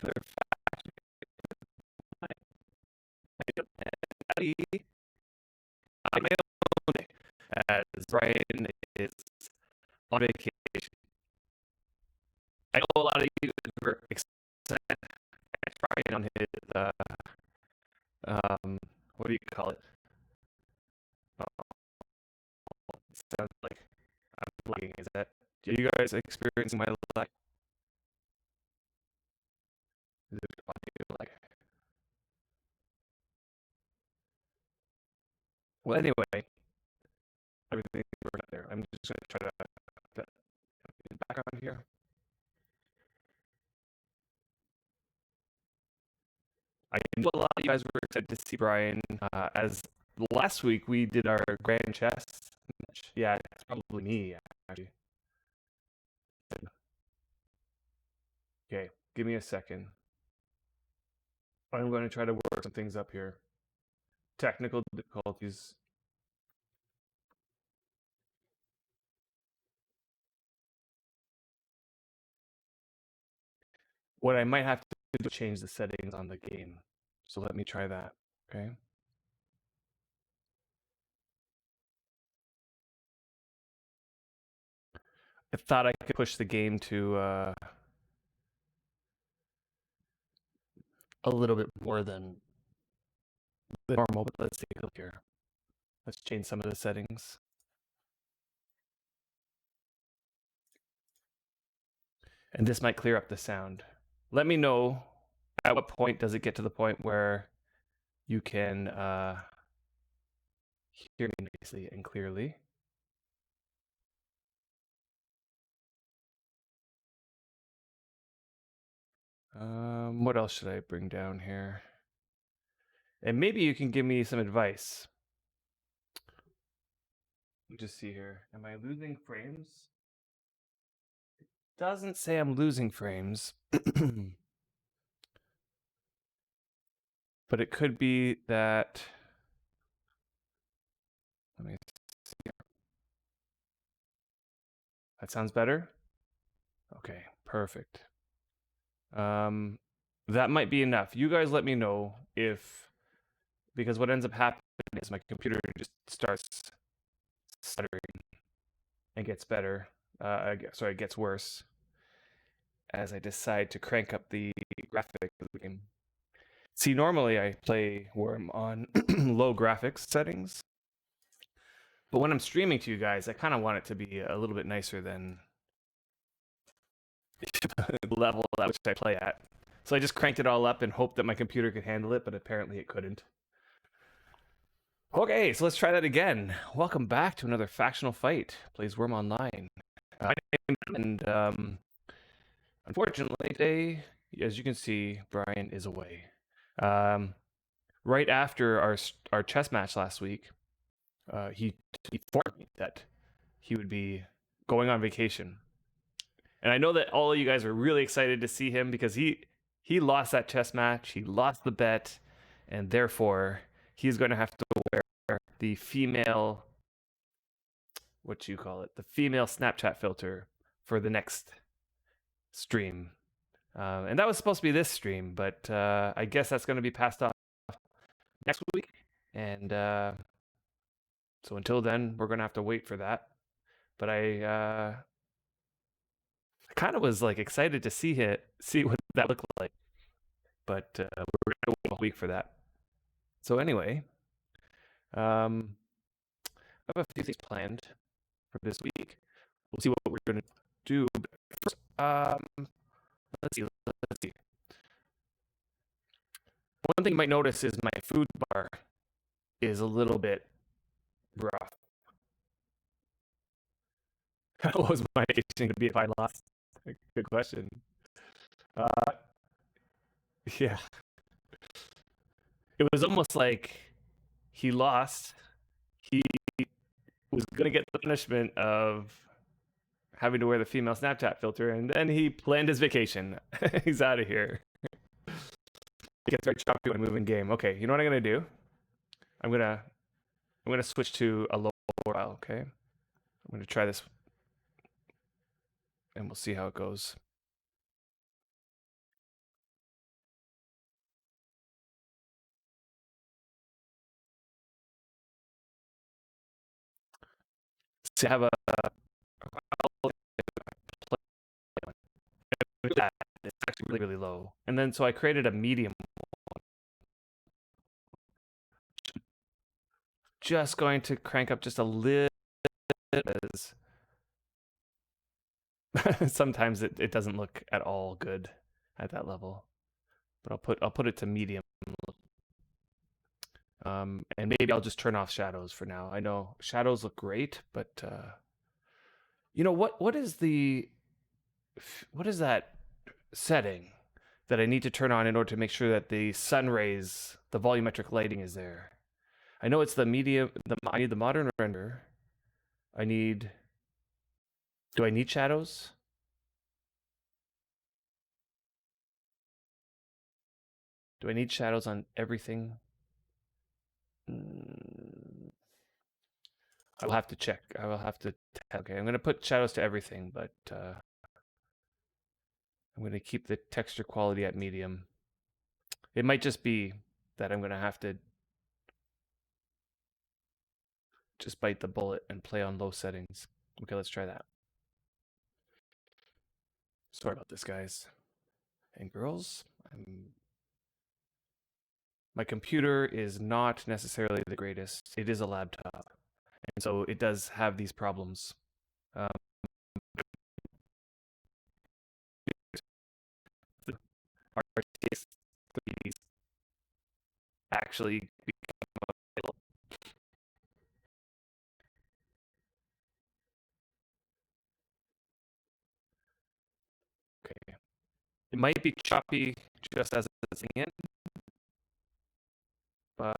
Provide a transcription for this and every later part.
to their family. My own day, as Brian is on vacation. I know a lot of you were excited at Brian on his what do you call it? It sounds like I'm lagging. Is that? Are you guys experiencing my lag? Is it audio lag? Well, anyway, everything worked out there. I'm just going to try to put it back on here. I know a lot of you guys were excited to see Brian. As last week we did our grand chess match. Yeah, it's probably me actually. Okay, give me a second. I'm going to try to work some things up here. Technical difficulties. What I might have to do is change the settings on the game. So let me try that. Okay. I thought I could push the game to a little bit more than the normal, but let's take a look here. Let's change some of the settings. And this might clear up the sound. Let me know at what point does it get to the point where you can hear me nicely and clearly. What else should I bring down here? And maybe you can give me some advice. Let me just see here. Am I losing frames? It doesn't say I'm losing frames. But it could be that. Let me see. That sounds better? Okay, perfect. That might be enough. You guys let me know if, because what ends up happening is my computer just starts stuttering and gets better. Sorry, it gets worse as I decide to crank up the graphics of the game. See, normally I play Worm on low graphics settings, but when I'm streaming to you guys, I kind of want it to be a little bit nicer than the level at which I play at. So I just cranked it all up and hoped that my computer could handle it, but apparently it couldn't. Okay, so let's try that again. Welcome back to another factional fight. Plays Worm Online. And unfortunately today, as you can see, Brian is away. Right after our chess match last week, he informed me that he would be going on vacation. And I know that all of you guys are really excited to see him because he lost that chess match, he lost the bet, and therefore he's going to have to wear the female, what you call it, the female Snapchat filter for the next stream. And that was supposed to be this stream, but I guess that's going to be passed off next week. And so until then, we're going to have to wait for that. But I kind of was like excited to see what that looked like. But we're going to wait a week for that. So anyway, I have a few things planned for this week. We'll see what we're going to do. But first, let's see. One thing you might notice is my food bar is a little bit rough. How was my aging going to be if I lost? Good question. Yeah. It was almost like he lost. He was going to get the punishment of having to wear the female Snapchat filter, and then he planned his vacation. He's out of here. It gets very choppy when moving game. Okay, you know what I'm gonna do? I'm gonna switch to a lower file. Okay, I'm gonna try this, and we'll see how it goes. to have a that it's actually really, really low. And then so I created a medium, just going to crank up just a little bit as sometimes it doesn't look at all good at that level. But I'll put it to medium. And maybe I'll just turn off shadows for now. I know shadows look great, but you know what is that setting that I need to turn on in order to make sure that the sun rays, the volumetric lighting is there? I know it's the medium. I need the modern render. I need. Do I need shadows? Do I need shadows on everything? I will have to check. I will have to. Okay, I'm going to put shadows to everything, but I'm going to keep the texture quality at medium. It might just be that I'm going to have to just bite the bullet and play on low settings. Okay, let's try that. Sorry about this, guys and girls. My computer is not necessarily the greatest. It is a laptop, and so it does have these problems. RTS 3 actually become available. Okay, it might be choppy just as it's in, but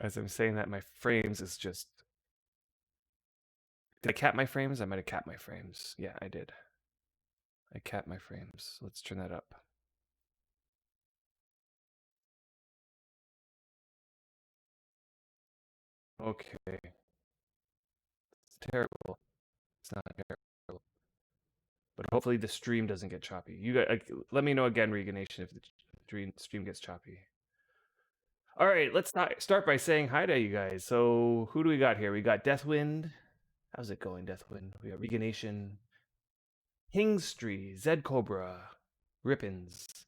as I'm saying that, my frames is just. Did I cap my frames? I might have capped my frames. Yeah, I did. I capped my frames. Let's turn that up. Okay. It's terrible. It's not terrible. But hopefully the stream doesn't get choppy. You guys, let me know again, Regan Nation, if the stream gets choppy. All right, let's start by saying hi to you guys. So who do we got here? We got Deathwind. How's it going, Deathwind? We got Regan Nation, Hingstree, Zed Cobra, Rippins,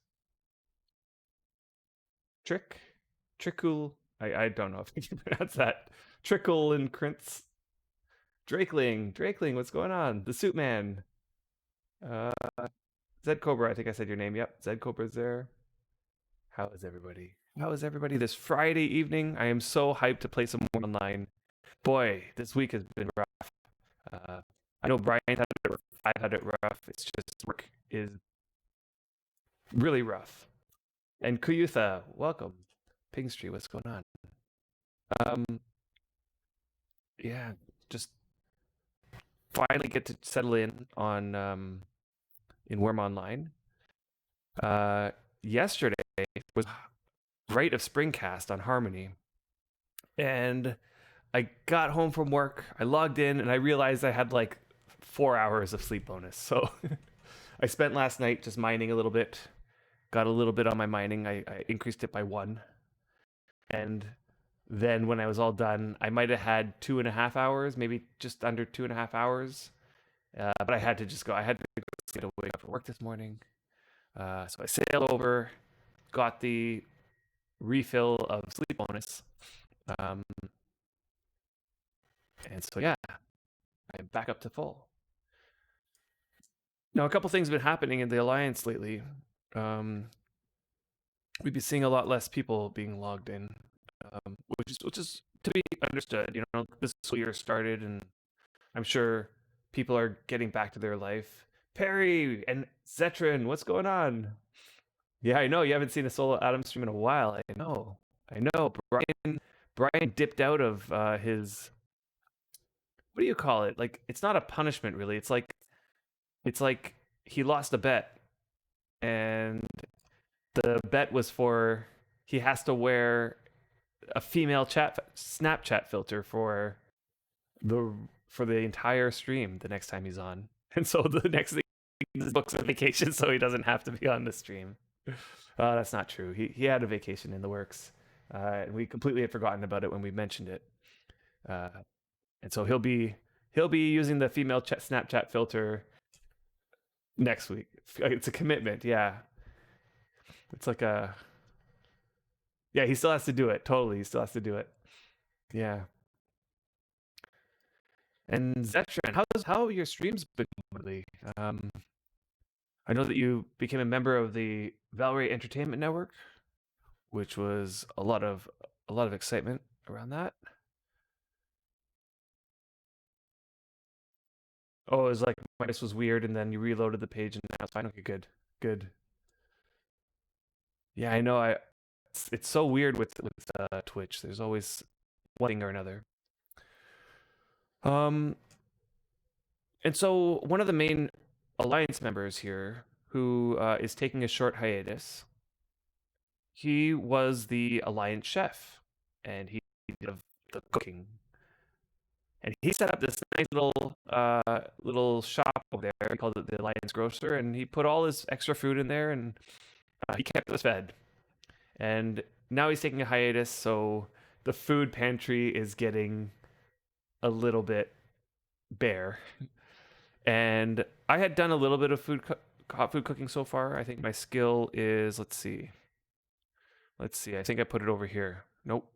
Trickle. I don't know if you can pronounce that. Trickle and Krintz. Drakeling, what's going on? The Suit Man. Zed Cobra, I think I said your name. Yep, Zed Cobra's there. How is everybody? How is everybody this Friday evening? I am so hyped to play some more online. Boy, this week has been rough. I know Brian had it rough. I've had it rough. It's just work is really rough. And Kuyutha, welcome. Ping Street, what's going on? Yeah, just finally get to settle in on in Worm Online. Yesterday was Rite of Springcast on Harmony, and I got home from work. I logged in and I realized I had like 4 hours of sleep bonus. So I spent last night just mining a little bit. Got a little bit on my mining. I increased it by 1, and then when I was all done, I might have had 2.5 hours, maybe just under 2.5 hours. But I had to just go. I had to get away after work this morning. So I sailed over, got the refill of sleep bonus. And so, yeah, I'm back up to full. Now, a couple things have been happening in the Alliance lately. We've been seeing a lot less people being logged in, which is to be understood. You know, this school year started, and I'm sure people are getting back to their life. Perry and Zetrin, what's going on? Yeah, I know you haven't seen a solo Adam stream in a while. I know. Brian dipped out of his. What do you call it? Like, it's not a punishment, really. It's like he lost a bet, and the bet was for he has to wear a female Snapchat filter for the entire stream the next time he's on. And so the next thing he books a vacation so he doesn't have to be on the stream. That's not true. He had a vacation in the works. and we completely had forgotten about it when we mentioned it. Uh, and so he'll be using the female Snapchat filter next week. It's a commitment. Yeah, it's like a yeah. He still has to do it. Totally, he still has to do it. Yeah. And Zetran, how your streams been lately? I know that you became a member of the Valerie Entertainment Network, which was a lot of excitement around that. Oh, it was like this was weird, and then you reloaded the page, and now it's fine. Okay, good, good. Yeah, I know. It's so weird with Twitch. There's always one thing or another. Um, and so one of the main alliance members here, who is taking a short hiatus, he was the alliance chef, and he did the cooking, and he set up this nice little shop over there. He called it the Alliance Grocer, and he put all his extra food in there, and he kept us fed. And now he's taking a hiatus, so the food pantry is getting a little bit bare. And I had done a little bit of hot food cooking so far. I think my skill is, let's see. I think I put it over here. Nope,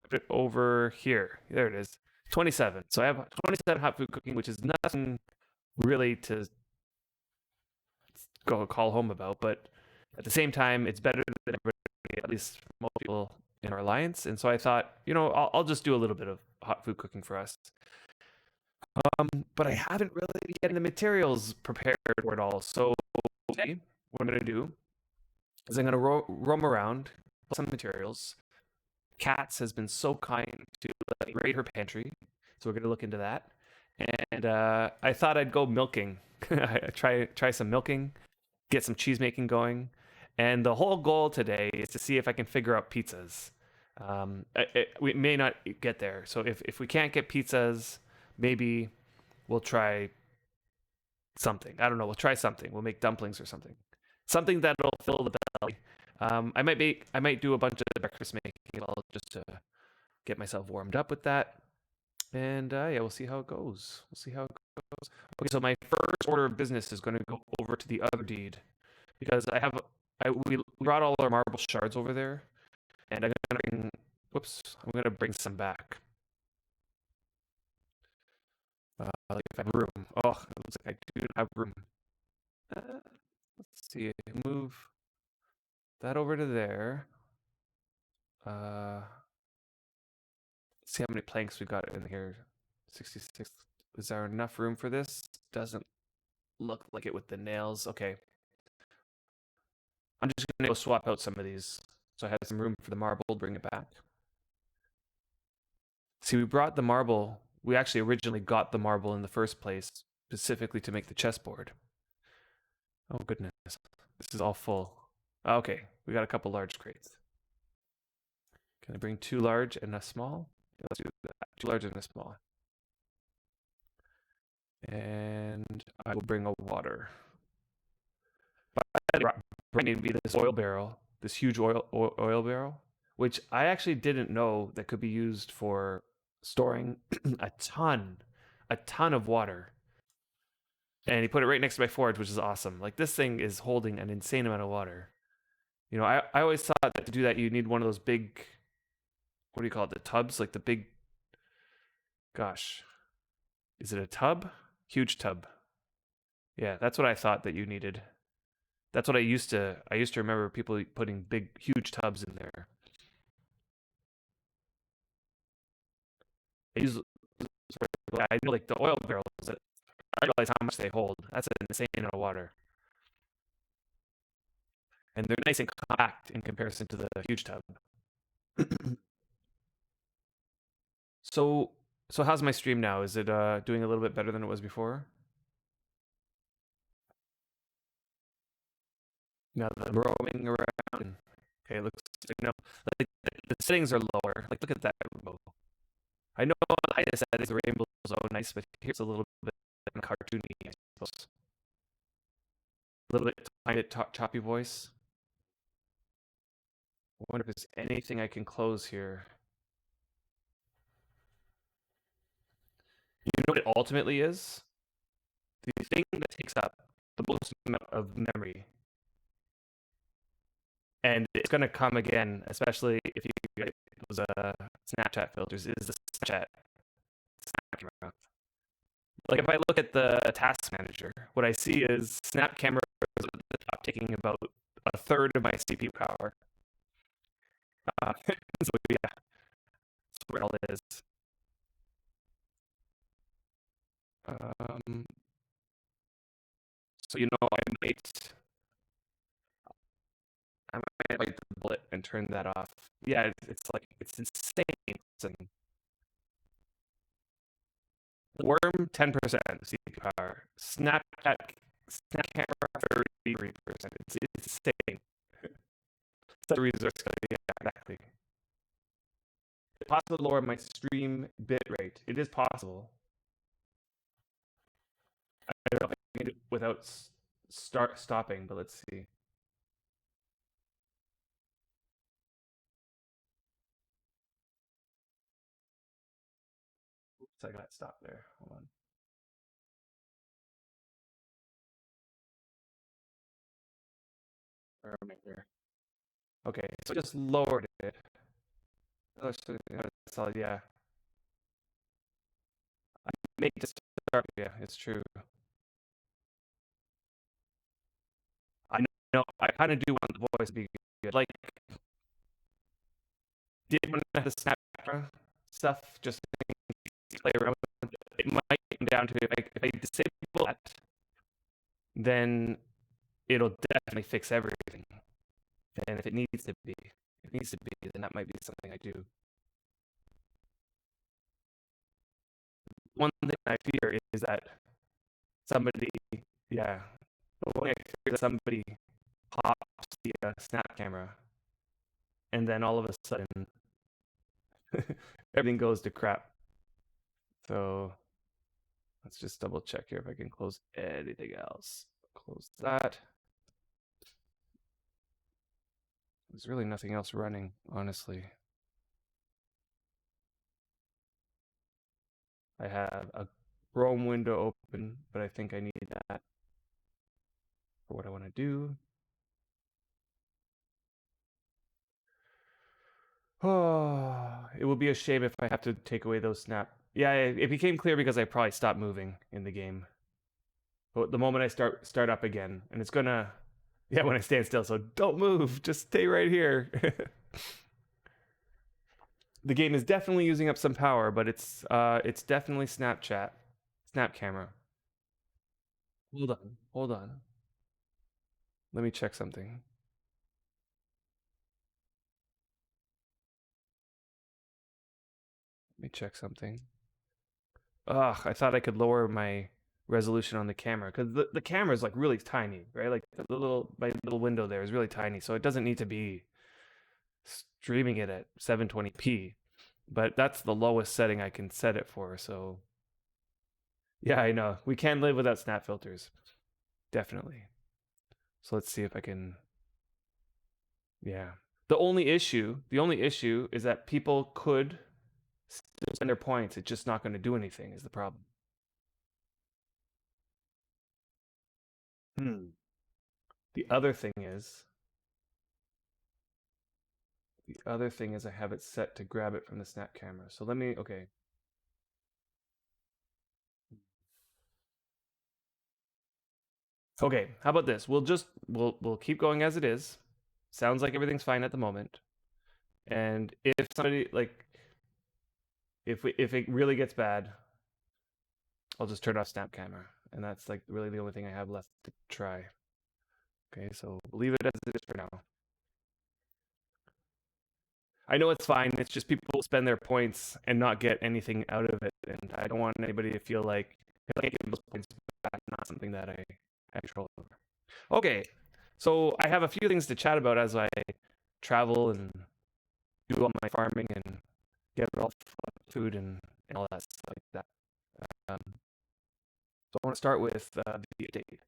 put it over here. There it is. 27. So I have 27 hot food cooking, which is nothing really to go call home about, but at the same time, it's better than everybody, at least most people in our alliance. And so I thought, I'll just do a little bit of hot food cooking for us. But I haven't really been getting the materials prepared for it all. So today, what I'm going to do is I'm going to roam around some materials. Katz has been so kind to let me raid her pantry, so we're going to look into that. And I thought I'd go milking. try some milking, get some cheese making going. And the whole goal today is to see if I can figure out pizzas. We may not get there. So if we can't get pizzas, maybe we'll try something. I don't know. We'll try something. We'll make dumplings or something. Something that'll fill the belly. I might do a bunch of breakfast making just to get myself warmed up with that. And yeah, we'll see how it goes. We'll see how it goes. Okay, so my first order of business is going to go over to the other deed because we brought all our marble shards over there, and I'm gonna bring some back. Like if I have room. Oh, it looks like I do have room. Let's see. Move that over to there. Let's see how many planks we got in here. 66. Is there enough room for this? Doesn't look like it with the nails. Okay. I'm just gonna go swap out some of these. So I have some room for the marble, bring it back. See, we brought the marble. We actually originally got the marble in the first place, specifically to make the chessboard. Oh, goodness. This is all full. Okay, we got a couple large crates. Can I bring 2 large and a small? Yeah, let's do that. 2 large and a small. And I will bring a water. Bringing me this oil barrel, this huge oil barrel, which I actually didn't know that could be used for storing a ton of water. And he put it right next to my forge, which is awesome. Like this thing is holding an insane amount of water. I always thought that to do that you need one of those big, what do you call it? The tubs, like the big. Gosh, is it a tub? Huge tub. Yeah, that's what I thought that you needed. That's what I used to remember people putting big, huge tubs in there. I know like the oil barrels. I realize how much they hold. That's an insane amount of water. And they're nice and compact in comparison to the huge tub. So how's my stream now? Is it doing a little bit better than it was before? Now that I'm roaming around. Okay, it looks like the settings are lower. Like look at that rainbow. I know I said the rainbow is so nice, but here's a little bit cartoony, I suppose. A little bit tiny choppy voice. I wonder if there's anything I can close here. You know what it ultimately is? The thing that takes up the most amount of memory. And it's going to come again, especially if you get those Snapchat filters, is the Snapchat Snap camera. Like if I look at the task manager, what I see is Snap camera is at the top, taking about a third of my CPU power. So yeah, that's where it all is. Um, so I might bite the bullet and turn that off. Yeah, it's like it's insane. Worm 10% CPU power. Snap camera 33%. It's insane. Set resource code. Yeah, exactly. It's possible to lower my stream bit rate. It is possible. I don't know if I can do it without stopping, but let's see. Oops, I got stopped there. Hold on. Where am I here? Okay, so I just lowered it. Oh, so, yeah, solid, yeah. I make it start. Yeah, it's true. I know. I kind of do want the voice to be good. Like, did want to have the snap camera stuff just to play around with it. It might come down to if I disable that, then it'll definitely fix everything. And if it needs to be, then that might be something I do. One thing I fear is that somebody, yeah, one thing I fear is that somebody pops the snap camera, and then all of a sudden everything goes to crap. So let's just double check here if I can close anything else. Close that. There's really nothing else running, honestly. I have a Chrome window open, but I think I need that for what I want to do. Oh, it will be a shame if I have to take away those snap. Yeah, it became clear because I probably stopped moving in the game. But the moment I start up again, and it's gonna, yeah, when I stand still. So don't move, just stay right here. The game is definitely using up some power, but it's definitely Snap camera. Hold on. Let me check something. Let me check something. Ugh, I thought I could lower my resolution on the camera because the camera is like really tiny, right? Like my little window there is really tiny, so it doesn't need to be streaming it at 720p. But that's the lowest setting I can set it for. So yeah, I know we can live without snap filters, definitely. So let's see if I can. Yeah. The only issue is that people could still spend their points. It's just not going to do anything. Is the problem. Hmm. The other thing is, I have it set to grab it from the snap camera. So let me. Okay. Okay. How about this? We'll keep going as it is. Sounds like everything's fine at the moment. And if somebody like if it really gets bad, I'll just turn off snap camera, and that's like really the only thing I have left to try. Okay, so we'll leave it as it is for now. I know it's fine. It's just people spend their points and not get anything out of it, and I don't want anybody to feel like if I can't give those points back, not something that I have control over. Okay, so I have a few things to chat about as I travel and do all my farming and get all food and all that stuff like that. Um, so I want to start with the update.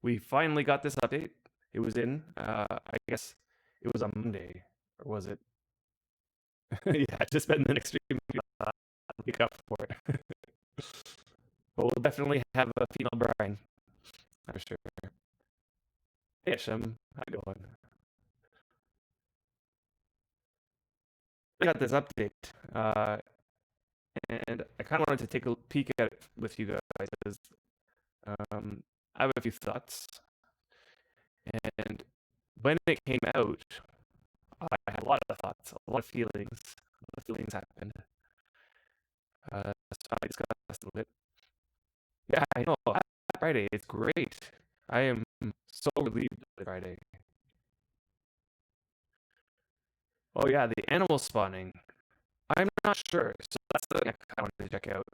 We finally got this update. It was in, I guess it was on Monday. or was it? Yeah, just spend the next 3 weeks make up for it. But we'll definitely have a female Brian, I'm sure. Hey, Shem, how you going? I got this update, and I kind of wanted to take a peek at it with you guys because I have a few thoughts. And when it came out, I had a lot of thoughts, a lot of feelings. A lot of feelings happened. So I discussed a little bit. Yeah, I know. Friday, it's great. I am so relieved by Friday. Oh yeah, the animal spawning. I'm not sure, so that's the thing I kind of wanted to check out.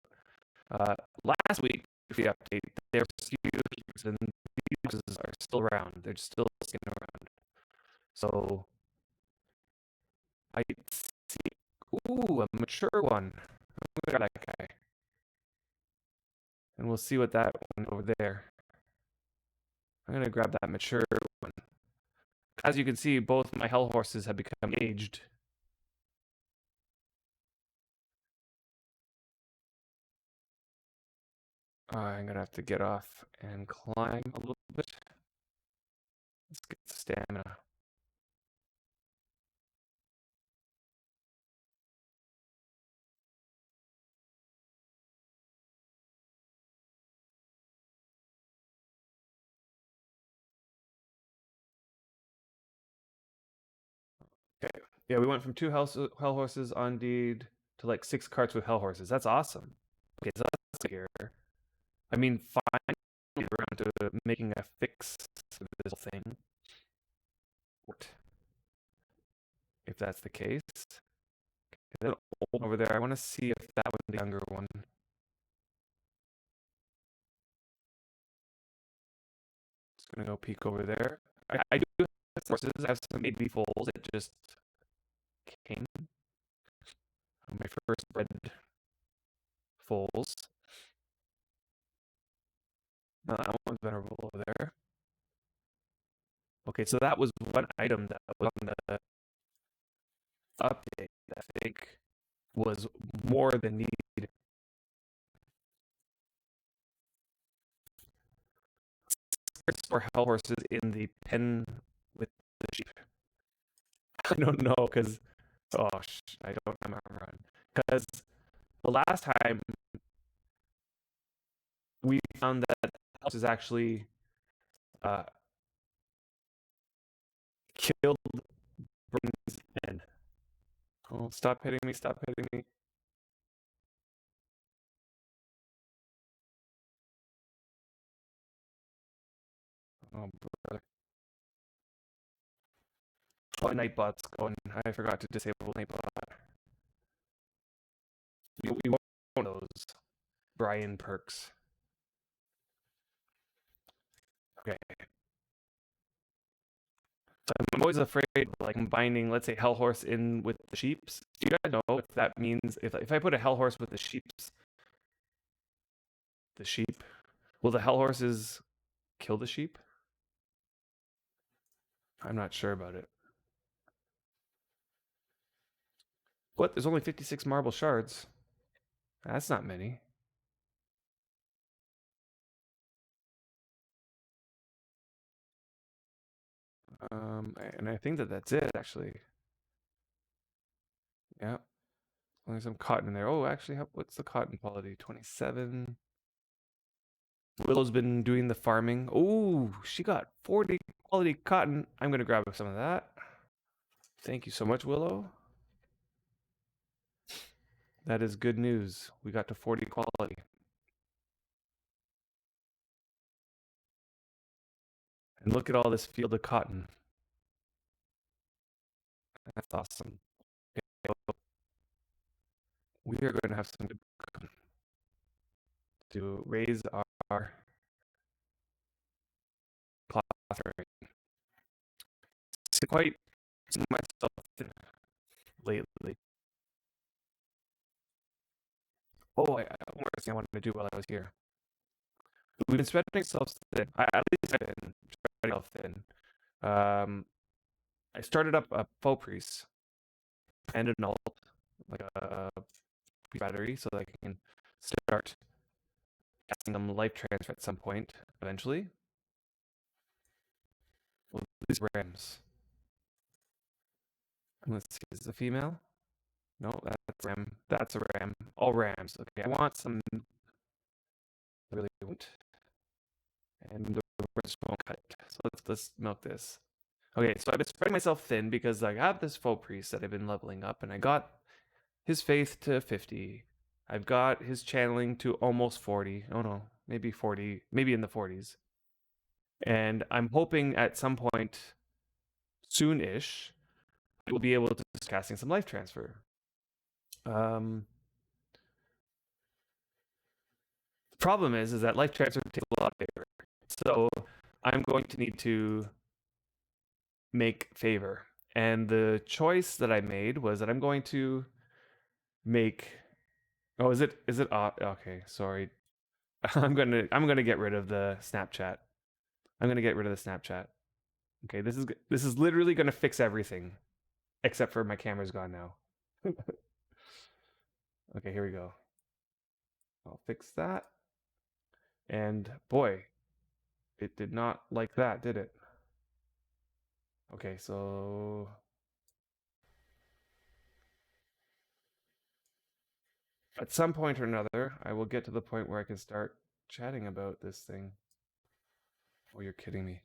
Last week, the update, there were cubes, and these are still around. They're still sticking around. So I see. Ooh, a mature one. I'm gonna grab that guy, and we'll see what that one over there. I'm gonna grab that mature one. As you can see, both my hell horses have become aged. I'm gonna have to get off and climb a little bit. Let's get the stamina. Okay. Yeah, we went from 2 hell horses on deed to like 6 carts with hell horses. That's awesome. Okay, so that's here. I mean, finally around to making a fix for this whole thing. If that's the case. That old over there. I want to see if that one's the younger one. Just gonna go peek over there. I do have horses. I have some AB foals that just came. My first bred foals. That one's venerable over there. Okay, so that was one item that was on the update that I think was more than needed. For hell horses in the pen with the sheep. I don't know because I don't remember because the last time we found that house is actually killed Britain's men. Oh, stop hitting me! Stop hitting me! Oh, brother. Oh, Nightbot's going. I forgot to disable Nightbot. We want those Brian perks. Okay. So I'm always afraid of like combining, let's say, hell horse in with the sheeps. Do you guys know if that means if I put a hell horse with the sheeps, will the hell horses kill the sheep? I'm not sure about it. What? There's only 56 marble shards. That's not many. And I think that's it actually. Yeah. Only some cotton in there. Oh, actually, what's the cotton quality? 27. Willow's been doing the farming. Oh, she got 40 quality cotton. I'm gonna grab some of that. Thank you so much, Willow. That is good news. We got to 40 quality. And look at all this field of cotton. That's awesome. Okay, we are going to have some to raise our class It's quite myself lately. Oh, one more thing I wanted to do while I was here. We've been spreading ourselves thin. At least I've been spreading myself thin. I started up a faux priest. and an alt, like a battery, so that I can start casting them life transfer at some point eventually. Well, these rams. Let's see, is this a female? No, that's ram. That's a ram. All rams. Okay, I want some. I really want, and the rest won't cut it. So let's milk this. Okay, so I've been spreading myself thin because I have this faux priest that I've been leveling up, and I got his faith to 50. I've got his channeling to almost 40. Oh no, maybe 40, maybe in the 40s. And I'm hoping at some point soon-ish I will be able to start casting some life transfer. The problem is that life transfer takes a lot of favor. So I'm going to need to make favor. And the choice that I made was that I'm going to make. Oh, is it? Okay, sorry. I'm gonna get rid of the Snapchat. I'm gonna get rid of the Snapchat. Okay, this is literally gonna fix everything, except for my camera's gone now. Okay, here we go. I'll fix that. And boy, it did not like that, did it? Okay, so at some point or another, I will get to the point where I can start chatting about this thing. Oh, you're kidding me.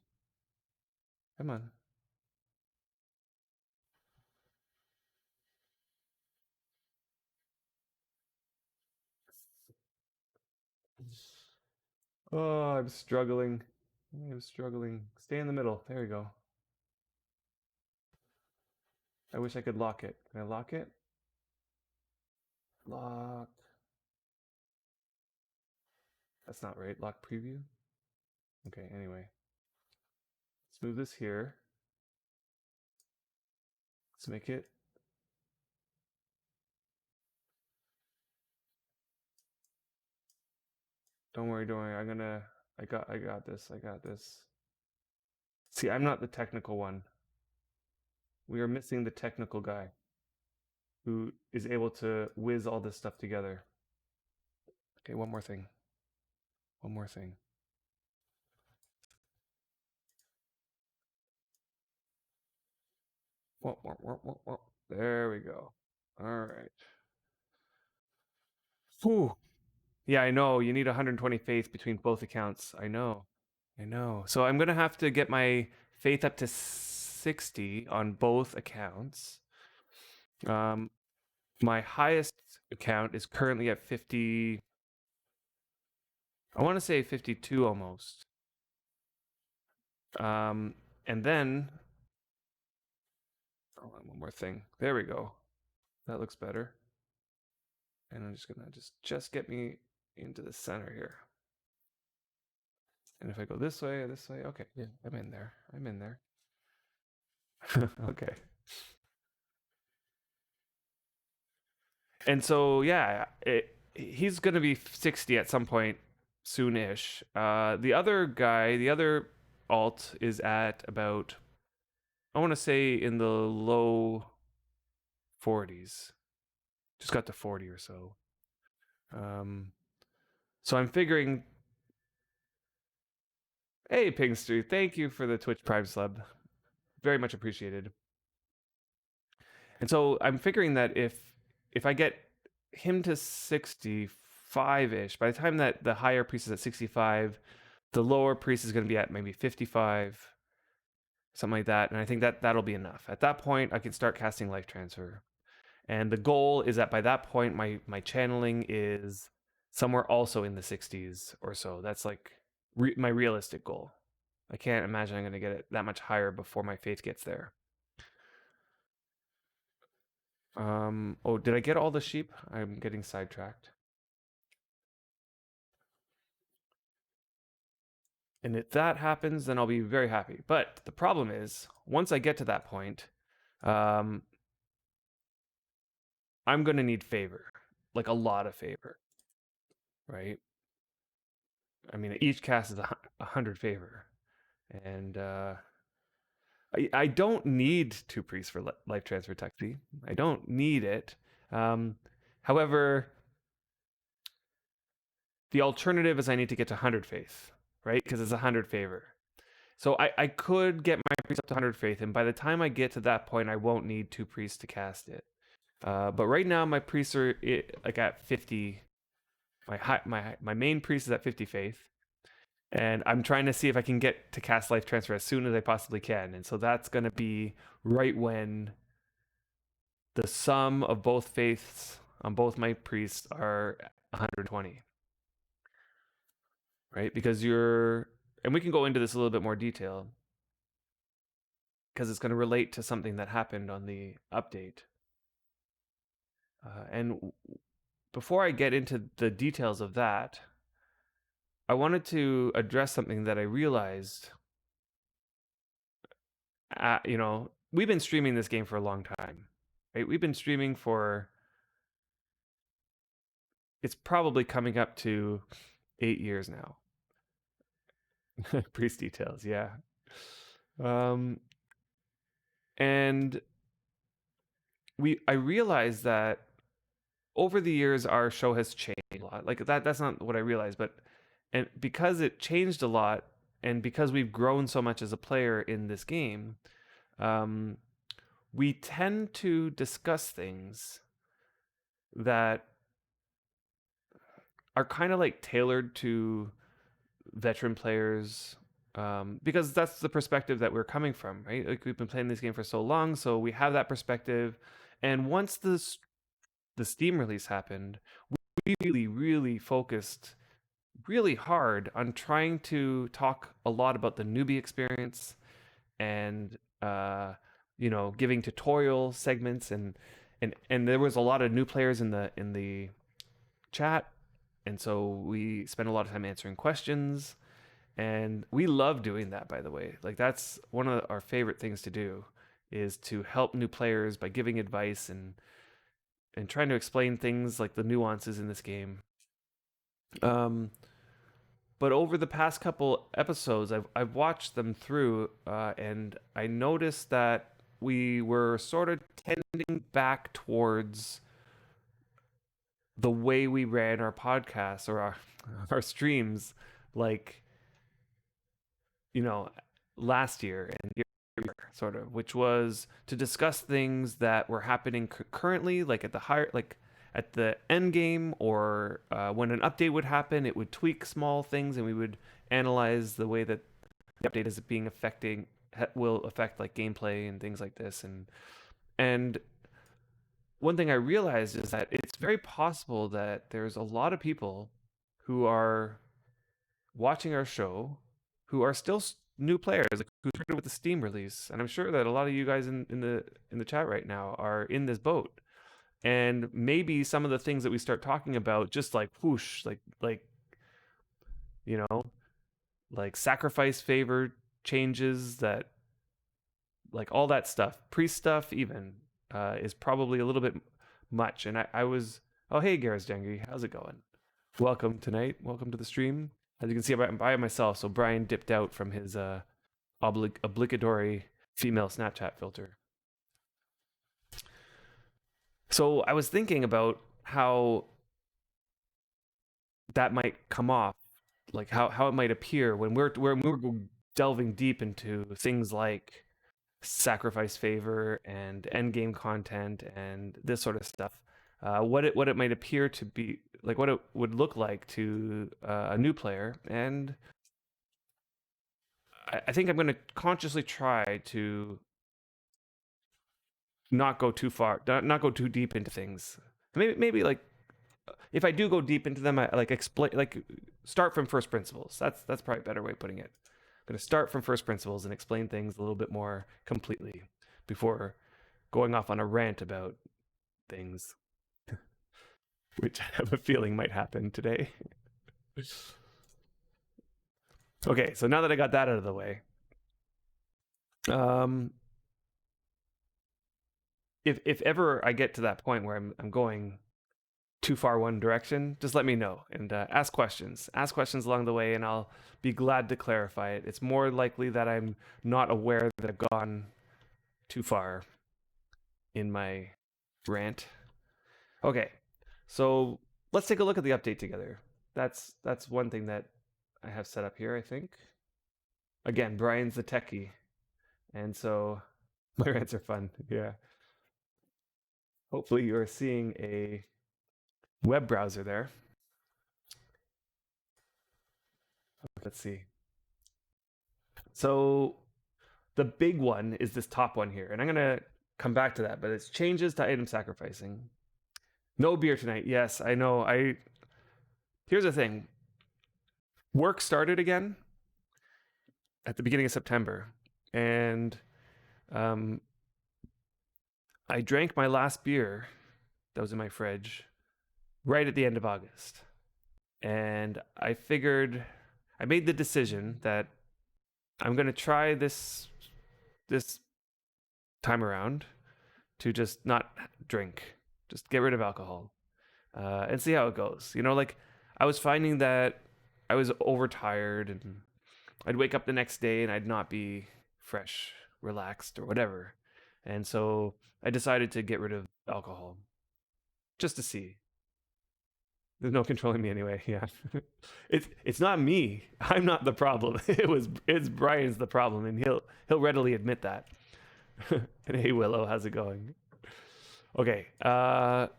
Come on. Oh, I'm struggling. I'm struggling. Stay in the middle. There we go. I wish I could lock it. Can I lock it? Lock. That's not right. Lock preview. Okay, anyway. Let's move this here. Let's make it. Don't worry, don't worry. I got this. I got this. See, I'm not the technical one. We are missing the technical guy who is able to whiz all this stuff together. Okay, one more thing. One more thing. There we go. All right. Whew. Yeah, I know. You need 120 faith between both accounts. I know. I know. So I'm going to have to get my faith up to 60 on both accounts. My highest account is currently at 50. I want to say 52 almost. And then one more thing. There we go. That looks better. And I'm just gonna just get me into the center here. And if I go this way, okay, yeah, I'm in there. I'm in there. Okay. And so yeah, he's gonna be 60 at some point soon-ish. The other guy, the other alt is at about, I want to say in the low 40s. Just got to 40 or so. So I'm figuring. Hey, Pingster, thank you for the Twitch Prime sub. Very much appreciated. And so I'm figuring that if I get him to 65-ish, by the time that the higher priest is at 65, the lower priest is going to be at maybe 55, something like that. And I think that that'll be enough. At that point, I can start casting life transfer. And the goal is that by that point, my channeling is somewhere also in the 60s or so. That's like my realistic goal. I can't imagine I'm going to get it that much higher before my faith gets there. Oh, did I get all the sheep? I'm getting sidetracked. And if that happens, then I'll be very happy. But the problem is, once I get to that point, I'm going to need favor, like a lot of favor, right? I mean, each cast is 100 favor. And I don't need two priests for life transfer Tuxie. I don't need it. However, the alternative is I need to get to 100 faith, right? Because it's 100 favor. So I could get my priest up to 100 faith, and by the time I get to that point, I won't need two priests to cast it. But right now, my priests are like at 50. My main priest is at 50 faith, and I'm trying to see if I can get to cast life transfer as soon as I possibly can. And so that's going to be right when the sum of both faiths on both my priests are 120. Right? Because and we can go into this a little bit more detail because it's going to relate to something that happened on the update. And before I get into the details of that, I wanted to address something that I realized. We've been streaming this game for a long time, right? We've been streaming for, it's probably coming up to 8 years now. Priest details, yeah. And I realized that over the years our show has changed a lot. Like that's not what I realized, but and because it changed a lot, and because we've grown so much as a player in this game, we tend to discuss things that are kind of like tailored to veteran players, because that's the perspective that we're coming from, right? Like we've been playing this game for so long, so we have that perspective. And once the Steam release happened, we really focused really hard on trying to talk a lot about the newbie experience and giving tutorial segments, and there was a lot of new players in the chat, and so we spent a lot of time answering questions, and we love doing that, by the way. Like that's one of our favorite things to do, is to help new players by giving advice and trying to explain things like the nuances in this game. But over the past couple episodes, I've watched them through, and I noticed that we were sort of tending back towards the way we ran our podcasts or our streams, like last year and sort of, which was to discuss things that were happening currently, like at the end game, or when an update would happen, it would tweak small things, and we would analyze the way that the update is will affect like gameplay and things like this. And one thing I realized is that it's very possible that there's a lot of people who are watching our show who are still new players, like who started with the Steam release, and I'm sure that a lot of you guys in the chat right now are in this boat. And maybe some of the things that we start talking about, just like whoosh, like sacrifice favor changes, that like all that stuff, priest stuff even, is probably a little bit much. And I was, oh hey Gareth Jangri, how's it going? Welcome tonight. Welcome to the stream. As you can see, I'm by myself, so Brian dipped out from his obligatory female Snapchat filter. So I was thinking about how that might come off, like how it might appear when we're delving deep into things like sacrifice favor and end game content and this sort of stuff. What it might appear to be like, what it would look like to a new player. And I think I'm going to consciously try to not go too far, not go too deep into things. Maybe like if I do go deep into them, I like explain, like start from first principles. That's probably a better way of putting it. I'm going to start from first principles and explain things a little bit more completely before going off on a rant about things, which I have a feeling might happen today. Okay, so now that I got that out of the way, if ever I get to that point where I'm going too far one direction, just let me know and ask questions along the way, and I'll be glad to clarify it. It's more likely that I'm not aware that I've gone too far in my rant. Okay, so let's take a look at the update together. That's one thing that I have set up here, I think. Again, Brian's the techie, and so my rants are fun. Yeah. Hopefully you're seeing a web browser there. Let's see. So the big one is this top one here, and I'm gonna come back to that, but it's changes to item sacrificing. No beer tonight. Yes, I know. Here's the thing. Work started again at the beginning of September, and I drank my last beer that was in my fridge right at the end of August. And I made the decision that I'm going to try this time around to just not drink, just get rid of alcohol, and see how it goes. You know, like I was finding that I was overtired, and I'd wake up the next day and I'd not be fresh, relaxed, or whatever. And so I decided to get rid of alcohol just to see. There's no controlling me anyway. Yeah, it's not me. I'm not the problem. It's Brian's the problem, and he'll readily admit that. And hey Willow, how's it going? Okay. How?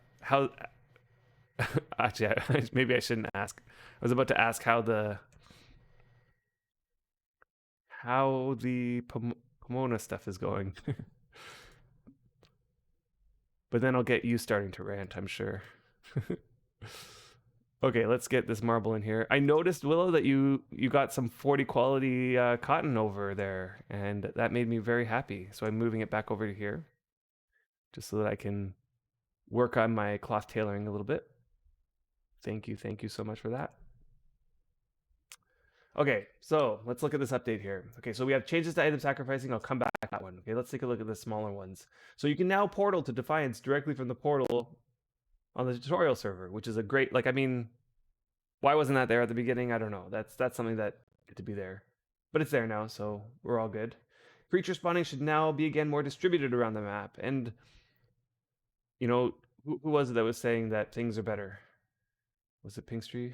Actually, maybe I shouldn't ask. I was about to ask how the Pomona stuff is going. But then I'll get you starting to rant, I'm sure. Okay, let's get this marble in here. I noticed, Willow, that you got some 40 quality cotton over there, and that made me very happy. So I'm moving it back over to here, just so that I can work on my cloth tailoring a little bit. Thank you so much for that. Okay, so let's look at this update here. Okay, so we have changes to item sacrificing. I'll come back to that one. Okay, let's take a look at the smaller ones. So you can now portal to Defiance directly from the portal on the tutorial server, which is a great, like, I mean, why wasn't that there at the beginning? I don't know. That's something that had to be there. But it's there now, so we're all good. Creature spawning should now be again more distributed around the map. And, you know, who was it that was saying that things are better? Was it Pinkstree?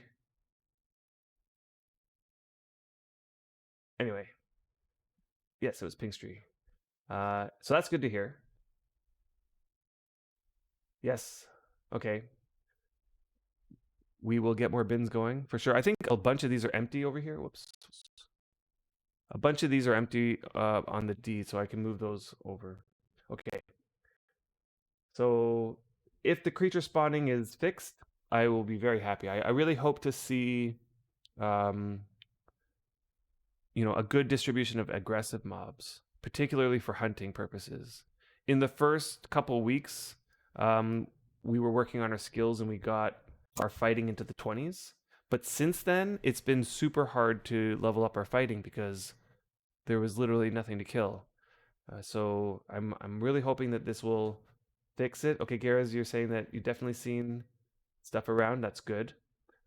Anyway. Yes, it was Pinkstree. So that's good to hear. Yes. Okay. We will get more bins going for sure. I think a bunch of these are empty over here. Whoops. A bunch of these are empty on the D, so I can move those over. Okay. So if the creature spawning is fixed, I will be very happy. I really hope to see, you know, a good distribution of aggressive mobs, particularly for hunting purposes. In the first couple weeks, we were working on our skills and we got our fighting into the 20s. But since then, it's been super hard to level up our fighting because there was literally nothing to kill. So I'm really hoping that this will fix it. Okay, Garaz, you're saying that you've definitely seen stuff around. That's good.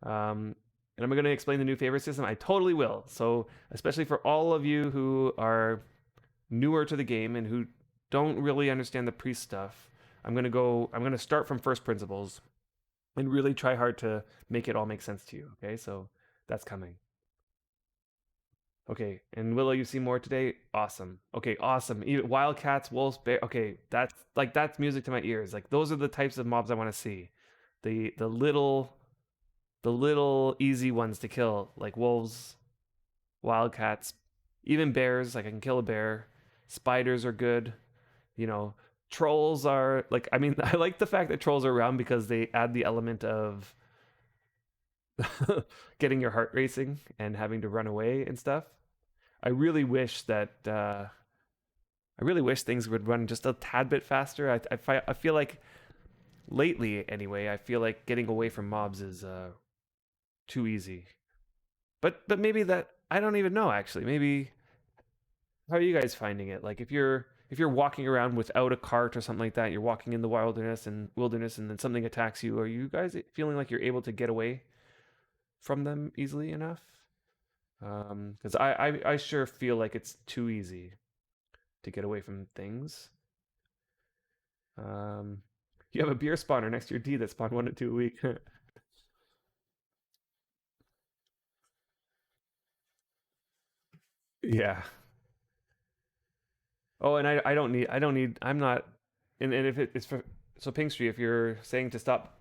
And I'm going to explain the new favorite system. I totally will. So especially for all of you who are newer to the game and who don't really understand the priest stuff, I'm going to start from first principles and really try hard to make it all make sense to you. Okay, so that's coming. Okay, and Willow, you see more today? Awesome. Okay, awesome. Even wildcats, wolves, bear. Okay, that's music to my ears. Like those are the types of mobs I want to see. The little easy ones to kill, like wolves, wildcats, even bears. Like I can kill a bear. Spiders are good. You know, trolls are like, I mean, I like the fact that trolls are around because they add the element of getting your heart racing and having to run away and stuff. I really wish things would run just a tad bit faster. I feel like lately, anyway, I feel like getting away from mobs is too easy. But maybe that, I don't even know actually. Maybe, how are you guys finding it? Like if you're walking around without a cart or something like that, you're walking in the wilderness and then something attacks you, are you guys feeling like you're able to get away from them easily enough? Because I sure feel like it's too easy to get away from things. Um, you have a beer spawner next to your D that spawn 1 to 2 a week. Yeah. Oh, and I don't need, I'm not, and if it's for, so Pink Street, if you're saying to stop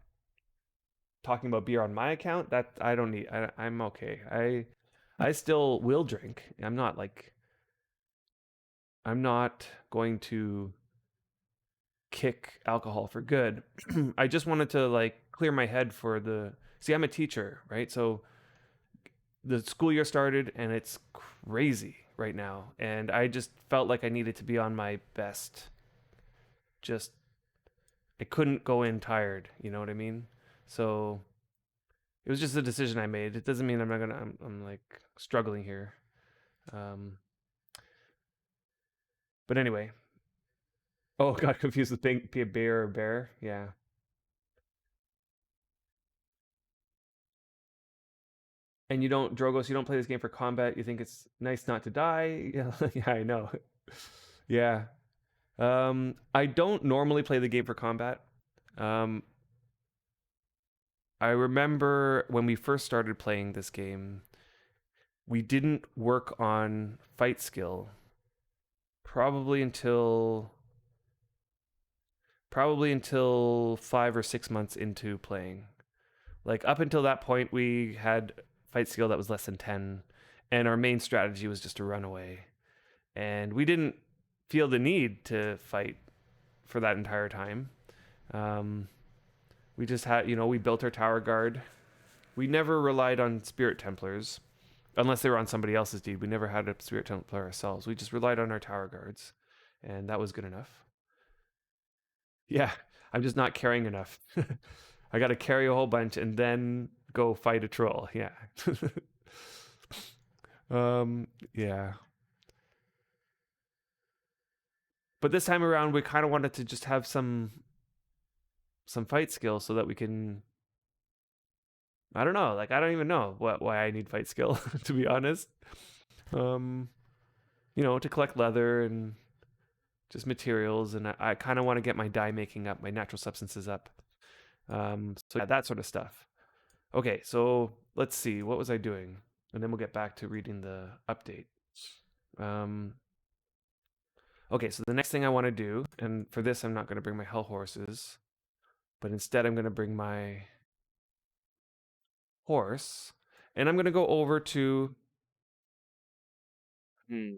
talking about beer on my account, that I don't need, I'm okay. I still will drink. I'm not going to kick alcohol for good. I just wanted to like clear my head for see, I'm a teacher, right? So the school year started and it's crazy right now. And I just felt like I needed to be on my best. Just, I couldn't go in tired. You know what I mean? So it was just a decision I made. It doesn't mean I'm not gonna, I'm like struggling here. Um, but anyway, oh, got confused with bear or bear. Yeah. And you don't, Drogos, you don't play this game for combat. You think it's nice not to die. Yeah, yeah, I know. Yeah. I don't normally play the game for combat. Um, I remember when we first started playing this game, we didn't work on fight skill probably until probably until 5 or 6 months into playing. Like up until that point, we had fight skill that was less than 10, and our main strategy was just to run away. And we didn't feel the need to fight for that entire time. Um, we just had, we built our tower guard. We never relied on spirit templars unless they were on somebody else's deed. We never had a spirit templar ourselves. We just relied on our tower guards, and that was good enough. Yeah, I'm just not carrying enough. I got to carry a whole bunch and then go fight a troll. Yeah. Yeah. But this time around, we kind of wanted to just have some fight skill so that we can. I don't know. Like I don't even know why I need fight skill to be honest. Um, to collect leather and just materials, and I kind of want to get my dye making up, my natural substances up. So yeah, that sort of stuff. Okay, so let's see. What was I doing? And then we'll get back to reading the update. Um, okay, so the next thing I want to do, and for this, I'm not going to bring my hell horses, but instead, I'm going to bring my horse, and I'm going to go over to. Hmm,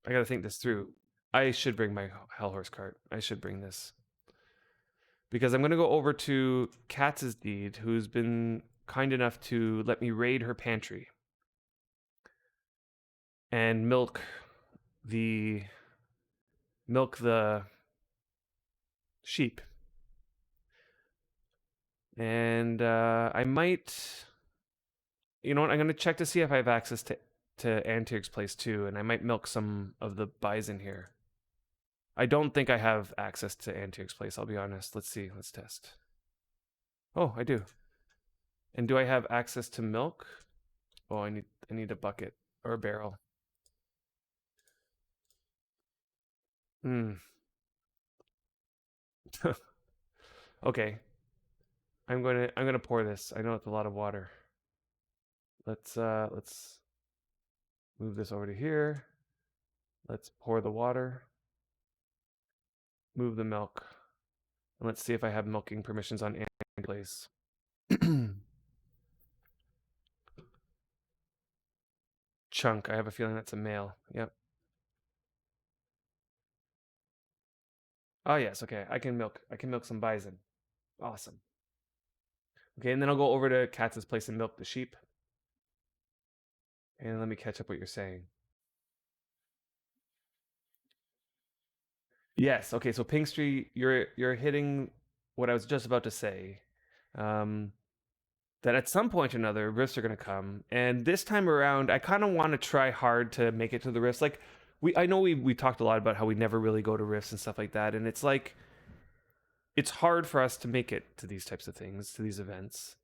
I got to think this through. I should bring my hell horse cart. I should bring this because I'm going to go over to Katz's deed, who's been kind enough to let me raid her pantry and the milk the sheep. And I might, you know what? I'm gonna check to see if I have access to Antir's place too, and I might milk some of the bison here. I don't think I have access to Antir's place. I'll be honest. Let's see. Let's test. Oh, I do. And do I have access to milk? Oh, I need a bucket or a barrel. Hmm. Okay. I'm gonna pour this. I know it's a lot of water. Let's move this over to here. Let's pour the water. Move the milk. And let's see if I have milking permissions on Andy's place. Chunk. I have a feeling that's a male. Yep. Oh yes. Okay. I can milk. I can milk some bison. Awesome. Okay, and then I'll go over to Katz's place and milk the sheep. And let me catch up what you're saying. Yes. Okay. So Pink Street, you're hitting what I was just about to say. Um, that at some point or another, rifts are going to come, and this time around, I kind of want to try hard to make it to the rifts. Like I know we talked a lot about how we never really go to rifts and stuff like that, and it's like it's hard for us to make it to these types of things, to these events.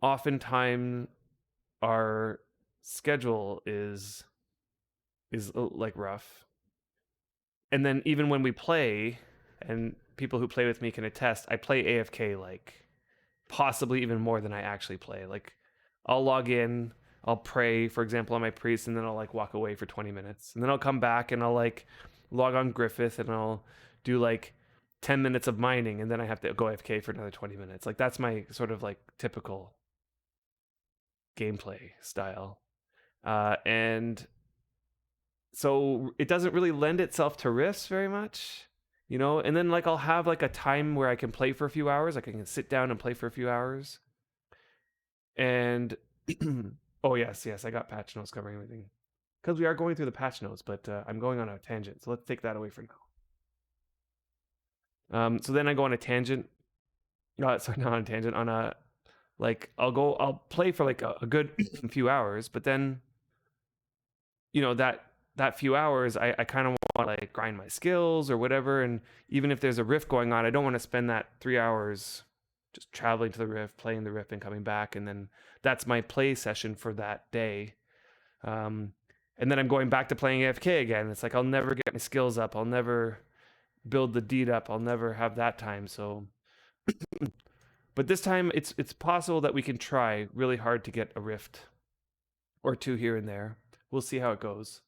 Oftentimes, our schedule is like rough, and then even when we play, and people who play with me can attest, I play AFK like possibly even more than I actually play. Like I'll log in, I'll pray, for example, on my priest, and then I'll like walk away for 20 minutes. And then I'll come back and I'll like log on Griffith and I'll do like 10 minutes of mining, and then I have to go AFK for another 20 minutes. Like that's my sort of like typical gameplay style. And so it doesn't really lend itself to rifts very much, you know. And then like I'll have like a time where I can play for a few hours, like I can sit down and play for a few hours. And oh yes, I got patch notes covering everything because we are going through the patch notes, but I'm going on a tangent, so let's take that away for now. So then I go on a tangent. Sorry, not on a tangent. On a like I'll play for like a good few hours, but then you know that few hours I kind of want to like grind my skills or whatever. And even if there's a rift going on, I don't want to spend that 3 hours just traveling to the rift, playing the rift, and coming back. And then that's my play session for that day. And then I'm going back to playing AFK again. It's like I'll never get my skills up. I'll never build the deed up. I'll never have that time. So, but this time it's possible that we can try really hard to get a rift or two here and there. We'll see how it goes.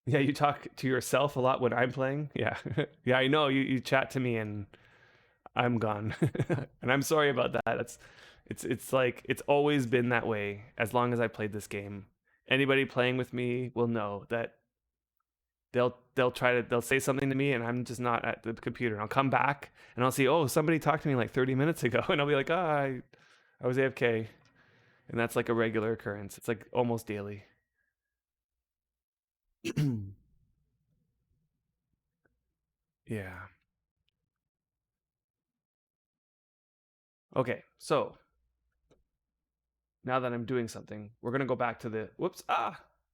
Yeah, you talk to yourself a lot when I'm playing. Yeah, yeah, I know. You chat to me and I'm gone, and I'm sorry about that. It's like it's always been that way as long as I played this game. Anybody playing with me will know that they'll say something to me and I'm just not at the computer. And I'll come back and I'll see, oh, somebody talked to me like 30 minutes ago, and I'll be like, I was AFK, and that's like a regular occurrence. It's like almost daily. Yeah. Okay, so now that I'm doing something, we're gonna go back to the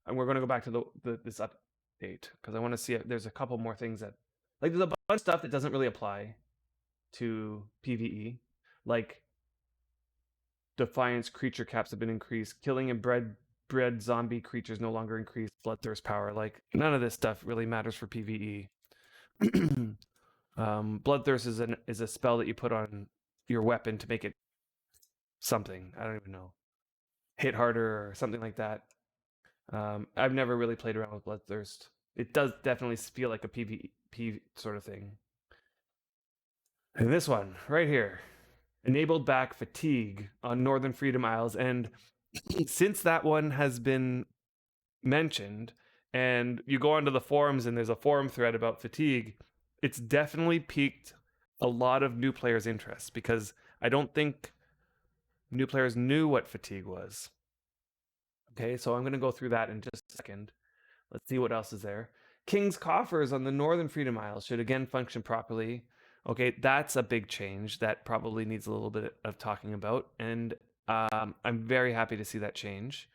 and we're gonna go back to this update because I want to see if there's a couple more things that like there's a bunch of stuff that doesn't really apply to PVE, like Defiance creature caps have been increased, killing and bred zombie creatures no longer increase bloodthirst power. Like none of this stuff really matters for PVE. Bloodthirst is a spell that you put on your weapon to make it something. I don't even know, hit harder or something like that. I've never really played around with Bloodthirst. It does definitely feel like a PvP sort of thing. And this one right here, enabled back fatigue on Northern Freedom Isles. And since that one has been mentioned, and you go onto the forums and there's a forum thread about fatigue, it's definitely piqued a lot of new players' interest because I don't think new players knew what fatigue was. Okay, so I'm going to go through that in just a second. Let's see what else is there. King's coffers on the Northern Freedom Isles should again function properly. Okay, that's a big change that probably needs a little bit of talking about, and I'm very happy to see that change.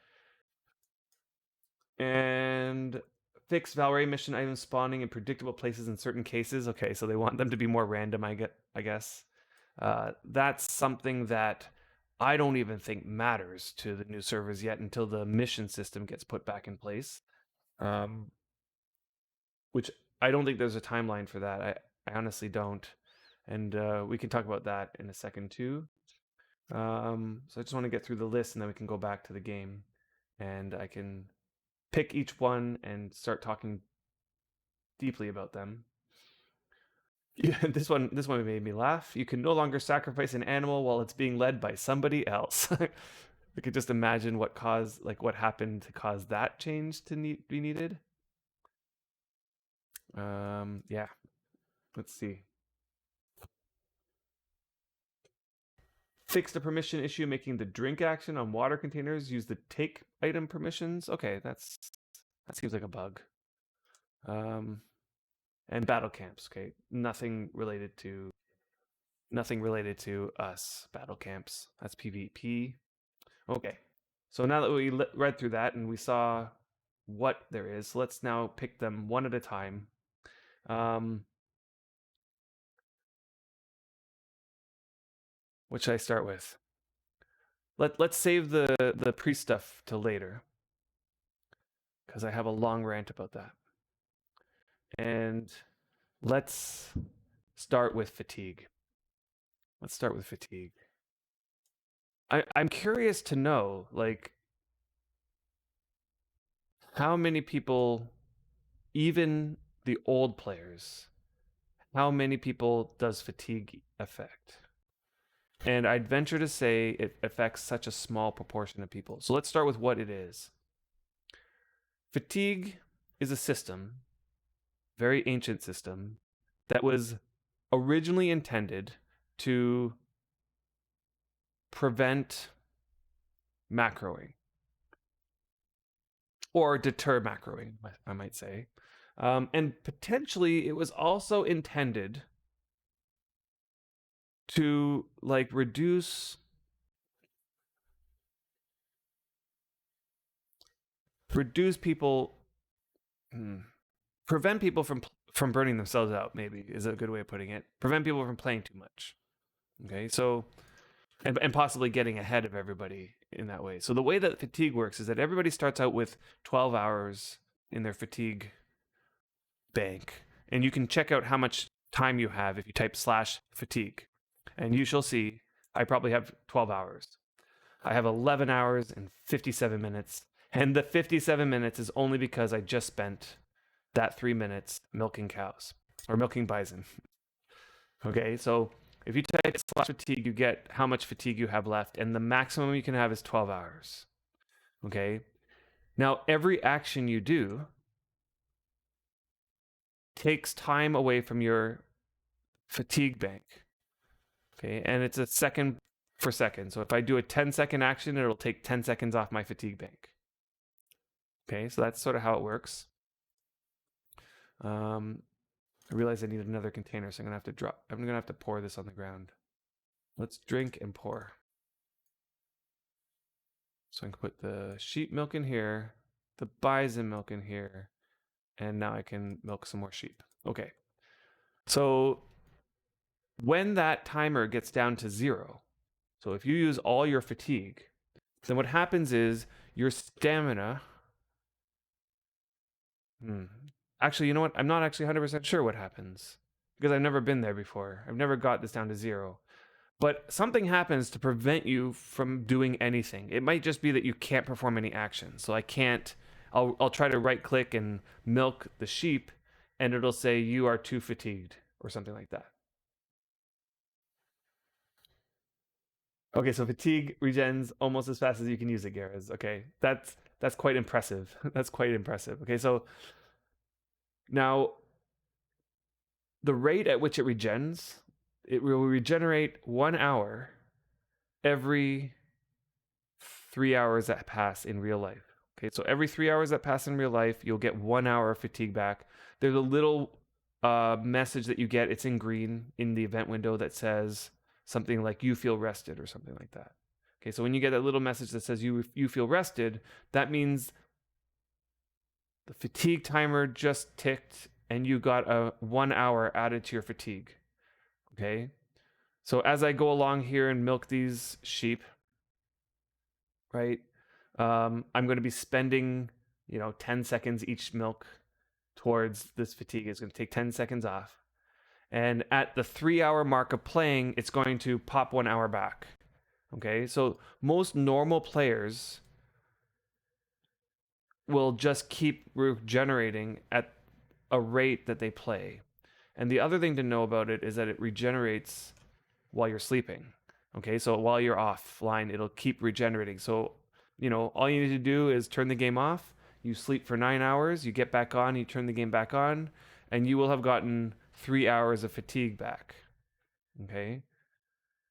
And fix Valray mission items spawning in predictable places in certain cases. Okay, so they want them to be more random, I guess. That's something that I don't even think matters to the new servers yet until the mission system gets put back in place. Which I don't think there's a timeline for that. I honestly don't. And we can talk about that in a second too. So I just want to get through the list and then we can go back to the game and I can pick each one and start talking deeply about them. Yeah, this one made me laugh. You can no longer sacrifice an animal while it's being led by somebody else. I could just imagine what happened to cause that change to be needed. Yeah. Let's see. Fix the permission issue, making the drink action on water containers use the take item permissions. Okay, that seems like a bug. And battle camps. Okay, nothing related to us. Battle camps. That's PvP. Okay, so now that we read through that and we saw what there is, let's now pick them one at a time. What should I start with? Let's save the priest stuff till later because I have a long rant about that. And let's start with fatigue. I'm curious to know, like, how many people, even the old players, how many people does fatigue affect? And I'd venture to say it affects such a small proportion of people. So let's start with what it is. Fatigue is a system, very ancient system, that was originally intended to prevent macroing or deter macroing, I might say. And potentially it was also intended to like reduce people, prevent people from burning themselves out, maybe is a good way of putting it. Prevent people from playing too much. Okay, so and possibly getting ahead of everybody in that way. So the way that fatigue works is that everybody starts out with 12 hours in their fatigue bank, and you can check out how much time you have if you type /fatigue, and you shall see I probably have 12 hours. I have 11 hours and 57 minutes, and the 57 minutes is only because I just spent that 3 minutes milking cows or milking bison. Okay, so if you type /fatigue, you get how much fatigue you have left, and the maximum you can have is 12 hours. Okay, now every action you do takes time away from your fatigue bank. Okay, and it's a second for second. So if I do a 10-second action, it'll take 10 seconds off my fatigue bank. Okay, so that's sort of how it works. I realized I needed another container, so I'm gonna have to pour this on the ground. Let's drink and pour. So I can put the sheep milk in here, the bison milk in here, and now I can milk some more sheep. Okay. So when that timer gets down to 0, so if you use all your fatigue, then what happens is your stamina. Actually, you know what? I'm not actually 100% sure what happens because I've never been there before. I've never got this down to 0. But something happens to prevent you from doing anything. It might just be that you can't perform any action. So I'll try to right click and milk the sheep, and it'll say you are too fatigued or something like that. Okay, so fatigue regens almost as fast as you can use it, Garrez. Okay, that's quite impressive. That's quite impressive. Okay, so now the rate at which it regens, it will regenerate 1 hour every 3 hours that pass in real life. Okay, so every 3 hours that pass in real life, you'll get 1 hour of fatigue back. There's a little message that you get. It's in green in the event window that says something like you feel rested or something like that. Okay, so when you get that little message that says you feel rested, that means the fatigue timer just ticked and you got a 1 hour added to your fatigue. Okay, so as I go along here and milk these sheep, right, I'm going to be spending 10 seconds each milk towards this fatigue. It's going to take 10 seconds off, and at the 3 hour mark of playing, it's going to pop 1 hour back. Okay, so most normal players will just keep regenerating at a rate that they play. And the other thing to know about it is that it regenerates while you're sleeping. Okay, so while you're offline, it'll keep regenerating. So, all you need to do is turn the game off, you sleep for 9 hours, you get back on, you turn the game back on, and you will have gotten 3 hours of fatigue back. Okay,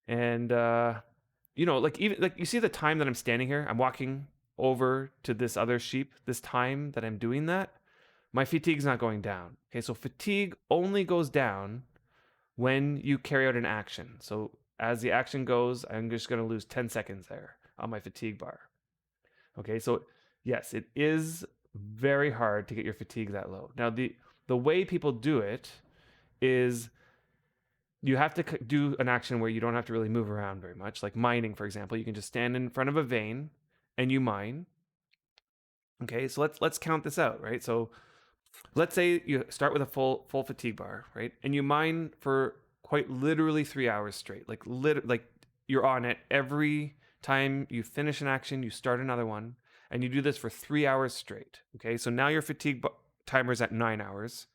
and like even like you see the time that I'm standing here, I'm walking over to this other sheep. This time that I'm doing that, my fatigue's not going down. Okay, so fatigue only goes down when you carry out an action. So as the action goes, I'm just going to lose 10 seconds there on my fatigue bar. Okay, so yes, it is very hard to get your fatigue that low. Now, the way people do it is you have to do an action where you don't have to really move around very much, like mining, for example. You can just stand in front of a vein and you mine. Okay, so let's count this out, right? So let's say you start with a full fatigue bar, right? And you mine for quite literally 3 hours straight. Like you're on it every time you finish an action, you start another one, and you do this for 3 hours straight. Okay, so now your timer is at 9 hours.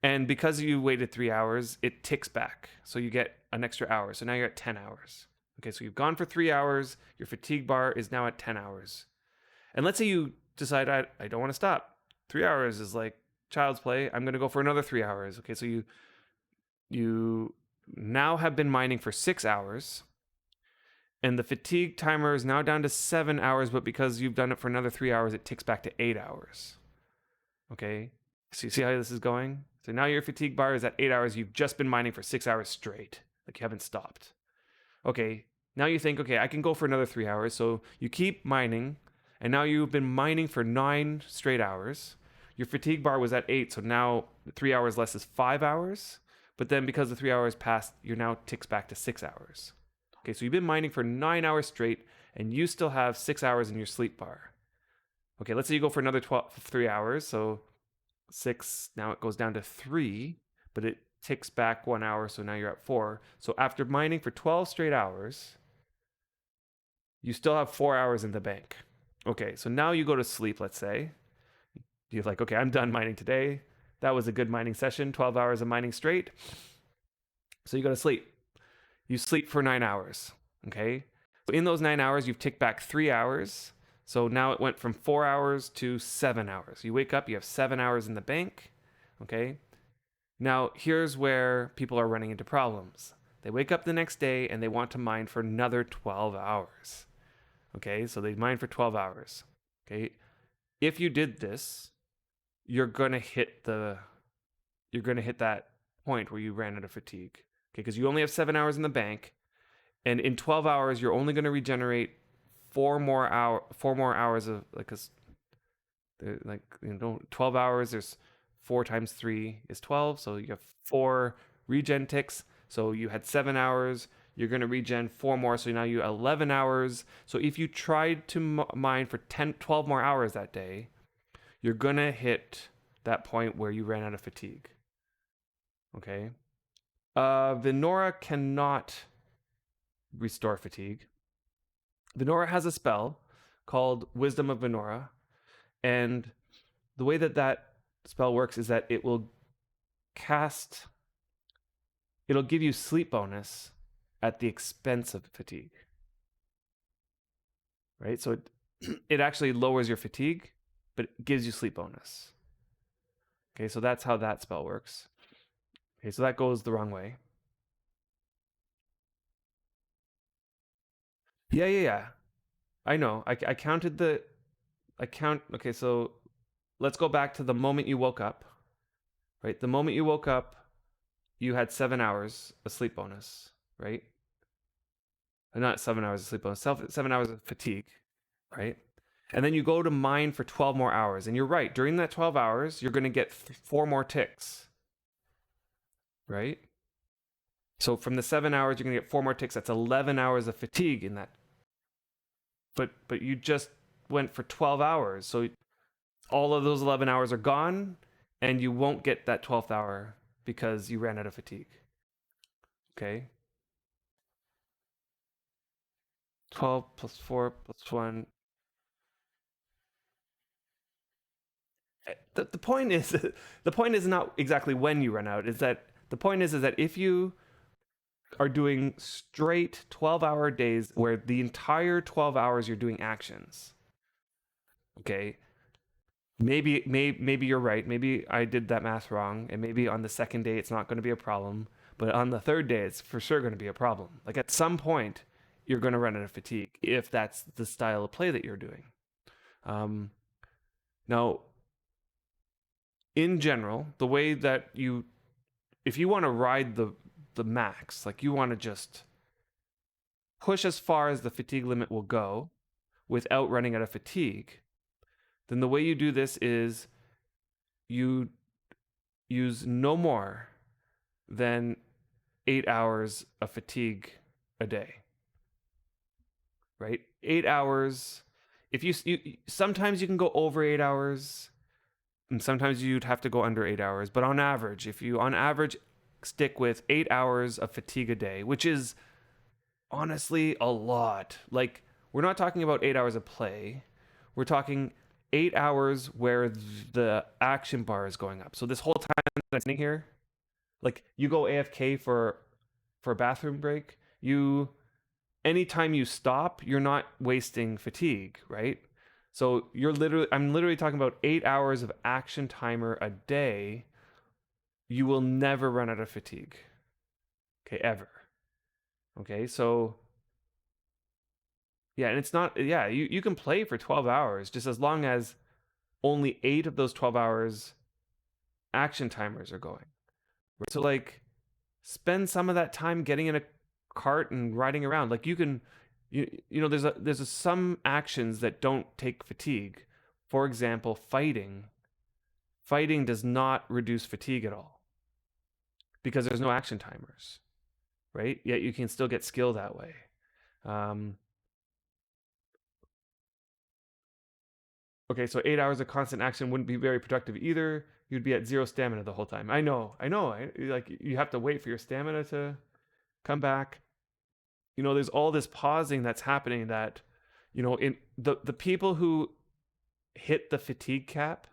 And because you waited 3 hours, it ticks back. So you get an extra hour. So now you're at 10 hours. Okay, so you've gone for 3 hours. Your fatigue bar is now at 10 hours. And let's say you decide, I don't want to stop. 3 hours is like child's play. I'm going to go for another 3 hours. Okay, so you now have been mining for 6 hours. And the fatigue timer is now down to 7 hours. But because you've done it for another 3 hours, it ticks back to 8 hours. Okay, so you see how this is going? So now your fatigue bar is at 8 hours. You've just been mining for 6 hours straight. Like you haven't stopped. Okay, now you think, okay, I can go for another 3 hours. So you keep mining, and now you've been mining for 9 straight hours. Your fatigue bar was at 8, so now 3 hours less is 5 hours. But then because the 3 hours passed, you're now ticks back to 6 hours. Okay, so you've been mining for 9 hours straight, and you still have 6 hours in your sleep bar. Okay, let's say you go for another 3 hours. So 6, now it goes down to 3, but it ticks back 1 hour, so now you're at 4. So after mining for 12 straight hours, you still have 4 hours in the bank. Okay, so now you go to sleep, let's say. You're like, okay, I'm done mining today. That was a good mining session, 12 hours of mining straight. So you go to sleep. You sleep for 9 hours, okay? So in those 9 hours, you've ticked back 3 hours. So now it went from 4 hours to 7 hours. You wake up, you have 7 hours in the bank, okay? Now, here's where people are running into problems. They wake up the next day and they want to mine for another 12 hours. Okay, so they mine for 12 hours. Okay, if you did this, you're gonna hit that point where you ran out of fatigue. Okay, because you only have 7 hours in the bank, and in 12 hours you're only gonna regenerate 4 more hours of like 12 hours. There's 4 times 3 is 12, so you have 4 regen ticks. So you had 7 hours. You're going to regen 4 more, so now you have 11 hours. So if you tried to mine for 12 more hours that day, you're going to hit that point where you ran out of fatigue. Okay? Venora cannot restore fatigue. Venora has a spell called Wisdom of Venora, and the way that spell works is that it'll give you sleep bonus at the expense of fatigue. Right? So it actually lowers your fatigue, but it gives you sleep bonus. Okay, so that's how that spell works. Okay, so that goes the wrong way. Yeah. I know. I counted okay, so let's go back to the moment you woke up. Right? The moment you woke up, you had 7 hours of sleep bonus, right? Not 7 hours of sleep bonus, 7 hours of fatigue, right? And then you go to mine for 12 more hours. And you're right, during that 12 hours, you're going to get 4 more ticks, right? So from the 7 hours, you're going to get 4 more ticks. That's 11 hours of fatigue in that. But you just went for 12 hours. So all of those 11 hours are gone, and you won't get that 12th hour because you ran out of fatigue. Okay? 12 plus 4 plus 1. The point is the point is not exactly when you run out. Is that the point is that if you are doing straight 12-hour days where the entire 12 hours you're doing actions, okay, maybe you're right. Maybe I did that math wrong, and maybe on the second day it's not going to be a problem, but on the third day it's for sure going to be a problem. Like at some point you're going to run out of fatigue if that's the style of play that you're doing. Now, in general, the way that if you want to ride the max, like you want to just push as far as the fatigue limit will go without running out of fatigue, then the way you do this is you use no more than 8 hours of fatigue a day. Right? 8 hours. If you sometimes you can go over 8 hours. and sometimes you'd have to go under 8 hours. But on average, if you on average stick with 8 hours of fatigue a day, which is honestly a lot. Like, we're not talking about 8 hours of play. We're talking 8 hours where the action bar is going up. So this whole time that I'm sitting here, like you go AFK for a bathroom break, you anytime you stop, you're not wasting fatigue, right? So I'm literally talking about 8 hours of action timer a day. You will never run out of fatigue. Okay, ever. Okay, so yeah, and it's not, yeah, you can play for 12 hours just as long as only 8 of those 12 hours action timers are going. So, like, spend some of that time getting in a cart and riding around. Like, you know, some actions that don't take fatigue. For example, fighting. Fighting does not reduce fatigue at all because there's no action timers, right? Yet you can still get skill that way. Um, Okay, so 8 hours of constant action wouldn't be very productive either. You'd be at 0 stamina the whole time. I know, I know. Like, you have to wait for your stamina to come back. You know, there's all this pausing that's happening that, you know, in the people who hit the fatigue cap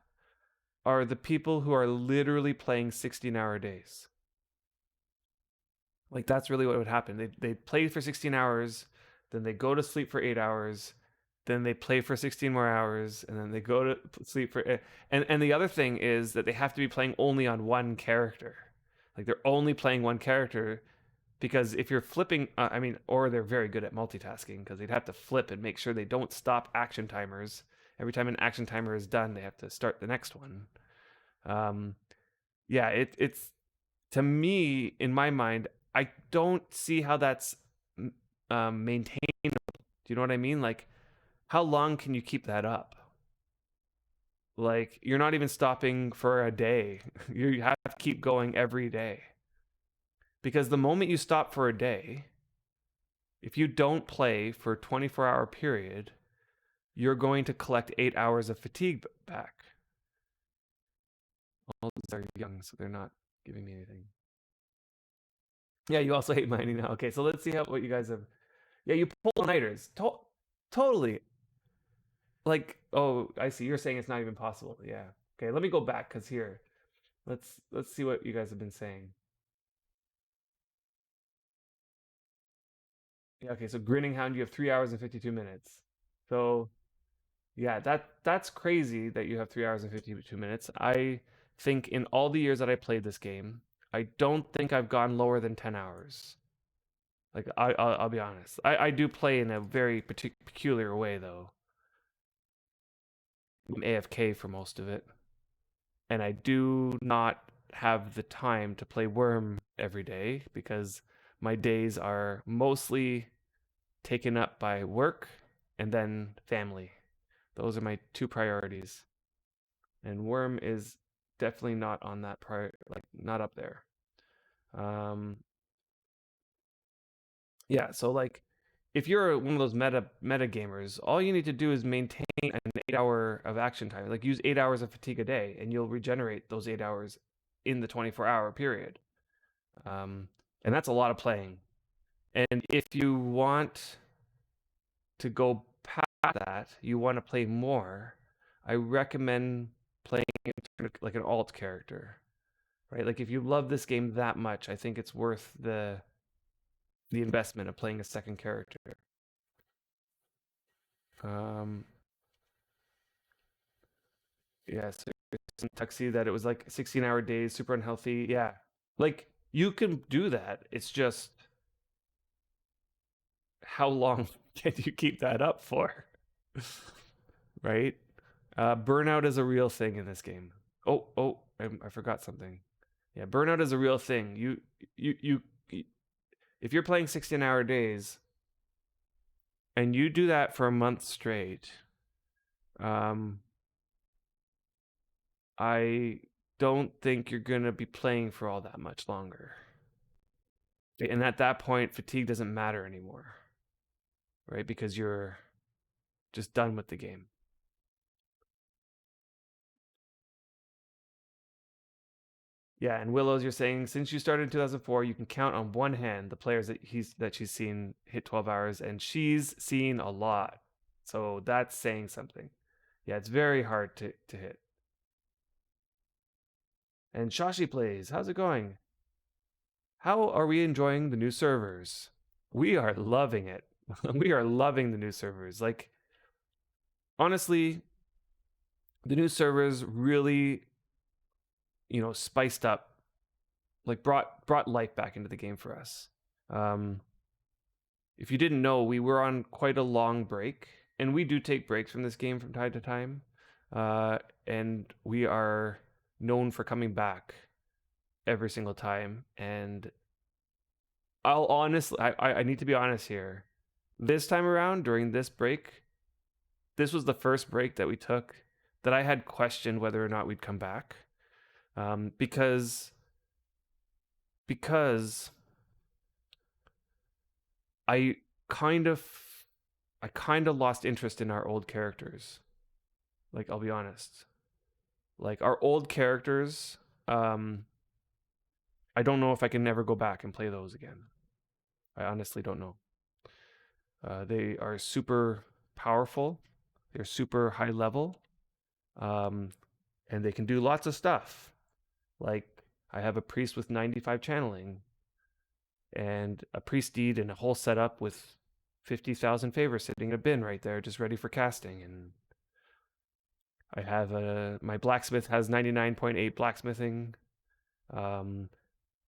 are the people who are literally playing 16-hour days. Like, that's really what would happen. They play for 16 hours, then they go to sleep for 8 hours, then they play for 16 more hours, and then they go to sleep for. And the other thing is that they have to be playing only on one character. Like, they're only playing one character because if you're flipping, I mean, or they're very good at multitasking because they'd have to flip and make sure they don't stop action timers. Every time an action timer is done, they have to start the next one. Um, yeah, it's to me, in my mind, I don't see how that's maintained. Do you know what I mean? Like, how long can you keep that up? Like, you're not even stopping for a day. You have to keep going every day. Because the moment you stop for a day, if you don't play for a 24-hour period, you're going to collect 8 hours of fatigue back. All these are young, so they're not giving me anything. Yeah, you also hate mining now. Okay, so let's see what you guys have. Yeah, you pull nighters. Totally. Like, oh, I see. You're saying it's not even possible. Yeah. Okay, let me go back because here, let's see what you guys have been saying. Yeah. Okay. So Grinning Hound, you have 3 hours and 52 minutes. So yeah, that's crazy that you have 3 hours and 52 minutes. I think in all the years that I played this game, I don't think I've gone lower than 10 hours. Like, I'll be honest. I do play in a very peculiar way though. I'm AFK for most of it, and I do not have the time to play Worm every day because my days are mostly taken up by work and then family. Those are my two priorities. And Worm is definitely not on that like, not up there. Um yeah, so like, if you're one of those meta gamers, all you need to do is maintain an 8 hour of action time. Like, use 8 hours of fatigue a day, and you'll regenerate those 8 hours in the 24-hour period. And that's a lot of playing. And if you want to go past that, you want to play more, I recommend playing like an alt character, right? Like, if you love this game that much, I think it's worth the investment of playing a second character. Um, yeah, so Tuxie that it was like 16-hour days, super unhealthy. Yeah, like, you can do that. It's just, how long can you keep that up for? Right? Burnout is a real thing in this game. I forgot something. Yeah, burnout is a real thing. You if you're playing 16-hour days and you do that for a month straight, um, I don't think you're gonna be playing for all that much longer. And at that point, fatigue doesn't matter anymore, right? Because you're just done with the game. Yeah, and Willows, you're saying since you started in 2004, you can count on one hand the players that she's seen hit 12 hours, and she's seen a lot. So that's saying something. Yeah, it's very hard to hit. And Shashi plays. How's it going? How are we enjoying the new servers? We are loving it. We are loving the new servers. Like, honestly, the new servers really, spiced up, like brought life back into the game for us. Um, if you didn't know, we were on quite a long break, and we do take breaks from this game from time to time. And we are known for coming back every single time. And I'll honestly, I need to be honest here. This time around, during this break, this was the first break that we took that I had questioned whether or not we'd come back, because I kind of I kind of lost interest in our old characters. Like, I'll be honest. Like, our old characters, I don't know if I can ever go back and play those again. I honestly don't know. They are super powerful. They're super high level. And they can do lots of stuff. Like, I have a priest with 95 channeling, and a priest deed and a whole setup with 50,000 favors sitting in a bin right there, just ready for casting. And I have my blacksmith has 99.8 blacksmithing. The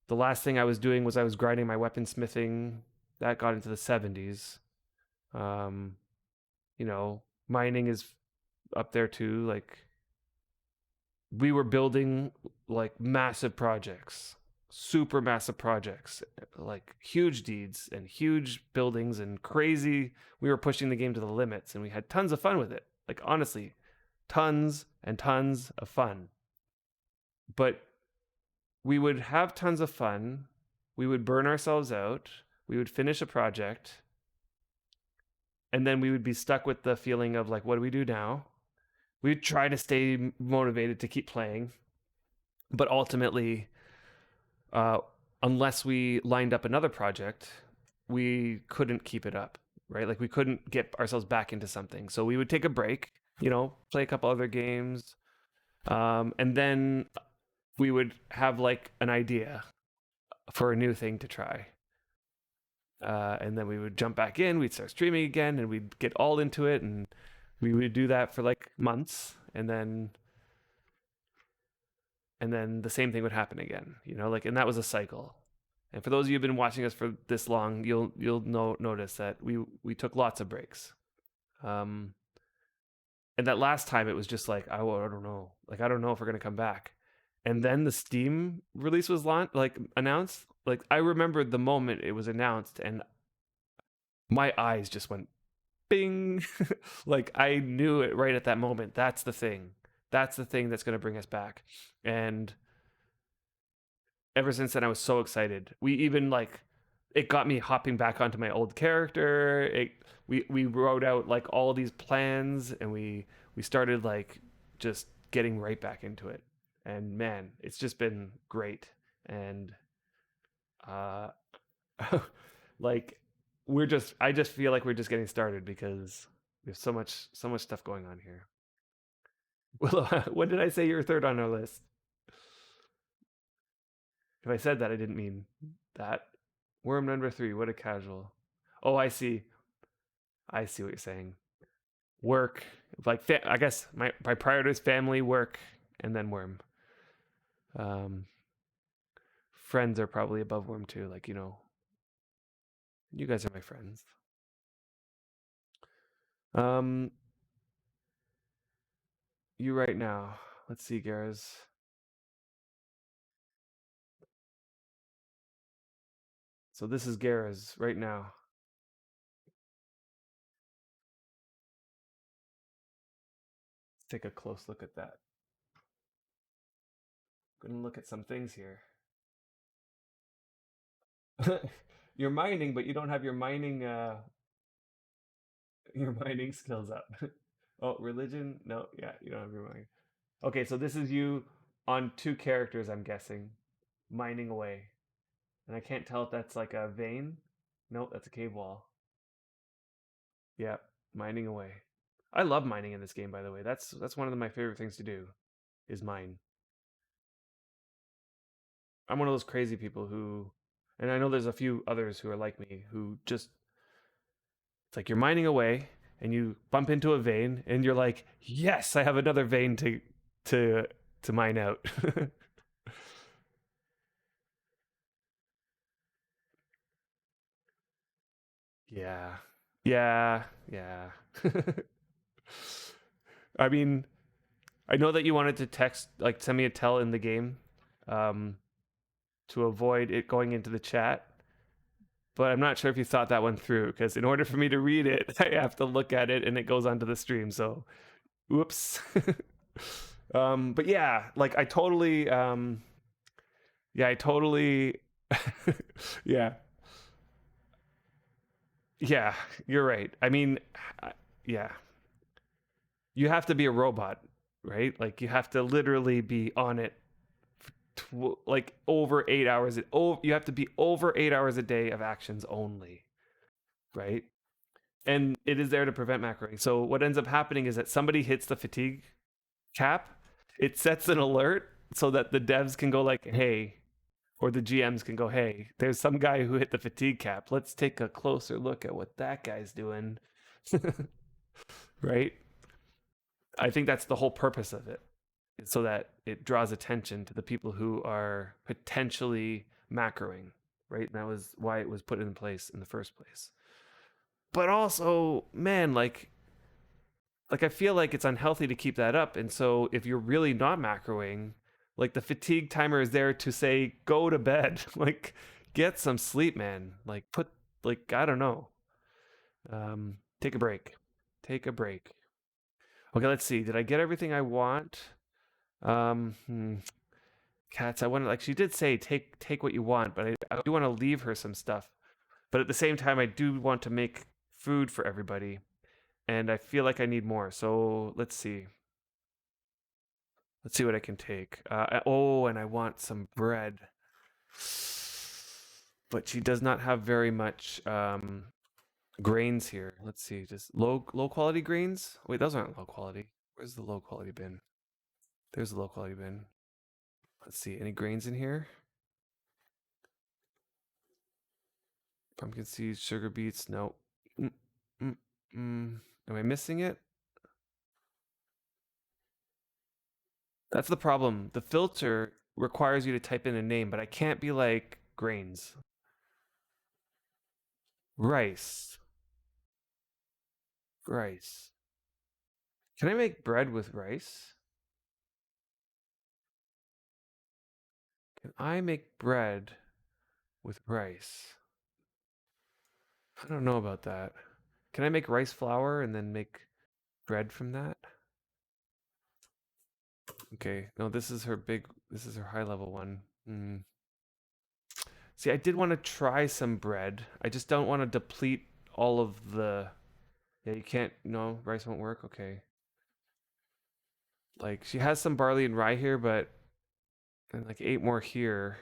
last thing I was doing was I was grinding my weaponsmithing. That got into the 70s. Mining is up there too. Like, we were building like massive projects, super massive projects, like huge deeds and huge buildings and crazy. We were pushing the game to the limits, and we had tons of fun with it. Like, honestly, tons and tons of fun. But we would have tons of fun. We would burn ourselves out. We would finish a project. And then we would be stuck with the feeling of, like, what do we do now? We'd try to stay motivated to keep playing. But ultimately, unless we lined up another project, we couldn't keep it up, right? Like, we couldn't get ourselves back into something. So we would take a break, play a couple other games. And then we would have like an idea for a new thing to try. And then we would jump back in, we'd start streaming again, and we'd get all into it. And we would do that for like months. And then the same thing would happen again, and that was a cycle. And for those of you who've been watching us for this long, you'll notice that we took lots of breaks. And that last time it was just like, I don't know. Like, I don't know if we're going to come back. And then the Steam release was announced. Like, I remember the moment it was announced, and my eyes just went bing. Like, I knew it right at that moment. That's the thing. That's the thing that's going to bring us back. And ever since then, I was so excited. We even it got me hopping back onto my old character. We wrote out like all these plans, and we started like just getting right back into it. And man, it's just been great. And like, I just feel like we're just getting started because we have so much stuff going on here. Well, when did I say you're third on our list? If I said that, I didn't mean that. Worm number 3, what a casual. Oh, I see what you're saying. Work, like, I guess my priority is family, work, and then Worm. Friends are probably above Worm too. Like, you guys are my friends. You right now. Let's see, Garaz. So this is Garaz right now. Let's take a close look at that. I'm gonna look at some things here. You're mining, but you don't have your mining skills up. Oh, religion? No, yeah, you don't have your mining. Okay, so this is you on 2 characters, I'm guessing. mining away. And I can't tell if that's like a vein. Nope, that's a cave wall. Yeah, mining away. I love mining in this game, by the way. That's one of my favorite things to do, is mine. I'm one of those crazy people who, and I know there's a few others who are like me, who just, it's like you're mining away and you bump into a vein and you're like, yes, I have another vein to to mine out. Yeah. Yeah. Yeah. I mean, I know that you wanted to text, like, send me a tell in the game, um, to avoid it going into the chat, but I'm not sure if you thought that one through, because in order for me to read it, I have to look at it and it goes onto the stream. So, oops. But yeah, like I totally, yeah, I totally, yeah, yeah, you're right. I mean, yeah, you have to be a robot, right? Like you have to literally be on it like over 8 hours. You have to be over 8 hours a day of actions only, right? And it is there to prevent macroing. So what ends up happening is that somebody hits the fatigue cap, it sets an alert so that the devs can go like, hey, or the GMs can go, hey, there's some guy who hit the fatigue cap. Let's take a closer look at what that guy's doing. Right? I think that's the whole purpose of it, so that it draws attention to the people who are potentially macroing, right? And that was why it was put in place in the first place. But also, man, like I feel like it's unhealthy to keep that up. And so if you're really not macroing, like the fatigue timer is there to say go to bed, like get some sleep, man. Like put like I don't know. Take a break. Take a break. Okay, let's see. Did I get everything I want? Um, hmm. Cats, I want to, like, she did say take what you want, but I do want to leave her some stuff. But at the same time, I do want to make food for everybody, and I feel like I need more. So let's see. Let's see what I can take. Oh, and I want some bread. But she does not have very much grains here. Let's see, just low quality grains. Wait, those aren't low quality. Where's the low quality bin? There's the low quality bin. Let's see, any grains in here? Pumpkin seeds, sugar beets. No. Mm, mm, Am I missing it? That's the problem. The filter requires you to type in a name, but I can't be like grains. Rice. Rice. Can I make bread with rice? Can I make bread with rice? I don't know about that. Can I make rice flour and then make bread from that? Okay. No, this is her high level one. See, I did want to try some bread. I just don't want to deplete all of the. Yeah, you can't. No, rice won't work. Okay. Like she has some barley and rye here, but and like 8 more here.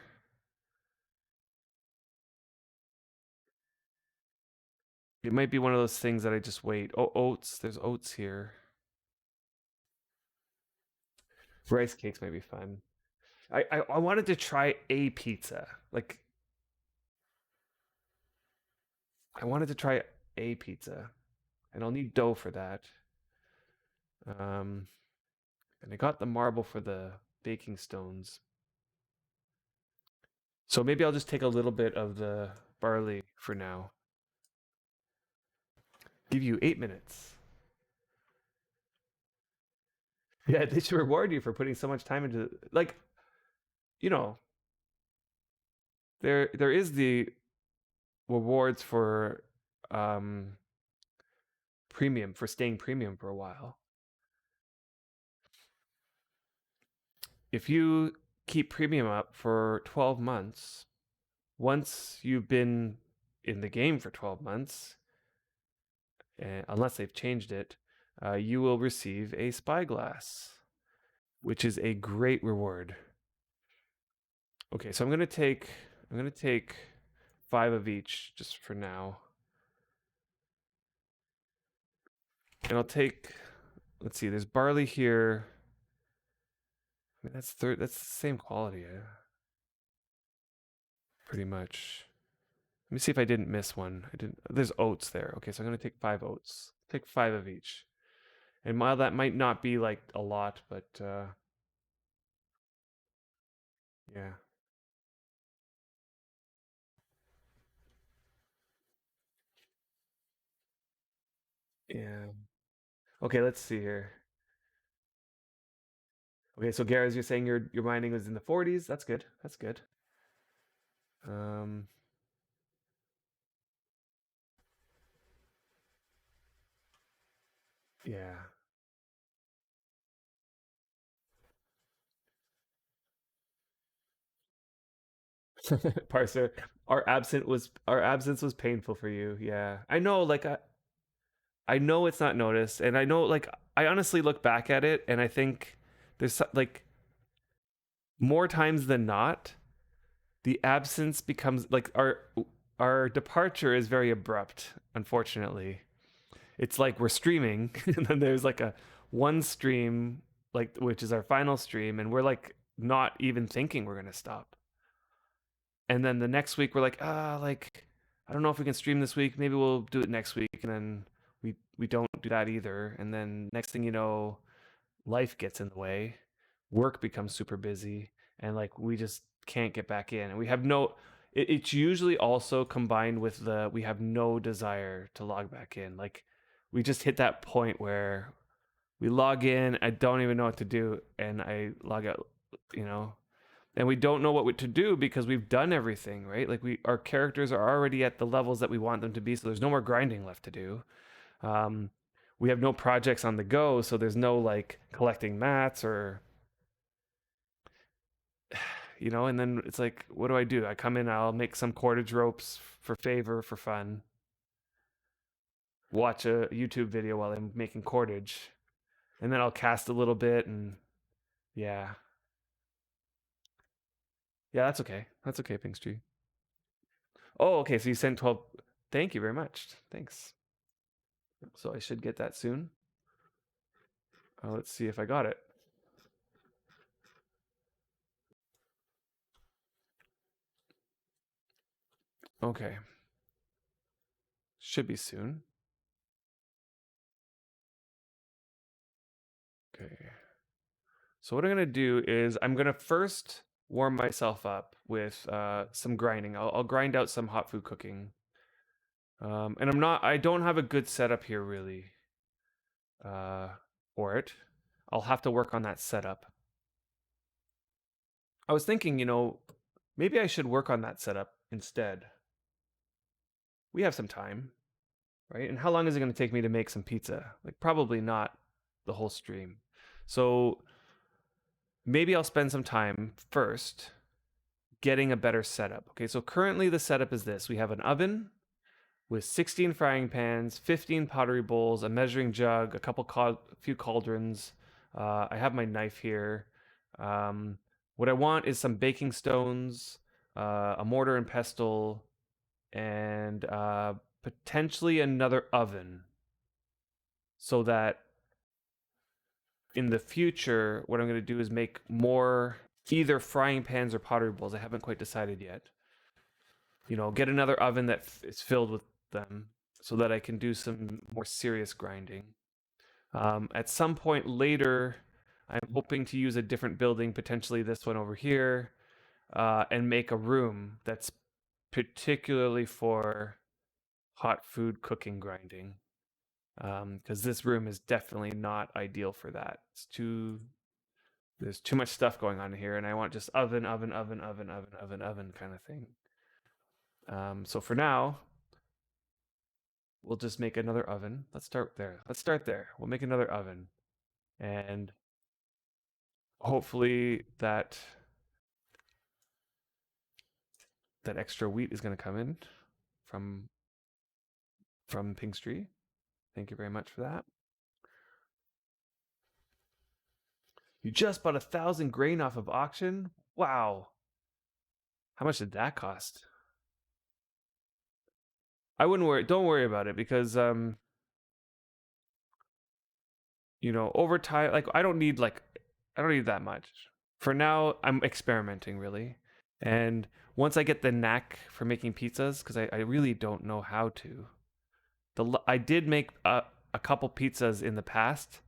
It might be one of those things that I just wait. Oh, oats. There's oats here. Rice cakes might be fun. I wanted to try a pizza. Like I wanted to try a pizza, and I'll need dough for that. Um, and I got the marble for the baking stones. So maybe I'll just take a little bit of the barley for now. Give you 8 minutes. Yeah, they should reward you for putting so much time into, like, you know, there is the rewards for um premium, for staying premium for a while. If you keep premium up for 12 months, once you've been in the game for 12 months, unless they've changed it, you will receive a spyglass, which is a great reward. Okay, so I'm gonna take 5 of each just for now. And I'll take, let's see, there's barley here. I mean, that's the same quality, pretty much. Let me see if I didn't miss one. I didn't. There's oats there. Okay, so I'm gonna take 5 oats. Take 5 of each. And while that might not be like a lot, but yeah, yeah. Okay, let's see here. Okay, so Gareth, you're saying your mining was in the 40s. That's good. That's good. Um, yeah. Parser, our absence was painful for you. Yeah, I know. Like I know it's not noticed, and I know like I honestly look back at it, and I think like more times than not, the absence becomes like our departure is very abrupt. Unfortunately, it's like we're streaming, and then there's like a one stream like which is our final stream, and we're like not even thinking we're gonna stop. And then the next week we're like I don't know if we can stream this week. Maybe we'll do it next week, and then we don't do that either. And then next thing you know, life gets in the way, work becomes super busy, and like we just can't get back in. And we have no. It's usually also combined with the we have no desire to log back in. Like we just hit that point where we log in, I don't even know what to do, and I log out. You know, and we don't know what to do because we've done everything, right? Like our characters are already at the levels that we want them to be, so there's no more grinding left to do. um, we have no projects on the go, so there's no like collecting mats or and then it's like, what do? I come in, I'll make some cordage ropes for favor for fun, watch a YouTube video while I'm making cordage, and then I'll cast a little bit, and yeah, yeah, that's okay, Pinkstree. Oh, okay, so you sent 12. Thank you very much. Thanks. So I should get that soon. Let's see if I got it. Okay. Should be soon. Okay. So what I'm going to do is I'm going to first warm myself up with some grinding. I'll grind out some hot food cooking. And I don't have a good setup here really uh, for it. I'll have to work on that setup. I was thinking, maybe I should work on that setup instead. We have some time, right? And how long is it going to take me to make some pizza? Like probably not the whole stream. So maybe I'll spend some time first getting a better setup. Okay, so currently the setup is this. We have an oven with 16 frying pans, 15 pottery bowls, a measuring jug, a few cauldrons. I have my knife here. What I want is some baking stones, a mortar and pestle, and potentially another oven, so that in the future, what I'm going to do is make more either frying pans or pottery bowls. I haven't quite decided yet. Get another oven that is filled with them so that I can do some more serious grinding. At some point later, I'm hoping to use a different building, potentially this one over here, and make a room that's particularly for hot food cooking grinding. Because this room is definitely not ideal for that. There's too much stuff going on here, and I want just oven, oven, oven, oven, oven, oven, oven kind of thing. So for now, we'll just make another oven. Let's start there. We'll make another oven, and hopefully that extra wheat is going to come in from Pinkstree. Thank you very much for that. You just bought 1,000 grain off of auction? Wow. How much did that cost? I wouldn't worry. Don't worry about it because over time, like I don't need that much. For now, I'm experimenting really, and once I get the knack for making pizzas, because I really don't know how to. I did make a couple pizzas in the past,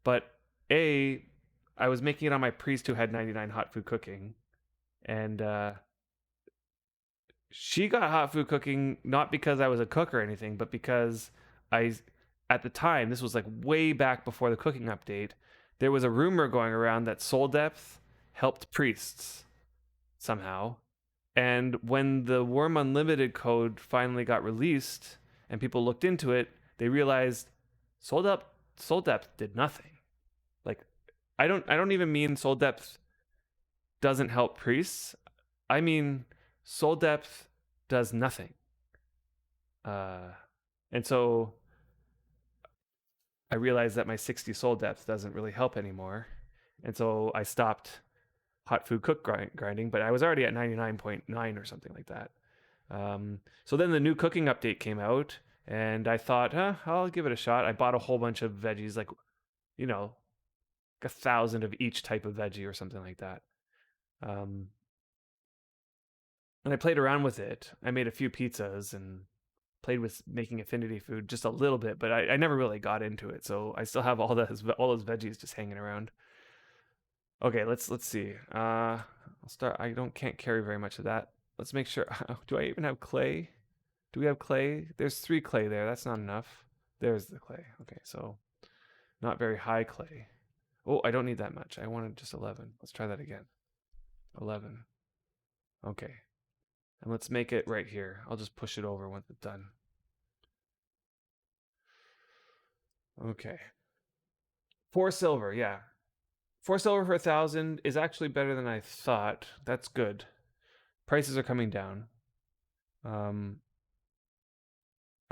but I was making it on my priest who had 99 hot food cooking, and she got hot food cooking not because I was a cook or anything, but because I, at the time, this was like way back before the cooking update, there was a rumor going around that Soul Depth helped priests somehow. And when the Worm Unlimited code finally got released and people looked into it, they realized Soul Depth did nothing. Like I don't even mean Soul Depth doesn't help priests. I mean Soul Depth does nothing. And so I realized that my 60 soul depth doesn't really help anymore. And so I stopped hot food cook grinding, but I was already at 99.9 or something like that. So then the new cooking update came out, and I thought, I'll give it a shot. I bought a whole bunch of veggies, like 1,000 of each type of veggie or something like that. And I played around with it. I made a few pizzas and played with making affinity food just a little bit, but I never really got into it. So I still have all those veggies just hanging around. Okay, let's see. I'll start. Can't carry very much of that. Let's make sure. Do I even have clay? Do we have clay? There's 3 clay there. That's not enough. There's the clay. Okay, so not very high clay. Oh, I don't need that much. I wanted just 11. Let's try that again. 11. Okay. And let's make it right here. I'll just push it over once it's done. Okay. 4 silver, yeah. 4 silver for 1,000 is actually better than I thought. That's good. Prices are coming down.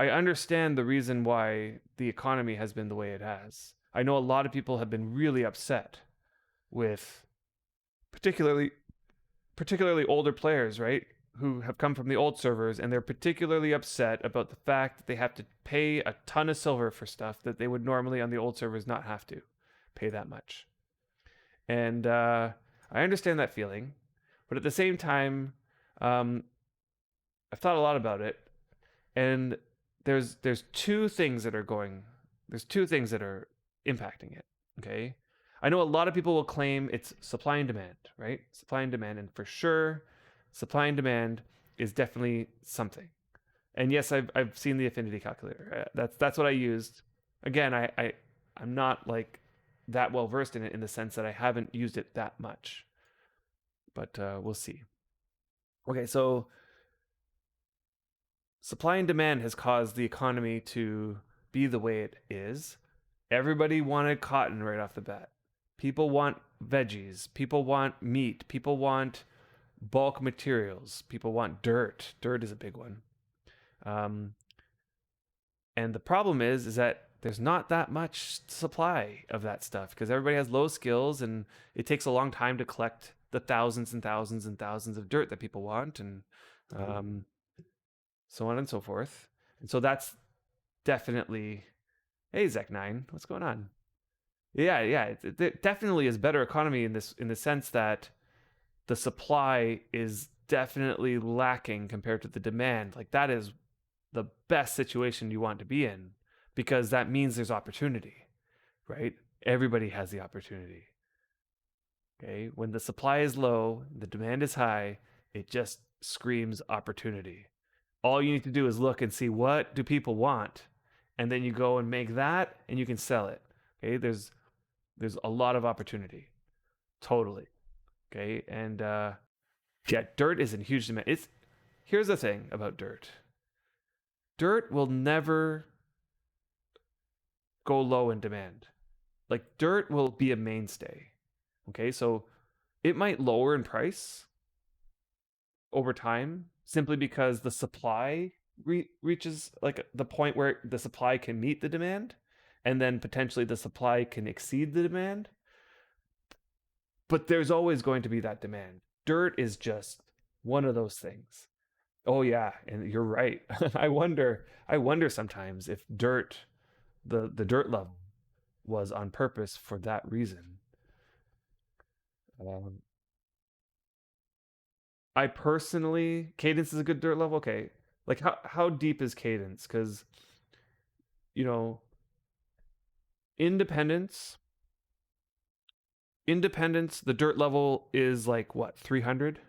I understand the reason why the economy has been the way it has. I know a lot of people have been really upset with particularly older players, right? Who have come from the old servers, and they're particularly upset about the fact that they have to pay a ton of silver for stuff that they would normally on the old servers not have to pay that much. And I understand that feeling, but at the same time, I've thought a lot about it, and there's two things that are impacting it. Okay, I know a lot of people will claim it's supply and demand, right? Supply and demand, and for sure, supply and demand is definitely something. And yes, I've seen the affinity calculator. That's what I used. Again, I'm not like that well versed in it in the sense that I haven't used it that much. But we'll see. Okay, so supply and demand has caused the economy to be the way it is. Everybody wanted cotton right off the bat. People want veggies. People want meat. People want bulk materials. People want dirt. Dirt is a big one. And the problem is that there's not that much supply of that stuff because everybody has low skills and it takes a long time to collect the thousands and thousands and thousands of dirt that people want, and so on and so forth. And so that's definitely, hey Zek9, what's going on? Yeah, it definitely is better economy in the sense that the supply is definitely lacking compared to the demand. Like that is the best situation you want to be in because that means there's opportunity, right? Everybody has the opportunity. Okay, when the supply is low, the demand is high, it just screams opportunity. All you need to do is look and see what do people want, and then you go and make that and you can sell it. Okay, there's a lot of opportunity. Totally. Okay, and yeah, dirt is in huge demand. Here's the thing about dirt. Dirt will never go low in demand. Like dirt will be a mainstay. Okay, so it might lower in price over time simply because the supply reaches like the point where the supply can meet the demand, and then potentially the supply can exceed the demand. But there's always going to be that demand. dirt is just one of those things. Oh yeah, and you're right. I wonder sometimes if the dirt level was on purpose for that reason. Um, I personally, cadence is a good dirt level. Okay, like how deep is cadence? Because you know, independence, independence, the dirt level is like what 300.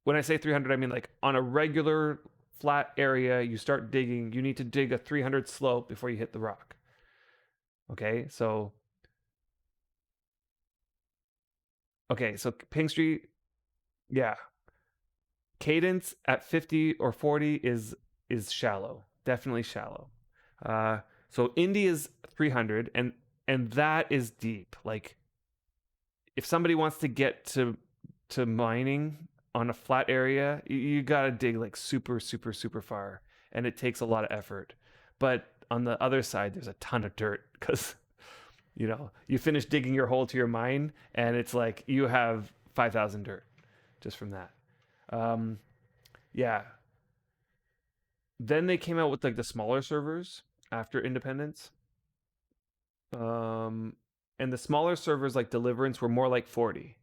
When I say 300, I mean like on a regular flat area, you start digging, you need to dig a 300 slope before you hit the rock. Okay, so Ping Street, yeah, cadence at 50 or 40 is shallow, definitely shallow. Uh, so Indy is 300, and that is deep. Like if somebody wants to get to mining on a flat area, you got to dig like super super super far, and it takes a lot of effort. But on the other side, there's a ton of dirt because you finish digging your hole to your mine, and it's like you have 5,000 dirt just from that. Um, yeah. Then they came out with like the smaller servers after Independence. Um, and the smaller servers like Deliverance were more like 40.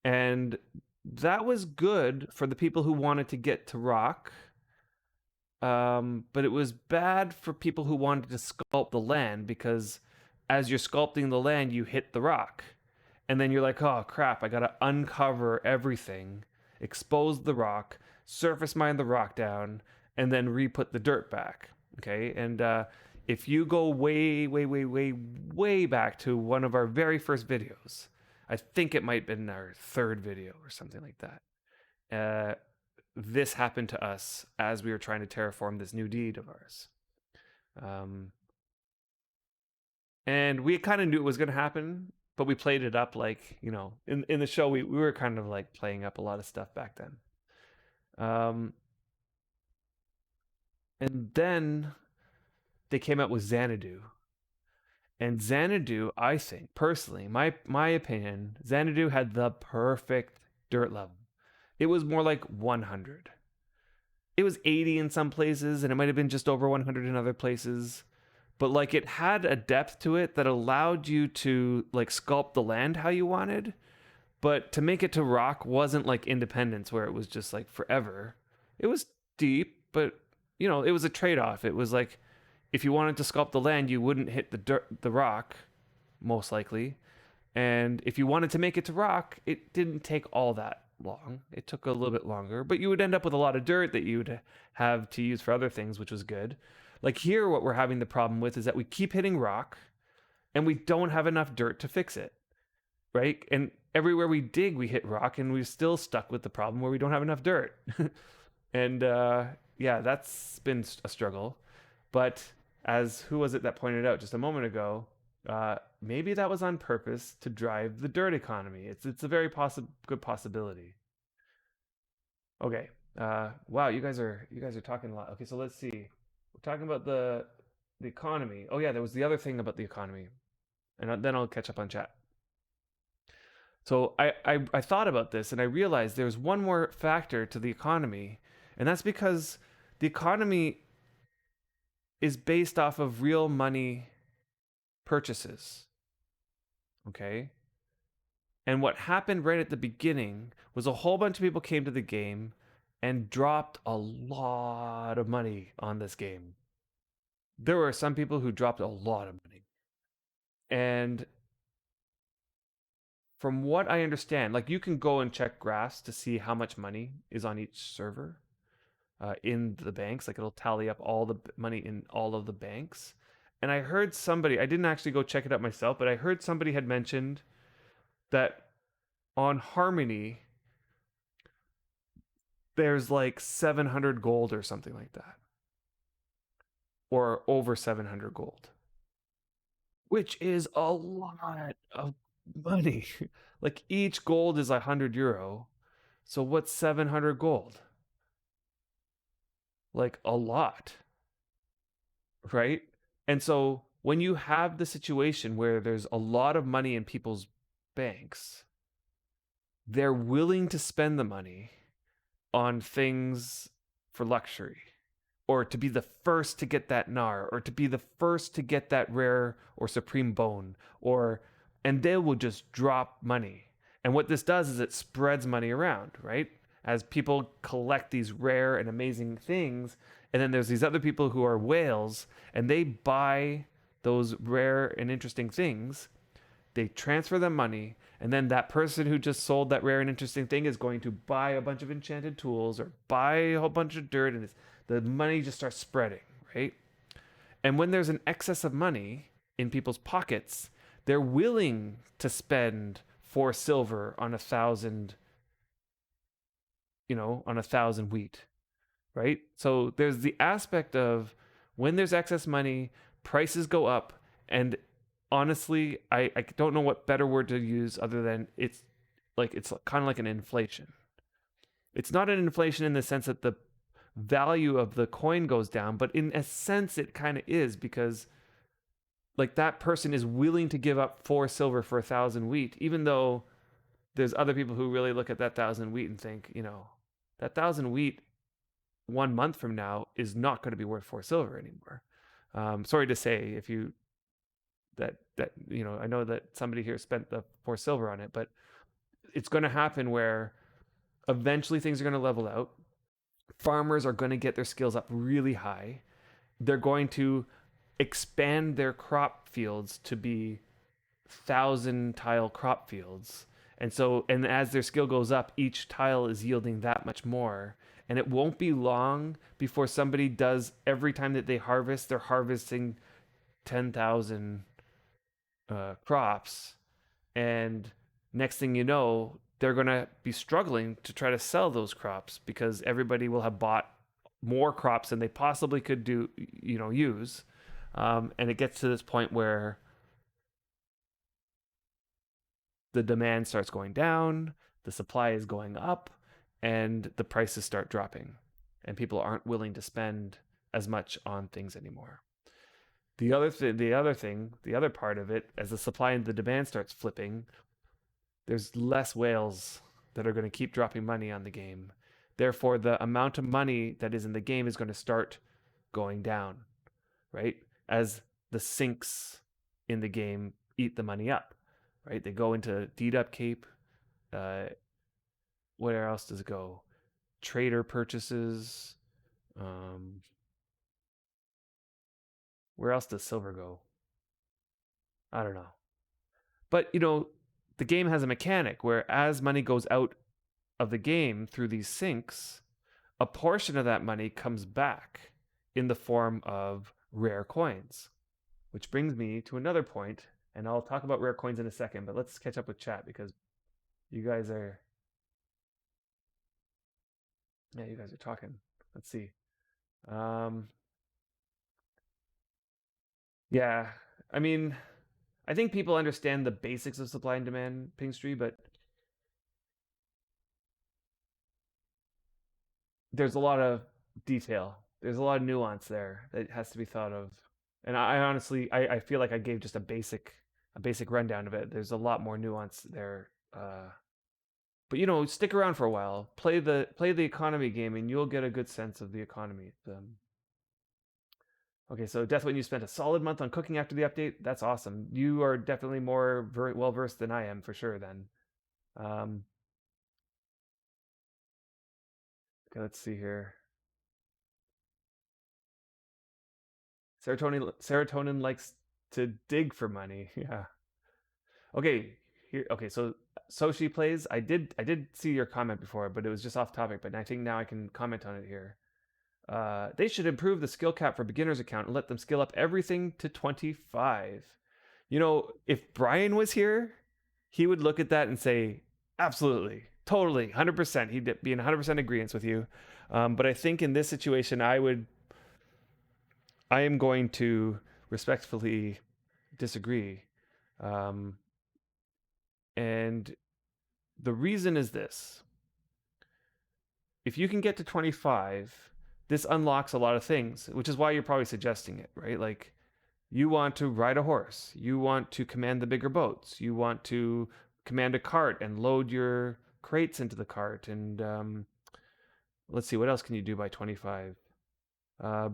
And that was good for the people who wanted to get to rock. But it was bad for people who wanted to sculpt the land because as you're sculpting the land, you hit the rock. And then you're like, oh crap, I gotta uncover everything, expose the rock, surface mine the rock down, and then re-put the dirt back. Okay, and if you go way, way, way, way, way back to one of our very first videos, I think it might have been our third video or something like that. This happened to us as we were trying to terraform this new deed of ours. Um, and we kind of knew it was going to happen, but we played it up like, in the show, we were kind of like playing up a lot of stuff back then. And then they came out with Xanadu. And Xanadu, I think, personally, my opinion, Xanadu had the perfect dirt level. It was more like 100. It was 80 in some places, and it might have been just over 100 in other places. But like it had a depth to it that allowed you to like sculpt the land how you wanted. But to make it to rock wasn't like Independence where it was just like forever. It was deep, but it was a trade-off. It was like if you wanted to sculpt the land, you wouldn't hit the rock, most likely. And if you wanted to make it to rock, it didn't take all that long. It took a little bit longer, but you would end up with a lot of dirt that you would have to use for other things, which was good. Like here, what we're having the problem with is that we keep hitting rock and we don't have enough dirt to fix it, right? And everywhere we dig, we hit rock and we're still stuck with the problem where we don't have enough dirt. And yeah, that's been a struggle. But as who was it that pointed out just a moment ago, maybe that was on purpose to drive the dirt economy. It's a very good possibility. Okay. Wow, you guys are talking a lot. Okay, so let's see. We're talking about the economy. Oh yeah, there was the other thing about the economy, and then I'll catch up on chat. So I thought about this and I realized there's one more factor to the economy, and that's because the economy is based off of real money purchases. Okay? And what happened right at the beginning was a whole bunch of people came to the game and dropped a lot of money on this game. There were some people who dropped a lot of money. And from what I understand, like you can go and check graphs to see how much money is on each server in the banks. Like it'll tally up all the money in all of the banks. And I heard somebody, I didn't actually go check it out myself, but I heard somebody had mentioned that on Harmony, there's like 700 gold or something like that, or over 700 gold, which is a lot of money. Like each gold is €100. So what's 700 gold? Like a lot, right? And so when you have the situation where there's a lot of money in people's banks, they're willing to spend the money on things for luxury, or to be the first to get that gnar, or to be the first to get that rare or supreme bone, or and they will just drop money. And what this does is it spreads money around, right? As people collect these rare and amazing things, and then there's these other people who are whales, and they buy those rare and interesting things. They transfer them money, and then that person who just sold that rare and interesting thing is going to buy a bunch of enchanted tools or buy a whole bunch of dirt, and the money just starts spreading, right? And when there's an excess of money in people's pockets, they're willing to spend 4 silver on 1,000, on 1,000 wheat, right? So there's the aspect of when there's excess money, prices go up, and honestly, I don't know what better word to use other than it's kind of like an inflation. It's not an inflation in the sense that the value of the coin goes down, but in a sense it kind of is, because like that person is willing to give up 4 silver for 1,000 wheat, even though there's other people who really look at that 1,000 wheat and think, that 1,000 wheat 1 month from now is not going to be worth 4 silver anymore. Sorry to say if you that I know that somebody here spent the 4 silver on it, but it's going to happen where eventually things are going to level out. Farmers are going to get their skills up really high. They're going to expand their crop fields to be 1,000-tile crop fields. And as their skill goes up, each tile is yielding that much more. And it won't be long before somebody does, every time that they harvest, they're harvesting 10,000 crops. And next thing you know, they're going to be struggling to try to sell those crops because everybody will have bought more crops than they possibly could use. And it gets to this point where the demand starts going down, the supply is going up, and the prices start dropping. And people aren't willing to spend as much on things anymore. The other part of it, as the supply and the demand starts flipping, there's less whales that are going to keep dropping money on the game. Therefore, the amount of money that is in the game is going to start going down, right? As the sinks in the game eat the money up, right? They go into deed-up cape. Where else does it go? Trader purchases. Where else does silver go? I don't know. But, the game has a mechanic where as money goes out of the game through these sinks, a portion of that money comes back in the form of rare coins. Which brings me to another point, and I'll talk about rare coins in a second, but let's catch up with chat because you guys are talking. Let's see. Yeah, I mean, I think people understand the basics of supply and demand, Pingstree, but there's a lot of detail. There's a lot of nuance there that has to be thought of. And I honestly, I feel like I gave just a basic rundown of it. There's a lot more nuance there. But stick around for a while. Play the economy game, and you'll get a good sense of the economy. Okay, so Deathwing, you spent a solid month on cooking after the update. That's awesome. You are definitely more well versed than I am, for sure. Then, okay, let's see here. Serotonin likes to dig for money. Yeah. Okay. Here. Okay. So she plays. I did see your comment before, but it was just off topic. But I think now I can comment on it here. They should improve the skill cap for beginners account and let them skill up everything to 25. If Brian was here, he would look at that and say, absolutely, totally, 100%. He'd be in 100% agreement with you. But I think in this situation, I am going to respectfully disagree. And the reason is this. If you can get to 25, this unlocks a lot of things, which is why you're probably suggesting it, right? Like, you want to ride a horse. You want to command the bigger boats. You want to command a cart and load your crates into the cart. And let's see, what else can you do by 25?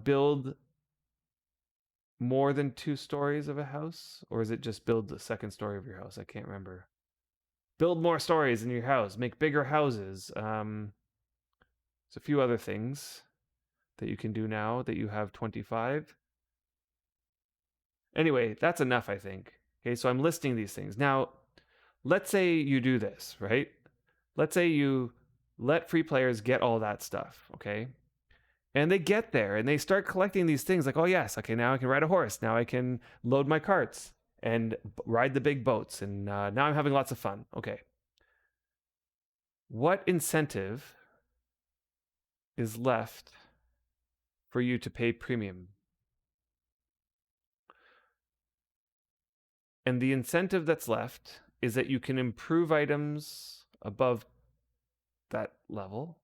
Build more than 2 stories of a house, or is it just build the second story of your house? I can't remember. Build more stories in your house, make bigger houses. There's a few other things that you can do now that you have 25. Anyway, that's enough, I think. Okay, so I'm listing these things. Now, let's say you do this, right? Let's say you let free players get all that stuff, okay? And they get there and they start collecting these things like, oh, yes, okay, now I can ride a horse. Now I can load my carts and ride the big boats. And now I'm having lots of fun. Okay. What incentive is left for you to pay premium? And the incentive that's left is that you can improve items above that level.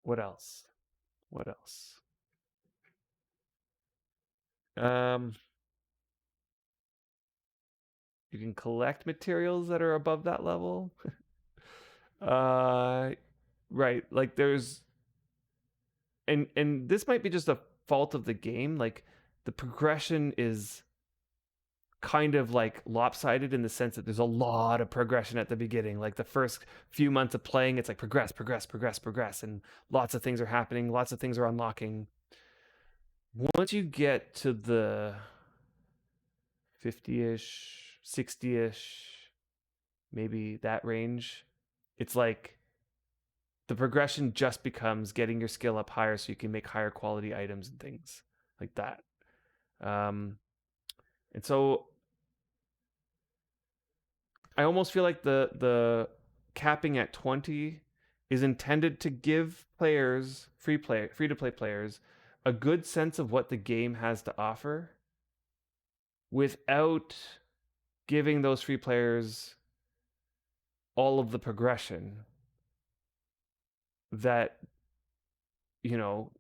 What else? What else? Um, you can collect materials that are above that level. uh, right. Like there's, and this might be just a fault of the game. Like the progression is kind of like lopsided in the sense that there's a lot of progression at the beginning. Like the first few months of playing, it's like progress, progress, progress, progress, and lots of things are happening, lots of things are unlocking. Once you get to the 50-ish, 60-ish, maybe that range, it's like the progression just becomes getting your skill up higher so you can make higher quality items and things like that. And so I almost feel like the capping at 20 is intended to give players, free to play players, a good sense of what the game has to offer without giving those free players all of the progression that you know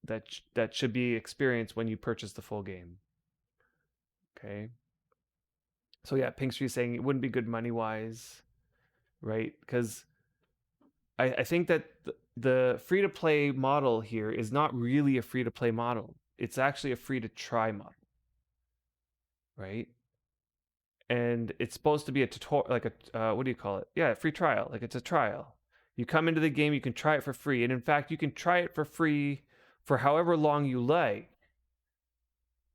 that should be experienced when you purchase the full game. Okay. So yeah, Pink Street saying it wouldn't be good money wise, right? Because I think that the free to play model here is not really a free to play model. It's actually a free to try model, right? And it's supposed to be a tutorial, like a what do you call it? Yeah, a free trial. Like it's a trial. You come into the game, you can try it for free, and in fact, you can try it for free for however long you like.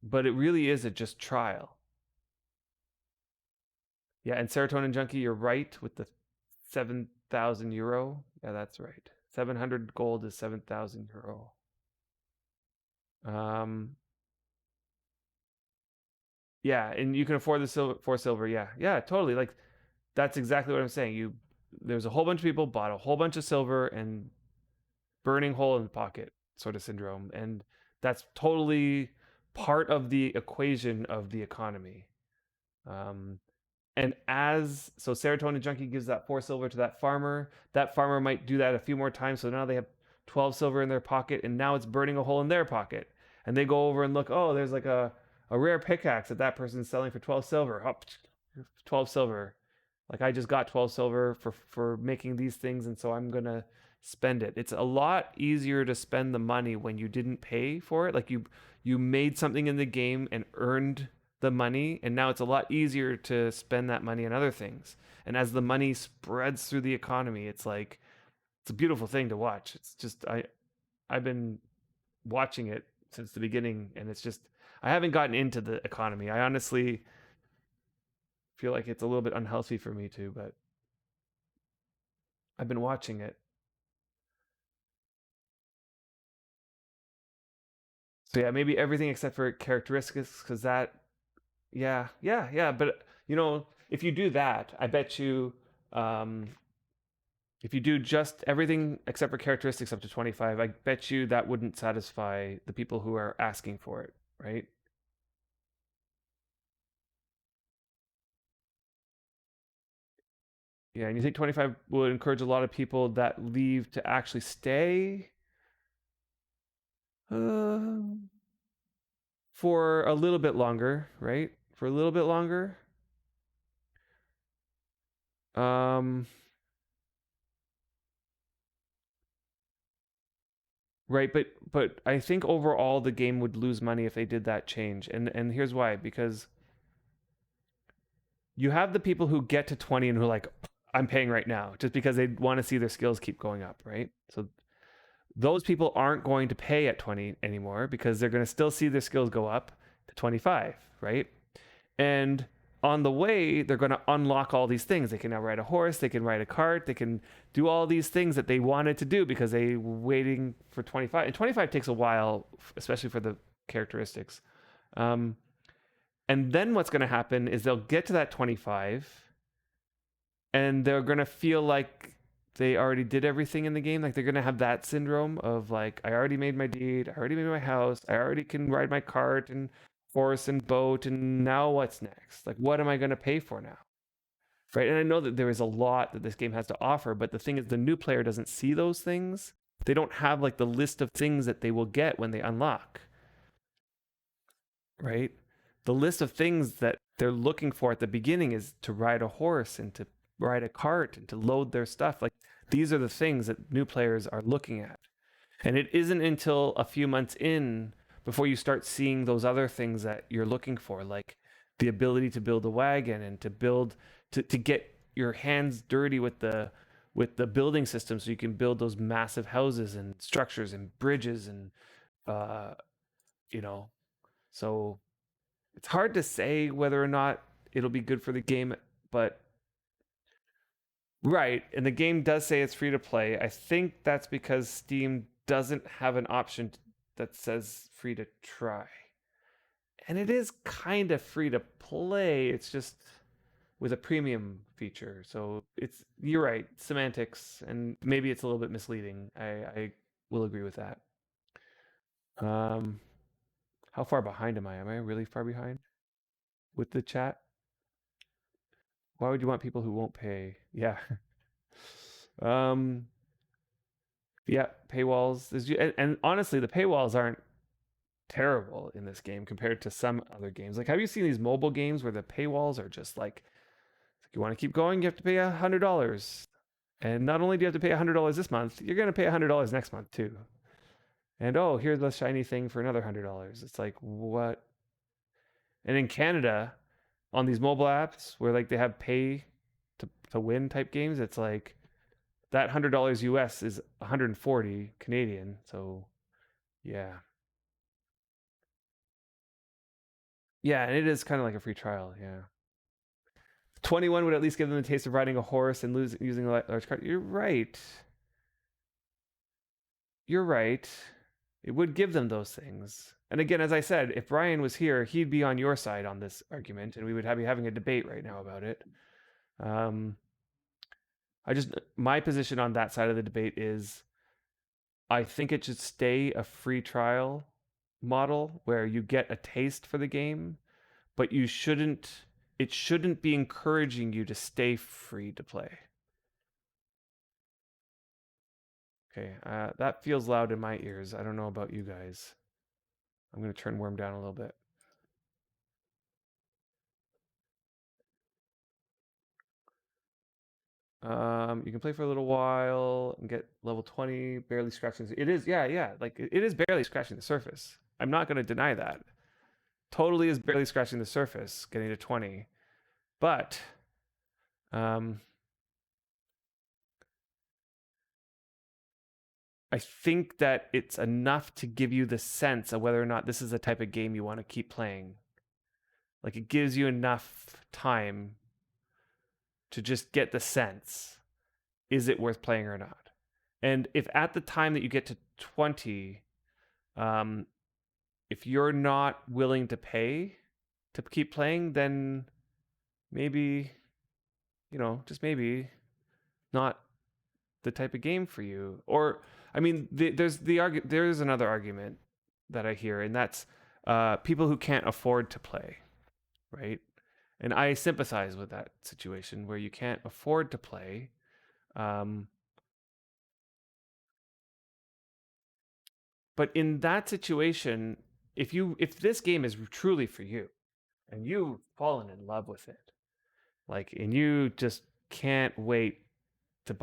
But it really is a just trial. Yeah, and Serotonin Junkie, you're right with the 7,000 euro. Yeah, that's right. 700 gold is 7,000 euro. Um, yeah, and you can afford the silver for silver. Yeah, yeah, totally. Like that's exactly what I'm saying. There's a whole bunch of people bought a whole bunch of silver and burning hole in the pocket sort of syndrome, and that's totally part of the equation of the economy. Um, And as so, Serotonin Junkie gives that 4 silver to that farmer. That farmer might do that a few more times. So now they have 12 silver in their pocket, and now it's burning a hole in their pocket. And they go over and look, oh, there's like a rare pickaxe that person's selling for 12 silver. Oh, 12 silver. Like I just got 12 silver for making these things, and so I'm gonna spend it. It's a lot easier to spend the money when you didn't pay for it. Like you made something in the game and earned the money, and now it's a lot easier to spend that money on other things. And as the money spreads through the economy, it's like it's a beautiful thing to watch. It's just I've been watching it since the beginning, and it's just I haven't gotten into the economy. I honestly feel like it's a little bit unhealthy for me too, but I've been watching it. So yeah, maybe everything except for characteristics, because that, yeah, yeah, yeah. But if you do that, I bet you, um, if you do just everything except for characteristics up to 25, I bet you that wouldn't satisfy the people who are asking for it, right? Yeah, and you think 25 would encourage a lot of people that leave to actually stay uh, for a little bit longer, right? For a little bit longer. Um, right, but I think overall the game would lose money if they did that change, and here's why: because you have the people who get to 20 and who are like, I'm paying right now, just because they want to see their skills keep going up, right? So those people aren't going to pay at 20 anymore because they're going to still see their skills go up to 25, right? And on the way, they're going to unlock all these things. They can now ride a horse, they can ride a cart, they can do all these things that they wanted to do because they were waiting for 25. And 25 takes a while, especially for the characteristics. Um, and then what's going to happen is they'll get to that 25 and they're going to feel like they already did everything in the game. Like they're going to have that syndrome of like, I already made my deed, I already made my house, I already can ride my cart and horse and boat, and now what's next? Like, what am I going to pay for now? Right. And I know that there is a lot that this game has to offer, but the thing is, the new player doesn't see those things. They don't have like the list of things that they will get when they unlock. Right. The list of things that they're looking for at the beginning is to ride a horse and to ride a cart and to load their stuff. Like these are the things that new players are looking at. And it isn't until a few months in before you start seeing those other things that you're looking for, like the ability to build a wagon and to build to get your hands dirty with the building system so you can build those massive houses and structures and bridges and uh you know. So it's hard to say whether or not it'll be good for the game, but right, and the game does say it's free to play. I think that's because Steam doesn't have an option that says free to try. And it is kind of free to play. It's just with a premium feature. So it's you're right, semantics, and maybe it's a little bit misleading. I will agree with that. Um, how far behind am I? Am I really far behind with the chat? Why would you want people who won't pay? Yeah. um, yeah, paywalls. And honestly, the paywalls aren't terrible in this game compared to some other games. Like, have you seen these mobile games where the paywalls are just like, if you want to keep going, you have to pay $100. And not only do you have to pay $100 this month, you're going to pay $100 next month too. And oh, here's the shiny thing for another $100. It's like, what? And in Canada, on these mobile apps where like they have pay to win type games, it's like that $100 US is 140 Canadian. So yeah. Yeah, and it is kind of like a free trial. Yeah. 21 would at least give them the taste of riding a horse and using a large cart. You're right. You're right. It would give them those things. And again, as I said, if Brian was here, he'd be on your side on this argument, and we would be having a debate right now about it. My position on that side of the debate is I think it should stay a free trial model where you get a taste for the game, but it shouldn't be encouraging you to stay free to play. Okay, that feels loud in my ears. I don't know about you guys. I'm going to turn Worm down a little bit. You can play for a little while and get level 20, barely scratching. It is, yeah. Like it is barely scratching the surface. I'm not going to deny that. Totally is barely scratching the surface, getting to 20. But I think that it's enough to give you the sense of whether or not this is the type of game you want to keep playing. Like it gives you enough time to just get the sense, is it worth playing or not? And if at the time that you get to 20, if you're not willing to pay to keep playing, then maybe, just maybe not the type of game for you. Or, I mean, there's another argument that I hear, and that's people who can't afford to play, right? And I sympathize with that situation where you can't afford to play. But in that situation, if this game is truly for you and you've fallen in love with it, like, and you just can't wait to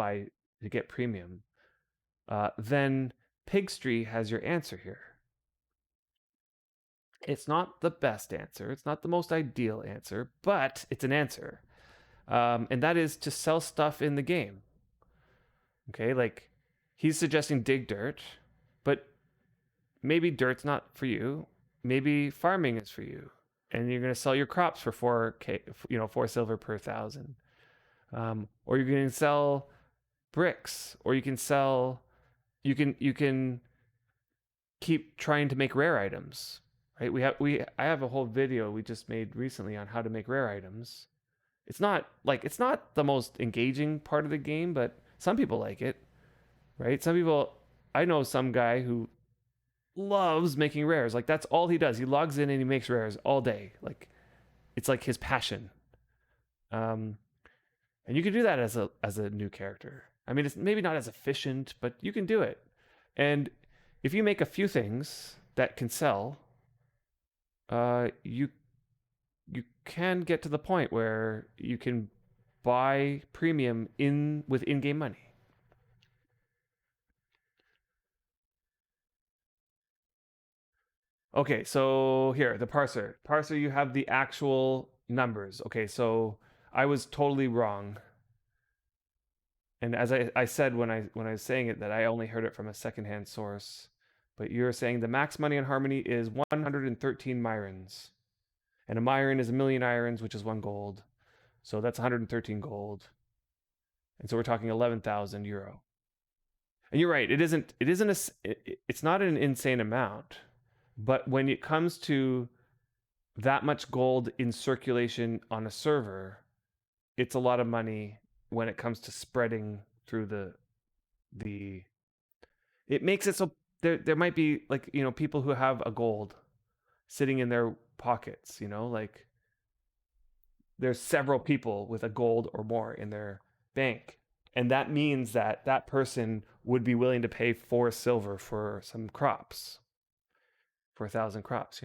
get premium, then Pigstry has your answer here. It's not the best answer. It's not the most ideal answer, but it's an answer. And that is to sell stuff in the game. Okay, like he's suggesting dig dirt, but maybe dirt's not for you. Maybe farming is for you, and you're going to sell your crops for 4K, 4 silver per 1,000. Or you're going to sell bricks, or you can keep trying to make rare items, right? I have a whole video we just made recently on how to make rare items. It's not the most engaging part of the game, but some people like it, right? Some people, I know some guy who loves making rares. Like that's all he does. He logs in and he makes rares all day. Like it's like his passion. Um, and you can do that as a new character. I mean, it's maybe not as efficient, but you can do it. And if you make a few things that can sell, you can get to the point where you can buy premium with in-game money. Okay, so here, the parser. Parser, you have the actual numbers. Okay, so I was totally wrong. And as I said when I was saying it, that I only heard it from a secondhand source. But you're saying the max money on Harmony is 113 Myrons. And a Myron is a million irons, which is 1 gold. So that's 113 gold. And so we're talking 11,000 euro. And you're right, it's not an insane amount. But when it comes to that much gold in circulation on a server, it's a lot of money when it comes to spreading through the it makes it so there might be like, people who have a gold sitting in their pockets, like there's several people with a gold or more in their bank. And that means that that person would be willing to pay 4 silver for some crops, for 1,000 crops,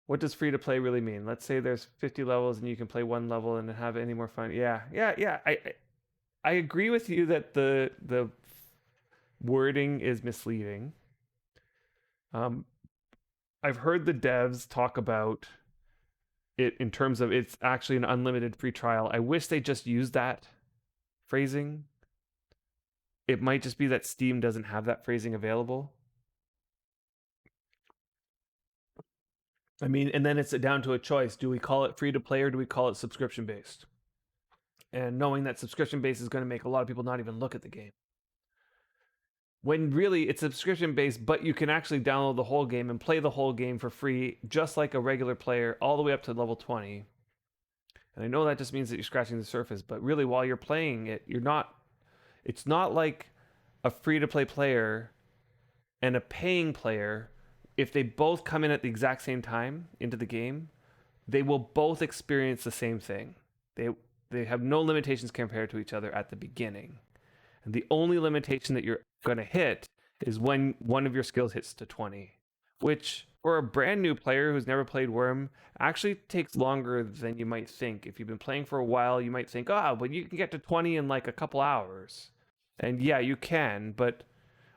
What does free to play really mean? Let's say there's 50 levels and you can play 1 level and have any more fun. Yeah. I agree with you that the wording is misleading. I've heard the devs talk about it in terms of it's actually an unlimited free trial. I wish they just used that phrasing. It might just be that Steam doesn't have that phrasing available. I mean, and then it's down to a choice. Do we call it free to play or do we call it subscription based? And knowing that subscription based is going to make a lot of people not even look at the game. When really it's subscription based, but you can actually download the whole game and play the whole game for free, just like a regular player, all the way up to level 20. And I know that just means that you're scratching the surface, but really while you're playing it, it's not like a free to play player and a paying player. If they both come in at the exact same time into the game, they will both experience the same thing. They have no limitations compared to each other at the beginning. And the only limitation that you're going to hit is when one of your skills hits to 20, which for a brand new player who's never played Worm actually takes longer than you might think. If you've been playing for a while, you might think, but you can get to 20 in like a couple hours. And yeah, you can, but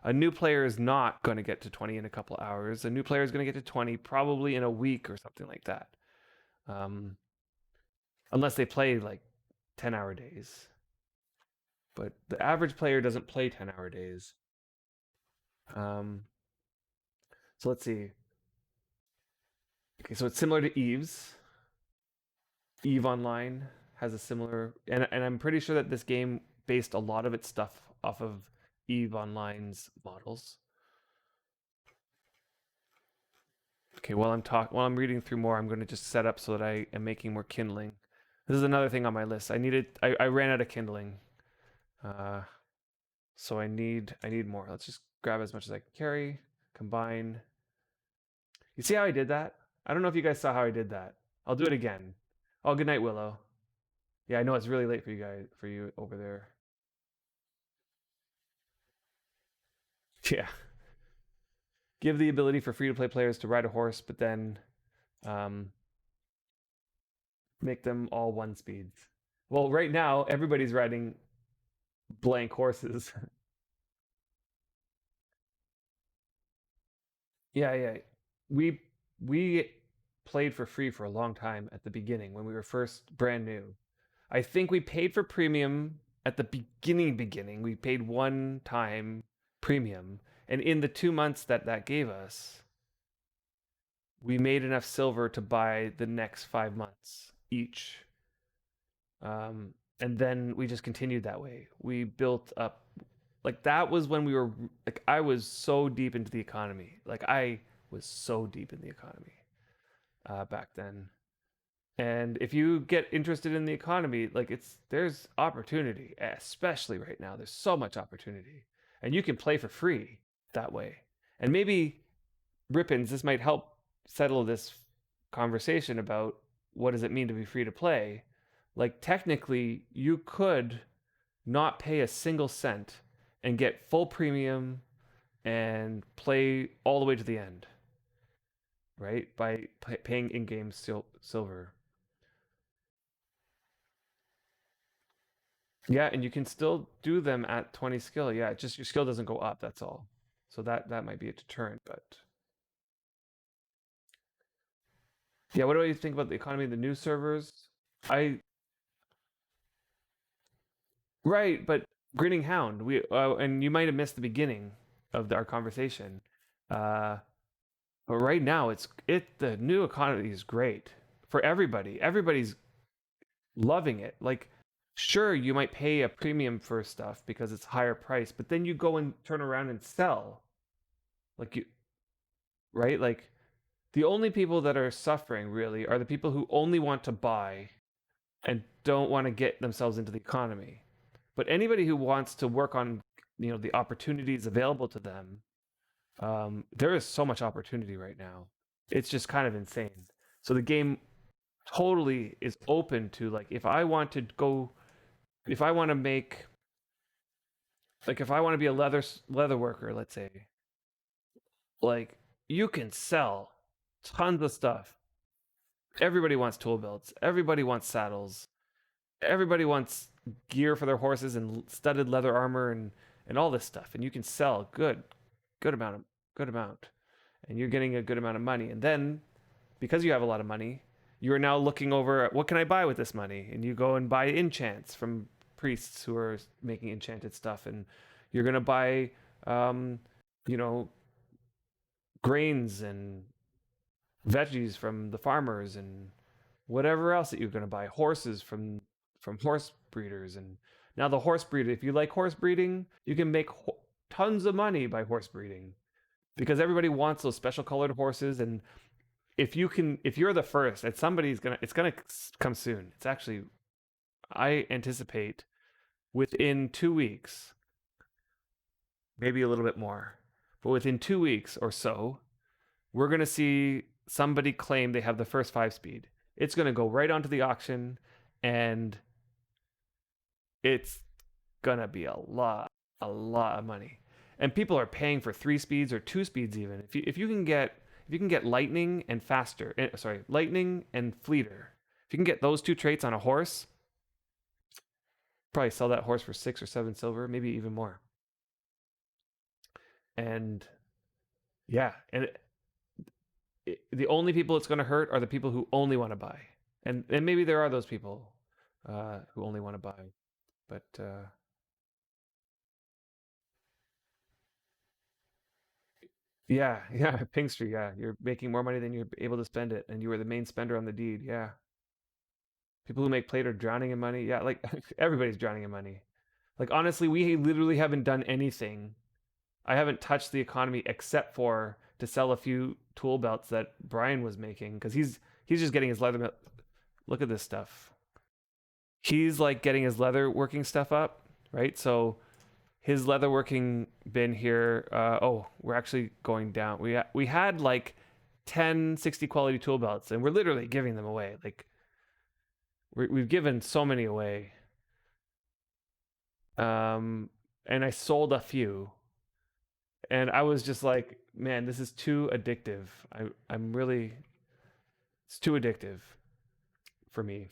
a new player is not going to get to 20 in a couple hours. A new player is going to get to 20 probably in a week or something like that. Unless they play like 10-hour days. But the average player doesn't play 10-hour days. So let's see. Okay, so it's similar to Eve's. Eve Online has a similar, and I'm pretty sure that this game based a lot of its stuff off of Eve Online's models. Okay, while I'm reading through more, I'm going to just set up so that I am making more kindling. This is another thing on my list. I ran out of kindling. So I need more. Let's just grab as much as I can carry, combine. You see how I did that? I don't know if you guys saw how I did that. I'll do it again. Oh, good night, Willow. Yeah, I know it's really late for you over there. Yeah. Give the ability for free-to-play players to ride a horse, but then make them all one speeds. Well, right now everybody's riding blank horses. Yeah, yeah. We we played for free for a long time at the beginning when we were first brand new. I think we paid for premium at the beginning. We paid one time premium, and in the 2 months that that gave us, we made enough silver to buy the next 5 months each. And then we just continued that way. We built up, like that was when we were, like I was so deep into the economy. Like I was so deep in the economy back then. And if you get interested in the economy, like there's opportunity, especially right now. There's so much opportunity, and you can play for free that way. And maybe Rippins, this might help settle this conversation about what does it mean to be free to play. Like technically, you could not pay a single cent and get full premium and play all the way to the end, right? By paying in-game silver. Yeah, and you can still do them at 20 skill. Yeah, it's just your skill doesn't go up, that's all. So that might be a deterrent, but yeah, what do you think about the economy of the new servers? I Right, but Grinning Hound, we and you might have missed the beginning of our conversation. Uh but right now the new economy is great for everybody. Everybody's loving it. Like sure, you might pay a premium for stuff because it's higher price, but then you go and turn around and sell. Like you right? Like the only people that are suffering really are the people who only want to buy and don't want to get themselves into the economy. But anybody who wants to work on, the opportunities available to them, there is so much opportunity right now. It's just kind of insane. So the game totally is open to like if I want to make like if I want to be a leather worker, let's say, like you can sell tons of stuff. Everybody wants tool belts. Everybody wants saddles. Everybody wants gear for their horses and studded leather armor and all this stuff. And you can sell good amount, and you're getting a good amount of money. And then because you have a lot of money, you are now looking over at what can I buy with this money, and you go and buy enchants from priests who are making enchanted stuff, and you're gonna buy, um, you know, grains and veggies from the farmers and whatever else that you're going to buy, horses from horse breeders. And now the horse breeder, if you like horse breeding, you can make tons of money by horse breeding because everybody wants those special colored horses. And if you're the first, it's gonna come soon. It's actually, I anticipate within 2 weeks, maybe a little bit more, but within 2 weeks or so, we're going to see somebody claim they have the first 5 speed. It's going to go right onto the auction, and it's going to be a lot of money. And people are paying for 3 speeds or 2 speeds even. If you can get lightning and faster, lightning and fleeter. If you can get those two traits on a horse, probably sell that horse for 6 or 7 silver, maybe even more. And yeah, and the only people it's going to hurt are the people who only want to buy, and maybe there are those people who only want to buy, but yeah, yeah, Pinkster, yeah, you're making more money than you're able to spend it, and you were the main spender on the deed. Yeah, people who make plate are drowning in money. Yeah, like everybody's drowning in money. Like honestly, we literally haven't done anything. I haven't touched the economy except for to sell a few tool belts that Brian was making because he's just getting his leather. Look at this stuff. He's like getting his leather working stuff up, right? So his leather working bin here. We're actually going down. We had like 10 60 quality tool belts, and we're literally giving them away. Like we've given so many away. And I sold a few, and I was just like, man, this is too addictive. I'm really, it's too addictive for me.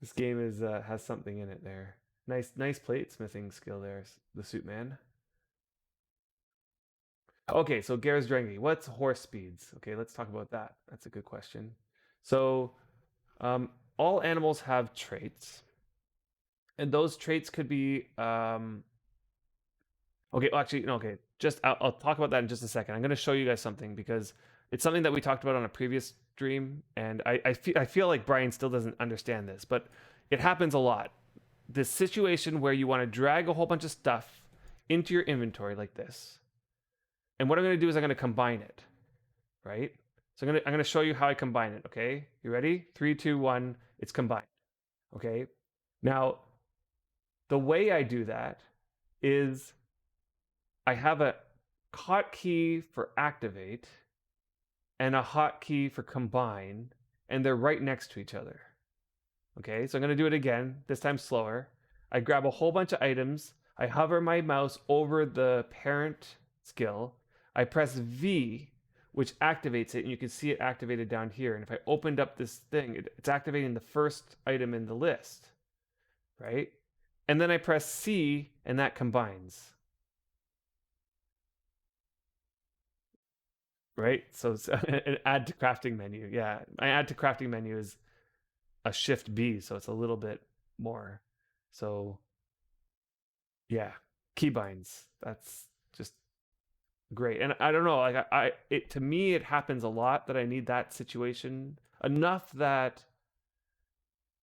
This game is has something in it there. Nice plate smithing skill there, the suit man. Okay, so Gar's Drengi, what's horse speeds? Okay, let's talk about that. That's a good question. So, um, all animals have traits, and those traits could be okay. Well, actually, no, okay. Just I'll talk about that in just a second. I'm going to show you guys something because it's something that we talked about on a previous stream, and I feel like Brian still doesn't understand this, but it happens a lot. This situation where you want to drag a whole bunch of stuff into your inventory like this, and what I'm going to do is I'm going to combine it, right? So I'm gonna show you how I combine it. Okay, you ready? 3, 2, 1. It's combined. Okay. Now, the way I do that is I have a hotkey for activate and a hotkey for combine, and they're right next to each other. Okay, so I'm going to do it again, this time slower. I grab a whole bunch of items, I hover my mouse over the parent skill, I press V, which activates it, and you can see it activated down here. And if I opened up this thing, it's activating the first item in the list, right? And then I press C, and that combines. Right? So it's an add to crafting menu. Yeah, my add to crafting menu is a shift B, so it's a little bit more. So yeah, keybinds. That's just great. And I don't know, like it to me it happens a lot that I need that situation enough that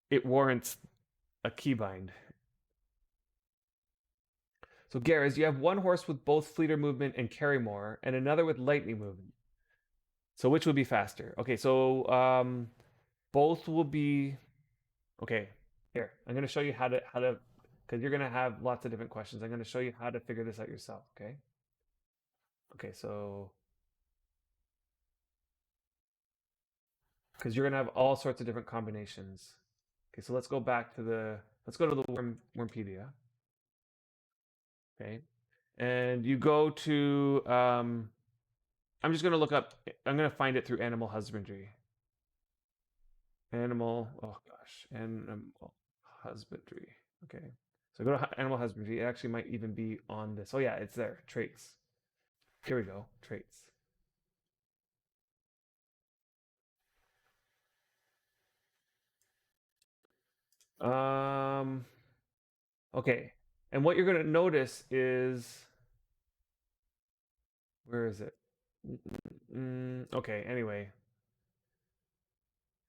it warrants a keybind. So Garrus, you have one horse with both fleeter movement and carry more, and another with lightning movement. So which would be faster? Okay, so both will be okay. Here, I'm gonna show you how to because you're gonna have lots of different questions. I'm gonna show you how to figure this out yourself. Okay. Okay, so because you're gonna have all sorts of different combinations. Okay, so let's go back to the Wormpedia. Okay, and you go to I'm just gonna look up. I'm gonna find it through animal husbandry. Animal. Oh gosh, animal husbandry. Okay, so go to animal husbandry. It actually might even be on this. Oh yeah, it's there. Traits. Here we go. Traits. Um. Okay, and what you're gonna notice is where is it? Okay. Anyway,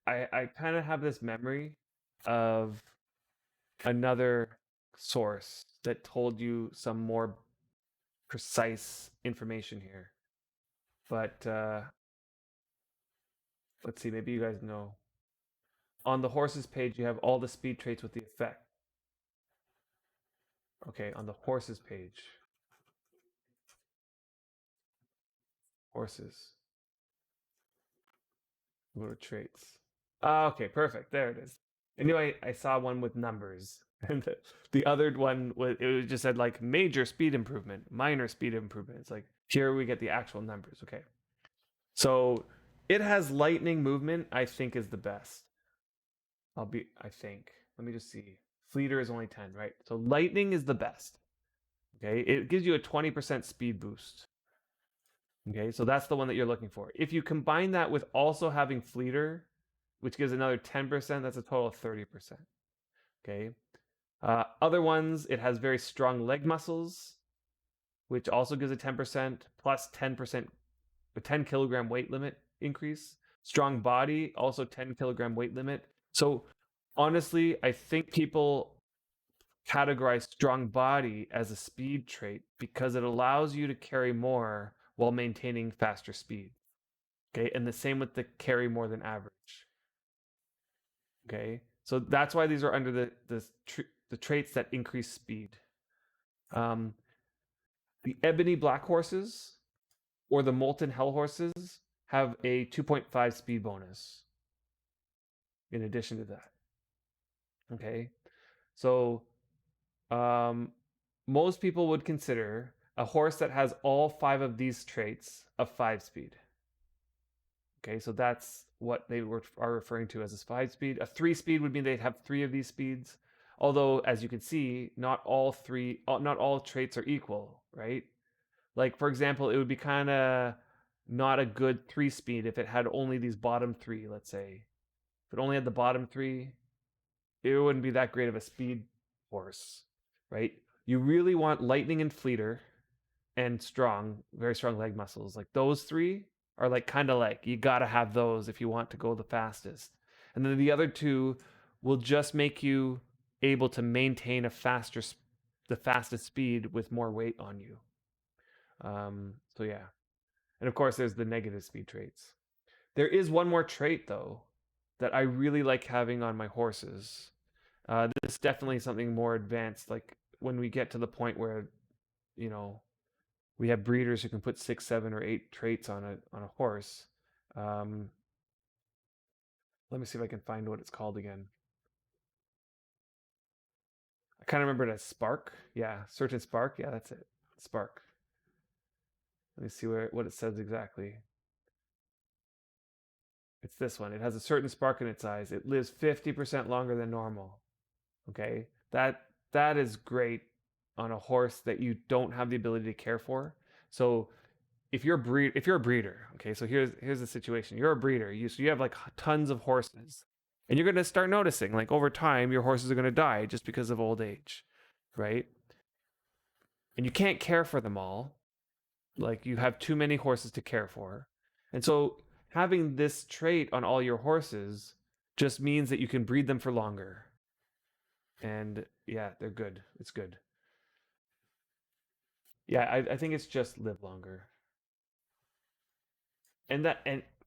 I kind of have this memory of another source that told you some more precise information here. But let's see, maybe you guys know. On the horses page, you have all the speed traits with the effect. Okay, on the horses page. Horses. Go to traits. Okay, perfect. There it is. I knew I saw one with numbers. And the other one was it just said like major speed improvement, minor speed improvement. It's like here we get the actual numbers. Okay. So it has lightning movement, I think is the best. I think. Let me just see. Fleeter is only 10, right? So lightning is the best. Okay. It gives you a 20% speed boost. Okay. So that's the one that you're looking for. If you combine that with also having fleeter, which gives another 10%, that's a total of 30%. Okay. Other ones, it has very strong leg muscles, which also gives a 10% plus 10%, a 10 kilogram weight limit increase. Strong body, also 10 kilogram weight limit. So honestly, I think people categorize strong body as a speed trait because it allows you to carry more while maintaining faster speed. Okay, and the same with the carry more than average. Okay, so that's why these are under the traits that increase speed. Um, the ebony black horses or the molten hell horses have a 2.5 speed bonus in addition to that. Okay, so most people would consider a horse that has all 5 of these traits a 5 speed. Okay, so that's what are referring to as a 5-speed. A 3-speed would mean they'd have 3 of these speeds. Although, as you can see, not all traits are equal, right? Like for example, it would be kind of not a good 3-speed if it had only these bottom 3. Let's say if it only had the bottom 3, it wouldn't be that great of a speed horse, right? You really want lightning and fleeter and strong, very strong leg muscles. Like those 3 are like kind of like you got to have those if you want to go the fastest. And then the other 2 will just make you able to maintain the fastest speed with more weight on you. So yeah. And of course there's the negative speed traits. There is one more trait though that I really like having on my horses. This is definitely something more advanced. Like when we get to the point where, you know, we have breeders who can put 6, 7, or 8 traits on a horse. Let me see if I can find what it's called again. I kind of remember it as Spark. Yeah, certain Spark. Yeah, that's it. Spark. Let me see what it says exactly. It's this one. It has a certain spark in its eyes. It lives 50% longer than normal. Okay? That is great on a horse that you don't have the ability to care for. So if you're a breeder, okay, so here's the situation. You're a breeder. You have like tons of horses. And you're going to start noticing like over time your horses are going to die just because of old age, right? And you can't care for them all. Like you have too many horses to care for. And so having this trait on all your horses just means that you can breed them for longer. And yeah, they're good. It's good. Yeah, I think it's just live longer. And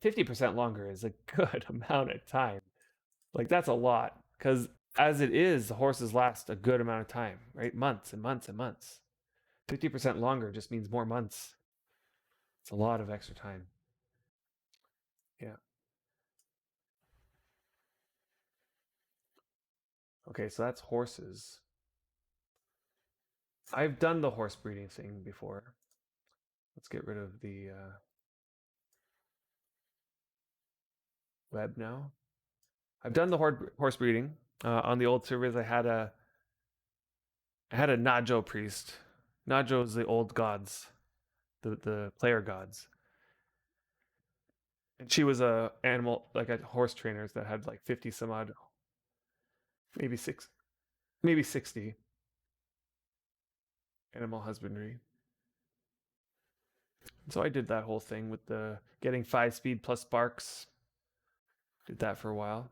50% longer is a good amount of time. Like that's a lot. Because as it is, the horses last a good amount of time, right? Months and months and months. 50% longer just means more months. It's a lot of extra time. Yeah. Okay, so that's horses. I've done the horse breeding thing before. Let's get rid of the web now. I've done the horse breeding on the old servers. I had a Najo priest. Najo is the old gods, the player gods, and she was a animal like a horse trainers that had like 50 some odd, maybe 60 animal husbandry. So I did that whole thing with the getting 5-speed plus sparks. Did that for a while.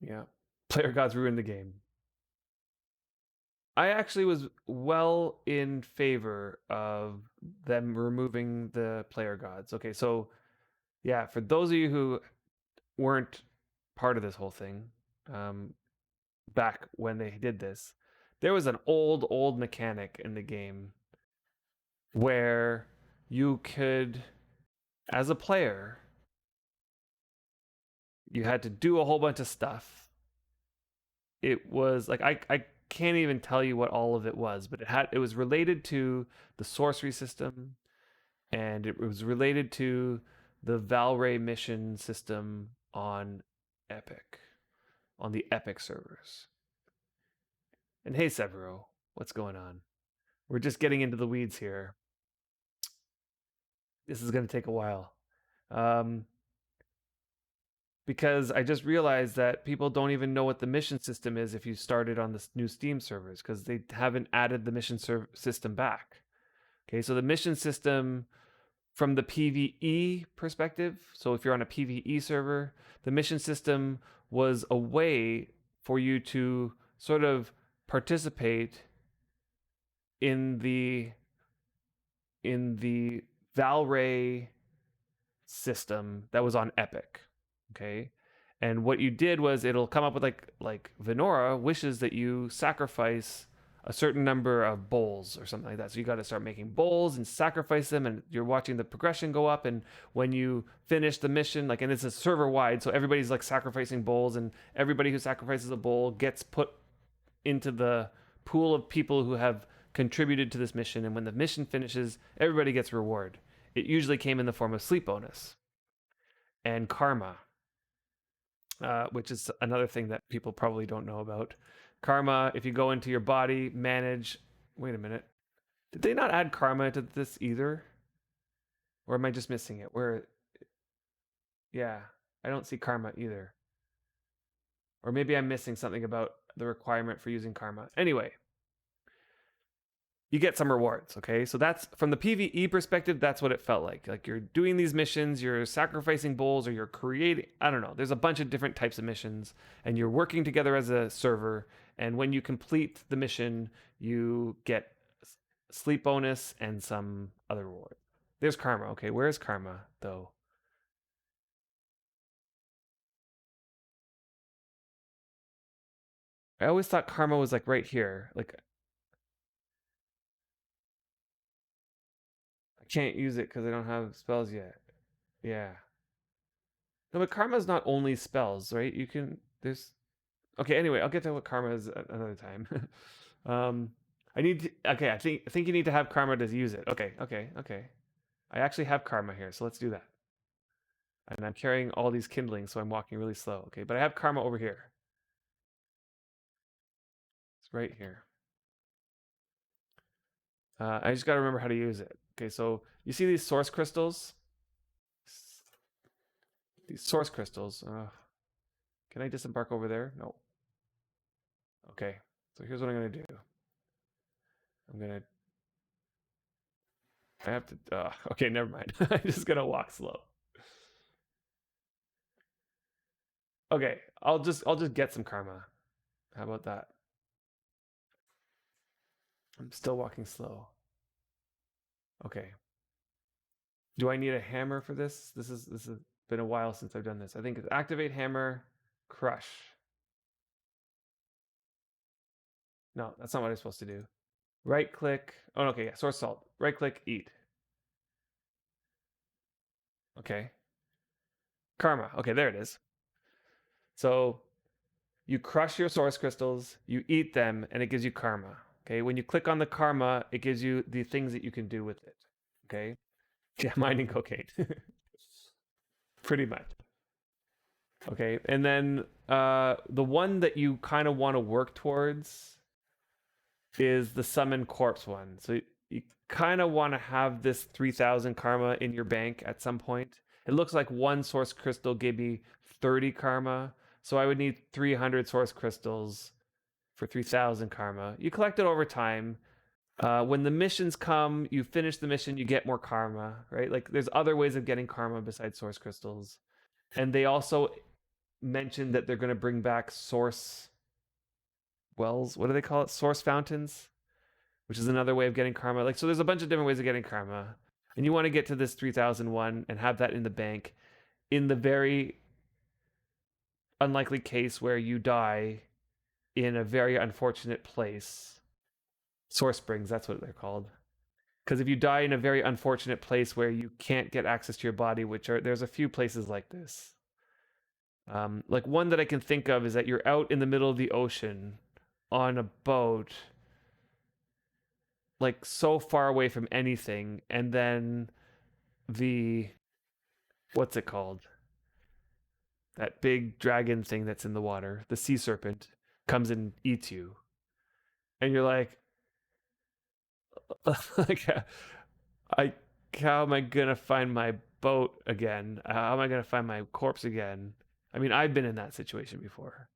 Yeah. Player gods ruined the game. I actually was well in favor of them removing the player gods. Okay, so yeah, for those of you who weren't part of this whole thing, back when they did this, there was an old mechanic in the game where you could, as a player, you had to do a whole bunch of stuff. It was like I can't even tell you what all of it was, but it was related to the sorcery system, and it was related to the Valray mission system on Epic, on the Epic servers. And hey, Severo, what's going on? We're just getting into the weeds here. This is going to take a while. Because I just realized that people don't even know what the mission system is if you started on the new Steam servers because they haven't added the mission system back. Okay, so the mission system from the PvE perspective, so if you're on a PvE server, the mission system was a way for you to sort of participate in the Valray system that was on Epic. Okay. And what you did was it'll come up with like Venora wishes that you sacrifice a certain number of bowls or something like that. So you got to start making bowls and sacrifice them, and you're watching the progression go up. And when you finish the mission, like, and it's a server wide, so everybody's like sacrificing bowls, and everybody who sacrifices a bowl gets put into the pool of people who have contributed to this mission, and when the mission finishes, everybody gets a reward. It usually came in the form of sleep bonus and karma, which is another thing that people probably don't know about. Karma, if you go into your body, manage. Wait a minute. Did they not add karma to this either? Or am I just missing it? Where? Yeah, I don't see karma either. Or maybe I'm missing something about the requirement for using karma. Anyway, you get some rewards, okay? So that's from the PvE perspective, that's what it felt like. Like you're doing these missions, you're sacrificing bulls, or you're creating, I don't know, there's a bunch of different types of missions, and you're working together as a server. And when you complete the mission, you get sleep bonus and some other reward. There's karma. Okay, where's karma though? I always thought karma was like right here. Like I can't use it because I don't have spells yet. Yeah. No, but karma's not only spells, right? You can there's okay. Anyway, I'll get to what karma is another time. um, I need to. Okay, I think you need to have karma to use it. Okay. I actually have karma here, so let's do that. And I'm carrying all these kindlings, so I'm walking really slow. Okay, but I have karma over here. It's right here. I just got to remember how to use it. Okay, so you see these source crystals? These source crystals. Can I disembark over there? No. Okay, so here's what I'm going to do. I'm going to... I have to... okay, never mind. I'm just going to walk slow. Okay, I'll just get some karma. How about that? I'm still walking slow. Okay. Do I need a hammer for this? This has been a while since I've done this. I think it's activate hammer, crush. No, that's not what I'm supposed to do. Right click. Oh, okay, yeah, source salt. Right click, eat. Okay. Karma. Okay, there it is. So you crush your source crystals, you eat them, and it gives you karma. Okay. When you click on the karma, it gives you the things that you can do with it. Okay. Yeah, mining cocaine. Pretty much. Okay. And then the one that you kind of want to work towards is the summon corpse one. So you kind of want to have this 3,000 karma in your bank at some point. It looks like one source crystal gave me 30 karma. So I would need 300 source crystals for 3,000 karma. You collect it over time. When the missions come, you finish the mission, you get more karma, right? Like there's other ways of getting karma besides source crystals. And they also mentioned that they're going to bring back source wells. What do they call it? Source fountains, which is another way of getting karma. Like, so there's a bunch of different ways of getting karma. And you want to get to this 3001 and have that in the bank in the very unlikely case where you die in a very unfortunate place. Source springs, that's what they're called. Because if you die in a very unfortunate place where you can't get access to your body, there's a few places like this. Like one that I can think of is that you're out in the middle of the ocean on a boat, like so far away from anything, and then what's it called? That big dragon thing that's in the water, the sea serpent, comes and eats you. And you're like, like, how am I gonna find my boat again? How am I gonna find my corpse again? I mean, I've been in that situation before,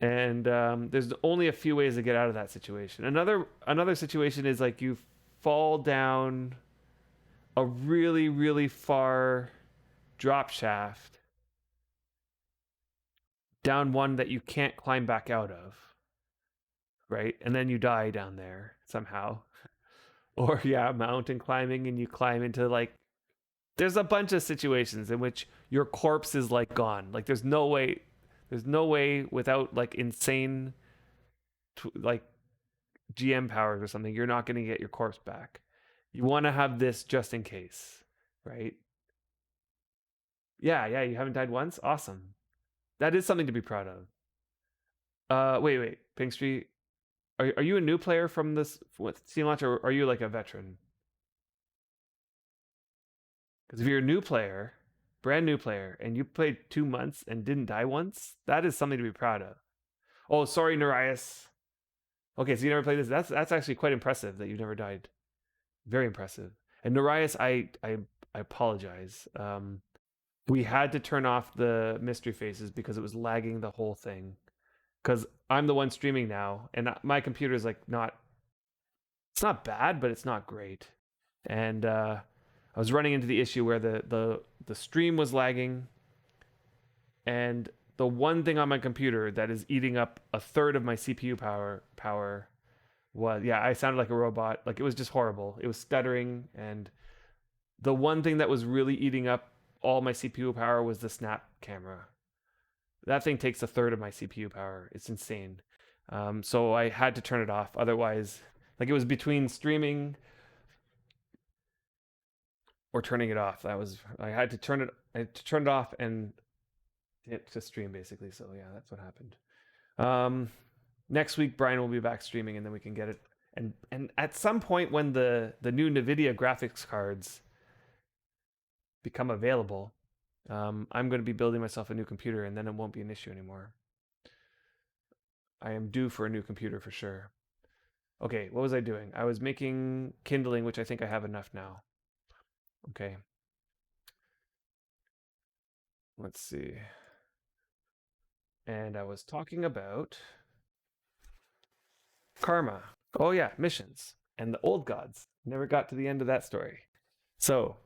and there's only a few ways to get out of that situation. Another situation is like you fall down a really really far drop shaft, down one that you can't climb back out of, right? And then you die down there somehow. Or yeah, mountain climbing, and you climb into like there's a bunch of situations in which your corpse is like gone. Like there's no way without like insane like GM powers or something, you're not going to get your corpse back. You want to have this just in case, right? Yeah, you haven't died once? Awesome. That is something to be proud of. Wait, Pink Street. Are you a new player from this with Steam Launch, or are you like a veteran? Because if you're a new player, brand new player, and you played 2 months and didn't die once, that is something to be proud of. Oh, sorry, Nereus. Okay, so you never played this. That's actually quite impressive that you've never died. Very impressive. And Nereus, I apologize. We had to turn off the mystery faces because it was lagging the whole thing. Because I'm the one streaming now, and my computer is like not. It's not bad, but it's not great. And I was running into the issue where the stream was lagging, and the one thing on my computer that is eating up a third of my CPU power was, yeah, I sounded like a robot. Like, it was just horrible. It was stuttering, and the one thing that was really eating up all my CPU power was the snap camera. That thing takes a third of my CPU power. It's insane. So I had to turn it off. Otherwise, like, it was between streaming or turning it off. I had to turn it off and hit to stream, basically. So yeah, that's what happened. Next week Brian will be back streaming, and then we can get it. And at some point when the new NVIDIA graphics cards become available, I'm going to be building myself a new computer, and then it won't be an issue anymore. I am due for a new computer for sure. Okay, what was I doing? I was making kindling, which I think I have enough now. Okay. Let's see. And I was talking about karma. Oh yeah, missions and the old gods. Never got to the end of that story. So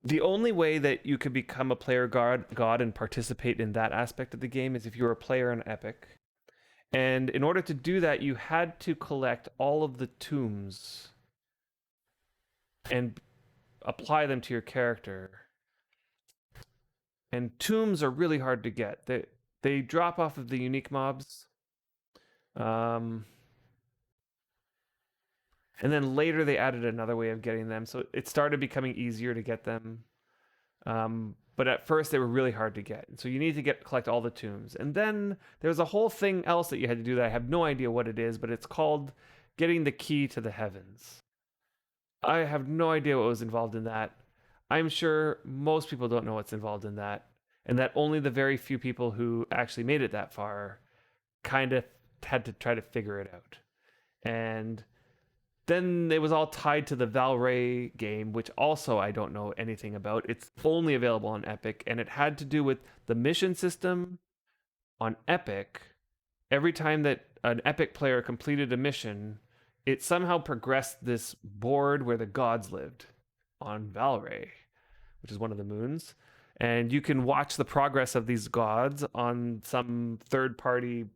the only way that you could become a player god and participate in that aspect of the game is if you were a player on Epic. And in order to do that, you had to collect all of the tombs and apply them to your character. And tombs are really hard to get. They drop off of the unique mobs. And then later they added another way of getting them, so it started becoming easier to get them. But at first they were really hard to get. So you need to collect all the tombs. And then there's a whole thing else that you had to do that I have no idea what it is, but it's called getting the key to the heavens. I have no idea what was involved in that. I'm sure most people don't know what's involved in that, and that only the very few people who actually made it that far kind of had to try to figure it out. And then it was all tied to the Valray game, which also I don't know anything about. It's only available on Epic, and it had to do with the mission system on Epic. Every time that an Epic player completed a mission, it somehow progressed this board where the gods lived on Valray, which is one of the moons. And you can watch the progress of these gods on some third-party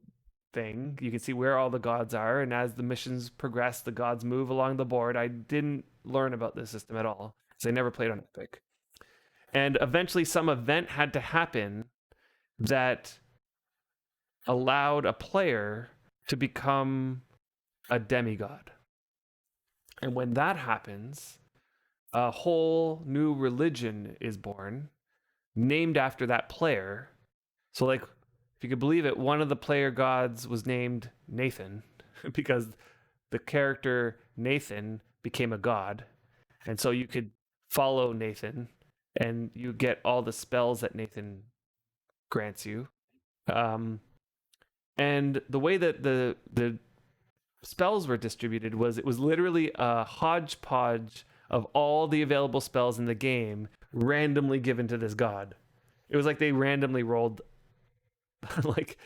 thing. You can see where all the gods are, and as the missions progress, the gods move along the board. I didn't learn about this system at all because I never played on Epic. And eventually some event had to happen that allowed a player to become a demigod. And when that happens, a whole new religion is born named after that player. So, like, if you could believe it, one of the player gods was named Nathan because the character Nathan became a god. And so you could follow Nathan and you get all the spells that Nathan grants you. And the way that the spells were distributed was it was literally a hodgepodge of all the available spells in the game randomly given to this god. It was like they randomly rolled like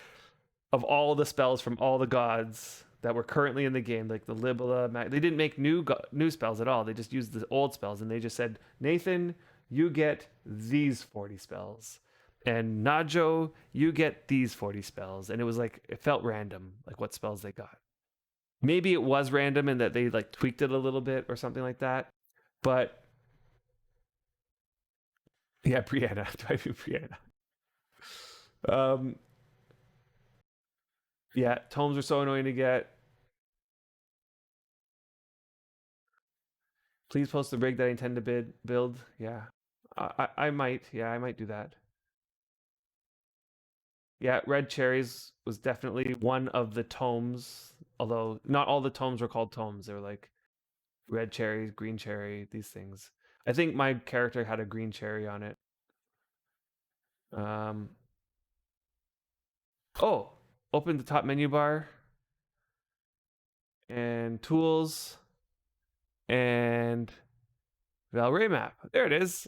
of all the spells from all the gods that were currently in the game, like the Libela, they didn't make new spells at all. They just used the old spells, and they just said, Nathan, you get these 40 spells, and Najo, you get these 40 spells. And it was like, it felt random, like what spells they got. Maybe it was random and that they like tweaked it a little bit or something like that. But yeah, Brianna. I do Brianna. Yeah, tomes are so annoying to get. Please post the rig that I intend to build. Yeah, I might. Yeah, I might do that. Yeah, red cherries was definitely one of the tomes, although not all the tomes were called tomes. They were like red cherries, green cherry, these things. I think my character had a green cherry on it. Um, oh, open the top menu bar and tools and Valray map. There it is.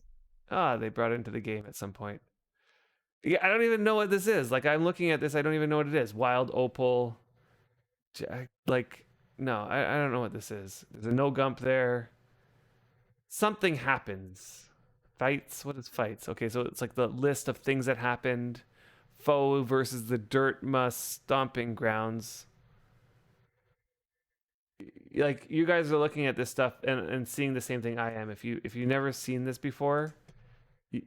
Ah, they brought it into the game at some point. Yeah, I don't even know what this is. Like I'm looking at this, I don't even know what it is. Wild opal. Like no, I don't know what this is. There's a no gump there. Something happens. Fights. What is fights? Okay, so it's like the list of things that happened. Foe versus the dirt must stomping grounds. Like you guys are looking at this stuff and seeing the same thing I am. If you never seen this before,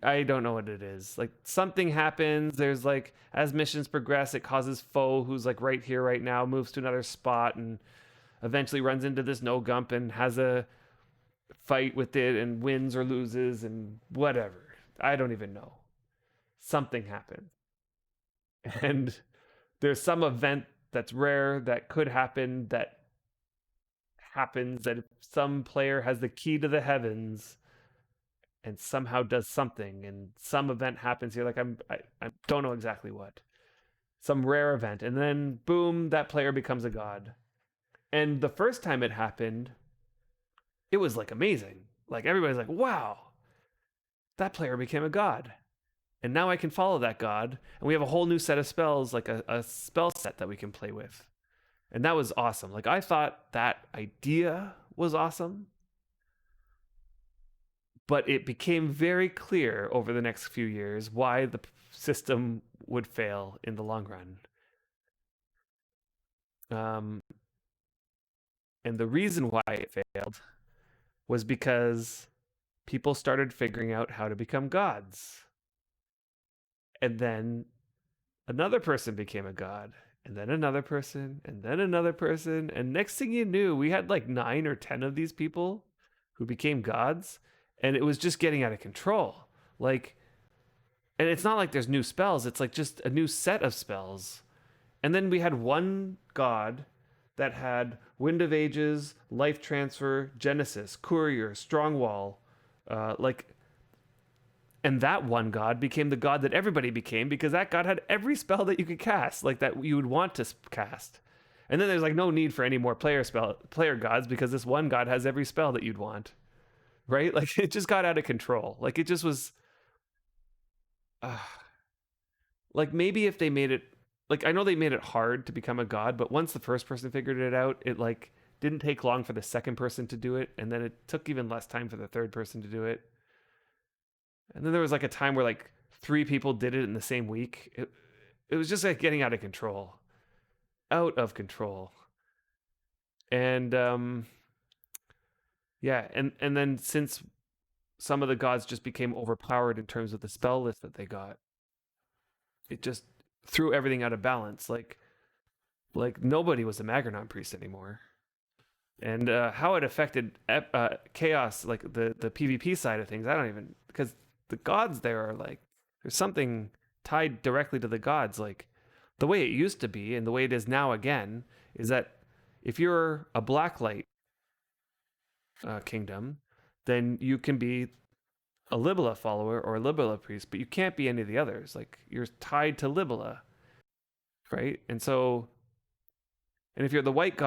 I don't know what it is. Like something happens. There's like as missions progress, it causes foe who's like right here, right now, moves to another spot and eventually runs into this no gump and has a fight with it and wins or loses and whatever. I don't even know. Something happens. And there's some event that's rare that could happen that happens that if some player has the key to the heavens and somehow does something and some event happens here like I don't know exactly what, some rare event, and then boom, that player becomes a god. And the first time it happened, it was like amazing. Like everybody's like, wow, that player became a god, and now I can follow that god, and we have a whole new set of spells, like a spell set that we can play with. And that was awesome. Like I thought that idea was awesome, but it became very clear over the next few years why the system would fail in the long run. Um, and the reason why it failed was because people started figuring out how to become gods. And then another person became a god, and then another person, and then another person. And next thing you knew, we had like 9 or 10 of these people who became gods, and it was just getting out of control. Like, and it's not like there's new spells, it's like just a new set of spells. And then we had one god that had Wind of Ages, Life Transfer, Genesis, Courier, Strongwall, like, and that one god became the god that everybody became because that god had every spell that you could cast, like that you would want to cast. And then there's like no need for any more player gods because this one god has every spell that you'd want, right? Like it just got out of control. Like it just was, uh, like maybe if they made it, like I know they made it hard to become a god, but once the first person figured it out, it like didn't take long for the second person to do it, and then it took even less time for the third person to do it. And then there was like a time where like 3 people did it in the same week. It was just like getting out of control. Out of control. And yeah, and then since some of the gods just became overpowered in terms of the spell list that they got, it just threw everything out of balance. Like nobody was a Maggernon priest anymore. And how it affected chaos, like the PvP side of things, I don't even, because the gods there are like, there's something tied directly to the gods. Like the way it used to be and the way it is now again is that if you're a blacklight kingdom, then you can be a Libela follower or a Libela priest, but you can't be any of the others. Like you're tied to Libela, right? And so, and if you're the white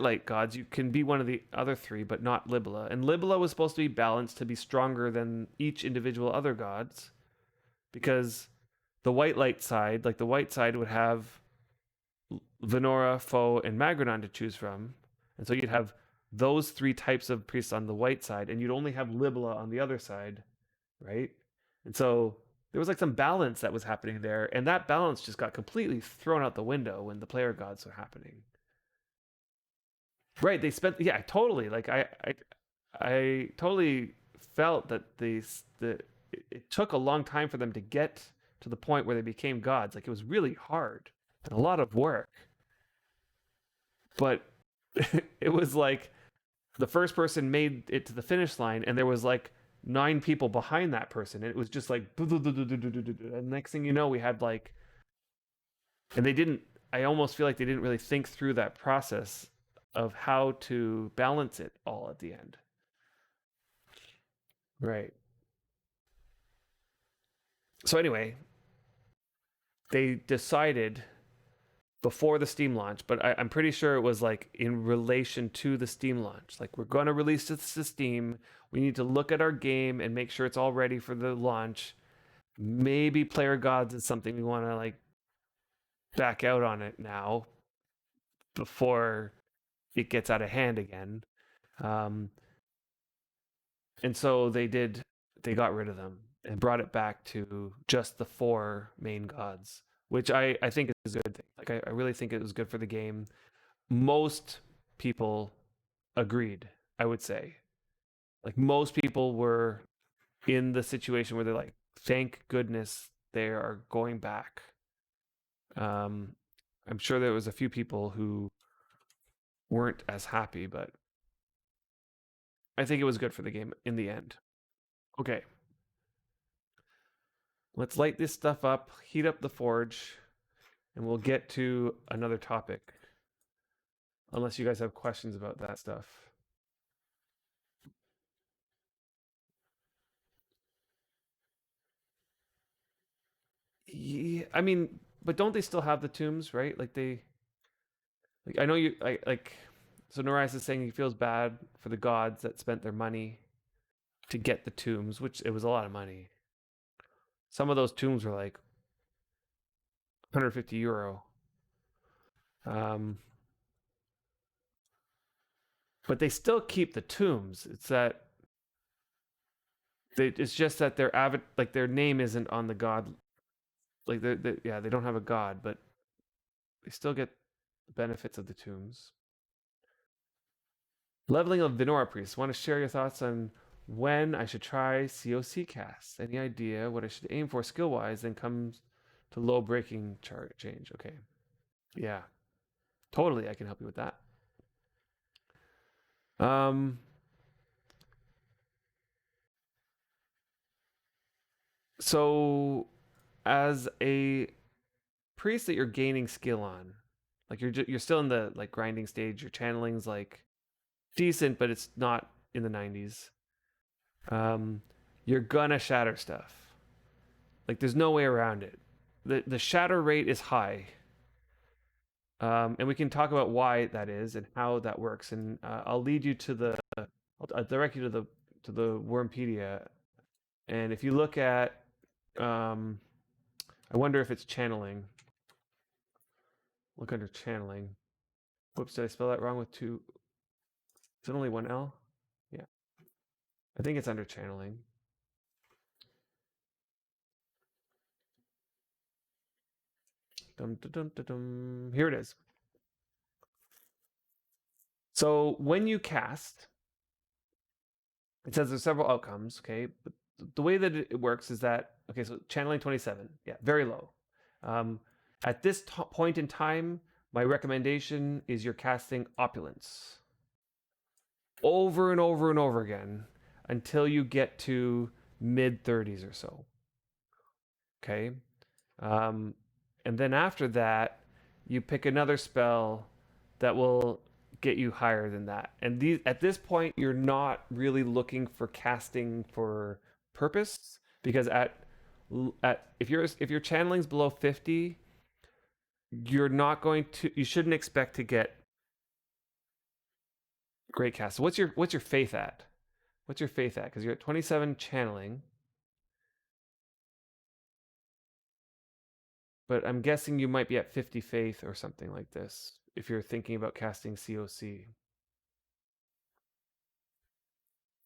light gods, you can be one of the other 3, but not Libela. And Libela was supposed to be balanced to be stronger than each individual other gods, because the white light side, like the white side, would have Venora, Foe, and Magredon to choose from, and so you'd have those 3 types of priests on the white side, and you'd only have Libela on the other side, right? And so there was like some balance that was happening there, and that balance just got completely thrown out the window when the player gods were happening. Right, they spent, yeah, totally. Like I totally felt that it took a long time for them to get to the point where they became gods. Like it was really hard and a lot of work. But it was like the first person made it to the finish line, and there was like 9 people behind that person. And it was just like, and next thing you know, we had like And they didn't. I almost feel like they didn't really think through that process of how to balance it all at the end. Right. So anyway, they decided before the Steam launch, but I'm pretty sure it was like in relation to the Steam launch. Like, we're going to release this to Steam. We need to look at our game and make sure it's all ready for the launch. Maybe Player Gods is something we want to like back out on it now before it gets out of hand again. Um, and so they got rid of them and brought it back to just the 4 main gods, which I think is a good thing. Like, I really think it was good for the game. Most people agreed, I would say. Like, most people were in the situation where they're like, thank goodness they are going back. I'm sure there was a few people who weren't as happy, but I think it was good for the game in the end. Okay. Let's light this stuff up, heat up the forge, and we'll get to another topic. Unless you guys have questions about that stuff. Yeah, I mean, but don't they still have the tombs, right? Like, I know you, like, so Norris is saying he feels bad for the gods that spent their money to get the tombs, which it was a lot of money. Some of those tombs were like 150 euro. Um, but they still keep the tombs. It's just that their like their name isn't on the god. Like, yeah, they don't have a god, but they still get the benefits of the tombs. Leveling of Venora Priest. Want to share your thoughts on when I should try COC cast? Any idea what I should aim for skill wise? Then comes to low breaking chart change. Okay. Yeah. Totally, I can help you with that. Um so as a priest that you're gaining skill on, like, you're still in the like grinding stage, your channeling's like decent, but it's not in the 90s. You're gonna shatter stuff. Like, there's no way around it. The shatter rate is high. And we can talk about why that is and how that works. And I'll lead you to I'll direct you to the Wormpedia. And if you look at, I wonder if it's channeling. Look under channeling. Whoops, did I spell that wrong with two? Is it only one L? Yeah, I think it's under channeling. Dum, dum, dum, dum. Here it is. So when you cast, it says there's several outcomes, okay? But the way that it works is that, okay, so channeling 27, yeah, very low. At this point in time, my recommendation is you're casting Opulence over and over and over again until you get to mid 30s or so. Okay. And then after that, you pick another spell that will get you higher than that. And at this point, you're not really looking for casting for purpose, because if your channeling's below 50, you shouldn't expect to get great cast. So what's your faith at? What's your faith at? Because you're at 27 channeling. But I'm guessing you might be at 50 faith or something like this if you're thinking about casting COC.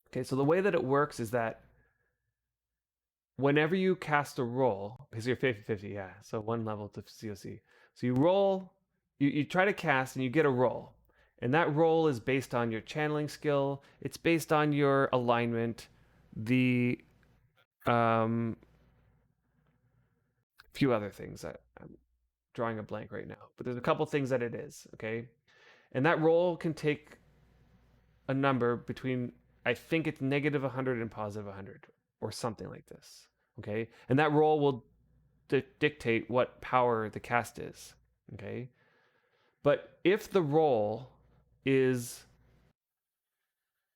Okay, so the way that it works is that whenever you cast a roll, because you're 50-50, yeah, so one level to COC. So you roll, you try to cast and you get a roll. And that roll is based on your channeling skill, it's based on your alignment, the few other things that I'm drawing a blank right now. But there's a couple things that it is, okay? And that roll can take a number between, I think it's negative 100 and positive 100 or something like this. Okay. And that roll will dictate what power the cast is. Okay, but if the roll is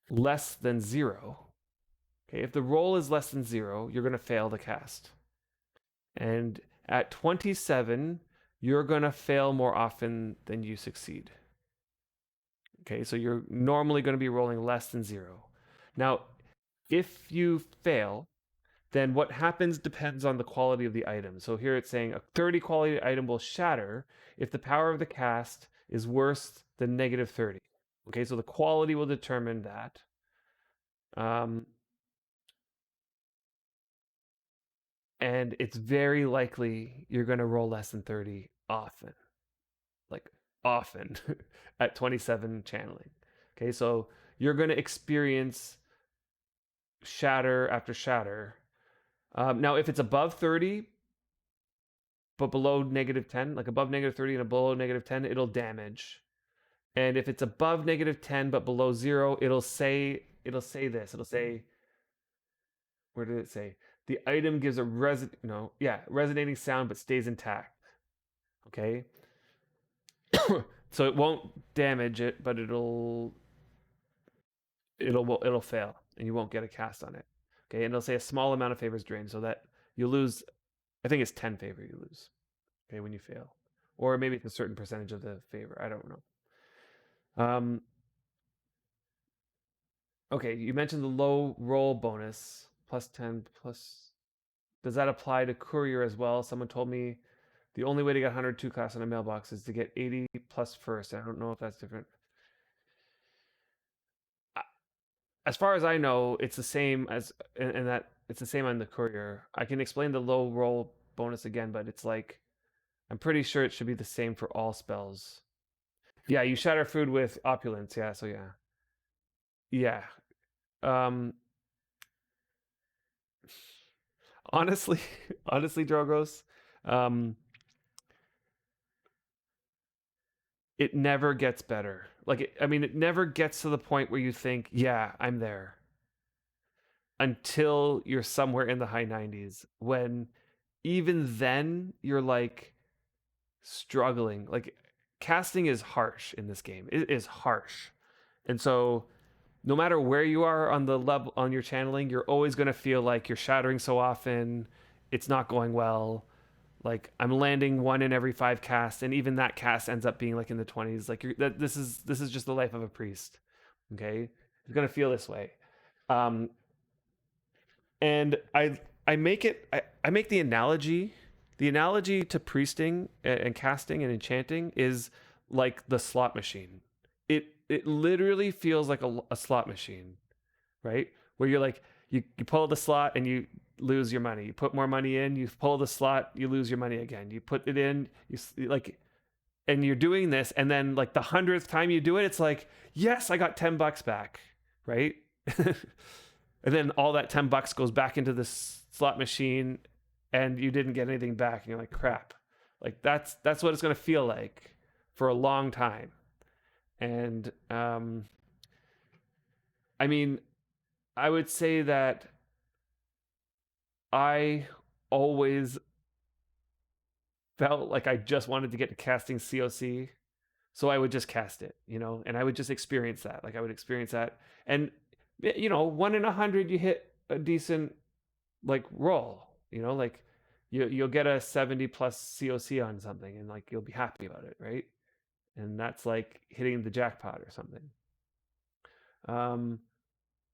less than 0, okay, if the roll is less than 0, you're going to fail the cast. And at 27, you're going to fail more often than you succeed. Okay, so you're normally going to be rolling less than 0. Now, if you fail, then what happens depends on the quality of the item. So here it's saying a 30 quality item will shatter if the power of the cast is worse than negative 30. Okay, so the quality will determine that. And it's very likely you're going to roll less than 30 often, like often at 27 channeling. Okay, so you're going to experience shatter after shatter. Now, if it's above 30, but below negative 10, like above negative 30 and below negative 10, it'll damage. And if it's above negative 10 but below 0, it'll say this. It'll say, where did it say? The item gives a resonating sound but stays intact. Okay? So it won't damage it, but it'll fail and you won't get a cast on it. Okay? And it'll say a small amount of favors drained, so that you lose, I think it's 10 favor you lose. Okay, when you fail. Or maybe it's a certain percentage of the favor. I don't know. Okay, you mentioned the low roll bonus, plus 10, plus... Does that apply to courier as well? Someone told me the only way to get 102 class on a mailbox is to get 80 plus first. I don't know if that's different. As far as I know, it's the same as, and that it's the same on the courier. I can explain the low roll bonus again, but it's like, I'm pretty sure it should be the same for all spells. Yeah, you shatter food with opulence. Yeah, so yeah. Yeah. Um, honestly, honestly, Drogos, um, it never gets better. Like, it never gets to the point where you think, yeah, I'm there. Until you're somewhere in the high 90s, when even then you're like struggling. Like, casting is harsh in this game. It is harsh. And so no matter where you are on the level on your channeling, you're always going to feel like you're shattering so often, it's not going well. Like, I'm landing 1 in every 5 casts, and even that cast ends up being like in the 20s. Like, this is just the life of a priest. Okay, you're going to feel this way. And I make it I make the analogy to priesting and casting and enchanting is like the slot machine. It literally feels like a slot machine, right? Where you're like, you pull the slot and you lose your money. You put more money in, you pull the slot, you lose your money again. You put it in, you like, and you're doing this, and then like the 100th time you do it, it's like, yes, I got $10 back, right? And then all that $10 goes back into this slot machine, and you didn't get anything back, and you're like, crap. Like, that's what it's going to feel like for a long time. And I mean, I would say that I always felt like I just wanted to get to casting COC, so I would just cast it, and I would just experience that. Like, I would experience that, and 1 in 100 you hit a decent like roll, like you'll get a 70 plus COC on something, and like you'll be happy about it, right? And that's like hitting the jackpot or something.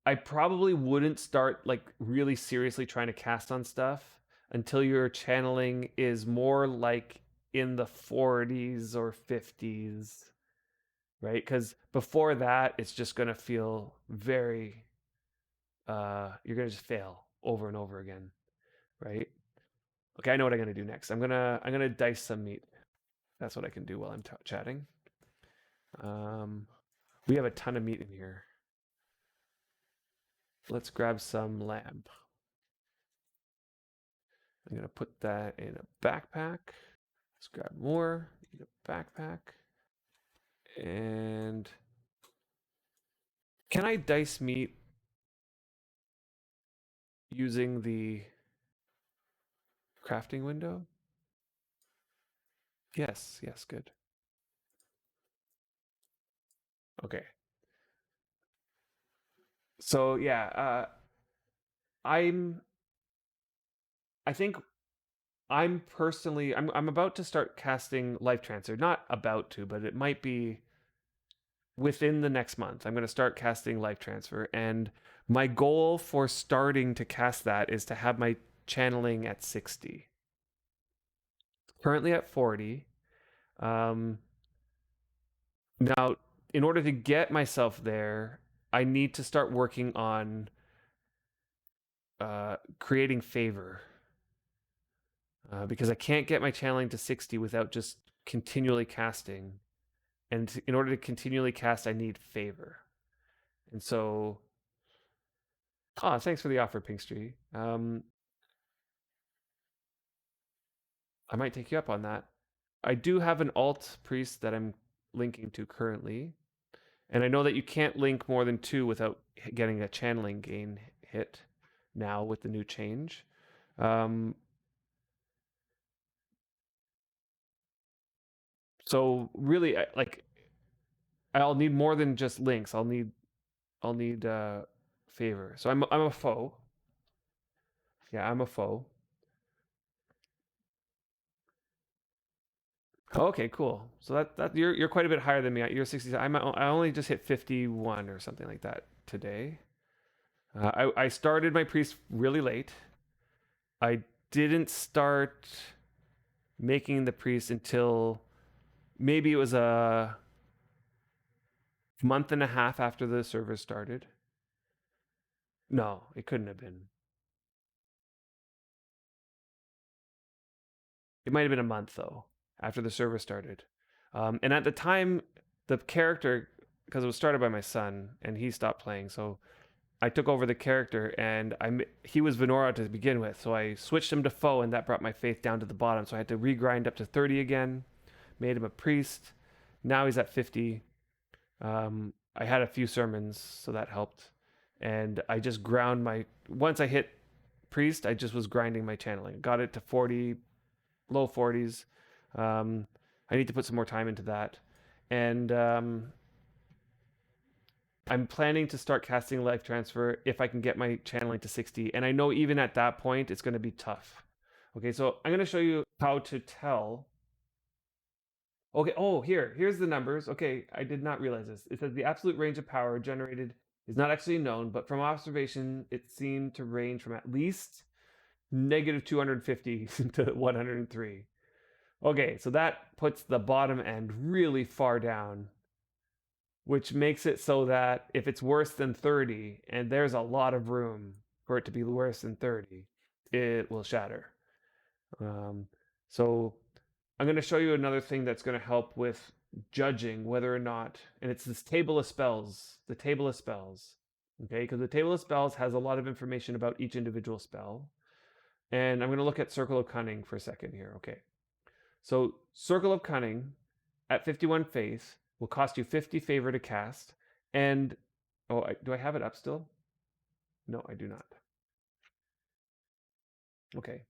I probably wouldn't start like really seriously trying to cast on stuff until your channeling is more like in the 40s or 50s, right? Because before that, it's just going to feel very you're going to just fail over and over again, right? Okay, I know what I'm going to do next. I'm going to dice some meat. That's what I can do while I'm chatting. We have a ton of meat in here. Let's grab some lamb. I'm going to put that in a backpack. Let's grab more in a backpack. And can I dice meat using the crafting window? Yes, yes, good. Okay. So yeah, I'm I think I'm personally I'm about to start casting Life Transfer. Not about to, but it might be within the next month. I'm going to start casting Life Transfer, and my goal for starting to cast that is to have my channeling at 60. Currently at 40. Um, Now, in order to get myself there, I need to start working on creating favor because I can't get my channeling to 60 without just continually casting. And in order to continually cast, I need favor. And so, thanks for the offer, Pinkstree. I might take you up on that. I do have an alt priest that I'm linking to currently, and I know that you can't link more than 2 without getting a channeling gain hit now with the new change. Um, so really, like, I'll need more than just links. I'll need favor. So I'm a foe. Yeah, I'm a foe. Oh, okay, cool. So that you're quite a bit higher than me. You're 60. I only just hit 51 or something like that today. I started my priest really late. I didn't start making the priest until maybe it was a month and a half after the server started. No, it couldn't have been. It might have been a month though after the server started. And at the time, the character, because it was started by my son and he stopped playing, so I took over the character and he was Venora to begin with, so I switched him to foe and that brought my faith down to the bottom. So I had to regrind up to 30 again, made him a priest. Now he's at 50. I had a few sermons, so that helped. And I just ground once I hit priest, I just was grinding my channeling. Got it to 40, low 40s. I need to put some more time into that. And I'm planning to start casting Life Transfer if I can get my channeling to 60. And I know even at that point, it's going to be tough. Okay, so I'm going to show you how to tell. Okay, here's the numbers. Okay, I did not realize this. It says the absolute range of power generated is not actually known, but from observation, it seemed to range from at least negative 250 to 103. Okay, so that puts the bottom end really far down, which makes it so that if it's worse than 30, and there's a lot of room for it to be worse than 30, it will shatter. So I'm going to show you another thing that's going to help with judging whether or not, and it's this table of spells, the table of spells. Okay, because the table of spells has a lot of information about each individual spell. And I'm going to look at Circle of Cunning for a second here. Okay, so Circle of Cunning at 51 faith will cost you 50 favor to cast. And, do I have it up still? No, I do not. Okay.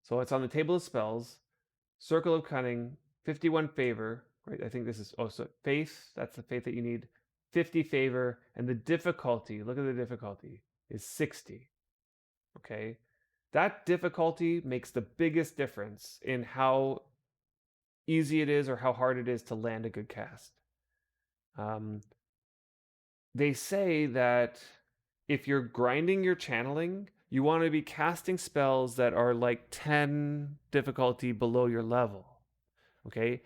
So it's on the table of spells. Circle of Cunning, 51 favor, right? I think this is, so faith, that's the faith that you need. 50 favor, and the difficulty, look at the difficulty, is 60. Okay? That difficulty makes the biggest difference in how easy it is or how hard it is to land a good cast. They say that if you're grinding your channeling, you want to be casting spells that are like 10 difficulty below your level. Okay?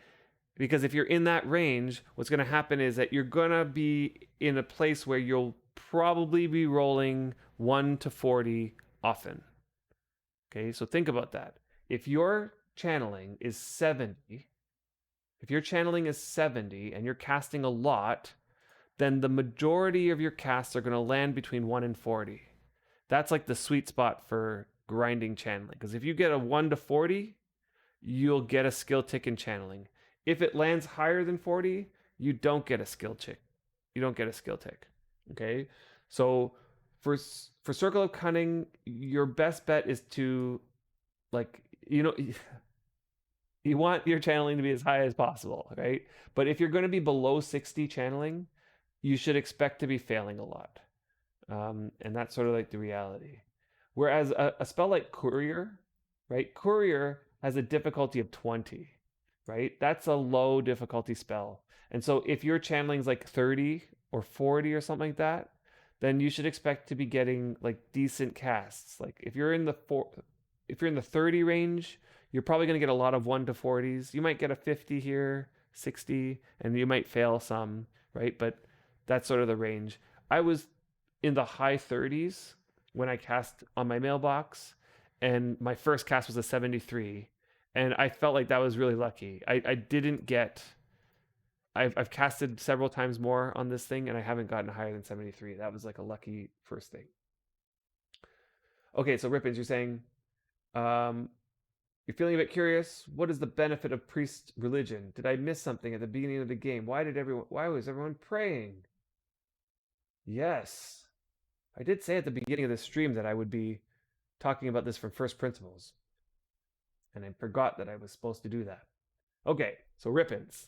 Because if you're in that range, what's going to happen is that you're going to be in a place where you'll probably be rolling 1 to 40 often. Okay, so think about that. If your channeling is 70, if your channeling is 70 and you're casting a lot, then the majority of your casts are going to land between 1 and 40. That's like the sweet spot for grinding channeling. Because if you get a 1 to 40, you'll get a skill tick in channeling. If it lands higher than 40, you don't get a skill tick. You don't get a skill tick. Okay? So for Circle of Cunning, your best bet is to like you know you want your channeling to be as high as possible, right? But if you're going to be below 60 channeling, you should expect to be failing a lot. And that's sort of like the reality. Whereas a spell like Courier, right? Courier has a difficulty of 20, right? That's a low difficulty spell. And so if your channeling's like 30 or 40 or something like that, then you should expect to be getting like decent casts. Like if you're in the 30 range, you're probably going to get a lot of 1 to 40s. You might get a 50 here, 60, and you might fail some, right? But that's sort of the range. I was in the high 30s when I cast on my mailbox, and my first cast was a 73, and I felt like that was really lucky. I didn't get. I've casted several times more on this thing, and I haven't gotten higher than 73. That was like a lucky first thing. Okay, so Rippins, you're saying um, you're feeling a bit curious. What is the benefit of priest religion? Did I miss something at the beginning of the game? Why was everyone praying? Yes. I did say at the beginning of the stream that I would be talking about this from first principles, and I forgot that I was supposed to do that. Okay, so Rippins.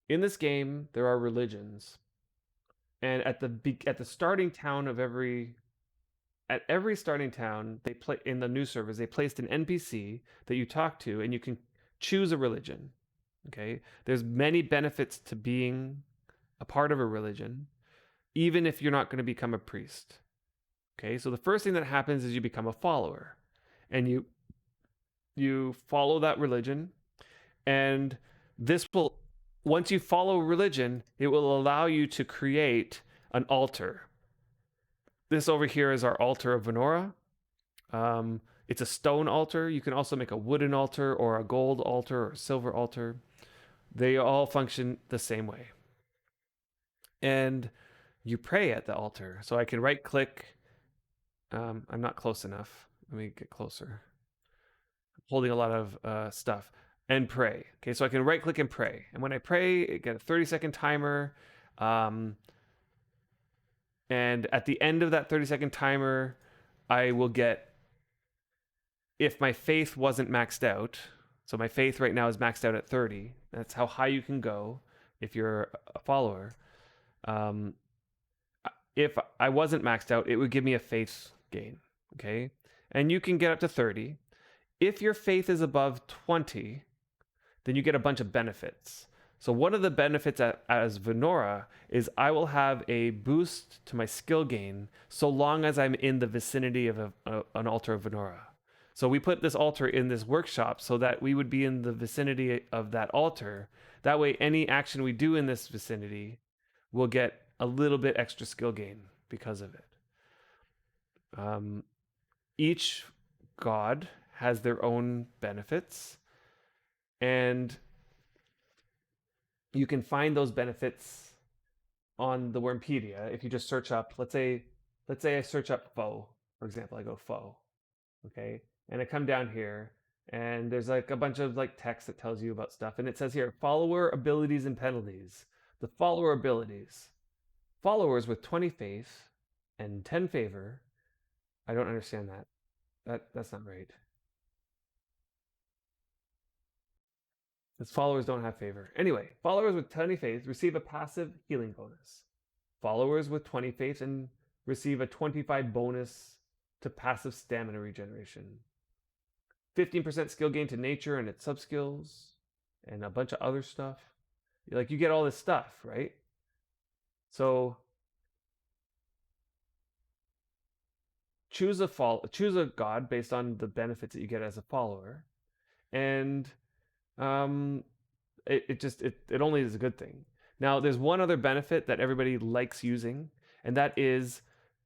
In this game, there are religions, and at the starting town of every starting town, they play in the new servers. They placed an NPC that you talk to, and you can choose a religion. Okay, there's many benefits to being a part of a religion, even if you're not going to become a priest. Okay, so the first thing that happens is you become a follower, and you follow that religion, and this will once you follow religion, it will allow you to create an altar. This over here is our altar of Venora. It's a stone altar. You can also make a wooden altar or a gold altar or a silver altar. They all function the same way. And you pray at the altar. So I can right click. I'm not close enough. Let me get closer. I'm holding a lot of stuff. And pray. Okay, so I can right click and pray. And when I pray, I get a 30-second timer. And at the end of that 30-second timer, I will get, if my faith wasn't maxed out, so my faith right now is maxed out at 30. That's how high you can go if you're a follower. If I wasn't maxed out, it would give me a faith gain. Okay. And you can get up to 30. If your faith is above 20, then you get a bunch of benefits. So one of the benefits as Venora is I will have a boost to my skill gain so long as I'm in the vicinity of an altar of Venora. So we put this altar in this workshop so that we would be in the vicinity of that altar. That way, any action we do in this vicinity will get a little bit extra skill gain because of it. Each god has their own benefits, and you can find those benefits on the Wormpedia if you just search up. Let's say I search up foe, for example. I go foe, okay, and I come down here, and there's like a bunch of like text that tells you about stuff, and it says here follower abilities and penalties. The follower abilities: followers with 20 faith and 10 favor. I don't understand that. That's not right. His followers don't have favor. Anyway, followers with 20 faith receive a passive healing bonus. Followers with 20 faith and receive a 25 bonus to passive stamina regeneration. 15% skill gain to nature and its sub-skills, and a bunch of other stuff. Like, you get all this stuff, right? So choose a god based on the benefits that you get as a follower, and it only is a good thing. Now, there's one other benefit that everybody likes using, and that is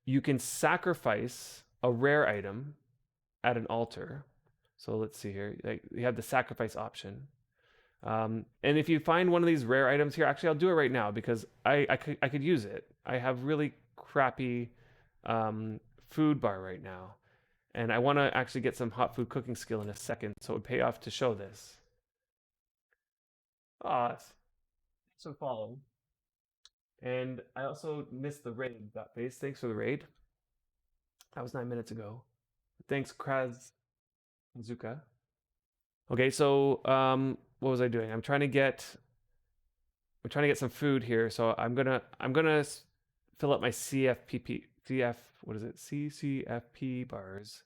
you can sacrifice a rare item at an altar. So let's see here. Like, you have the sacrifice option. And if you find one of these rare items here, actually, I'll do it right now because I could use it. I have really crappy food bar right now, and I want to actually get some hot food cooking skill in a second, so it would pay off to show this. Thanks for following. And I also missed the raid. Face. Thanks for the raid. That was 9 minutes ago. Thanks, Kraz Zuka. Okay, so what was I doing? I'm trying to get some food here, so I'm gonna fill up my CF what is it? CCFP bars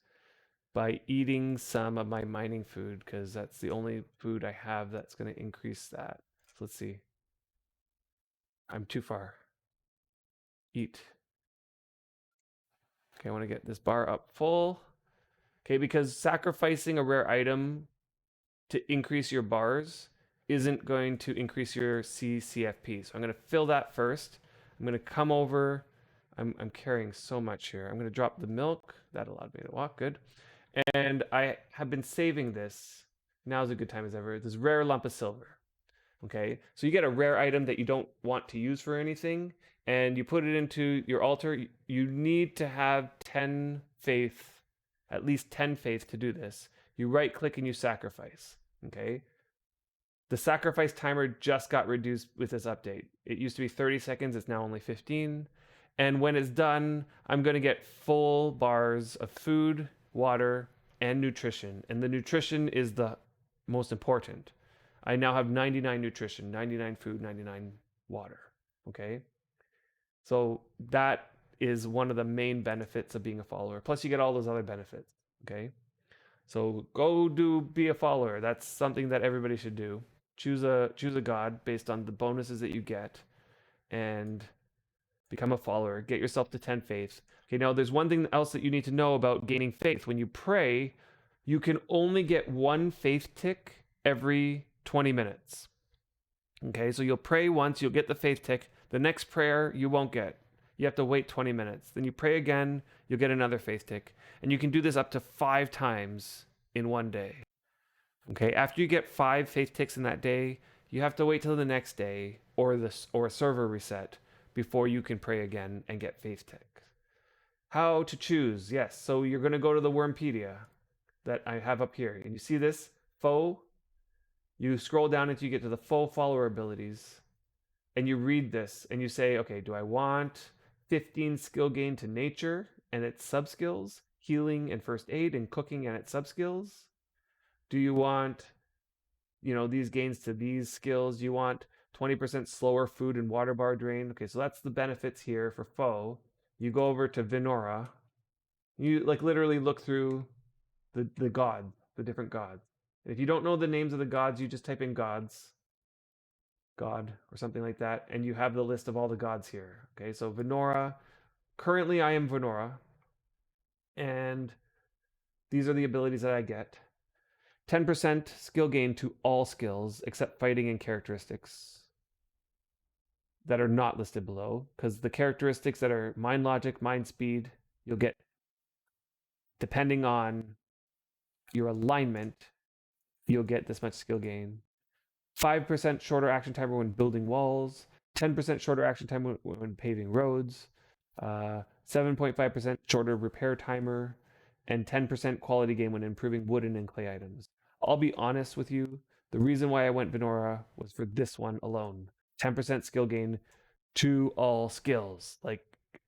by eating some of my mining food because that's the only food I have that's gonna increase that. So let's see. I'm too far. Eat. Okay, I want to get this bar up full. Okay, because sacrificing a rare item to increase your bars isn't going to increase your CCFP. So I'm going to fill that first. I'm going to come over. I'm carrying so much here. I'm going to drop the milk. That allowed me to walk. Good. And I have been saving this. Now's a good time as ever. This rare lump of silver. Okay. So you get a rare item that you don't want to use for anything, and you put it into your altar. You need to have 10 faith, at least 10 faith to do this. You right click and you sacrifice. Okay. The sacrifice timer just got reduced with this update. It used to be 30 seconds, it's now only 15. And when it's done, I'm going to get full bars of food, water, and nutrition. And the nutrition is the most important. I now have 99 nutrition, 99 food, 99 water. Okay? So that is one of the main benefits of being a follower. Plus, you get all those other benefits. Okay? So go be a follower. That's something that everybody should do. Choose a god based on the bonuses that you get, and become a follower. Get yourself to 10 faith. Okay, now there's one thing else that you need to know about gaining faith. When you pray, you can only get one faith tick every 20 minutes. Okay, so you'll pray once, you'll get the faith tick. The next prayer you won't get. You have to wait 20 minutes. Then you pray again, you'll get another faith tick. And you can do this up to 5 times in one day. Okay, after you get 5 faith ticks in that day, you have to wait till the next day or a server reset before you can pray again and get faith ticks. How to choose? Yes, so you're going to go to the Wormpedia that I have up here. And you see this? Foe. You scroll down until you get to the Foe follower abilities. And you read this and you say, okay, do I want 15 skill gain to nature and its subskills, healing and first aid and cooking and its subskills? Do you want, these gains to these skills? You want 20% slower food and water bar drain? Okay, so that's the benefits here for Foe. You go over to Venora. You literally look through the gods, the different gods. And if you don't know the names of the gods, you just type in gods, god, or something like that, and you have the list of all the gods here. Okay, so Venora. Currently, I am Venora. And these are the abilities that I get. 10% skill gain to all skills except fighting and characteristics that are not listed below, because the characteristics that are mind logic, mind speed, you'll get depending on your alignment, you'll get this much skill gain. 5% shorter action timer when building walls, 10% shorter action time when paving roads, 7.5% shorter repair timer, and 10% quality gain when improving wooden and clay items. I'll be honest with you, the reason why I went Venora was for this one alone. 10% skill gain to all skills.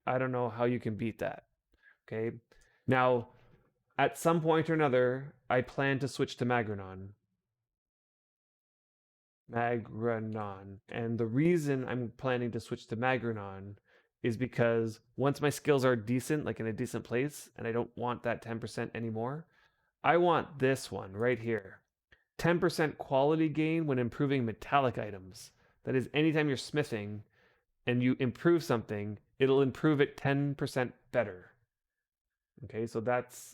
I don't know how you can beat that. Okay. Now, at some point or another, I plan to switch to Magranon. And the reason I'm planning to switch to Magranon is because once my skills are decent, in a decent place, and I don't want that 10% anymore, I want this one right here. 10% quality gain when improving metallic items. That is, anytime you're smithing and you improve something, it'll improve it 10% better. Okay, so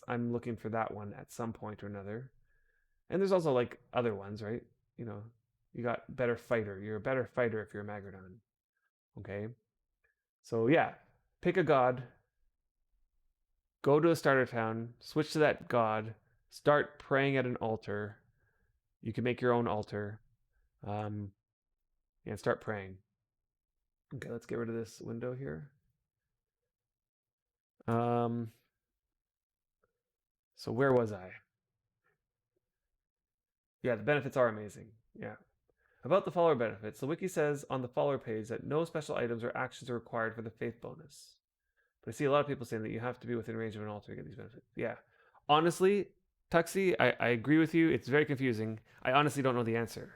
I'm looking for that one at some point or another. And there's also other ones, right? You got better fighter. You're a better fighter if you're a Magranon. Okay, so yeah, pick a god, go to a starter town, switch to that god, start praying at an altar. You can make your own altar, and start praying. Okay, let's get rid of this window here. So where was I? Yeah, the benefits are amazing. Yeah. About the follower benefits, the wiki says on the follower page that no special items or actions are required for the faith bonus. But I see a lot of people saying that you have to be within range of an altar to get these benefits. Yeah. Honestly, Tuxie, I agree with you. It's very confusing. I honestly don't know the answer.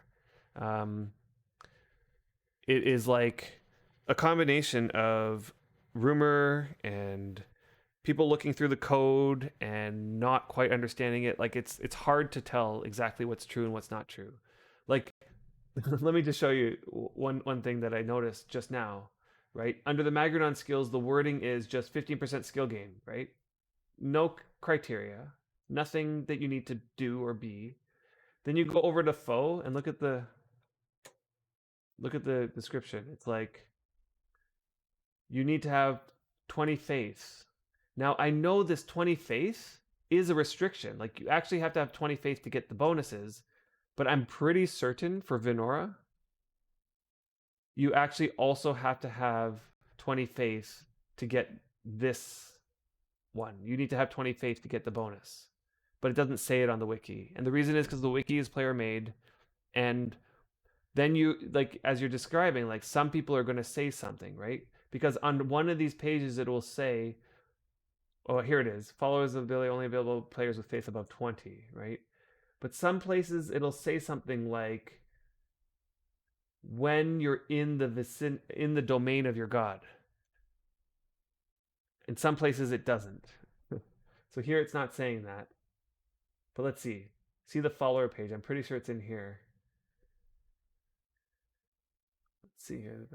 Um, it is like a combination of rumor and people looking through the code and not quite understanding it. Like it's hard to tell exactly what's true and what's not true. Like let me just show you one thing that I noticed just now. Right under the Magrodon skills, the wording is just 15% skill gain. Right, no criteria, nothing that you need to do or be. Then you go over to foe and look at the description. It's like you need to have 20 faiths. Now I know this 20 faith is a restriction. Like you actually have to have 20 faith to get the bonuses, but I'm pretty certain for Venora, you actually also have to have 20 faith to get this one. You need to have 20 faith to get the bonus. But it doesn't say it on the wiki. And the reason is because the wiki is player made. And then you, like, as you're describing, like some people are going to say something, right? Because on one of these pages, it will say, oh, here it is. Followers of the ability only available players with faith above 20, right? But some places it'll say something like, when you're in the domain of your god. In some places it doesn't. So here it's not saying that. But let's see. See the follower page. I'm pretty sure it's in here. Let's see here.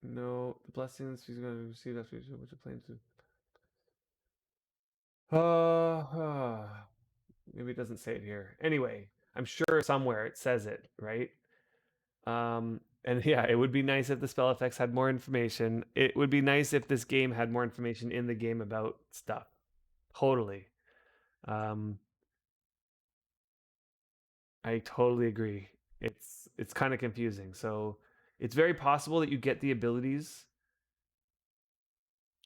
No, the blessings he's going to receive after which are plain to. Maybe it doesn't say it here. Anyway, I'm sure somewhere it says it, right? And yeah, it would be nice if the spell effects had more information. It would be nice if this game had more information in the game about stuff. Totally. Um, I totally agree. It's kind of confusing. So it's very possible that you get the abilities.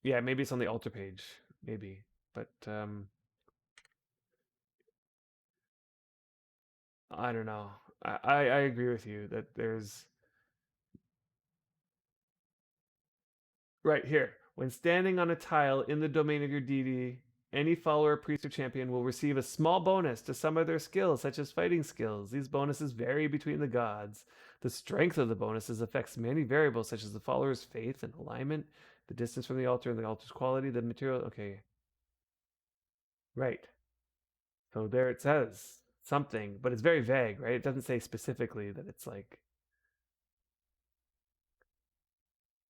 Yeah, maybe it's on the altar page. Maybe. But I don't know. I agree with you that there's right here. When standing on a tile in the domain of your deity, any follower, priest, or champion will receive a small bonus to some of their skills, such as fighting skills. These bonuses vary between the gods. The strength of the bonuses affects many variables, such as the follower's faith and alignment, the distance from the altar and the altar's quality, the material. Okay. Right. So there it says something, but it's very vague, right? It doesn't say specifically that it's like.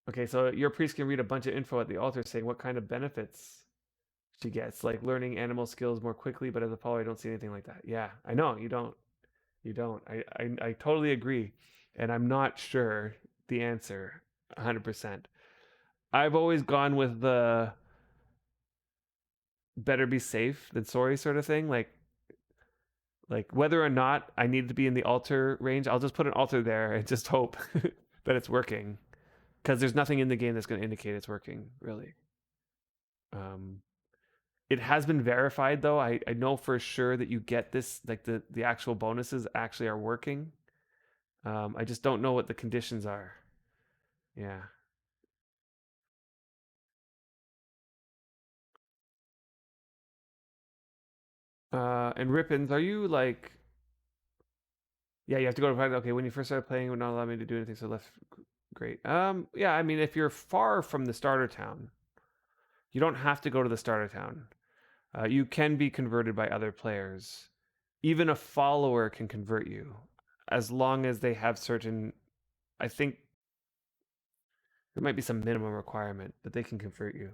Okay, so your priest can read a bunch of info at the altar saying what kind of benefits she gets, like learning animal skills more quickly, but as a follower, I don't see anything like that. Yeah, I know, you don't. You don't. I totally agree. And I'm not sure the answer 100%. I've always gone with the better be safe than sorry sort of thing. Like whether or not I need to be in the altar range, I'll just put an altar there and just hope that it's working. Because there's nothing in the game that's going to indicate it's working, really. Um, it has been verified though. I know for sure that you get this, like the actual bonuses actually are working. I just don't know what the conditions are. Yeah. And Rippins, are you like? Yeah, you have to go to find. Okay, when you first started playing, it would not allow me to do anything. So left. Great. Yeah. I mean, if you're far from the starter town, you don't have to go to the starter town. You can be converted by other players. Even a follower can convert you, as long as they have certain. I think there might be some minimum requirement that they can convert you.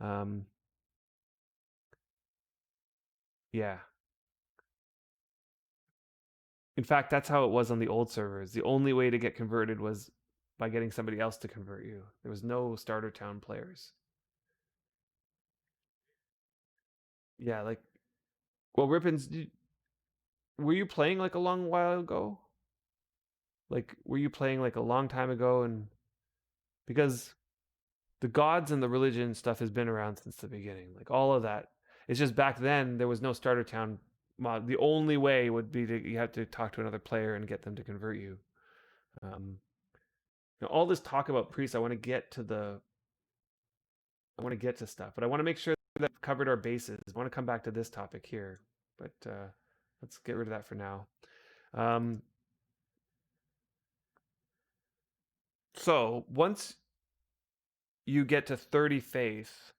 Um, yeah. In fact, that's how it was on the old servers. The only way to get converted was by getting somebody else to convert you. There was no starter town players. Yeah, like, well, Rippins, were you playing like a long while ago? Like, were you playing like a long time ago? And because the gods and the religion stuff has been around since the beginning, like all of that. It's just back then there was no starter town mod. The only way would be to you have to talk to another player and get them to convert you. Um, all this talk about priests, I want to get to I want to get to stuff, but I want to make sure that we've covered our bases. I want to come back to this topic here, but let's get rid of that for now. Um, so once you get to 30 faith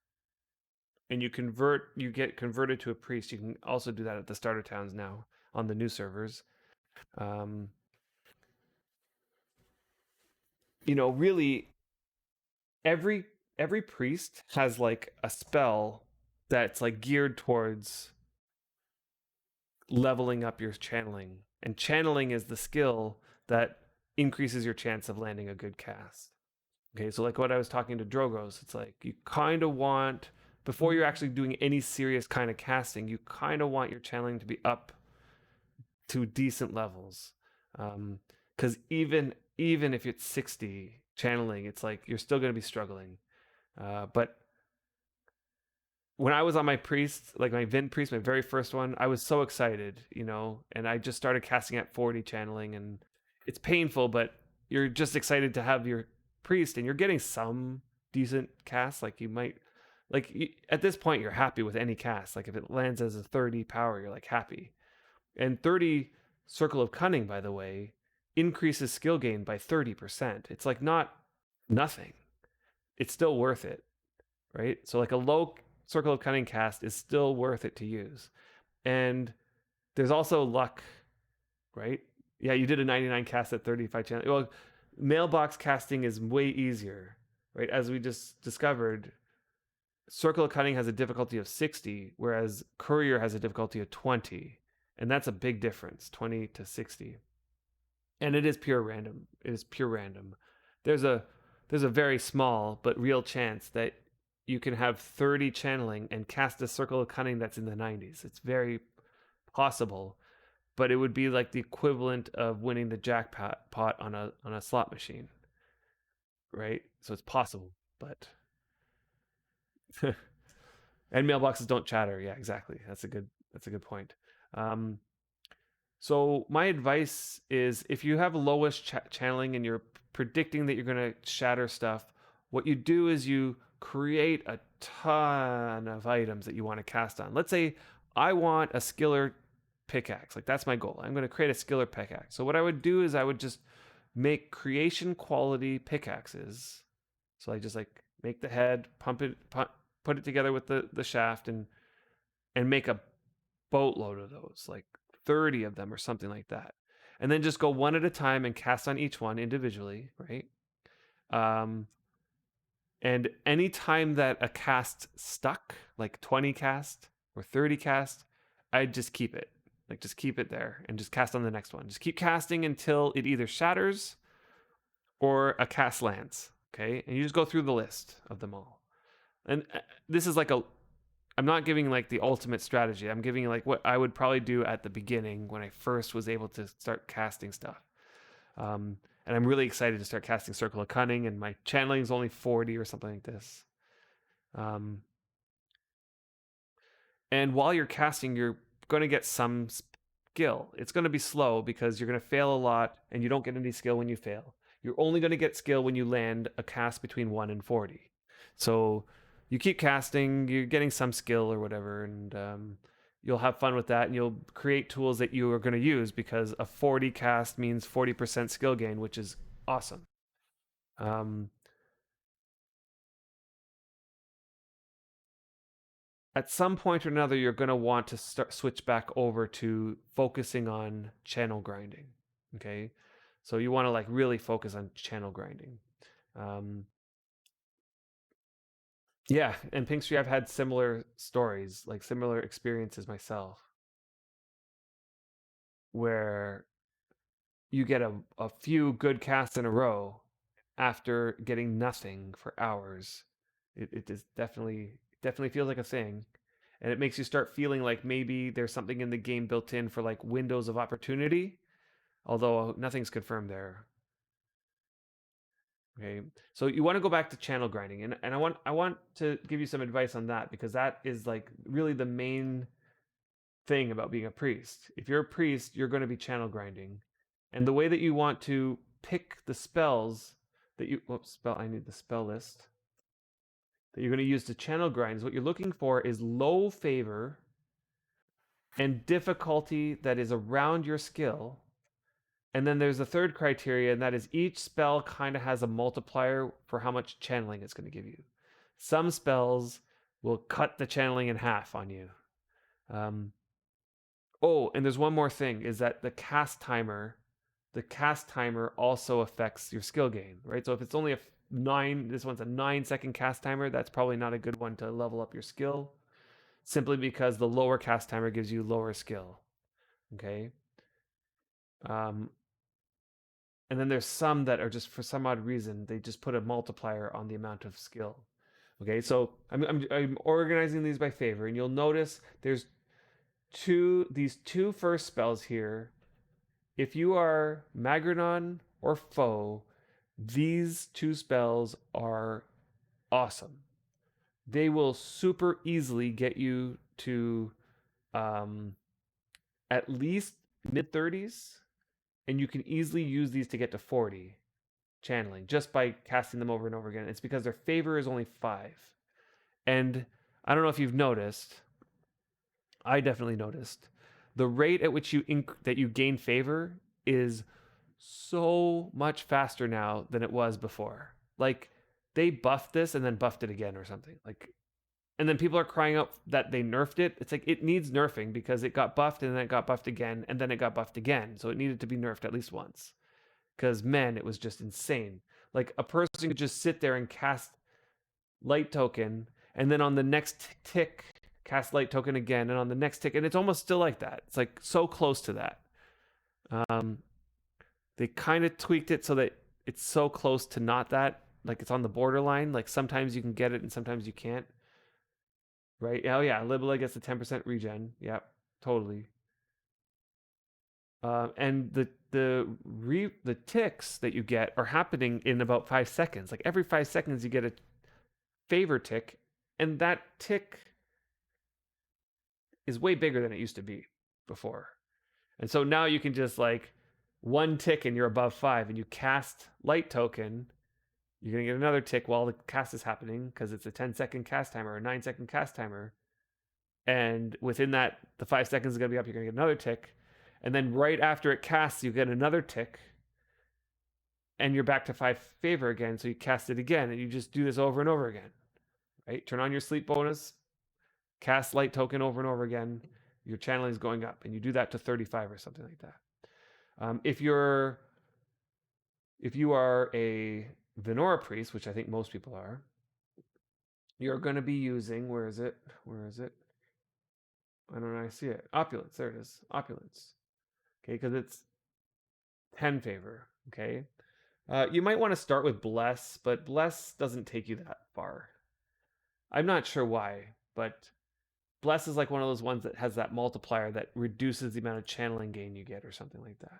and you get converted to a priest, you can also do that at the starter towns now on the new servers. Um, really every every priest has like a spell that's like geared towards leveling up your channeling. And channeling is the skill that increases your chance of landing a good cast. Okay, so like what I was talking to Drogos, it's like you kind of want, before you're actually doing any serious kind of casting, you kind of want your channeling to be up to decent levels. Because even if it's 60 channeling, it's like you're still going to be struggling. But when I was on my priest, like my Vin priest, my very first one, I was so excited, and I just started casting at 40 channeling, and it's painful, but you're just excited to have your priest, and you're getting some decent cast. Like you might, at this point, you're happy with any cast. Like if it lands as a 30 power, you're like happy. And 30 Circle of Cunning, by the way, increases skill gain by 30%. It's like not nothing. It's still worth it, right? So like a low Circle of Cunning cast is still worth it to use. And there's also luck, right? Yeah, you did a 99 cast at 35 channel. Well, mailbox casting is way easier, right? As we just discovered, Circle of Cunning has a difficulty of 60, whereas Courier has a difficulty of 20. And that's a big difference, 20 to 60. And it is pure random. It is pure random. There's a very small but real chance that you can have 30 channeling and cast a Circle of Cunning that's in the 90s. It's very possible, but it would be like the equivalent of winning the jackpot on a slot machine, right? So it's possible, but and mailboxes don't chatter. Yeah, exactly. That's a good point. So my advice is if you have lowest channeling and you're predicting that you're going to shatter stuff, what you do is you create a ton of items that you want to cast on. Let's say I want a skiller pickaxe. Like that's my goal. I'm going to create a skiller pickaxe. So what I would do is I would just make creation quality pickaxes. So I just like make the head, put it together with the shaft and make a boatload of those, like 30 of them or something like that. And then just go one at a time and cast on each one individually, right? And any time that a cast stuck, like 20 cast or 30 cast, I'd just keep it. Like just keep it there and just cast on the next one. Just keep casting until it either shatters or a cast lands. Okay. And you just go through the list of them all. And this is like I'm not giving like the ultimate strategy. I'm giving like what I would probably do at the beginning when I first was able to start casting stuff. And I'm really excited to start casting Circle of Cunning, and my channeling is only 40 or something like this. And while you're casting, you're going to get some skill. It's going to be slow because you're going to fail a lot, and you don't get any skill when you fail. You're only going to get skill when you land a cast between 1 and 40. So you keep casting, you're getting some skill or whatever, and you'll have fun with that, and you'll create tools that you are going to use because a 40 cast means 40% skill gain, which is awesome. At some point or another, you're going to want to switch back over to focusing on channel grinding. Okay, so you want to like really focus on channel grinding. Yeah, and Pink Street, I've had similar stories, like similar experiences myself, where you get a few good casts in a row after getting nothing for hours. It is definitely feels like a thing, and it makes you start feeling like maybe there's something in the game built in for like windows of opportunity, although nothing's confirmed there. Okay, so you want to go back to channel grinding, and I want to give you some advice on that because that is like really the main thing about being a priest. If you're a priest, you're going to be channel grinding. And the way that you want to pick the spells that you I need the spell list. that you're going to use to channel grinds, what you're looking for is low favor and difficulty that is around your skill. And then there's a third criteria, and that is each spell kind of has a multiplier for how much channeling it's going to give you. Some spells will cut the channeling in half on you. Oh, and there's one more thing, is that the cast timer also affects your skill gain, right? So if it's only this one's a 9-second cast timer, that's probably not a good one to level up your skill, simply because the lower cast timer gives you lower skill. Okay. And then there's some that are just, for some odd reason, they just put a multiplier on the amount of skill. Okay, so I'm organizing these by favor, and you'll notice there's these two first spells here. If you are Magredon or Foe, these two spells are awesome. They will super easily get you to at least mid 30s, and you can easily use these to get to 40 channeling just by casting them over and over again. It's because their favor is only 5. And I don't know if you've noticed, I definitely noticed, the rate at which that you gain favor is so much faster now than it was before. Like, they buffed this and then buffed it again or something. Like, and then people are crying out that they nerfed it. It's like, it needs nerfing because it got buffed and then it got buffed again and then it got buffed again. So it needed to be nerfed at least once. Because, man, it was just insane. Like, a person could just sit there and cast light token, and then on the next tick, cast light token again, and on the next tick, and it's almost still like that. It's like so close to that. They kind of tweaked it so that it's so close to not that. Like, it's on the borderline. Like, sometimes you can get it and sometimes you can't. Right? Oh, yeah. Libela gets the 10% regen. Yep. Totally. And the ticks that you get are happening in about 5 seconds. Like, every 5 seconds you get a favor tick, and that tick is way bigger than it used to be before. And so now you can just, like, one tick and you're above 5, and you cast light token, you're going to get another tick while the cast is happening because it's a 10-second cast timer or a 9-second cast timer. And within that, the 5 seconds is going to be up, you're going to get another tick. And then right after it casts, you get another tick, and you're back to 5 favor again. So you cast it again, and you just do this over and over again, right? Turn on your sleep bonus, cast light token over and over again. Your channeling is going up, and you do that to 35 or something like that. If you are a Venora priest, which I think most people are, you're going to be using, where is it? I don't know. I see it. Opulence. There it is. Opulence. Okay, because it's 10 favor. Okay. You might want to start with Bless, but Bless doesn't take you that far. I'm not sure why, but Bless is like one of those ones that has that multiplier that reduces the amount of channeling gain you get or something like that.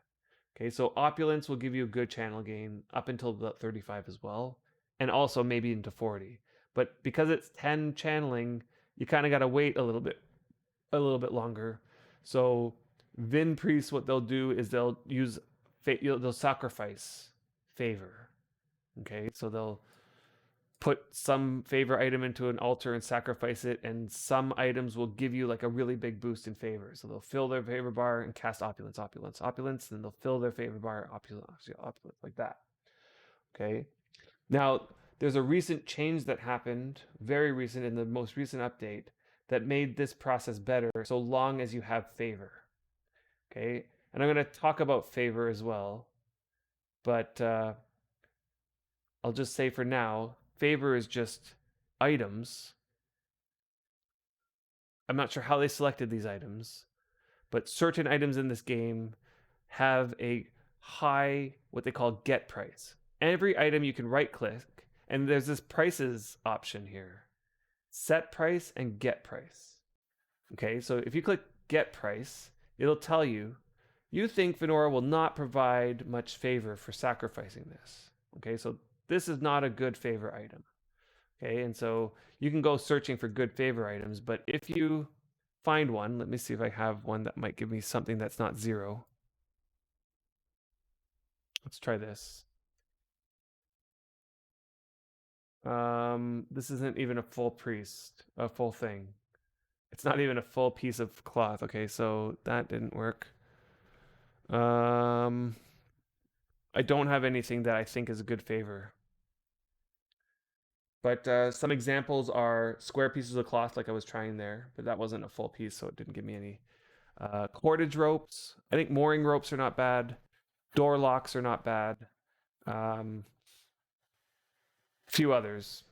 Okay, so Opulence will give you a good channel gain up until about 35 as well, and also maybe into 40. But because it's 10 channeling, you kind of got to wait a little bit longer. So Vin priests, what they'll do is they'll sacrifice favor. Okay, so they'll put some favor item into an altar and sacrifice it, and some items will give you like a really big boost in favor. So they'll fill their favor bar and cast opulence, then they'll fill their favor bar, opulence, like that. Okay. Now, there's a recent change that happened, very recent, in the most recent update, that made this process better so long as you have favor. Okay. And I'm going to talk about favor as well, but I'll just say for now, favor is just items. I'm not sure how they selected these items, but certain items in this game have a high, what they call get price. Every item you can right click, and there's this prices option here. Set price and get price. Okay, so if you click get price, it'll tell you, you think Venora will not provide much favor for sacrificing this. Okay, so this is not a good favor item. Okay, and so you can go searching for good favor items, but if you find one, let me see if I have one that might give me something that's not 0. Let's try this. This isn't even a full priest, a full thing. It's not even a full piece of cloth. Okay, so that didn't work. I don't have anything that I think is a good favor. But some examples are square pieces of cloth, like I was trying there, but that wasn't a full piece, so it didn't give me any. Cordage ropes. I think mooring ropes are not bad. Door locks are not bad. Few others.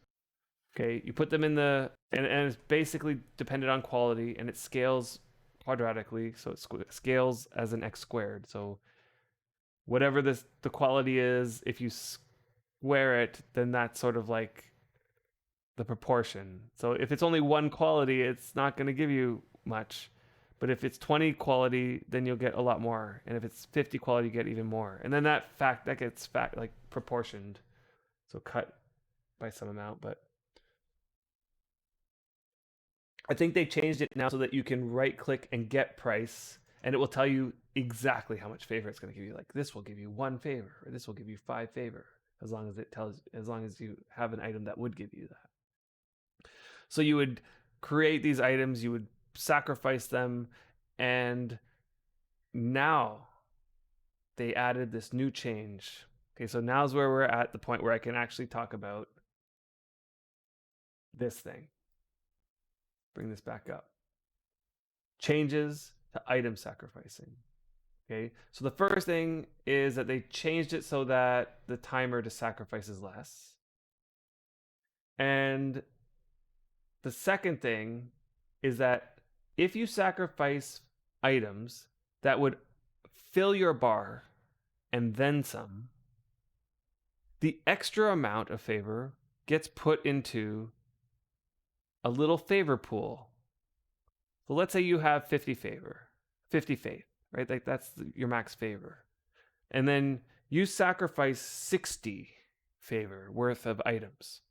Okay, you put them in the and it's basically dependent on quality, and it scales quadratically, so it scales as an x squared. So whatever the quality is, if you square it, then that's sort of like the proportion. So if it's only one quality, it's not going to give you much. But if it's 20 quality, then you'll get a lot more. And if it's 50 quality, you get even more. And then that gets like proportioned. So cut by some amount, but I think they changed it now so that you can right click and get price, and it will tell you exactly how much favor it's going to give you. Like this will give you 1 favor, or this will give you 5 favor, as long as you have an item that would give you that. So you would create these items, you would sacrifice them, and now they added this new change. Okay, so now's where we're at the point where I can actually talk about this thing. Bring this back up. Changes to item sacrificing. Okay, so the first thing is that they changed it so that the timer to sacrifice is less. And the second thing is that if you sacrifice items that would fill your bar and then some, the extra amount of favor gets put into a little favor pool. So let's say you have 50 favor, 50 faith, right? Like that's your max favor. And then you sacrifice 60 favor worth of items.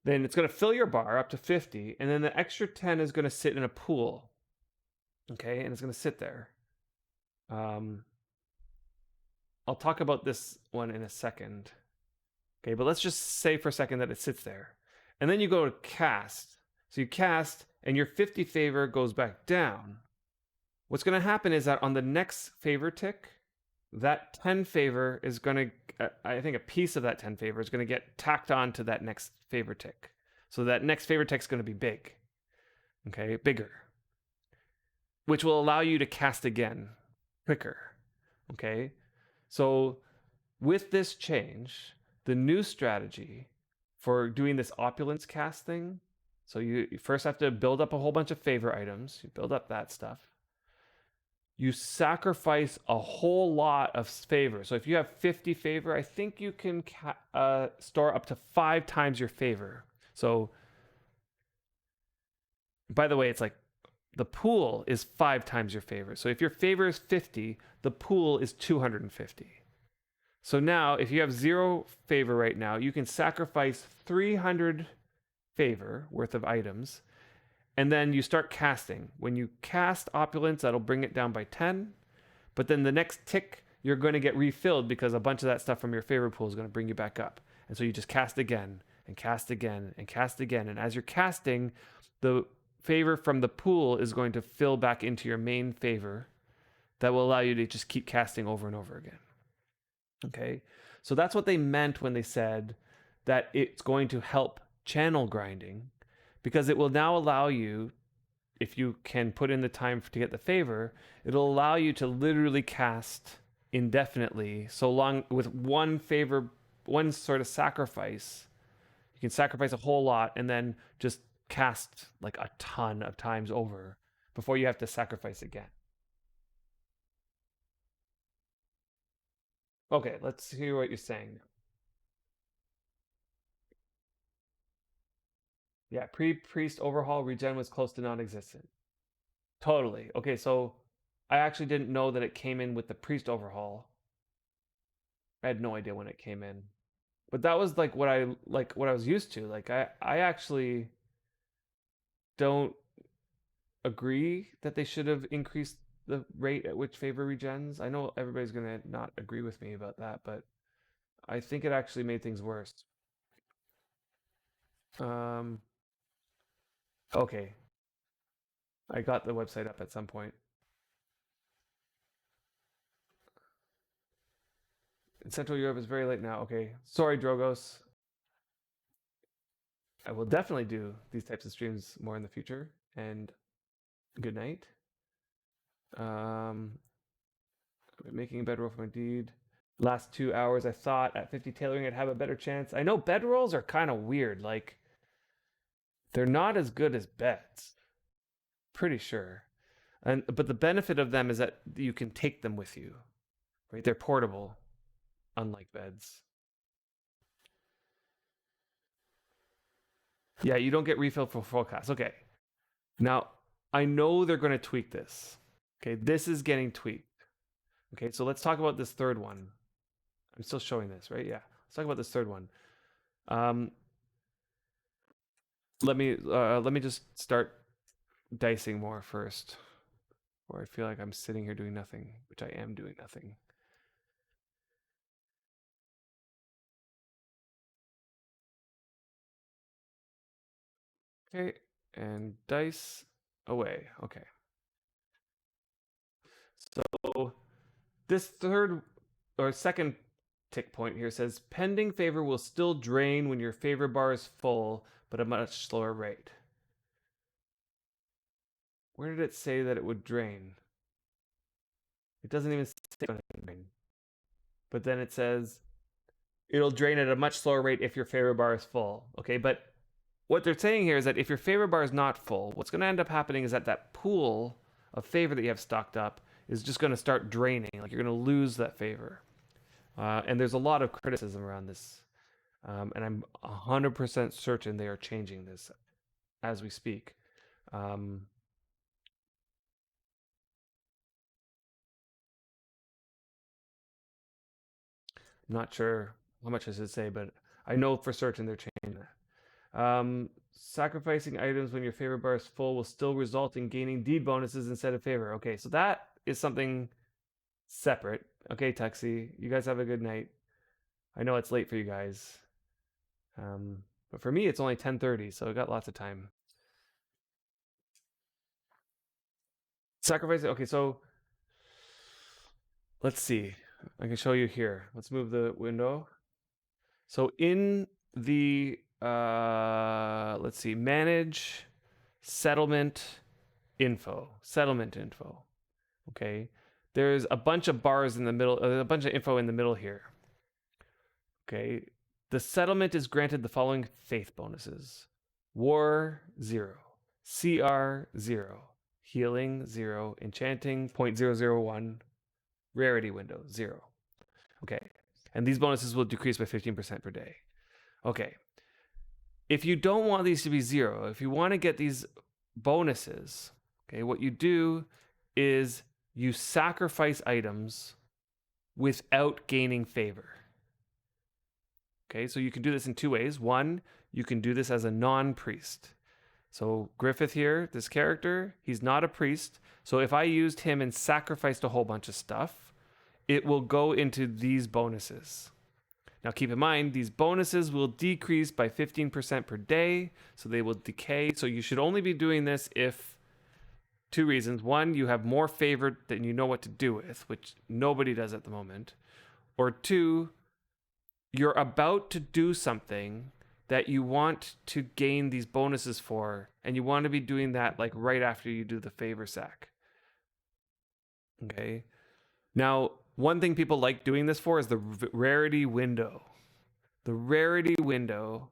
Then it's going to fill your bar up to 50, and then the extra 10 is going to sit in a pool. Okay, and it's going to sit there. I'll talk about this one in a second. Okay, but let's just say for a second that it sits there. And then you go to cast. So you cast, and your 50 favor goes back down. What's going to happen is that on the next favor tick, that 10 favor is going to, I think a piece of that 10 favor is going to get tacked on to that next favor tick. So that next favor tick is going to be big. Okay, bigger. Which will allow you to cast again quicker. Okay, so with this change, the new strategy for doing this opulence casting, so you first have to build up a whole bunch of favor items. You build up that stuff. You sacrifice a whole lot of favor. So if you have 50 favor, I think you can store up to 5 times your favor. So by the way, it's like the pool is 5 times your favor. So if your favor is 50, the pool is 250. So now if you have 0 favor right now, you can sacrifice 300 favor worth of items, and then you start casting. When you cast opulence, that'll bring it down by 10, but then the next tick you're going to get refilled because a bunch of that stuff from your favor pool is going to bring you back up. And so you just cast again and cast again and cast again, and as you're casting, the favor from the pool is going to fill back into your main favor that will allow you to just keep casting over and over again. Okay, so that's what they meant when they said that it's going to help channel grinding, because it will now allow you, if you can put in the time to get the favor, it'll allow you to literally cast indefinitely, so long with one favor, one sort of sacrifice. You can sacrifice a whole lot and then just cast like a ton of times over before you have to sacrifice again. Okay, let's hear what you're saying. Yeah, pre-priest overhaul regen was close to non-existent. Totally. Okay, so I actually didn't know that it came in with the priest overhaul. I had no idea when it came in. But that was like what I was used to. Like I actually don't agree that they should have increased the rate at which favor regens. I know everybody's going to not agree with me about that, but I think it actually made things worse. Okay. I got the website up at some point. In Central Europe is very late now. Okay. Sorry, Drogos. I will definitely do these types of streams more in the future. And good night. Making a bedroll for my deed. Last 2 hours, I thought at 50 tailoring I'd have a better chance. I know bedrolls are kind of weird. Like, they're not as good as beds. Pretty sure. But the benefit of them is that you can take them with you. Right? They're portable, unlike beds. Yeah, you don't get refill for full cast. Okay. Now, I know they're going to tweak this. Okay, this is getting tweaked. Okay, so let's talk about this third one. I'm still showing this, right? Yeah. Let's talk about this third one. Let me just start dicing more first, or I feel like I'm sitting here doing nothing, which I am doing nothing. Okay, and dice away. Okay. So this third or second tick point here says pending favor will still drain when your favor bar is full, but at a much slower rate. Where did it say that it would drain? It doesn't even say drain. But then it says it'll drain at a much slower rate if your favor bar is full. Okay, but what they're saying here is that if your favor bar is not full, what's going to end up happening is that that pool of favor that you have stocked up is just going to start draining. Like you're going to lose that favor. And there's a lot of criticism around this. And I'm 100% certain they are changing this as we speak. Not sure how much I should say, but I know for certain they're changing that. Sacrificing items when your favor bar is full will still result in gaining deed bonuses instead of favor. Okay, so that is something separate. Okay, Tuxie, you guys have a good night. I know it's late for you guys. But for me, it's only 10:30, so I got lots of time. Sacrificing. Okay, so let's see. I can show you here. Let's move the window. So in the let's see, manage settlement info. Okay, there's a bunch of bars in the middle, a bunch of info in the middle here. Okay, the settlement is granted the following faith bonuses: War 0, CR 0, Healing 0, Enchanting 0.001, Rarity window 0. Okay, and these bonuses will decrease by 15% per day. Okay, if you don't want these to be 0, if you want to get these bonuses, okay, what you do is you sacrifice items without gaining favor. Okay, so you can do this in two ways. One, you can do this as a non-priest. So Griffith here, this character, he's not a priest. So if I used him and sacrificed a whole bunch of stuff, it will go into these bonuses. Now keep in mind, these bonuses will decrease by 15% per day, so they will decay. So you should only be doing this if two reasons. One, you have more favor than you know what to do with, which nobody does at the moment. Or two, you're about to do something that you want to gain these bonuses for, and you want to be doing that like right after you do the favor sack. Okay. Now, one thing people like doing this for is the rarity window. The rarity window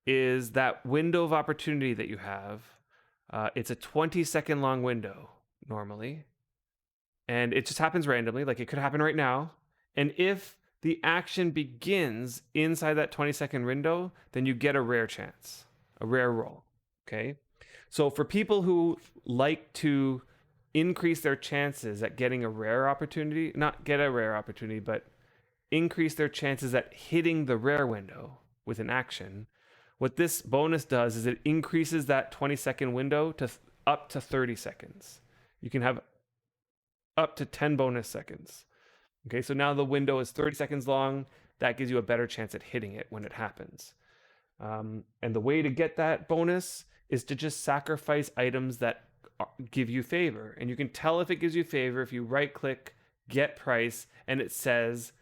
is that window of opportunity that you have. It's a 20-second long window normally, and it just happens randomly. Like it could happen right now. And if the action begins inside that 20-second window, then you get a rare chance, a rare roll. Okay. So for people who like to increase their chances at getting a rare opportunity, not get a rare opportunity, but increase their chances at hitting the rare window with an action, what this bonus does is it increases that 20-second window to up to 30 seconds. You can have up to 10 bonus seconds. Okay, so now the window is 30 seconds long. That gives you a better chance at hitting it when it happens. And the way to get that bonus is to just sacrifice items that give you favor. And you can tell if it gives you favor if you right click, get price, and it says,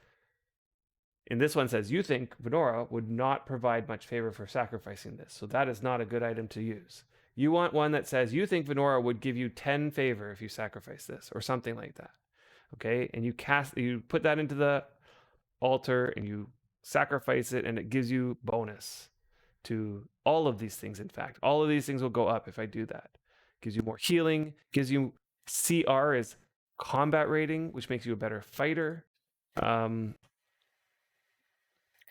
and this one says, you think Venora would not provide much favor for sacrificing this. So that is not a good item to use. You want one that says, you think Venora would give you 10 favor if you sacrifice this, or something like that. Okay. And you put that into the altar and you sacrifice it, and it gives you bonus to all of these things. In fact, all of these things will go up if I do that. Gives you more healing, gives you CR is combat rating, which makes you a better fighter.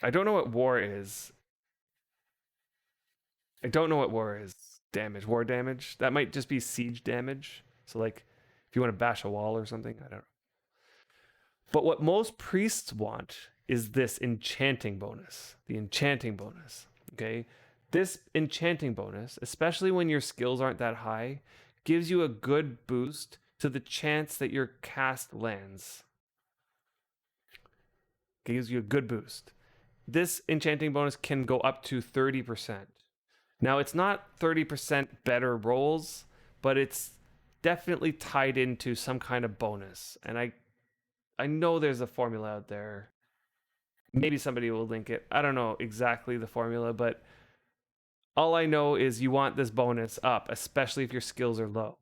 I don't know what war is. I don't know what war is. Damage, war damage. That might just be siege damage. So like if you want to bash a wall or something, I don't know. But what most priests want is this enchanting bonus, the enchanting bonus. Okay. This enchanting bonus, especially when your skills aren't that high, gives you a good boost to the chance that your cast lands. Gives you a good boost. This enchanting bonus can go up to 30%. Now, it's not 30% better rolls, but it's definitely tied into some kind of bonus. And I know there's a formula out there. Maybe somebody will link it. I don't know exactly the formula, but all I know is you want this bonus up, especially if your skills are low.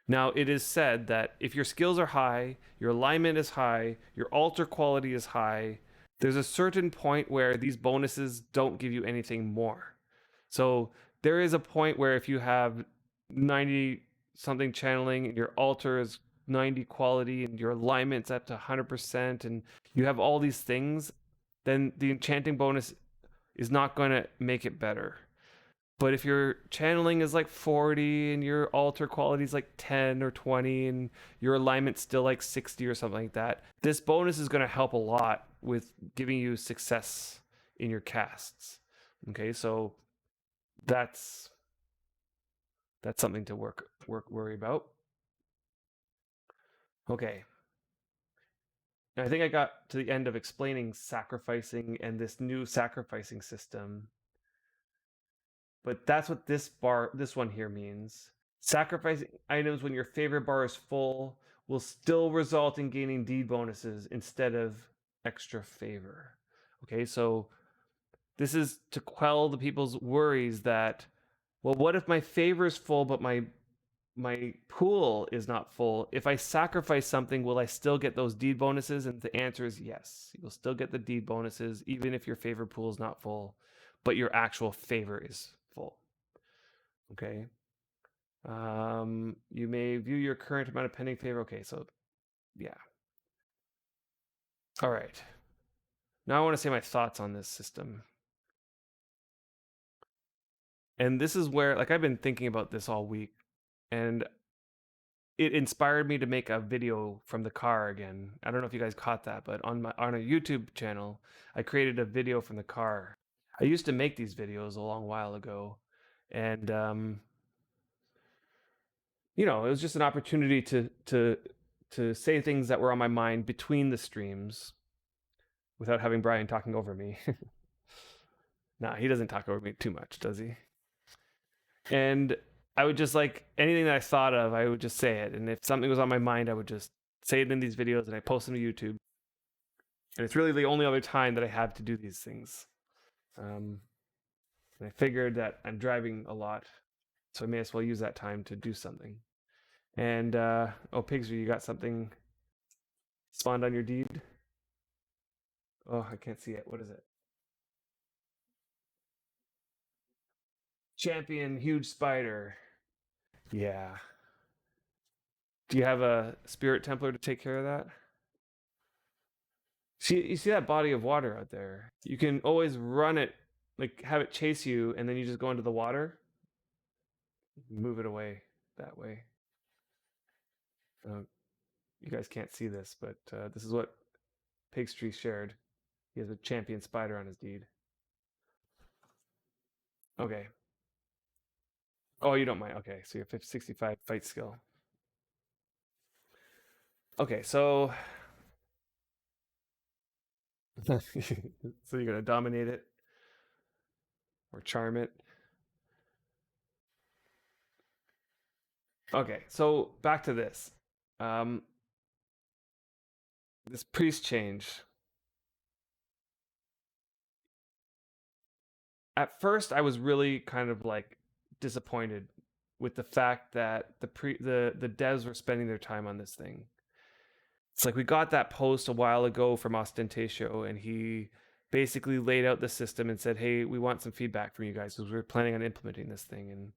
Now, it is said that if your skills are high, your alignment is high, your altar quality is high, there's a certain point where these bonuses don't give you anything more. So there is a point where if you have 90 something channeling and your altar is 90 quality and your alignment's up to 100% and you have all these things, then the enchanting bonus is not going to make it better. But if your channeling is like 40 and your altar quality is like 10 or 20 and your alignment's still like 60 or something like that, this bonus is going to help a lot with giving you success in your casts. Okay, so that's something to worry about. Okay. I think I got to the end of explaining sacrificing and this new sacrificing system. But that's what this one here means. Sacrificing items when your favorite bar is full will still result in gaining deed bonuses instead of extra favor. Okay, so this is to quell the people's worries that, well, what if my favor is full but my pool is not full? If I sacrifice something, will I still get those deed bonuses? And the answer is yes. You'll still get the deed bonuses even if your favor pool is not full, but your actual favor is full. Okay. You may view your current amount of pending favor. Okay, so yeah. All right. Now I want to say my thoughts on this system. And this is where, like, I've been thinking about this all week, and it inspired me to make a video from the car again. I don't know if you guys caught that, but on a YouTube channel, I created a video from the car. I used to make these videos a long while ago, and you know, it was just an opportunity to say things that were on my mind between the streams without having Brian talking over me. Nah, he doesn't talk over me too much, does he? And I would just, like, anything that I thought of, I would just say it. And if something was on my mind, I would just say it in these videos and I post them to YouTube. And it's really the only other time that I have to do these things. And I figured that I'm driving a lot, so I may as well use that time to do something. And oh, Pigsy, you got something spawned on your deed? Oh, I can't see it. What is it? Champion huge spider. Yeah. Do you have a spirit templar to take care of that? You see that body of water out there? You can always run it, like have it chase you, and then you just go into the water. Move it away that way. You guys can't see this, but this is what Pigstree shared. He has a champion spider on his deed. Okay. Oh, you don't mind. Okay, so you have 65 fight skill. Okay, so so you're gonna dominate it. or charm it. Okay, so back to this. Um, this priest change. At first, I was really kind of like disappointed with the fact that the devs were spending their time on this thing. It's like we got that post a while ago from Ostentatio, and he basically laid out the system and said, "Hey, we want some feedback from you guys because we're planning on implementing this thing." And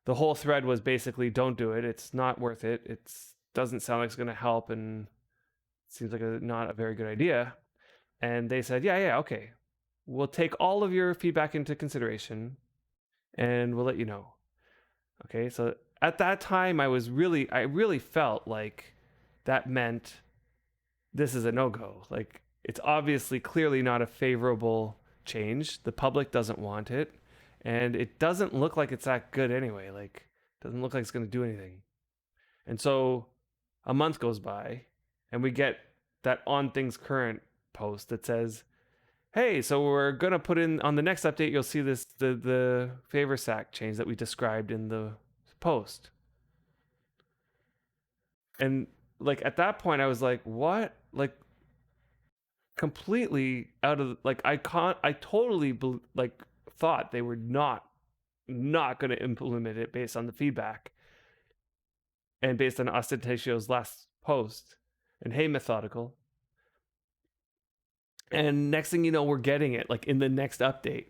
the whole thread was basically, "Don't do it. It's not worth it. It doesn't sound like it's going to help, and it seems like not a very good idea." And they said, "Yeah, okay. We'll take all of your feedback into consideration, and we'll let you know." Okay, so at that time, I really felt like that meant this is a no-go. Like, it's obviously clearly not a favorable change. The public doesn't want it, and it doesn't look like it's that good anyway. Like, it doesn't look like it's going to do anything. And so a month goes by, and we get that On Things Current post that says, "Hey, so we're going to put in on the next update, you'll see this the favor sack change that we described in the post." And like at that point I was like, "What?" Like, completely out of, like, I totally like thought they were not going to implement it based on the feedback and based on Ostentatio's last post. And hey, Methodical. And next thing you know, we're getting it like in the next update.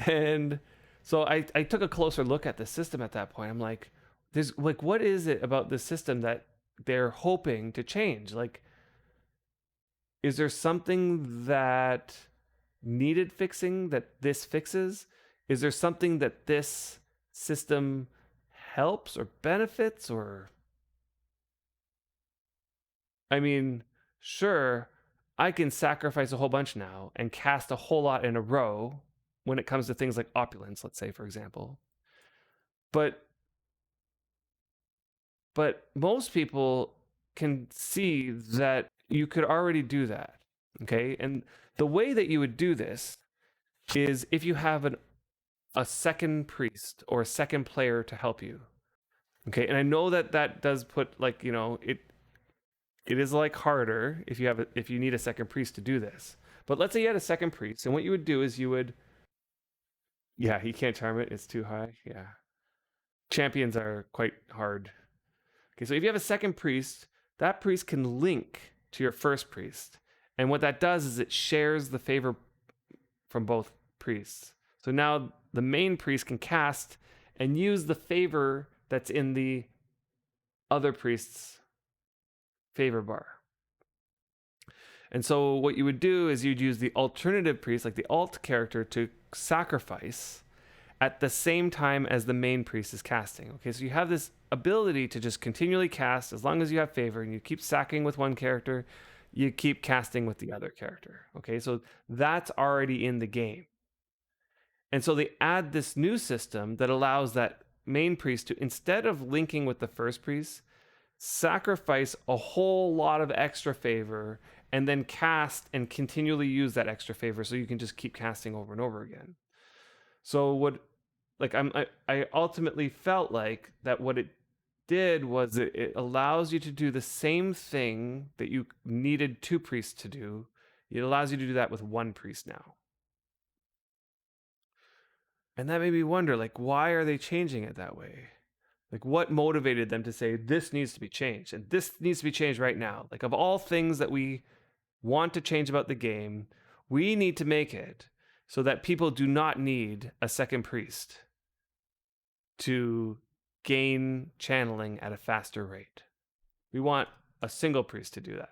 And so I took a closer look at the system at that point. I'm like, there's like, what is it about the system that they're hoping to change? Like, is there something that needed fixing that this fixes? Is there something that this system helps or benefits? Or, I mean, sure, I can sacrifice a whole bunch now and cast a whole lot in a row when it comes to things like opulence, let's say, for example. But most people can see that you could already do that. Okay? And the way that you would do this is if you have a second priest or a second player to help you. Okay? And I know that does put, like, it is like harder if you need a second priest to do this. But let's say you had a second priest, and what you would do is you would, yeah, he can't charm it, it's too high. Yeah. Champions are quite hard. Okay, so if you have a second priest, that priest can link to your first priest. And what that does is it shares the favor from both priests. So now the main priest can cast and use the favor that's in the other priest's favor bar. And so what you would do is you'd use the alternative priest, like the alt character, to sacrifice at the same time as the main priest is casting. Okay, so you have this ability to just continually cast as long as you have favor, and you keep sacking with one character, you keep casting with the other character. Okay, so that's already in the game. And so they add this new system that allows that main priest to, instead of linking with the first priest, sacrifice a whole lot of extra favor and then cast and continually use that extra favor so you can just keep casting over and over again. So what, like, I ultimately felt like that what it did was it allows you to do the same thing that you needed two priests to do. It allows you to do that with one priest now. And that made me wonder, like, why are they changing it that way? Like, what motivated them to say this needs to be changed and this needs to be changed right now? Like, of all things that we want to change about the game, we need to make it so that people do not need a second priest to gain channeling at a faster rate. We want a single priest to do that.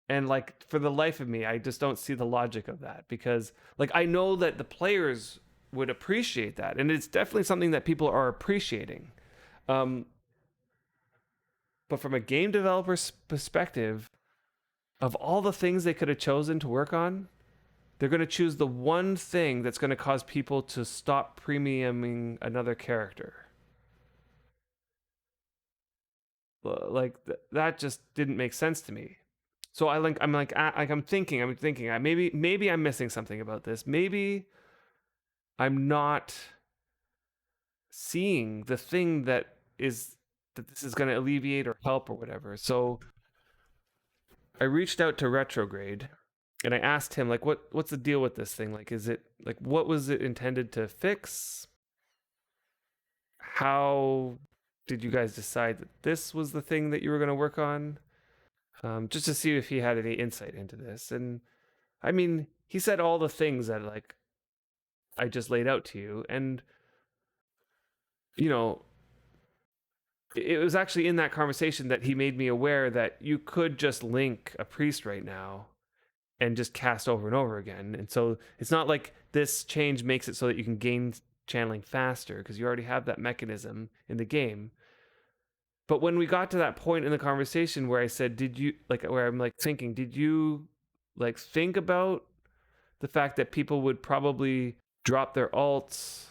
And like, for the life of me, I just don't see the logic of that, because like, I know that the players would appreciate that, and it's definitely something that people are appreciating. But from a game developer's perspective, of all the things they could have chosen to work on, they're going to choose the one thing that's going to cause people to stop premiuming another character. Like, that just didn't make sense to me. So I'm thinking, maybe I'm missing something about this. Maybe I'm not seeing the thing that this is going to alleviate or help or whatever. So I reached out to Retrograde and I asked him like what's the deal with this thing? Like is it like what was it intended to fix? How did you guys decide that this was the thing that you were going to work on? Just to see if he had any insight into this. And I mean, he said all the things that like I just laid out to you, and you know, it was actually in that conversation that he made me aware that you could just link a priest right now and just cast over and over again. And so it's not like this change makes it so that you can gain channeling faster because you already have that mechanism in the game. But when we got to that point in the conversation where I said, did you like where I'm like thinking, did you like think about the fact that people would probably drop their alts?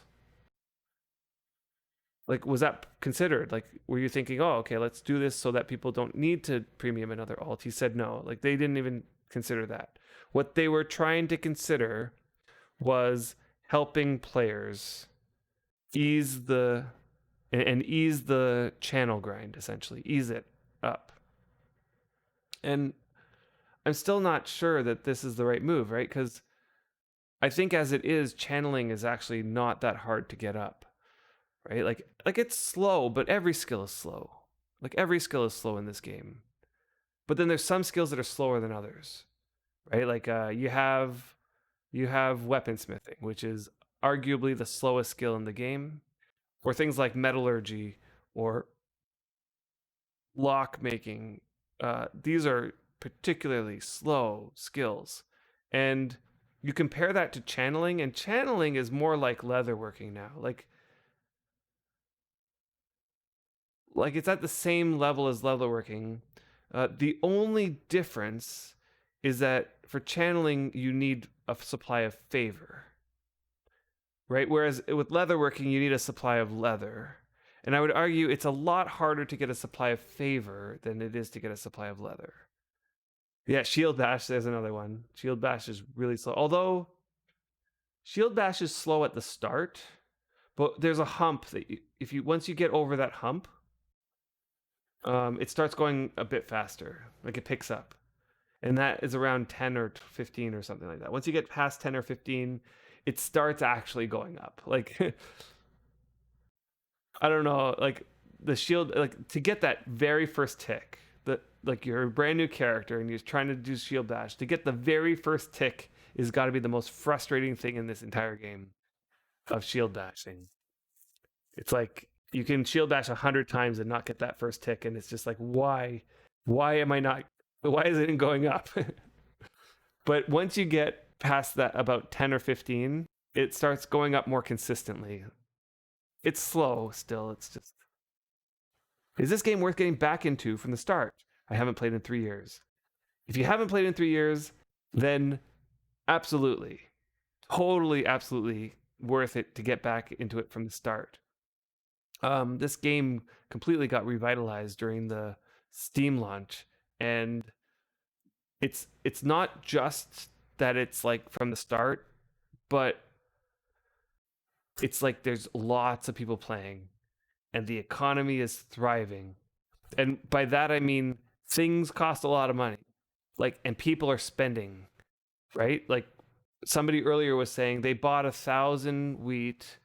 Like, was that considered? Like, were you thinking, oh, okay, let's do this so that people don't need to premium another alt? He said no. Like, they didn't even consider that. What they were trying to consider was helping players ease the ease the channel grind, essentially ease it up. And I'm still not sure that this is the right move, right? Because I think as it is, channeling is actually not that hard to get up, right? Like it's slow, but every skill is slow. Like every skill is slow in this game. But then there's some skills that are slower than others, right? Like you have weaponsmithing, which is arguably the slowest skill in the game, or things like metallurgy or lock making. These are particularly slow skills, and you compare that to channeling, and channeling is more like leatherworking now. Like it's at the same level as leatherworking. The only difference is that for channeling you need a supply of favor, right? Whereas with leatherworking you need a supply of leather. And I would argue it's a lot harder to get a supply of favor than it is to get a supply of leather. Yeah, Shield Bash, there's another one. Shield Bash is really slow. Although Shield Bash is slow at the start, but there's a hump that if you once you get over that hump, it starts going a bit faster. Like it picks up. And that is around 10 or 15 or something like that. Once you get past 10 or 15, it starts actually going up. Like I don't know, like the shield, like to get that very first tick, that like you're a brand new character and you're trying to do shield bash, to get the very first tick is got to be the most frustrating thing in this entire game of shield bashing. It's like you can shield bash 100 times and not get that first tick, and it's just like why am I not? Why is it going up? But once you get past that about 10 or 15, it starts going up more consistently. It's slow still. It's just, is this game worth getting back into from the start? I haven't played in 3 years. If you haven't played in 3 years, then absolutely, totally, absolutely worth it to get back into it from the start. This game completely got revitalized during the Steam launch, and it's not just that it's like from the start, but it's like there's lots of people playing and the economy is thriving. And by that I mean things cost a lot of money. Like and people are spending, right? Like somebody earlier was saying they bought 1,000 wheat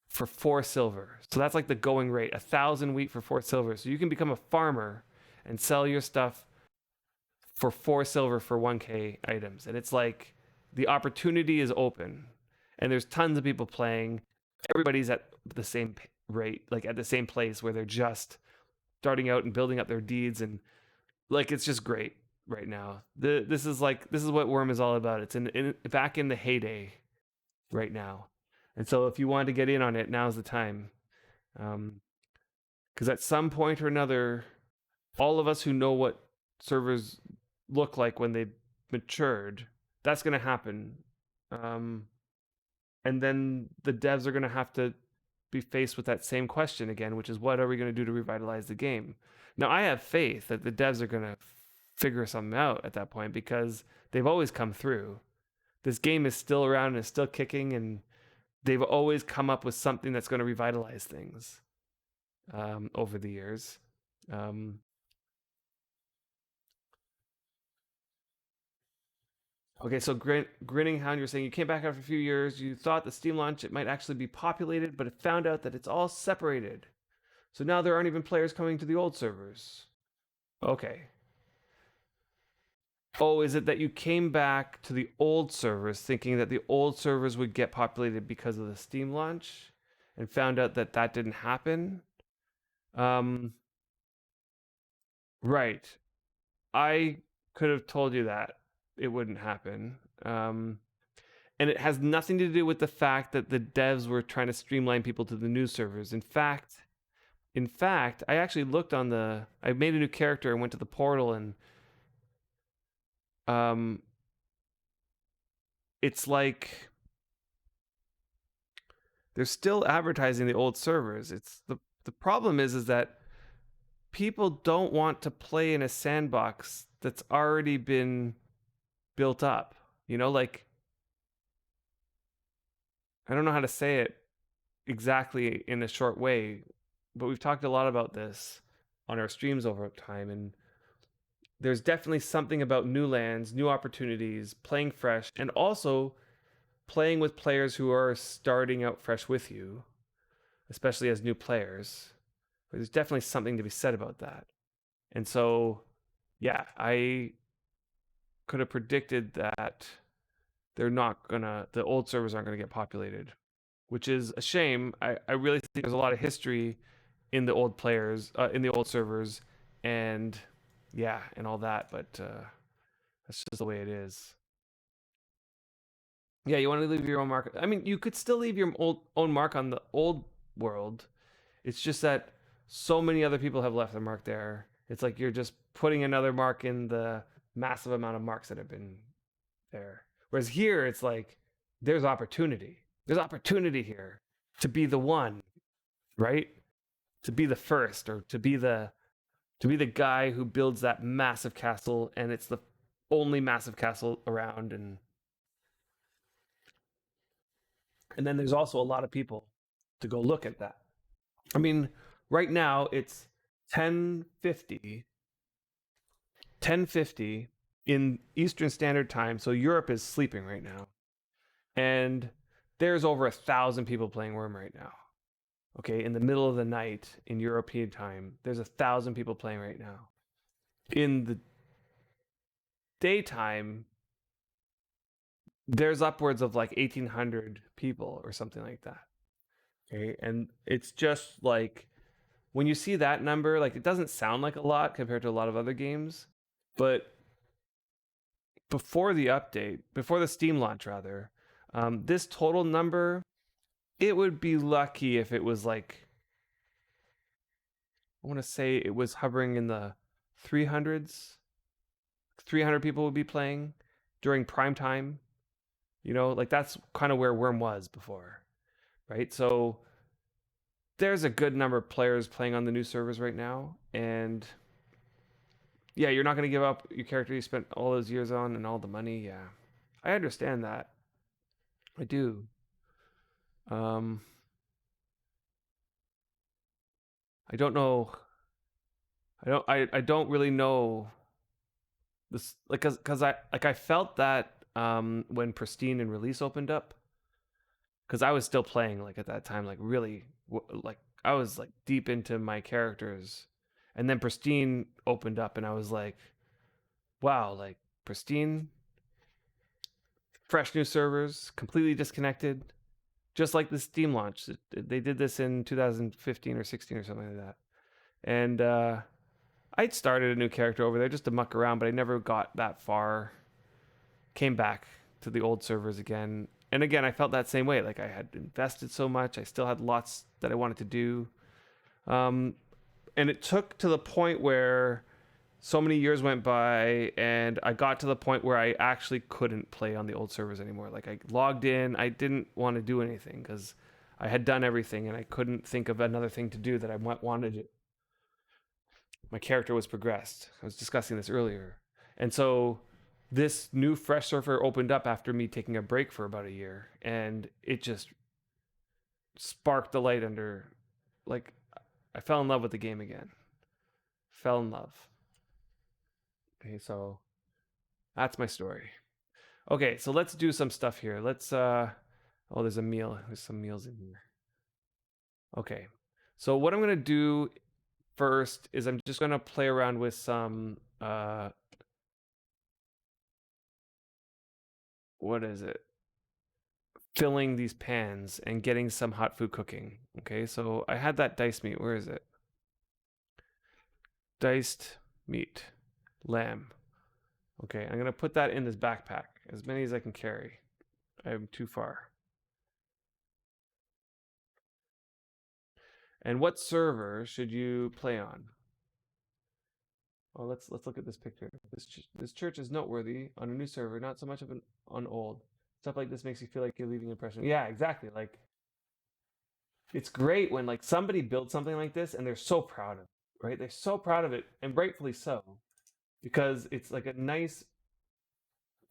for 4 silver. So that's like the going rate, 1,000 wheat for 4 silver. So you can become a farmer and sell your stuff for 4 silver for 1k items. And it's like the opportunity is open and there's tons of people playing. Everybody's at the same rate, like at the same place where they're just starting out and building up their deeds, and like it's just great right now. This is what Worm is all about. It's back in the heyday right now. And so if you want to get in on it, now's the time. Because at some point or another, all of us who know what servers look like when they matured, that's going to happen. And then the devs are going to have to be faced with that same question again, which is what are we going to do to revitalize the game? Now, I have faith that the devs are going to figure something out at that point because they've always come through. This game is still around and is still kicking, and they've always come up with something that's going to revitalize things over the years. Okay, so Grinning Hound, you're saying you came back after a few years. You thought the Steam launch it might actually be populated, but it found out that it's all separated. So now there aren't even players coming to the old servers. Okay. Oh, is it that you came back to the old servers thinking that the old servers would get populated because of the Steam launch, and found out that that didn't happen? Um, right. I could have told you that it wouldn't happen. And it has nothing to do with the fact that the devs were trying to streamline people to the new servers. In fact, I actually looked on the. I made a new character and went to the portal, and um, it's like they're still advertising the old servers. It's the problem is that people don't want to play in a sandbox that's already been built up. Like I don't know how to say it exactly in a short way, but we've talked a lot about this on our streams over time, and there's definitely something about new lands, new opportunities, playing fresh, and also playing with players who are starting out fresh with you, especially as new players. There's definitely something to be said about that. And so, yeah, I could have predicted that the old servers aren't gonna get populated, which is a shame. I really think there's a lot of history in the old players, in the old servers, and yeah, and all that, but that's just the way it is. Yeah, you want to leave your own mark. I mean, you could still leave your own mark on the old world. It's just that so many other people have left their mark there. It's like you're just putting another mark in the massive amount of marks that have been there. Whereas here, it's like there's opportunity. There's opportunity here to be the one, right? To be the first, or to be the guy who builds that massive castle, and it's the only massive castle around, and then there's also a lot of people to go look at that. I mean, right now it's 10:50 10:50 in Eastern Standard Time, so Europe is sleeping right now. And there's over 1,000 people playing Worm right now. Okay, in the middle of the night in European time, there's 1,000 people playing right now. In the daytime, there's upwards of like 1,800 people or something like that. Okay, and it's just like when you see that number, like it doesn't sound like a lot compared to a lot of other games, but before the Steam launch rather, this total number, it would be lucky if it was like, I want to say it was hovering in the 300s. 300 people would be playing during prime time. Like that's kind of where Worm was before, right? So there's a good number of players playing on the new servers right now, and yeah, you're not going to give up your character you spent all those years on and all the money. Yeah, I understand that. I do. Um, I don't know. I don't really know this, like, cause I felt that when Pristine and Release opened up, because I was still playing like at that time, like really like I was like deep into my characters, and then Pristine opened up, and I was like, wow, like Pristine, fresh new servers, completely disconnected, just like the Steam launch. They did this in 2015 or 16 or something like that, and I'd started a new character over there just to muck around, but I never got that far. Came back to the old servers again. And again, I felt that same way. Like I had invested so much. I still had lots that I wanted to do. And it took to the point where so many years went by, and I got to the point where I actually couldn't play on the old servers anymore. Like I logged in, I didn't want to do anything because I had done everything, and I couldn't think of another thing to do that I wanted to. My character was progressed. I was discussing this earlier. And so this new fresh server opened up after me taking a break for about a year, and it just sparked the light under, like, I fell in love with the game again. Fell in love. Okay, so that's my story. Okay, so let's do some stuff here. Let's oh, there's a meal. There's some meals in here. Okay. So what I'm gonna do first is I'm just gonna play around with some what is it? Filling these pans and getting some hot food cooking. Okay, so I had that diced meat. Where is it? Diced meat, lamb. Okay, I'm gonna put that in this backpack, as many as I can carry. I'm too far. And what server should you play on? Oh, let's look at this picture. This church is noteworthy on a new server, not so much of an on old. Stuff like this makes you feel like you're leaving an impression. Yeah, exactly. Like it's great when like somebody builds something like this and they're so proud of it, right? They're so proud of it, and rightfully so, because it's like a nice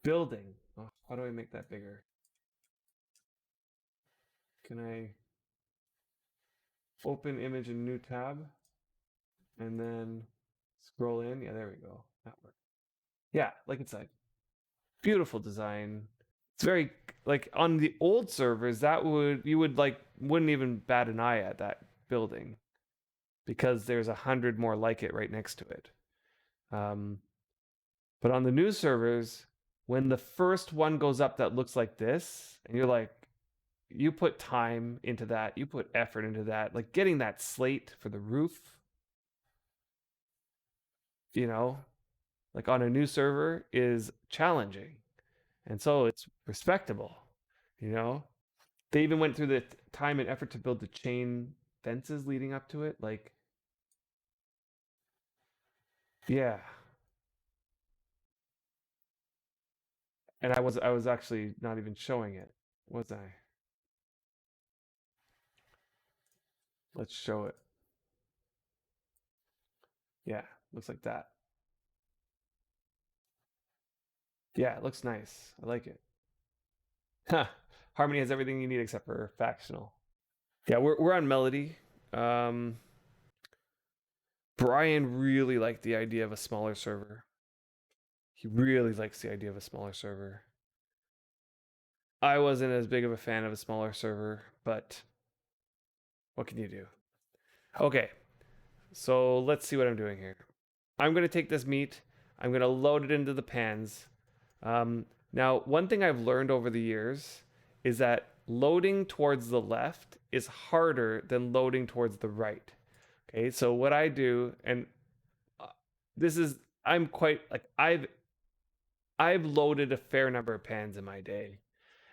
building. Oh, how do I make that bigger? Can I open image in new tab and then scroll in? Yeah, there we go. That worked. Yeah, like it's like beautiful design. It's very like on the old servers that you would like wouldn't even bat an eye at that building because there's 100 more like it right next to it. But on the new servers, when the first one goes up that looks like this, and you're like, you put time into that, you put effort into that, like getting that slate for the roof, you know, like on a new server is challenging. And so it's respectable, you know. They even went through the time and effort to build the chain fences leading up to it. Like, yeah. And I was actually not even showing it, was I? Let's show it. Yeah, looks like that. Yeah, it looks nice. I like it. Huh. Harmony has everything you need except for factional. Yeah, we're on Melody. Um, Brian really liked the idea of a smaller server. He really likes the idea of a smaller server. I wasn't as big of a fan of a smaller server, but what can you do? Okay, so let's see what I'm doing here. I'm going to take this meat. I'm going to load it into the pans. Now, one thing I've learned over the years is that loading towards the left is harder than loading towards the right. Okay, so what I do, and this is, I'm quite like I've loaded a fair number of pans in my day,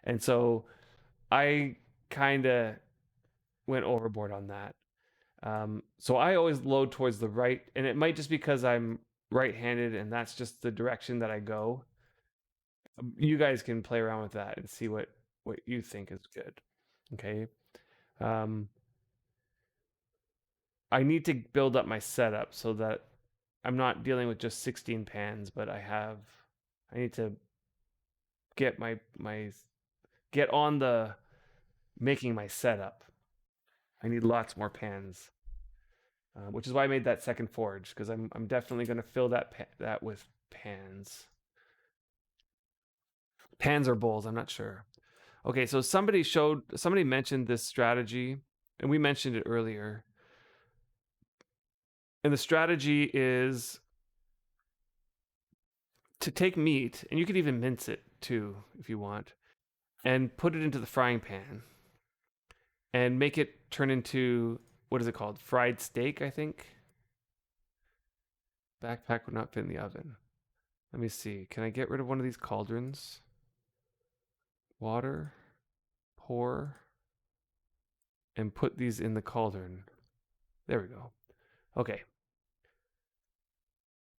and so I kind of went overboard on that. So I always load towards the right, and it might just because I'm right-handed and that's just the direction that I go. You guys can play around with that and see what you think is good. Okay. I need to build up my setup so that I'm not dealing with just 16 pans, but I need to get get on the making my setup. I need lots more pans, which is why I made that second forge, because I'm definitely going to fill that with pans. Pans or bowls, I'm not sure. Okay, so somebody mentioned this strategy, and we mentioned it earlier. And the strategy is to take meat, and you could even mince it too if you want, and put it into the frying pan and make it turn into, what is it called? Fried steak, I think. Backpack would not fit in the oven. Let me see. Can I get rid of one of these cauldrons? Water, pour, and put these in the cauldron. There we go. Okay.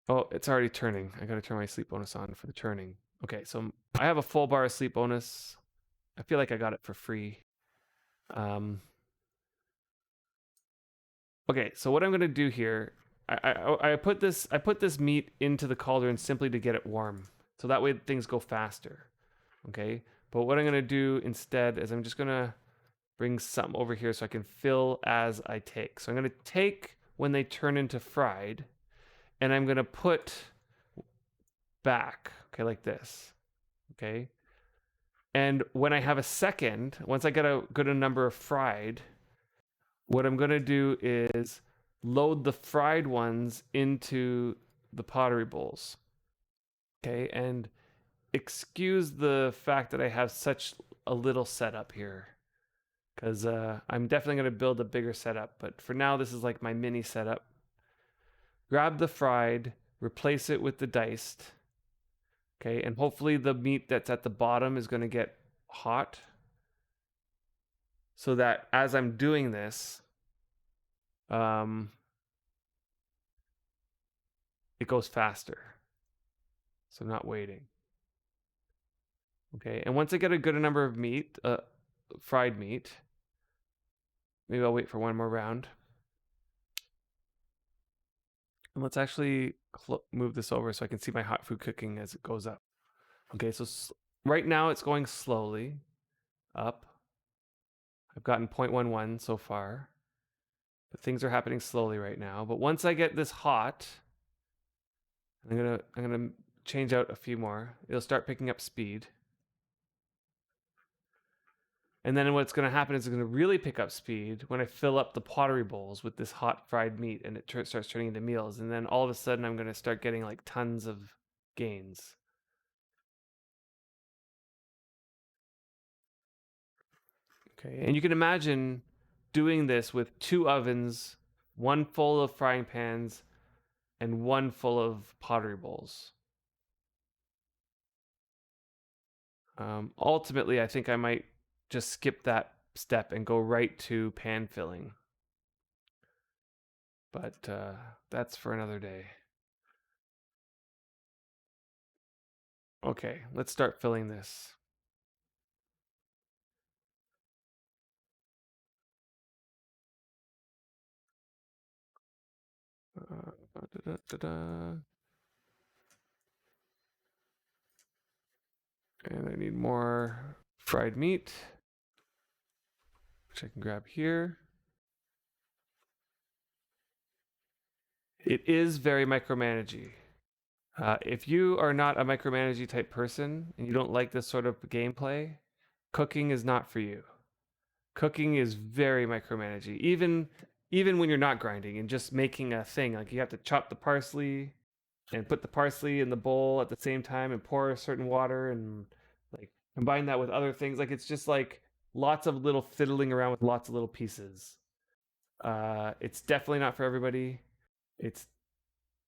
Oh, it's already turning. I gotta turn my sleep bonus on for the turning. Okay, so I have a full bar of sleep bonus. I feel like I got it for free. Okay, so what I'm gonna do here, I put this meat into the cauldron simply to get it warm, so that way things go faster. Okay, but what I'm gonna do instead is I'm just gonna bring some over here so I can fill as I take. So I'm going to take when they turn into fried, and I'm going to put back, okay, like this, okay? And when I have a second, once I get a good number of fried, what I'm going to do is load the fried ones into the pottery bowls, okay? And excuse the fact that I have such a little setup here, because I'm definitely going to build a bigger setup, but for now this is like my mini setup. Grab the fried, replace it with the diced, okay, and hopefully the meat that's at the bottom is going to get hot, so that as I'm doing this, it goes faster, so I'm not waiting. Okay, and once I get a good number of meat, fried meat, maybe I'll wait for one more round. And let's actually move this over so I can see my hot food cooking as it goes up. Okay, so right now it's going slowly up. I've gotten 0.11 so far, but things are happening slowly right now. But once I get this hot, I'm gonna change out a few more. It'll start picking up speed. And then what's going to happen is it's going to really pick up speed when I fill up the pottery bowls with this hot fried meat, and it starts turning into meals. And then all of a sudden I'm going to start getting like tons of gains. Okay, and you can imagine doing this with 2 ovens, one full of frying pans, and one full of pottery bowls. Ultimately, I think I might just skip that step and go right to pan filling. But that's for another day. Okay, let's start filling this. And I need more fried meat, which I can grab here. It is very micromanagey. If you are not a micromanagey type person and you don't like this sort of gameplay, cooking is not for you. Cooking is very micromanagey. Even when you're not grinding and just making a thing, like you have to chop the parsley and put the parsley in the bowl at the same time and pour a certain water and like combine that with other things. Like it's just like lots of little fiddling around with lots of little pieces. It's definitely not for everybody. It's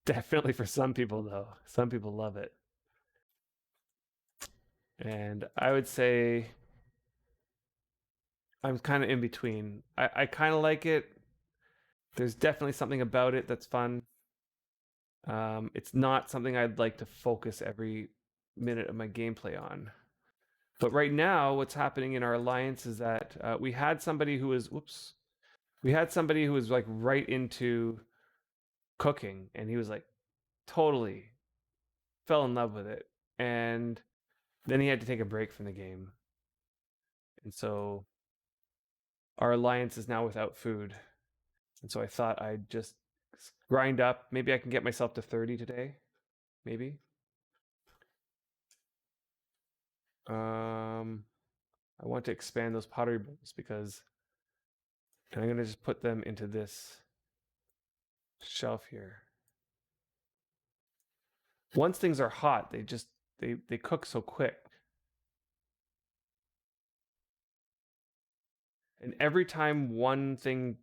definitely for some people though. Some people love it. And I would say I'm kind of in between. I kind of like it. There's definitely something about it that's fun. It's not something I'd like to focus every minute of my gameplay on. But right now, what's happening in our alliance is that we had somebody who was, like right into cooking, and he was like totally fell in love with it, and then he had to take a break from the game, and so our alliance is now without food. And so I thought I'd just grind up. Maybe I can get myself to 30 today. Maybe. I want to expand those pottery bowls because I'm going to just put them into this shelf here. Once things are hot, they cook so quick. And every time one thing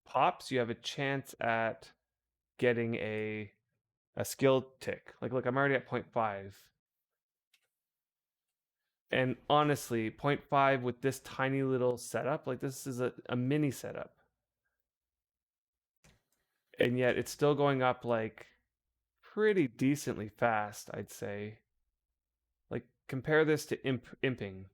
pops, you have a chance at getting a skill tick. Like look, I'm already at 0.5. And honestly, 0.5 with this tiny little setup, like this is a mini setup. And yet it's still going up like pretty decently fast, I'd say. Like compare this to imping.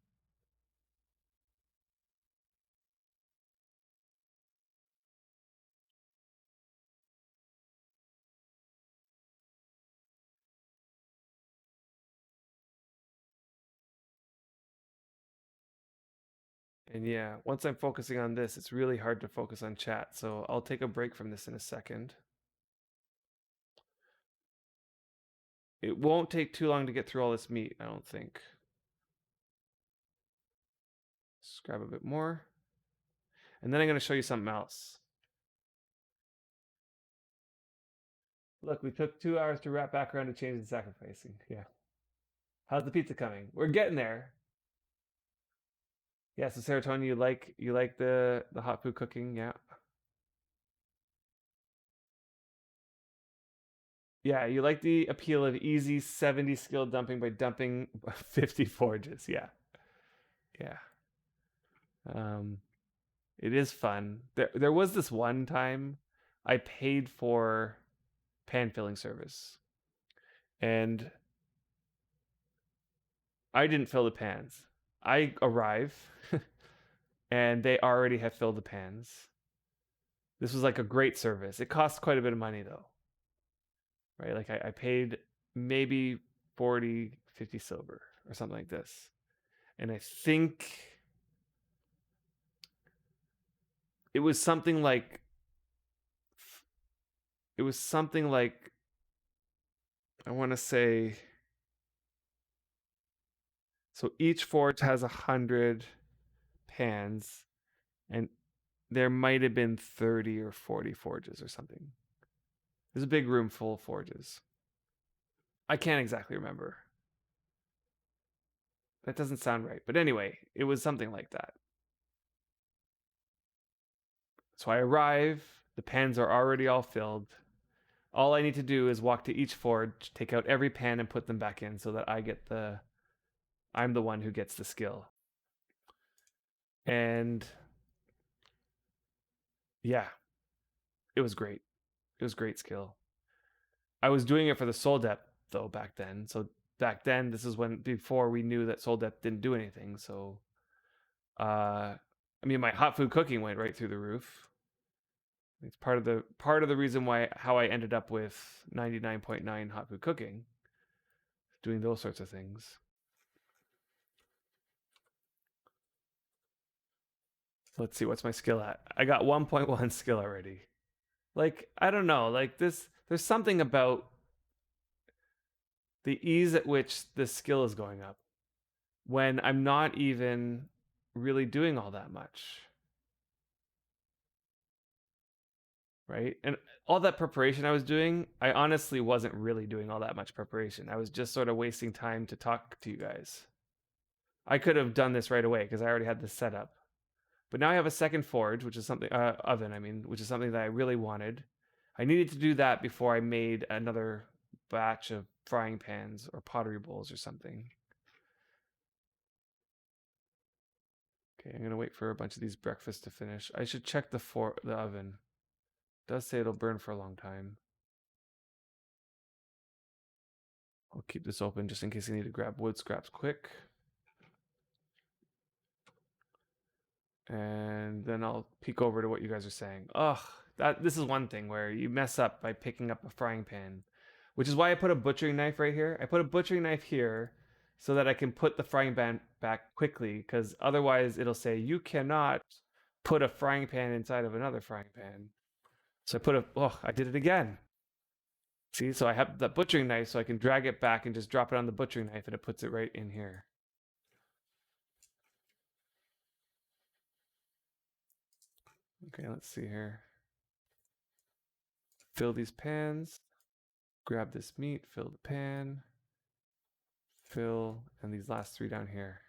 And yeah, once I'm focusing on this, it's really hard to focus on chat. So I'll take a break from this in a second. It won't take too long to get through all this meat, I don't think. Let's grab a bit more. And then I'm going to show you something else. Look, we took 2 hours to wrap back around to change the sacrificing. Yeah. How's the pizza coming? We're getting there. Yeah, so serotonin, you like the hot food cooking, yeah. Yeah, you like the appeal of easy 70 skill dumping by dumping 50 forges. Yeah. Yeah. Um it is fun. There was this one time I paid for pan filling service and I didn't fill the pans. I arrive and they already have filled the pans. This was like a great service. It cost quite a bit of money though, right? Like I paid maybe 40, 50 silver or something like this. And I think it was something like it was something like I want to say so each forge has 100 pans and there might have been 30 or 40 forges or something. There's a big room full of forges. I can't exactly remember. That doesn't sound right. But anyway, it was something like that. So I arrive, the pans are already all filled. All I need to do is walk to each forge, take out every pan and put them back in so that I'm the one who gets the skill. And yeah, it was great. It was great skill. I was doing it for the soul depth though back then. So back then, this is when before we knew that soul depth didn't do anything. So I mean my hot food cooking went right through the roof. It's part of the reason why how I ended up with 99.9 hot food cooking, doing those sorts of things. Let's see what's my skill at. I got 1.1 skill already. Like I don't know, like this there's something about the ease at which this skill is going up when I'm not even really doing all that much. Right? And all that preparation I was doing, I honestly wasn't really doing all that much preparation. I was just sort of wasting time to talk to you guys. I could have done this right away because I already had this set up. But now I have a second forge, which is something oven, I mean, which is something that I really wanted. I needed to do that before I made another batch of frying pans or pottery bowls or something. Okay, I'm gonna wait for a bunch of these breakfasts to finish. I should check the oven. It does say it'll burn for a long time. I'll keep this open just in case I need to grab wood scraps quick. And then I'll peek over to what you guys are saying. Ugh, this is one thing where you mess up by picking up a frying pan, which is why I put a butchering knife right here. I put a butchering knife here so that I can put the frying pan back quickly, because otherwise it'll say you cannot put a frying pan inside of another frying pan. So I did it again. See, so I have the butchering knife so I can drag it back and just drop it on the butchering knife and it puts it right in here. Okay, let's see here. Fill these pans. Grab this meat, fill the pan, fill, and these last 3 down here.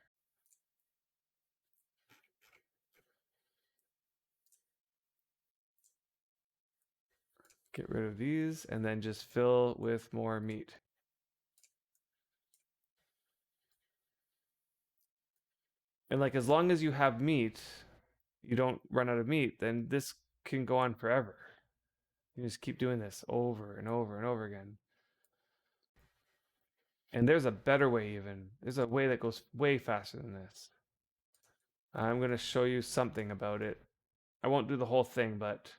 Get rid of these and then just fill with more meat. And like as long as you have meat, you don't run out of meat, then this can go on forever. You just keep doing this over and over and over again. And there's a better way even. There's a way that goes way faster than this. I'm going to show you something about it. I won't do the whole thing, but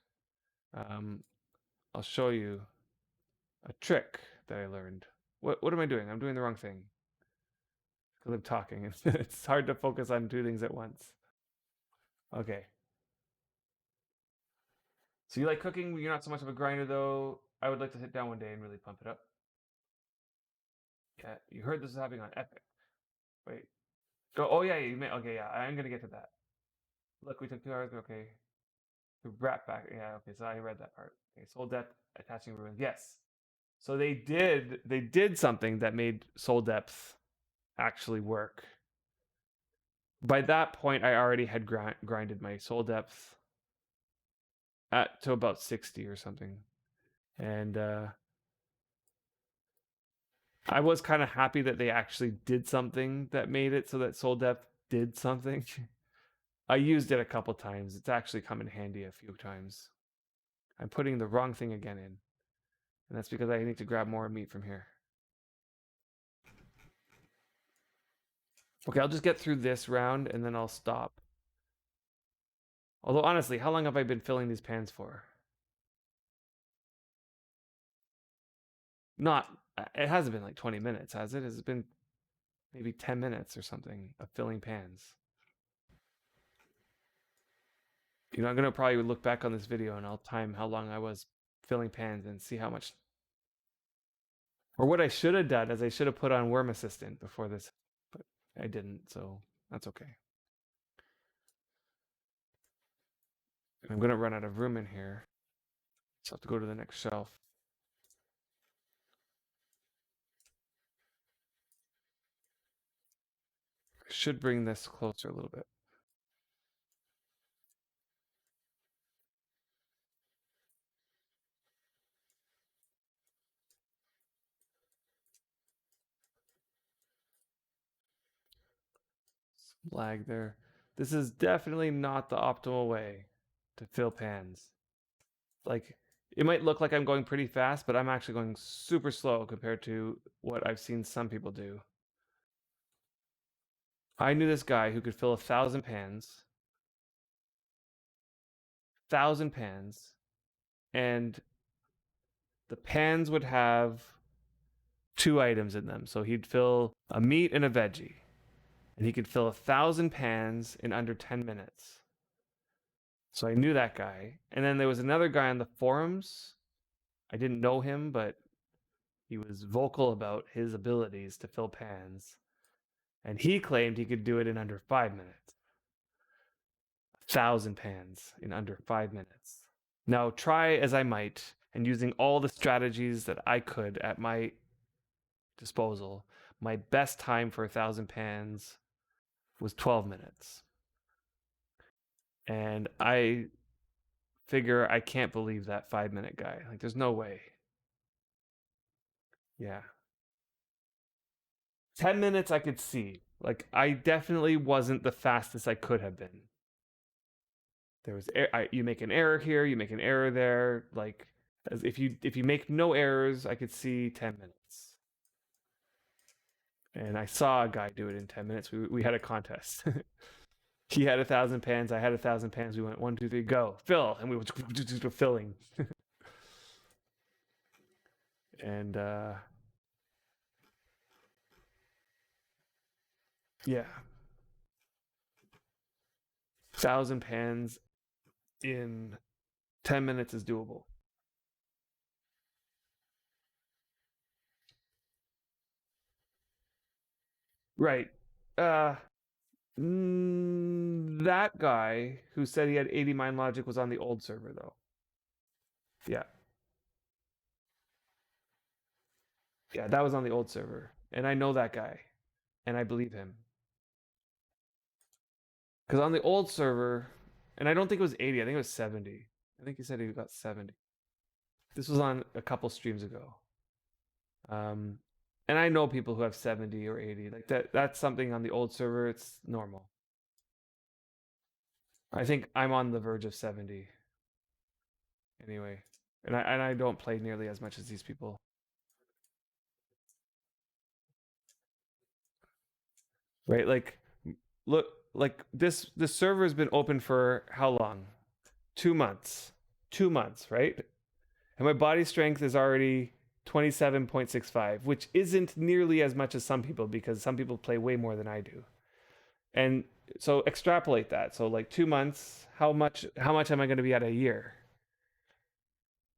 I'll show you a trick that I learned. What am I doing? I'm doing the wrong thing. Because I'm talking. It's hard to focus on 2 things at once. Okay. So you like cooking? You're not so much of a grinder, though. I would like to sit down one day and really pump it up. Yeah, you heard this is happening on Epic. Wait. Go. Oh yeah, you may. Okay, yeah. I'm gonna get to that. Look, we took 2 hours. Okay. The wrap back. Yeah. Okay. So I read that part. Okay. Soul depth attaching ruins. Yes. So they did something that made soul depth actually work. By that point, I already had grinded my soul depth at to about 60 or something, and I was kind of happy that they actually did something that made it so that soul depth did something. I used it a couple times. It's actually come in handy a few times. I'm putting the wrong thing again in, and that's because I need to grab more meat from here. Okay, I'll just get through this round and then I'll stop. Although honestly, how long have I been filling these pans for? Not, it hasn't been like 20 minutes, has it? Has it been maybe 10 minutes or something of filling pans? You know, I'm gonna probably look back on this video and I'll time how long I was filling pans and see how much. Or what I should have done is I should have put on Worm Assistant before this, but I didn't, so that's okay. I'm gonna run out of room in here, so I have to go to the next shelf. I should bring this closer a little bit. Some lag there. This is definitely not the optimal way to fill pans. Like, it might look like I'm going pretty fast, but I'm actually going super slow compared to what I've seen some people do. I knew this guy who could fill 1,000 pans, and the pans would have 2 items in them. So he'd fill a meat and a veggie, and he could fill 1,000 pans in under 10 minutes. So I knew that guy. And then there was another guy on the forums. I didn't know him, but he was vocal about his abilities to fill pans. And he claimed he could do it in under 5 minutes. 1,000 pans in under 5 minutes. Now, try as I might, and using all the strategies that I could at my disposal, my best time for 1,000 pans was 12 minutes. And I figure I can't believe that 5 minute guy. Like, there's no way. Yeah. 10 minutes I could see. Like, I definitely wasn't the fastest I could have been. There was you make an error here, you make an error there. Like, as if you make no errors, I could see 10 minutes. And I saw a guy do it in 10 minutes. We had a contest. He had 1,000 pans, I had 1,000 pans. We went 1, 2, 3, go, fill, and we were filling. And yeah, 1,000 pans in 10 minutes is doable. Right. Uh, that guy who said he had 80 mind logic was on the old server, though. Yeah. Yeah, that was on the old server. And I know that guy. And I believe him. Because on the old server, and I don't think it was 80, I think it was 70. I think he said he got 70. This was on a couple streams ago. And I know people who have 70 or 80. Like that's something on the old server, it's normal. I think I'm on the verge of 70. Anyway. And I don't play nearly as much as these people. Right? Like look, like this server has been open for how long? 2 months. 2 months, right? And my body strength is already 27.65, which isn't nearly as much as some people because some people play way more than I do. And So extrapolate that. So like 2 months, how much am I going to be at a year?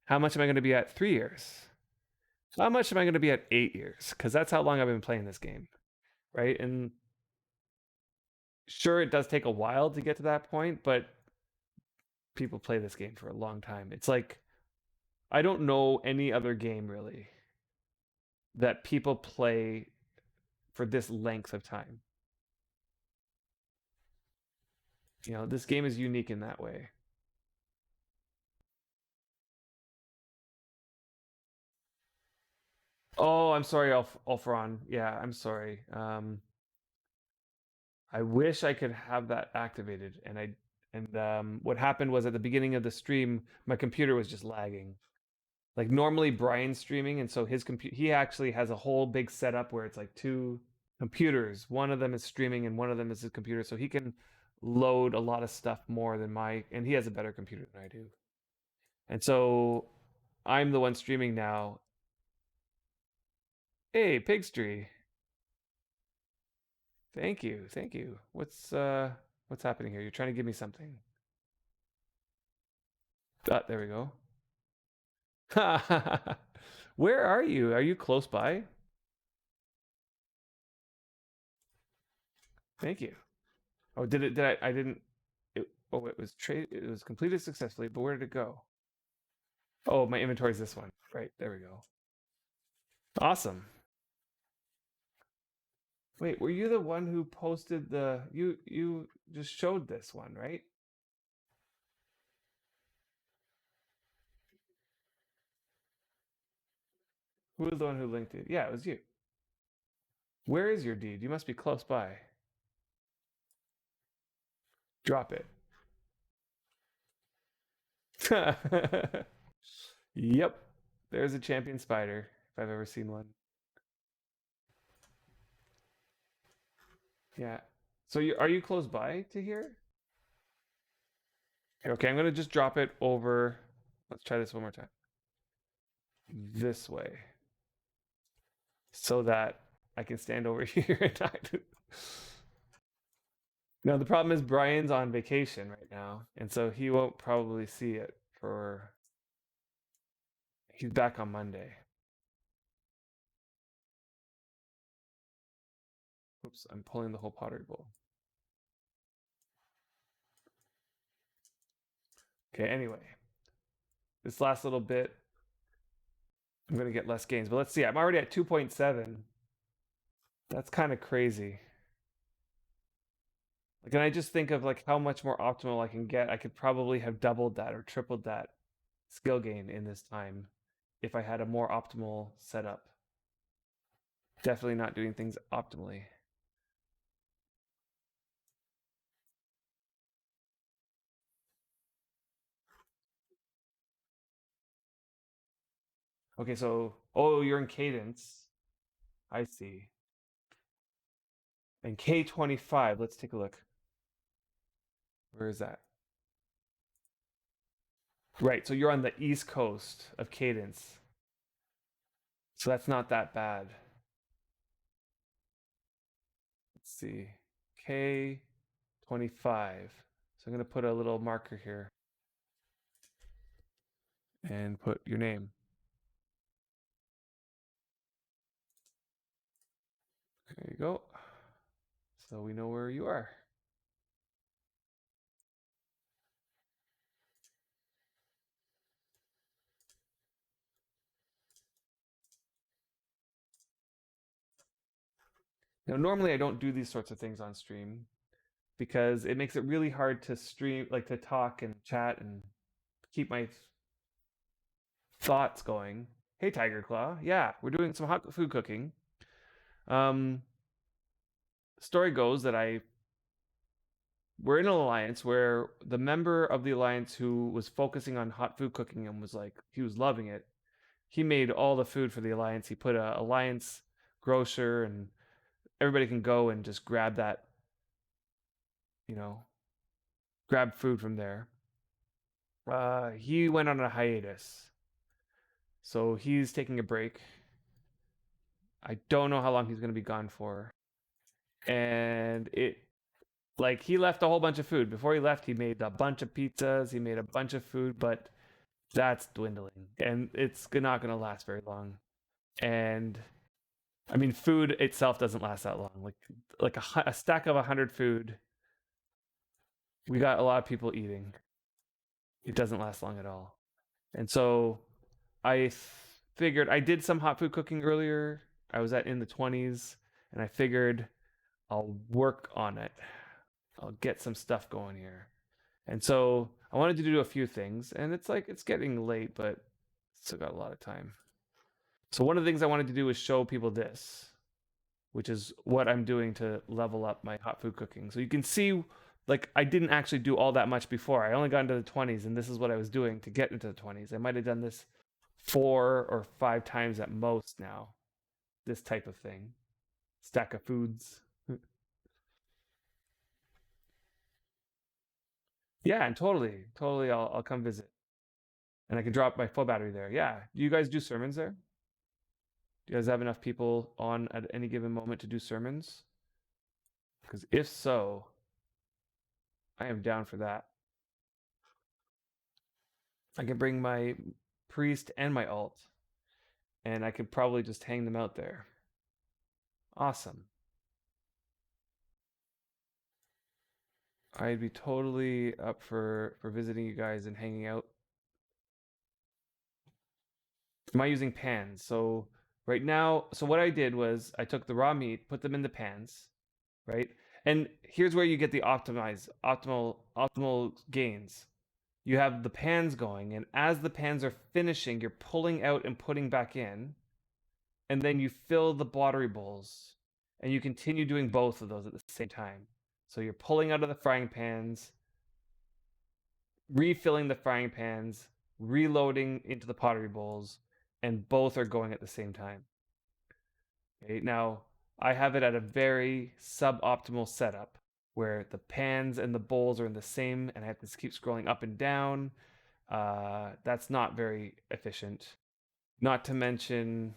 How much am I going to be at 3 years? How much am I going to be at 8 years? Because that's how long I've been playing this game, right? And sure, it does take a while to get to that point, but people play this game for a long time. It's like I don't know any other game really that people play for this length of time. This game is unique in that way. Oh, I'm sorry, Ulfron. Yeah, I'm sorry. I wish I could have that activated, and what happened was at the beginning of the stream, my computer was just lagging. Like normally Brian's streaming, and so he actually has a whole big setup where it's like two computers. One of them is streaming, and one of them is his computer, so he can load a lot of stuff more than and he has a better computer than I do. And so I'm the one streaming now. Hey, Pigstree. Thank you, thank you. What's happening here? You're trying to give me something. There we go. Where are you? Are you close by? Thank you. Oh, did I didn't it was trade it was completed successfully, but where did it go? Oh, my inventory is this one. Right, there we go. Awesome. Wait, were you the one who posted you just showed this one, right? Who was the one who linked it? Yeah, it was you. Where is your deed? You must be close by. Drop it. Yep. There's a champion spider, if I've ever seen one. Yeah. So are you close by to here? Okay, I'm gonna just drop it over. Let's try this one more time. This way. So that I can stand over here and talk to. No, the problem is Brian's on vacation right now, and so he won't probably see it for. He's back on Monday. Oops, I'm pulling the whole pottery bowl. Okay, anyway. This last little bit, I'm going to get less gains. But let's see, I'm already at 2.7. That's kind of crazy. Like, and I just think of like how much more optimal I can get. I could probably have doubled that or tripled that skill gain in this time if I had a more optimal setup. Definitely not doing things optimally. Okay, so you're in cadence. I see. And K25, let's take a look. Where is that? Right, so you're on the east coast of cadence. So that's not that bad. Let's see. K25. So I'm going to put a little marker here and put your name. There you go. So we know where you are. Now, normally I don't do these sorts of things on stream because it makes it really hard to stream, like to talk and chat and keep my thoughts going. Hey, Tiger Claw. Yeah, we're doing some hot food cooking. Um, story goes that we're in an alliance where the member of the alliance who was focusing on hot food cooking and was like, he was loving it. He made all the food for the alliance. He put a alliance grocer, and everybody can go and just grab that, grab food from there. He went on a hiatus, so he's taking a break. I don't know how long he's going to be gone for, and Like he left a whole bunch of food. Before he left, he made a bunch of pizzas. He made a bunch of food, but that's dwindling, and it's not going to last very long. And I mean, food itself doesn't last that long. Like a stack of 100 food, we got a lot of people eating. It doesn't last long at all. And so I figured I did some hot food cooking earlier. I was in the 20s, and I figured I'll work on it. I'll get some stuff going here. And so I wanted to do a few things, and it's getting late, but still got a lot of time. So one of the things I wanted to do was show people this, which is what I'm doing to level up my hot food cooking. So you can see, like, I didn't actually do all that much before. I only got into the 20s, and this is what I was doing to get into the 20s. I might have done this 4 or 5 times at most now. This type of thing. Stack of foods. Yeah, and totally, I'll come visit, and I can drop my full battery there. Yeah, do you guys do sermons there? Do you guys have enough people on at any given moment to do sermons? Because if so, I am down for that. I can bring my priest and my alt, and I could probably just hang them out there. Awesome. I'd be totally up for visiting you guys and hanging out. Am I using pans? So right now, so what I did was I took the raw meat, put them in the pans, right? And here's where you get the optimal gains. You have the pans going, and as the pans are finishing, you're pulling out and putting back in, and then you fill the pottery bowls, and you continue doing both of those at the same time. So you're pulling out of the frying pans, refilling the frying pans, reloading into the pottery bowls, and both are going at the same time. Okay, now I have it at a very suboptimal setup where the pans and the bowls are in the same, and I have to keep scrolling up and down. That's not very efficient. Not to mention,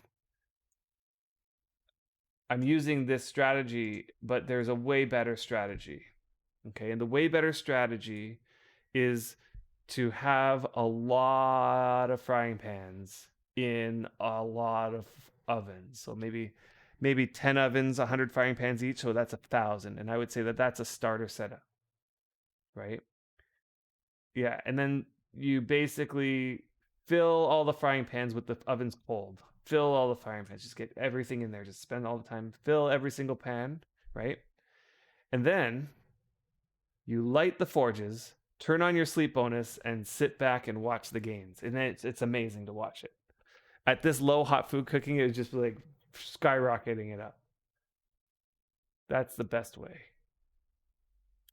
I'm using this strategy, but there's a way better strategy. Okay, and the way better strategy is to have a lot of frying pans in a lot of ovens. So maybe 10 ovens, 100 frying pans each, so that's 1,000. And I would say that that's a starter setup, right? Yeah, and then you basically fill all the frying pans with the ovens cold. Fill all the frying pans, just get everything in there. Just spend all the time, fill every single pan, right? And then you light the forges, turn on your sleep bonus, and sit back and watch the gains. And it's amazing to watch it. At this low hot food cooking, it was just like skyrocketing it up. That's the best way.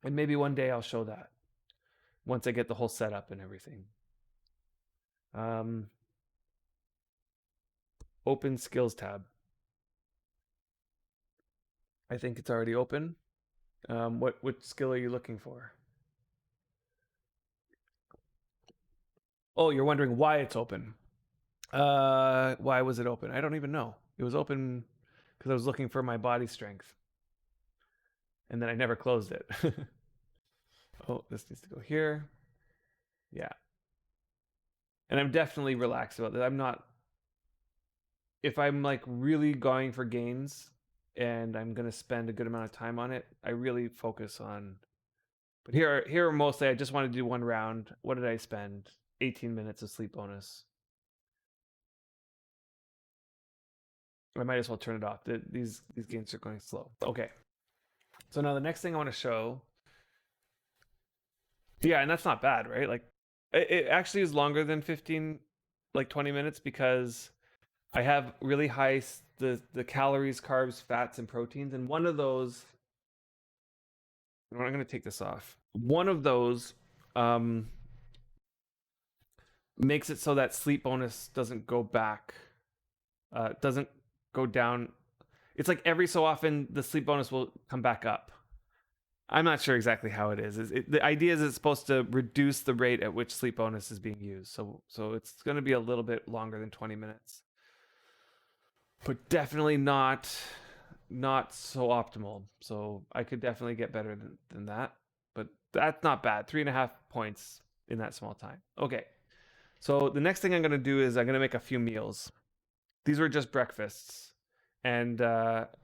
And maybe one day I'll show that once I get the whole setup and everything. Open skills tab. I think it's already open. What skill are you looking for? Oh, you're wondering why it's open. Why was it open? I don't even know. It was open because I was looking for my body strength, and then I never closed it. Oh, this needs to go here. Yeah. And I'm definitely relaxed about that. I'm not, if I'm like really going for gains and I'm going to spend a good amount of time on it, I really focus on, but here mostly I just want to do one round. What did I spend? 18 minutes of sleep bonus. I might as well turn it off. These gains are going slow. Okay. So now the next thing I want to show. Yeah, and that's not bad, right? Like it actually is longer than 15, like 20 minutes because I have really high the calories, carbs, fats, and proteins, and one of those. I'm going to take this off. One of those makes it so that sleep bonus doesn't go back, doesn't go down. It's like every so often the sleep bonus will come back up. I'm not sure exactly how it is. The idea is it's supposed to reduce the rate at which sleep bonus is being used. So it's going to be a little bit longer than 20 minutes. But definitely not not so optimal. So I could definitely get better than that. But that's not bad. 3.5 points in that small time. Okay. So the next thing I'm going to do is I'm going to make a few meals. These were just breakfasts. And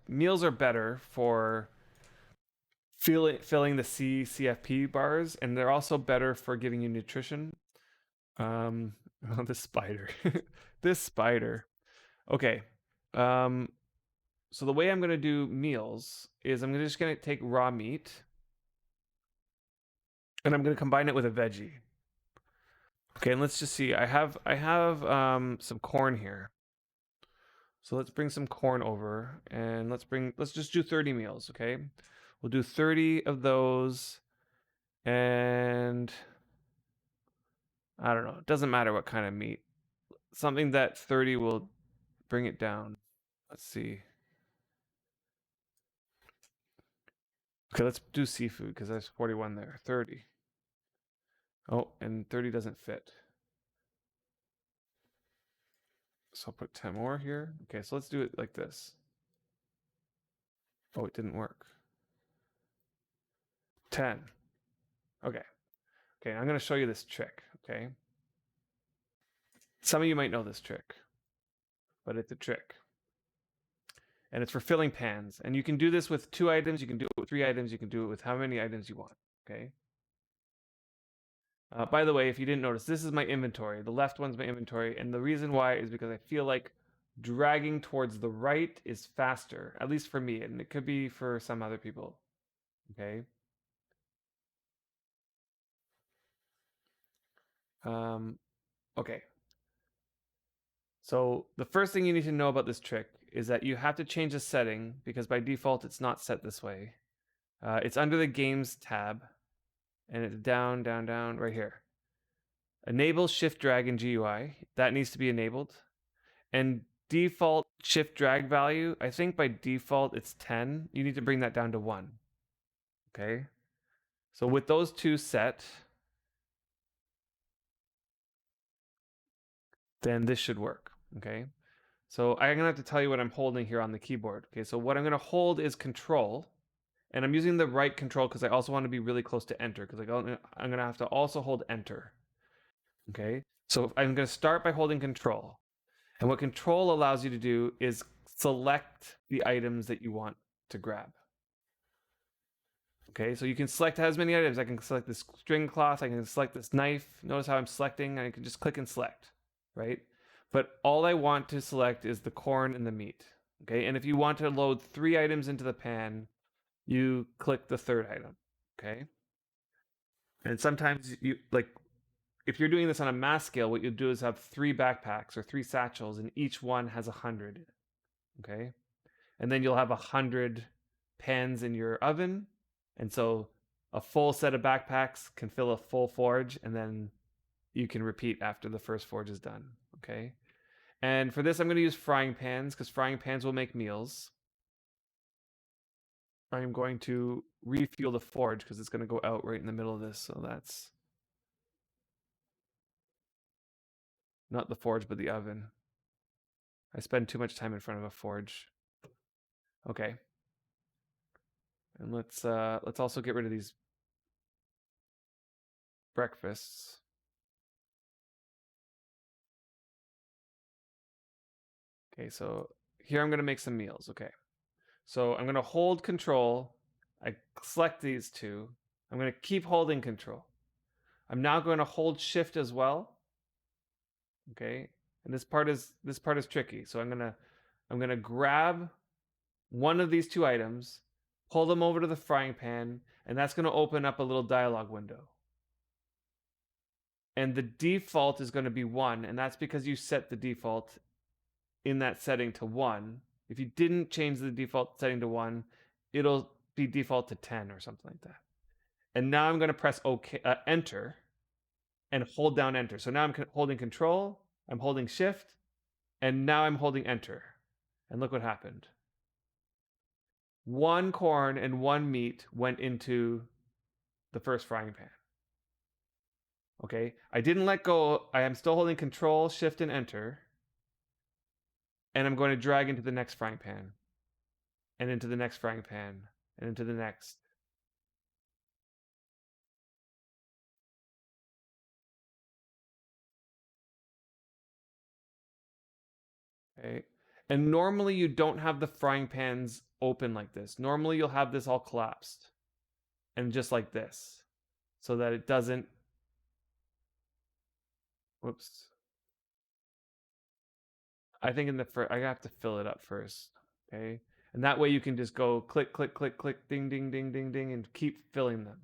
meals are better for filling the CFP bars, and they're also better for giving you nutrition. Oh, this spider. This spider. Okay. So the way I'm going to do meals is I'm just going to take raw meat and I'm going to combine it with a veggie. Okay, and let's just see. I have some corn here. So let's bring some corn over and let's just do 30 meals, okay? We'll do 30 of those and I don't know. It doesn't matter what kind of meat. Something that 30 will bring it down. Let's see. Okay, let's do seafood because there's 41 there. 30. Oh, and 30 doesn't fit. So I'll put 10 more here. Okay, so let's do it like this. Oh, it didn't work. 10. Okay. Okay, I'm going to show you this trick, okay? Some of you might know this trick, but it's a trick. And it's for filling pans. And you can do this with 2 items, you can do it with 3 items, you can do it with how many items you want, okay? By the way, if you didn't notice, this is my inventory. The left one's my inventory, and the reason why is because I feel like dragging towards the right is faster, at least for me, and it could be for some other people, okay? Okay. So the first thing you need to know about this trick is that you have to change the setting because by default it's not set this way. It's under the Games tab, and it's down, down, down, right here. Enable shift drag in GUI. That needs to be enabled. And default shift drag value, I think by default it's 10. You need to bring that down to 1. Okay? So with those 2 set, then this should work. Okay? So I'm going to have to tell you what I'm holding here on the keyboard. Okay, so what I'm going to hold is control. And I'm using the right control because I also want to be really close to enter because I'm going to have to also hold enter. Okay, so I'm going to start by holding control. And what control allows you to do is select the items that you want to grab. Okay, so you can select as many items. I can select this string cloth. I can select this knife. Notice how I'm selecting. I can just click and select, right? But all I want to select is the corn and the meat. Okay, and if you want to load 3 items into the pan, you click the 3rd item. Okay, and sometimes you like if you're doing this on a mass scale, what you'll do is have 3 backpacks or 3 satchels, and each one has 100. Okay, and then you'll have 100 pans in your oven, and so a full set of backpacks can fill a full forge, and then you can repeat after the first forge is done. Okay, and for this I'm going to use frying pans because frying pans will make meals. I'm going to refuel the forge because it's going to go out right in the middle of this, so that's not the forge, but the oven. I spend too much time in front of a forge. Okay. And let's also get rid of these breakfasts. Okay, so here I'm gonna make some meals. Okay. So I'm gonna hold control. I select these 2. I'm gonna keep holding control. I'm now going to hold shift as well. Okay. And this part is tricky. So I'm gonna grab one of these 2 items, pull them over to the frying pan, and that's going to open up a little dialog window. And the default is going to be 1, and that's because you set the default in that setting to 1. If you didn't change the default setting to 1, it'll be default to 10 or something like that. And now I'm going to press enter and hold down enter. So now I'm holding control, I'm holding shift, and now I'm holding enter. And look what happened. 1 corn and 1 meat went into the first frying pan. Okay, I didn't let go. I am still holding control, shift, and enter. And I'm going to drag into the next frying pan. and into the next frying pan, and into the next. Okay. And normally you don't have the frying pans open like this. Normally you'll have this all collapsed and just like this so that it doesn't. Whoops. I think in the first, I have to fill it up first. Okay. And that way you can just go click, click, click, click, ding, ding, ding, ding, ding, and keep filling them.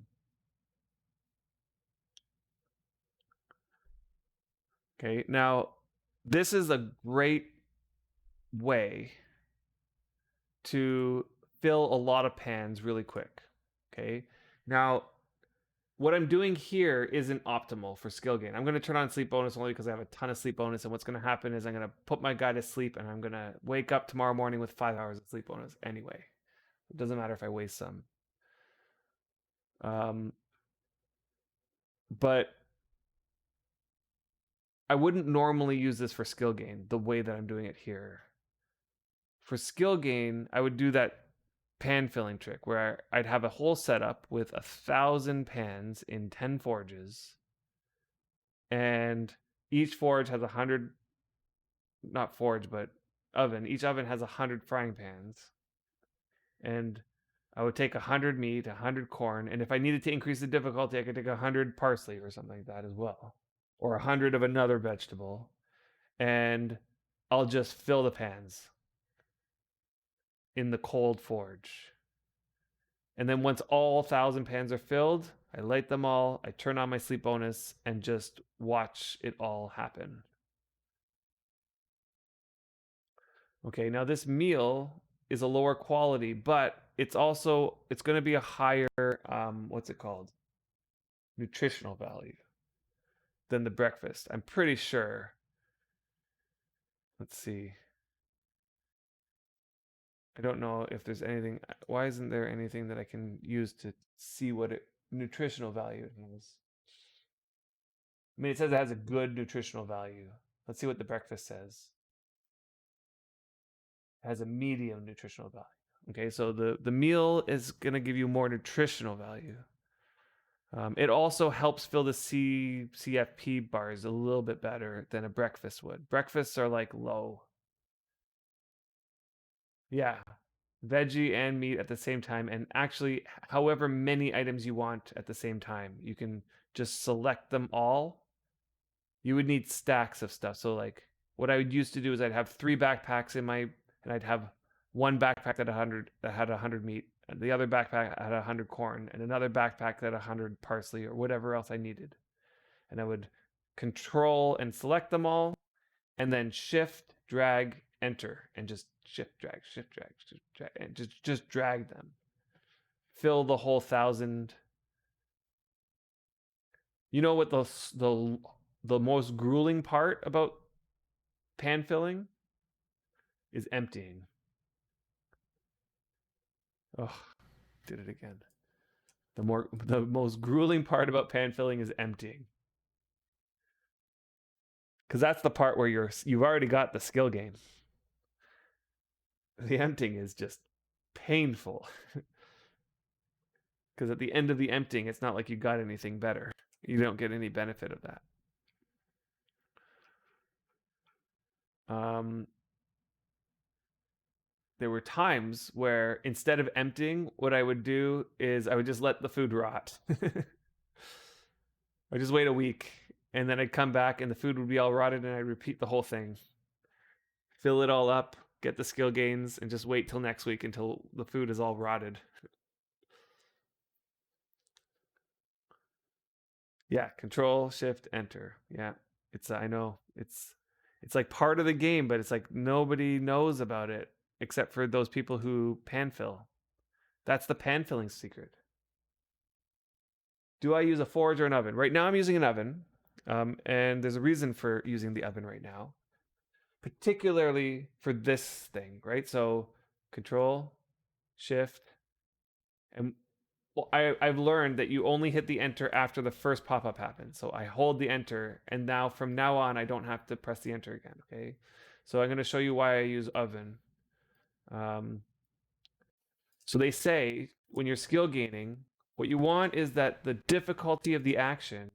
Okay. Now, this is a great way to fill a lot of pans really quick. Okay. Now, what I'm doing here isn't optimal for skill gain. I'm going to turn on sleep bonus only because I have a ton of sleep bonus. And what's going to happen is I'm going to put my guy to sleep and I'm going to wake up tomorrow morning with 5 hours of sleep bonus anyway. It doesn't matter if I waste some. But I wouldn't normally use this for skill gain the way that I'm doing it here. For skill gain, I would do that pan filling trick where I'd have a whole setup with 1,000 pans in 10 forges, and each forge has 100, not forge, but oven. Each oven has 100 frying pans, and I would take 100 meat, 100 corn, and if I needed to increase the difficulty, I could take 100 parsley or something like that as well, or 100 of another vegetable, and I'll just fill the pans in the cold forge. And then once all 1,000 pans are filled, I light them all, I turn on my sleep bonus, and just watch it all happen. Okay, now this meal is a lower quality, but it's going to be a higher, what's it called? Nutritional value than the breakfast. I'm pretty sure. Let's see. I don't know if there's anything. Why isn't there anything that I can use to see what it nutritional value it has? I mean, it says it has a good nutritional value. Let's see what the breakfast says. It has a medium nutritional value. Okay, so the meal is going to give you more nutritional value. It also helps fill the CFP bars a little bit better than a breakfast would. Breakfasts are like low. Yeah, veggie and meat at the same time, and actually, however many items you want at the same time, you can just select them all. You would need stacks of stuff. So like, what I would used to do is I'd have 3 backpacks in my, and I'd have one backpack that had 100 meat, and the other backpack had 100 corn, and another backpack that had 100 parsley or whatever else I needed. And I would control and select them all, and then shift, drag, enter, and just shift, drag, shift, drag, shift, drag, and just drag them. Fill the whole 1,000. You know what the most grueling part about pan filling is emptying. Oh, did it again. The most grueling part about pan filling is emptying. Because that's the part where you've already got the skill gain. The emptying is just painful. Because at the end of the emptying, it's not like you got anything better. You don't get any benefit of that. There were times where instead of emptying, what I would do is I would just let the food rot. I'd just wait a week, and then I'd come back and the food would be all rotted, and I'd repeat the whole thing. Fill it all up, get the skill gains, and just wait till next week until the food is all rotted. Yeah, control, shift, enter. Yeah, I know, it's like part of the game, but it's like nobody knows about it except for those people who pan fill. That's the pan filling secret. Do I use a forge or an oven? Right now I'm using an oven, and there's a reason for using the oven right now, particularly for this thing, right? So control, shift, and well, I've learned that you only hit the enter after the first pop-up happens. So I hold the enter, and now from now on, I don't have to press the enter again, okay? So I'm going to show you why I use oven. So they say when you're skill gaining, what you want is that the difficulty of the action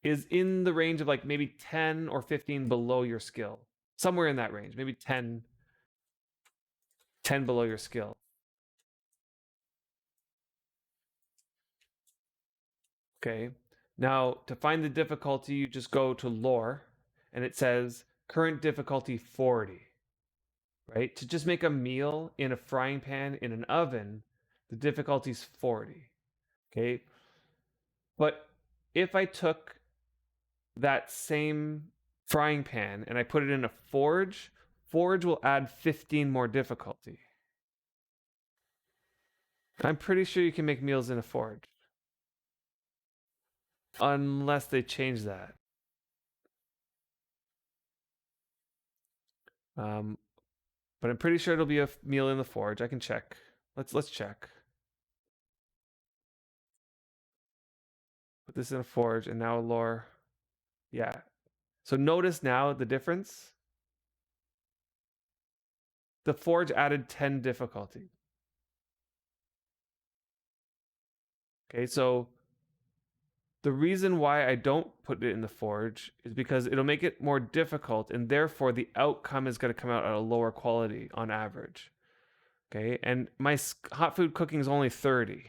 is in the range of like maybe 10 or 15 below your skill. Somewhere in that range, maybe 10 below your skill. Okay. Now, to find the difficulty, you just go to lore and it says current difficulty 40. Right? To just make a meal in a frying pan in an oven, the difficulty is 40. Okay. But if I took that same frying pan and I put it in a forge, forge will add 15 more difficulty. I'm pretty sure you can make meals in a forge. Unless they change that. But I'm pretty sure it'll be a meal in the forge. I can check. Let's check. Put this in a forge and now a lore. Yeah. So notice now the difference. The forge added 10 difficulty. Okay, so the reason why I don't put it in the forge is because it'll make it more difficult, and therefore the outcome is going to come out at a lower quality on average. Okay, and my hot food cooking is only 30,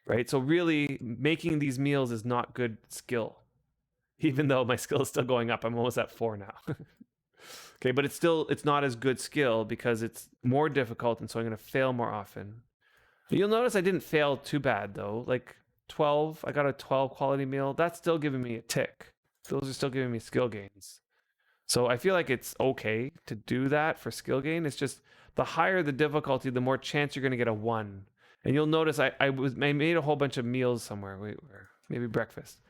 right? So really, making these meals is not good skill, even though my skill is still going up. I'm almost at 4 now. Okay, but it's not as good skill because it's more difficult, and so I'm going to fail more often. You'll notice I didn't fail too bad though. Like 12, I got a 12 quality meal. That's still giving me a tick. Those are still giving me skill gains. So I feel like it's okay to do that for skill gain. It's just the higher the difficulty, the more chance you're going to get a 1. And you'll notice I made a whole bunch of meals somewhere. Wait, where? Maybe breakfast.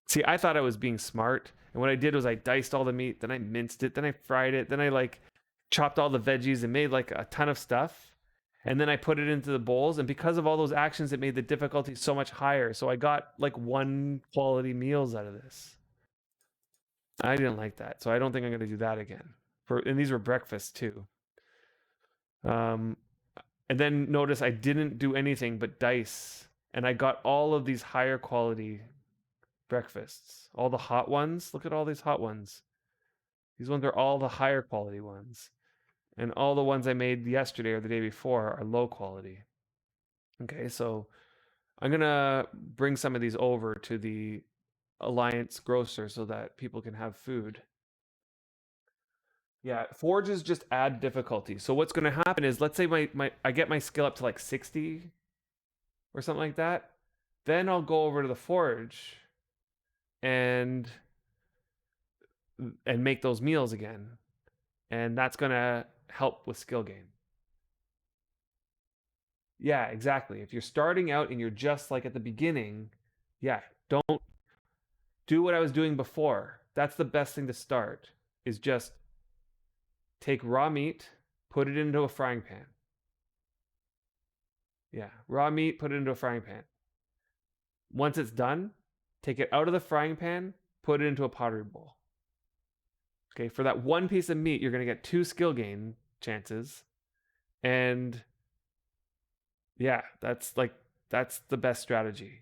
See, I thought I was being smart, and what I did was I diced all the meat, then I minced it, then I fried it, then I like chopped all the veggies and made like a ton of stuff. And then I put it into the bowls, and because of all those actions, it made the difficulty so much higher. So I got like 1 quality meals out of this. I didn't like that, so I don't think I'm going to do that again. And these were breakfasts too. And then notice I didn't do anything but dice, and I got all of these higher quality breakfasts. All the hot ones. Look at all these hot ones. These ones are all the higher quality ones. And all the ones I made yesterday or the day before are low quality. Okay, so I'm going to bring some of these over to the Alliance grocer so that people can have food. Yeah, forges just add difficulty. So what's going to happen is, let's say I get my skill up to like 60 or something like that. Then I'll go over to the forge and make those meals again. And that's going to help with skill gain. Yeah, exactly. If you're starting out and you're just like at the beginning, yeah, don't do what I was doing before. That's the best thing to start, is just take raw meat, put it into a frying pan. Yeah, raw meat, put it into a frying pan. Once it's done, take it out of the frying pan, put it into a pottery bowl. Okay, for that 1 piece of meat, you're going to get 2 skill gain chances. And yeah, that's the best strategy.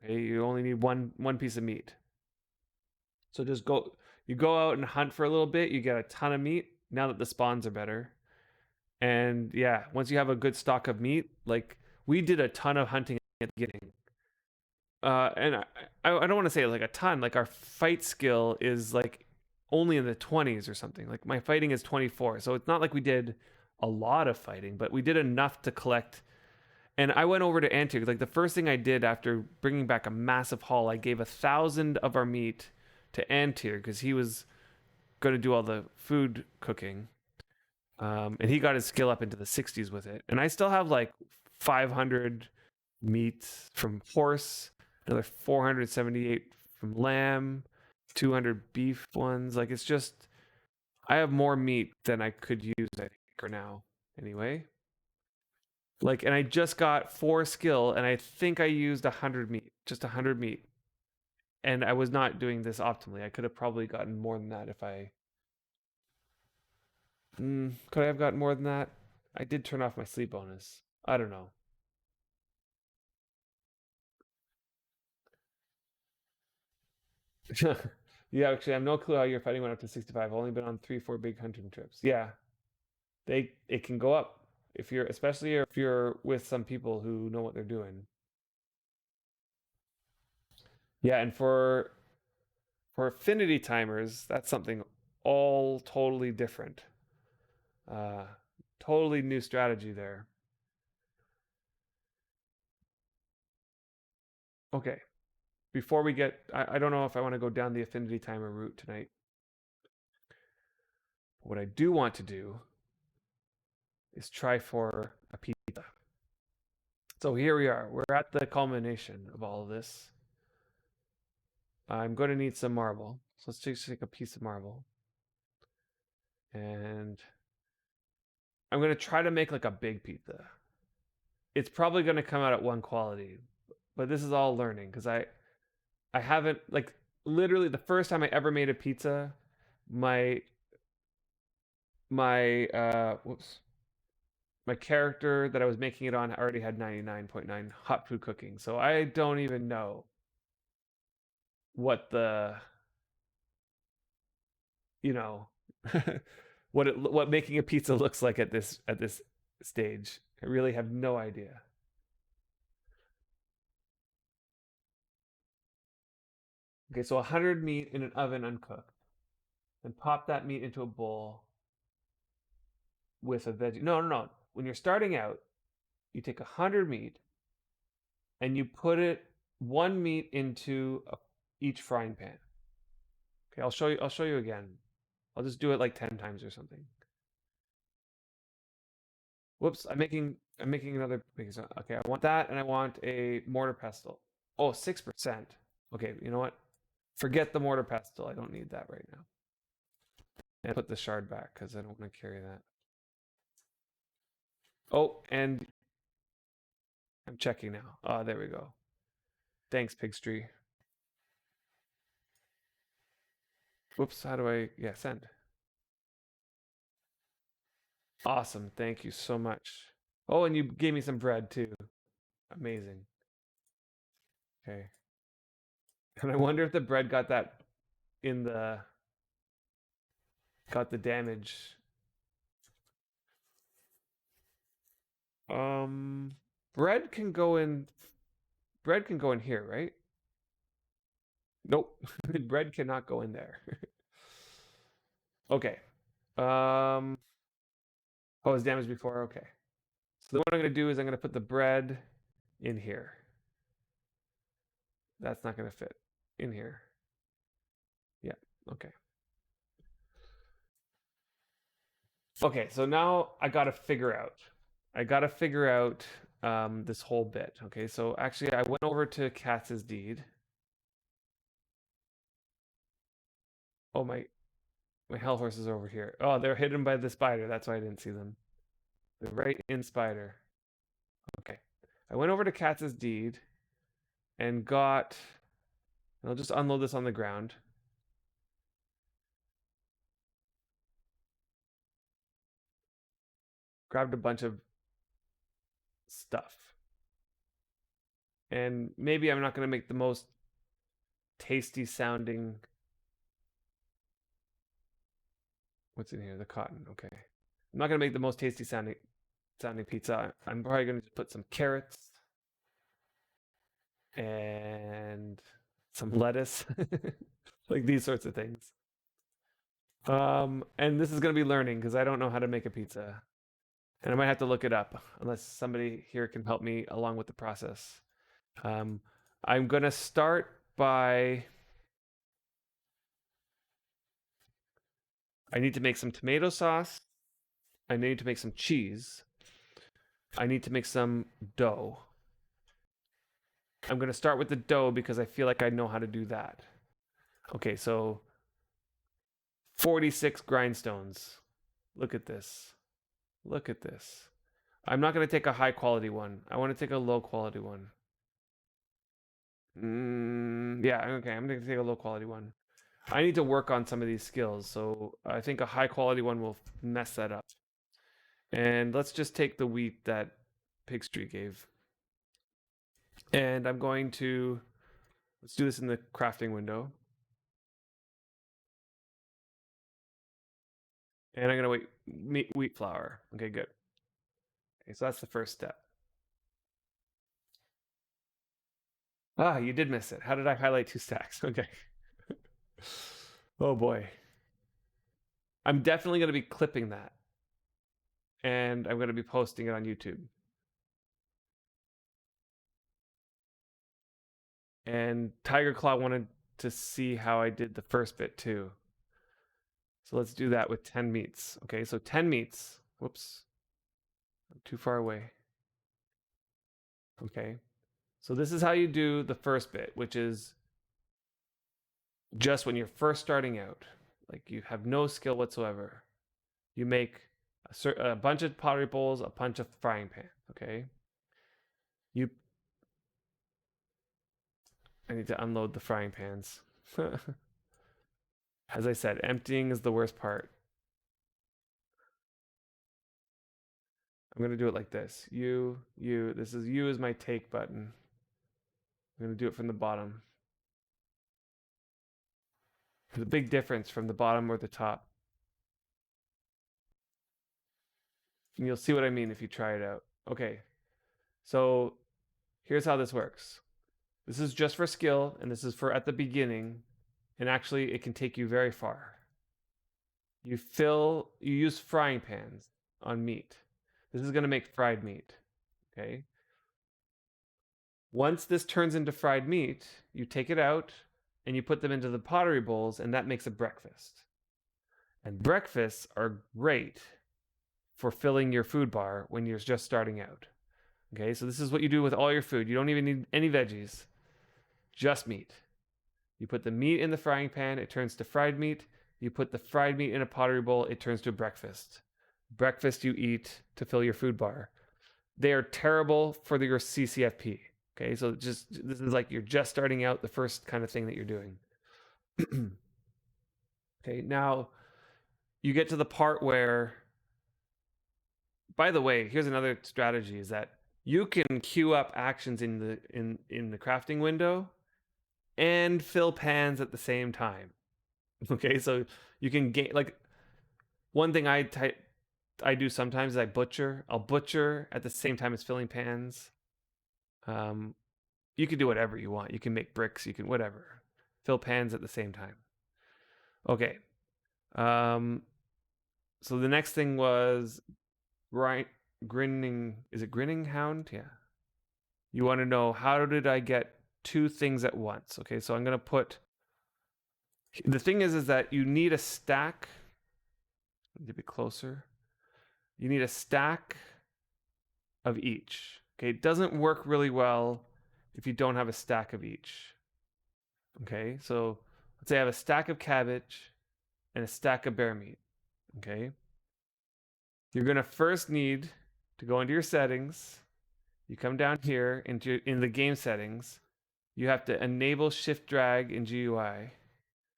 Okay, you only need one piece of meat. So just you go out and hunt for a little bit, you get a ton of meat now that the spawns are better. And yeah, once you have a good stock of meat, like we did a ton of hunting at the beginning. And I don't want to say like a ton, like our fight skill is like only in the 20s or something. Like my fighting is 24. So it's not like we did a lot of fighting, but we did enough to collect. And I went over to Antier. Like the first thing I did after bringing back a massive haul, I gave 1,000 of our meat to Antier because he was going to do all the food cooking. And he got his skill up into the 60s with it. And I still have like 500 meat from horse, another 478 from lamb, 200 beef ones. Like it's just, I have more meat than I could use, I think, or now anyway. Like, and I just got 4 skill, and I think I used 100 meat, just 100 meat. And I was not doing this optimally. I could have probably gotten more than that if I... could I have gotten more than that? I did turn off my sleep bonus. I don't know. Yeah, actually, I have no clue how your fighting went up to 65. I've only been on 3, 4 big hunting trips. Yeah, it can go up if you're, especially if you're with some people who know what they're doing. Yeah, and for affinity timers, that's something all totally different. Uh, totally new strategy there. Okay, before we get, I don't know if I want to go down the affinity timer route tonight. What I do want to do is try for a pizza. So here we are. We're at the culmination of all of this. I'm going to need some marble. So let's just take a piece of marble. And I'm going to try to make like a big pizza. It's probably going to come out at one quality, but this is all learning because I haven't like literally the first time I ever made a pizza, my whoops, my character that I was making it on already had 99.9 hot food cooking. So I don't even know what the you know what making a pizza looks like at this stage. I really have no idea. Okay, so 100 meat in an oven uncooked. Then pop that meat into a bowl with a veggie. No, no, no. When you're starting out, you take 100 meat and you put it one meat into each frying pan. Okay, I'll show you. I'll show you again. I'll just do it like 10 times or something. Whoops, I'm making another. Okay, I want that, and I want a mortar pestle. Oh, 6%. Okay, you know what? Forget the mortar pestle. I don't need that right now. And put the shard back because I don't want to carry that. Oh, and I'm checking now. Oh, there we go. Thanks, Pigstree. Whoops, how do I? Yeah, send. Awesome. Thank you so much. Oh, and you gave me some bread too. Amazing. Okay. And I wonder if the bread got that in the got the damage. Um bread can go in bread can go in here, right? Nope. Bread cannot go in there. Okay. Um oh, it's damaged before. Okay. So what I'm going to do is I'm going to put the bread in here. That's not going to fit in here. Yeah. Okay. Okay, so now I got to figure out. I got to figure out this whole bit. Okay, so actually I went over to Katz's deed. Oh, my hell horses are over here. Oh, they're hidden by the spider. That's why I didn't see them. They're right in spider. Okay. I went over to Katz's deed and got and I'll just unload this on the ground. Grabbed a bunch of stuff. And maybe I'm not going to make the most tasty sounding. What's in here? The cotton. Okay. I'm not going to make the most tasty sounding pizza. I'm probably going to put some carrots and some lettuce, like these sorts of things. And this is going to be learning because I don't know how to make a pizza, and I might have to look it up unless somebody here can help me along with the process. Um, I'm going to start by. I need to make some tomato sauce. I need to make some cheese. I need to make some dough. I'm going to start with the dough because I feel like I know how to do that. Okay, so 46 grindstones. Look at this. Look at this. I'm not going to take a high quality one. I want to take a low quality one. Yeah, okay, I'm going to take a low quality one. I need to work on some of these skills, so I think a high quality one will mess that up. And let's just take the wheat that Pigstreet gave. And I'm going to, let's do this in the crafting window. And I'm going to wheat flour. Okay, good. Okay, so that's the first step. Ah, you did miss it. How did I highlight 2 stacks? Okay. Oh boy. I'm definitely going to be clipping that. And I'm going to be posting it on YouTube. And Tiger Claw wanted to see how I did the first bit too. So let's do that with 10 meats. Okay, so 10 meats. Whoops. I'm too far away. Okay. So this is how you do the first bit, which is just when you're first starting out. Like you have no skill whatsoever. You make a bunch of pottery bowls, a bunch of frying pans. Okay. I need to unload the frying pans. As I said, emptying is the worst part. I'm going to do it like this. This is U is my take button. I'm going to do it from the bottom. There's a big difference from the bottom or the top. And you'll see what I mean if you try it out. Okay, so here's how this works. This is just for skill, and this is for at the beginning, and actually it can take you very far. You use frying pans on meat. This is going to make fried meat, okay? Once this turns into fried meat, you take it out and you put them into the pottery bowls, and that makes a breakfast. And breakfasts are great for filling your food bar when you're just starting out. Okay, so this is what you do with all your food. You don't even need any veggies, just meat. You put the meat in the frying pan, it turns to fried meat. You put the fried meat in a pottery bowl, it turns to a breakfast. Breakfast you eat to fill your food bar. They are terrible for your CCFP. Okay, so this is like you're just starting out, the first kind of thing that you're doing. Okay, now you get to the part where, by the way, here's another strategy, is that you can queue up actions in the crafting window and fill pans at the same time. Okay, so you can gain, like, one thing I do sometimes is I'll butcher at the same time as filling pans. You can do whatever you want. You can make bricks, you can whatever. Fill pans at the same time. Okay. So the next thing was grinning. Is it grinning hound? Yeah. You want to know, how did I get 2 things at once? Okay, so I'm going to put, the thing is that you need a stack. Need to be closer. You need a stack of each. Okay, it doesn't work really well if you don't have a stack of each. Okay, so let's say I have a stack of cabbage and a stack of bear meat. Okay, you're going to first need to go into your settings. You come down here in the game settings. You have to enable shift drag in GUI,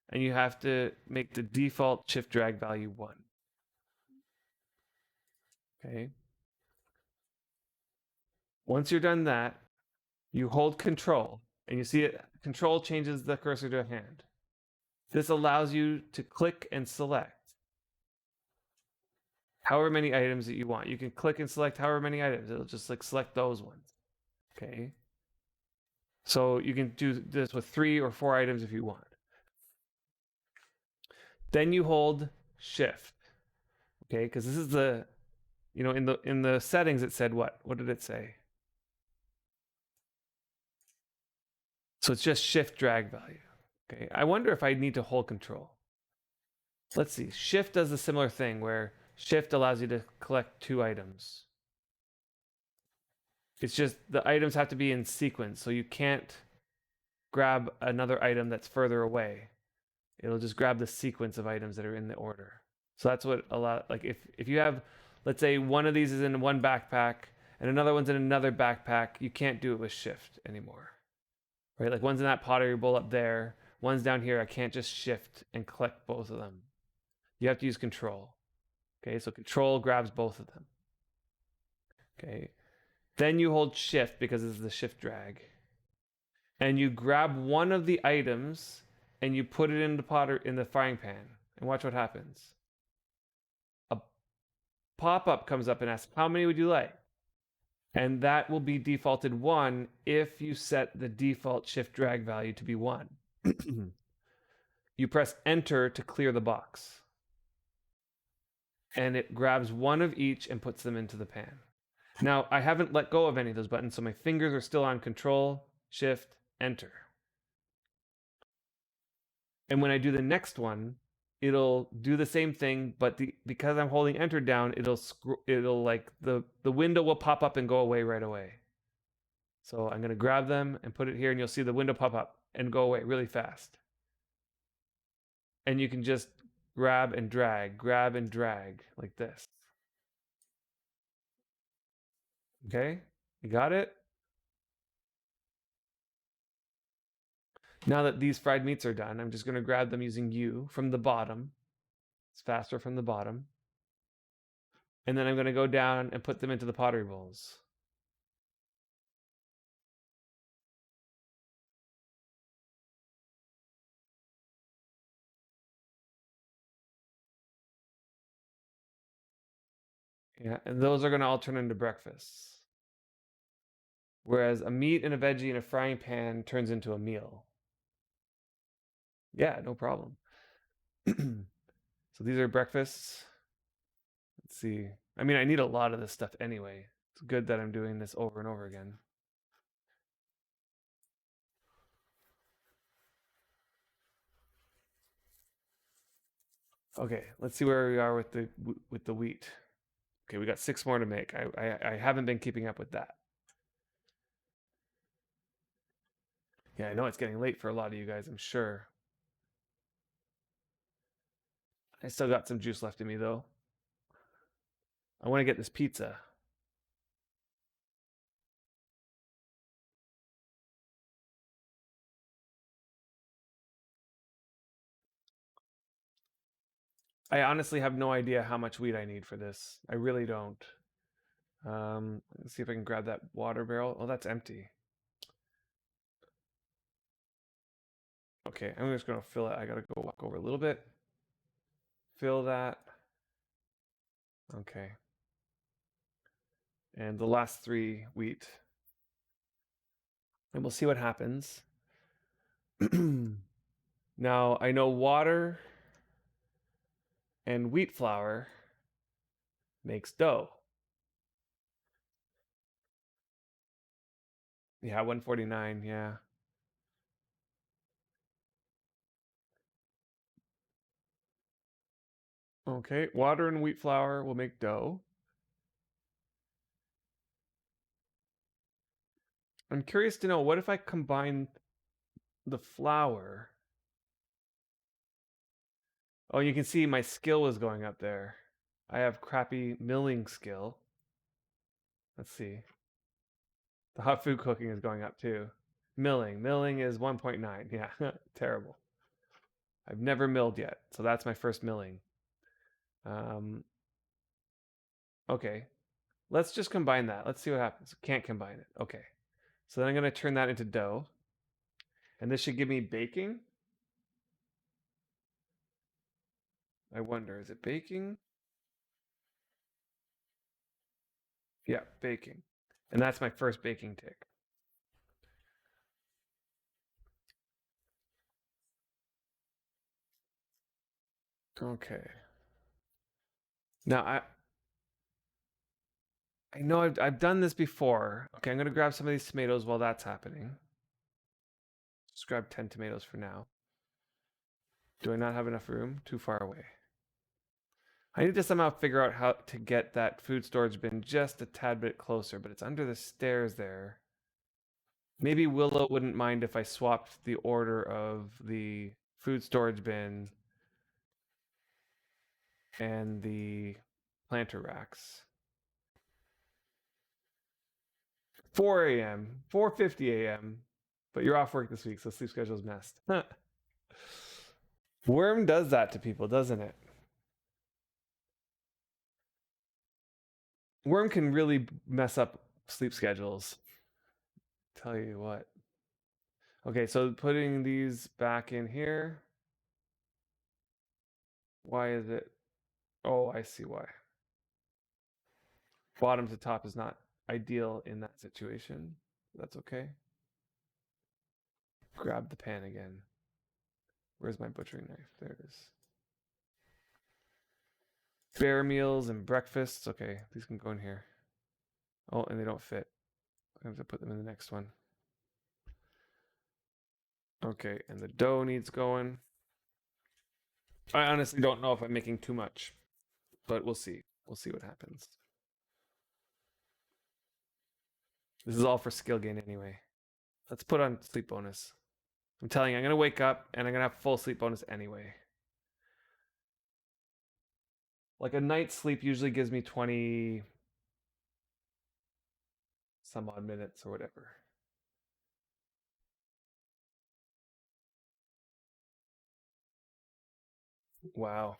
and you have to make the default shift drag value 1. Okay. Once you're done that, you hold control, and you see it, control changes the cursor to a hand. This allows you to click and select however many items that you want. You can click and select however many items. It'll just like select those ones. Okay. So you can do this with 3 or 4 items if you want. Then you hold shift. Okay, because this is the, in the settings it said what? What did it say? So it's just shift drag value. Okay, I wonder if I need to hold control. Let's see. Shift does a similar thing where shift allows you to collect 2 items. It's just the items have to be in sequence, so you can't grab another item that's further away. It'll just grab the sequence of items that are in the order. So that's what like if you have, let's say one of these is in one backpack and another one's in another backpack, you can't do it with shift anymore. Right? Like one's in that pottery bowl up there, one's down here. I can't just shift and collect both of them. You have to use control. Okay, so control grabs both of them. Okay. Then you hold shift because it's the shift drag. And you grab one of the items and you put it in the frying pan. And watch what happens. A pop-up comes up and asks, how many would you like? And that will be defaulted 1 if you set the default shift drag value to be 1. You press enter to clear the box. And it grabs one of each and puts them into the pan. Now, I haven't let go of any of those buttons, so my fingers are still on control, shift, enter. And when I do the next one, it'll do the same thing, but because I'm holding enter down, it'll like the window will pop up and go away right away. So I'm going to grab them and put it here, and you'll see the window pop up and go away really fast. And you can just grab and drag like this. Okay, you got it? Now that these fried meats are done, I'm just going to grab them using U from the bottom. It's faster from the bottom. And then I'm going to go down and put them into the pottery bowls. Yeah, and those are going to all turn into breakfasts. Whereas a meat and a veggie in a frying pan turns into a meal. Yeah, no problem. So these are breakfasts. Let's see. I mean, I need a lot of this stuff anyway. It's good that I'm doing this over and over again. Okay, let's see where we are with the wheat. Okay, we got 6 more to make. I haven't been keeping up with that. Yeah, I know it's getting late for a lot of you guys, I'm sure. I still got some juice left in me though. I want to get this pizza. I honestly have no idea how much wheat I need for this. I really don't. Let's see if I can grab that water barrel. Oh, that's empty. Okay, I'm just gonna fill it. I gotta go walk over a little bit. Fill that. Okay. And the last 3 wheat. And we'll see what happens. Now, I know water and wheat flour makes dough. Yeah, 149, yeah. Okay, water and wheat flour will make dough. I'm curious to know, what if I combine the flour? Oh, you can see my skill was going up there. I have crappy milling skill. Let's see. The hot food cooking is going up too. Milling is 1.9. Yeah, terrible. I've never milled yet, so that's my first milling. Okay, let's just combine that. Let's see what happens. Can't combine it. Okay, so then I'm going to turn that into dough. And this should give me baking. I wonder, is it baking? Yeah, baking. And that's my first baking tick. Okay. Now I know I've done this before. Okay, I'm gonna grab some of these tomatoes while that's happening. Just grab 10 tomatoes for now. Do I not have enough room? Too far away. I need to somehow figure out how to get that food storage bin just a tad bit closer, but it's under the stairs there. Maybe Willow wouldn't mind if I swapped the order of the food storage bin and the planter racks. 4 a.m., 4:50 a.m. But you're off work this week, so sleep schedule's messed. Worm does that to people, doesn't it? Worm can really mess up sleep schedules. Tell you what. Okay, so putting these back in here. Why is it? Oh, I see why. Bottom to top is not ideal in that situation. That's okay. Grab the pan again. Where's my butchering knife? There it is. Bear meals and breakfasts. Okay, these can go in here. Oh, and they don't fit. I have to put them in the next one. Okay, and the dough needs going. I honestly don't know if I'm making too much, but we'll see. We'll see what happens. This is all for skill gain anyway. Let's put on sleep bonus. I'm telling you, I'm going to wake up and I'm going to have full sleep bonus anyway. Like a night's sleep usually gives me 20 some odd minutes or whatever. Wow.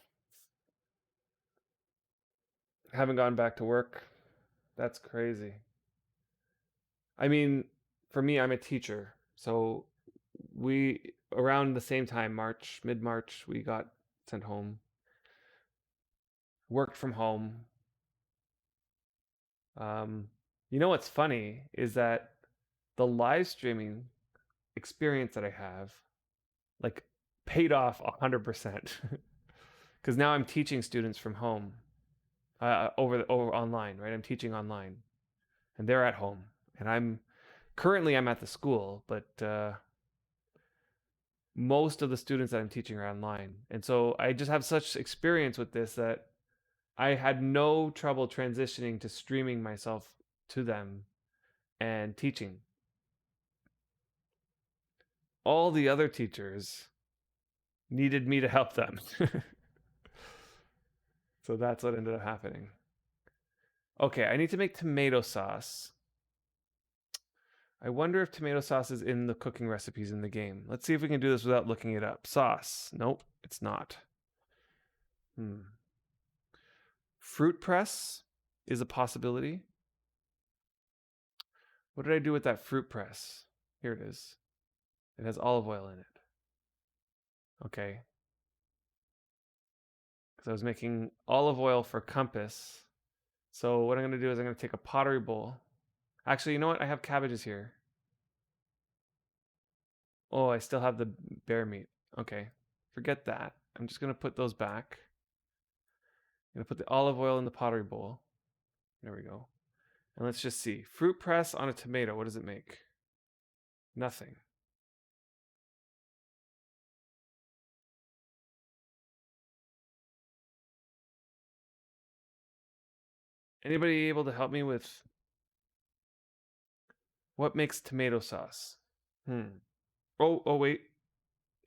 Haven't gone back to work. That's crazy. I mean, for me, I'm a teacher. So we, around the same time, mid March, we got sent home. Worked from home. You know what's funny is that the live streaming experience that I have, like, paid off 100%. Because now I'm teaching students from home, over online, right? I'm teaching online, and they're at home, and I'm at the school, but most of the students that I'm teaching are online, and so I just have such experience with this that I had no trouble transitioning to streaming myself to them and teaching. All the other teachers needed me to help them. So that's what ended up happening. Okay, I need to make tomato sauce. I wonder if tomato sauce is in the cooking recipes in the game. Let's see if we can do this without looking it up. Sauce. Nope, it's not. Fruit press is a possibility. What did I do with that fruit press? Here it is. It has olive oil in it. Okay. Because I was making olive oil for compass. So what I'm going to do is I'm going to take a pottery bowl. Actually, you know what? I have cabbages here. Oh, I still have the bear meat. Okay. Forget that. I'm just going to put those back. I'm going to put the olive oil in the pottery bowl. There we go. And let's just see. Fruit press on a tomato. What does it make? Nothing. Anybody able to help me with what makes tomato sauce? Oh, wait.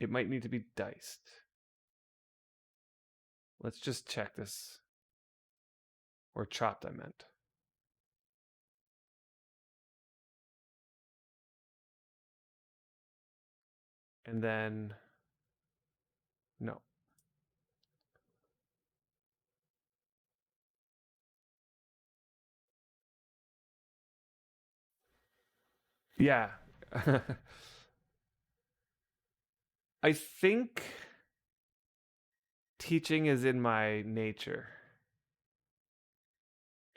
It might need to be diced. Let's just check this. Or chopped, I meant. And then, no. Yeah. I think teaching is in my nature.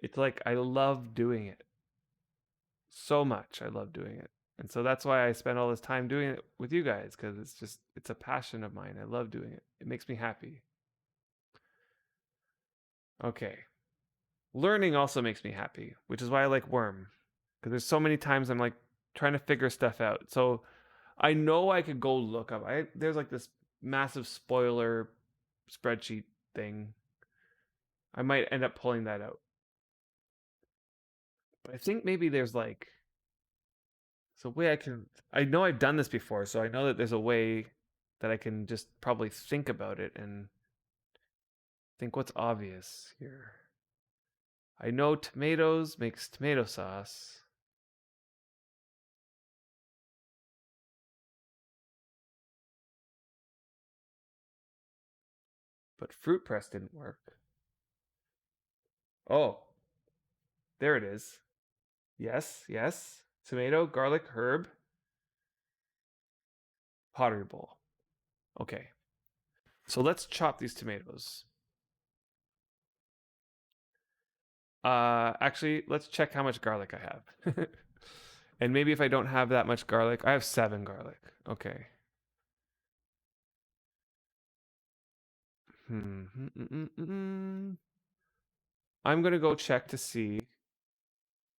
It's like I love doing it so much. I love doing it. And so that's why I spend all this time doing it with you guys, because it's a passion of mine. I love doing it. It makes me happy. Okay. Learning also makes me happy, which is why I like Worm. Because there's so many times I'm like trying to figure stuff out. So I know I could go look up. There's like this massive spoiler spreadsheet thing. I might end up pulling that out. But I think maybe there's like a way I know I've done this before, so I know that there's a way that I can just probably think about it and think what's obvious here. I know tomatoes makes tomato sauce. But fruit press didn't work. Oh. There it is. Yes, yes. Tomato, garlic, herb, pottery bowl. Okay. So let's chop these tomatoes. Actually, let's check how much garlic I have. And maybe if I don't have that much garlic, I have 7 garlic. Okay. I'm gonna go check to see.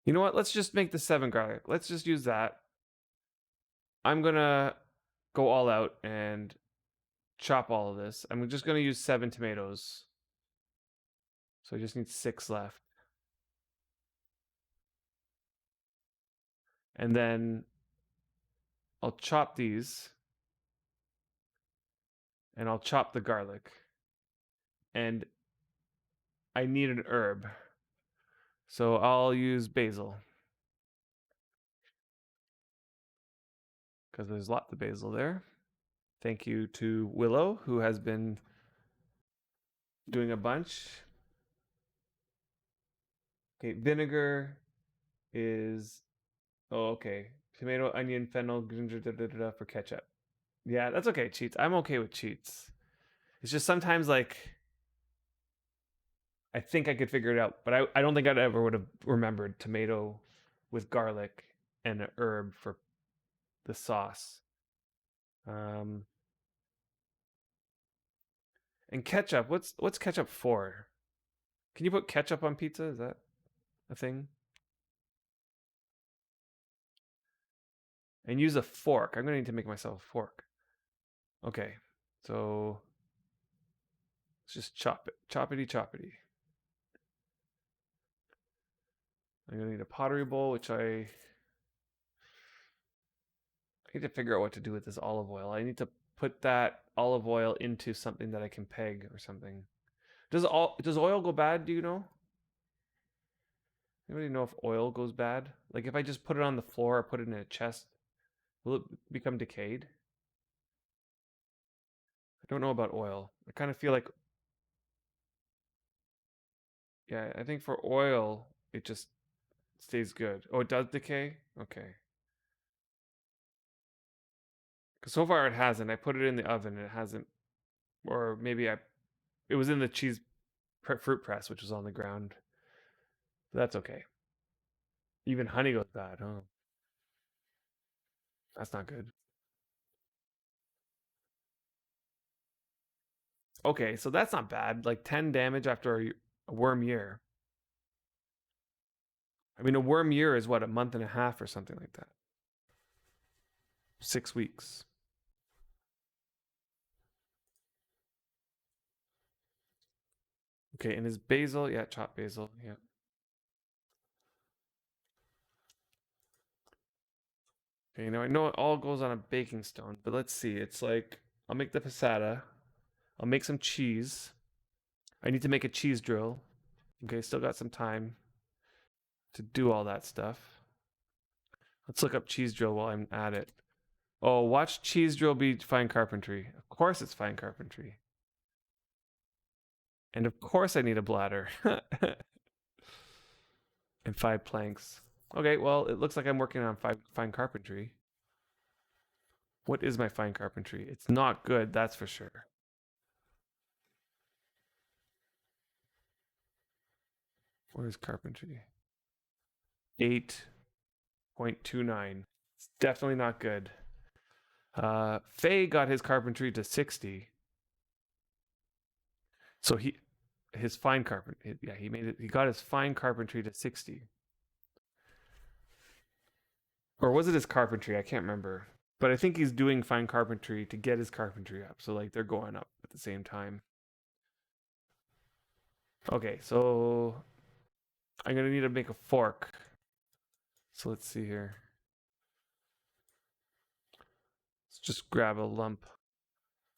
You know what? Let's just make the 7 garlic. Let's just use that. I'm gonna go all out and chop all of this. I'm just gonna use 7 tomatoes. So I just need 6 left. And then I'll chop these. And I'll chop the garlic. And I need an herb. So I'll use basil. Because there's lots of basil there. Thank you to Willow, who has been doing a bunch. Okay, vinegar is... Oh, okay. Tomato, onion, fennel, ginger, for ketchup. Yeah, that's okay, cheats. I'm okay with cheats. It's just sometimes, like... I think I could figure it out, but I don't think I'd ever would have remembered tomato with garlic and an herb for the sauce. And ketchup, what's ketchup for? Can you put ketchup on pizza? Is that a thing? And use a fork. I'm gonna need to make myself a fork. Okay, so let's just chop it. Choppity choppity. I'm gonna need a pottery bowl, which I need to figure out what to do with this olive oil. I need to put that olive oil into something that I can peg or something. Does oil go bad? Do you know? Anybody know if oil goes bad? Like if I just put it on the floor or put it in a chest, will it become decayed? I don't know about oil. I kind of feel like, yeah, I think for oil, it just stays good. Oh, it does decay? Okay. Because so far it hasn't. I put it in the oven and it hasn't. Or maybe it was in the fruit press, which was on the ground. That's okay. Even honey goes bad, huh? That's not good. Okay, so that's not bad. Like 10 damage after a worm year. I mean, a worm year is what, a month and a half or something like that. 6 weeks. Okay, and is basil? Yeah, chopped basil. Yeah. Okay, now I know it all goes on a baking stone, but let's see. It's like, I'll make the passata. I'll make some cheese. I need to make a cheese drill. Okay, still got some time to do all that stuff. Let's look up cheese drill while I'm at it. Oh, watch cheese drill be fine carpentry. Of course it's fine carpentry. And of course I need a bladder. And 5 planks. Okay, well, it looks like I'm working on fine carpentry. What is my fine carpentry? It's not good, that's for sure. Where is carpentry? 8.29. It's definitely not good. Faye got his carpentry to 60. So his fine carpentry, yeah, he made it. He got his fine carpentry to 60. Or was it his carpentry? I can't remember. But I think he's doing fine carpentry to get his carpentry up. So like they're going up at the same time. Okay, so I'm gonna need to make a fork. So let's see here. Let's just grab a lump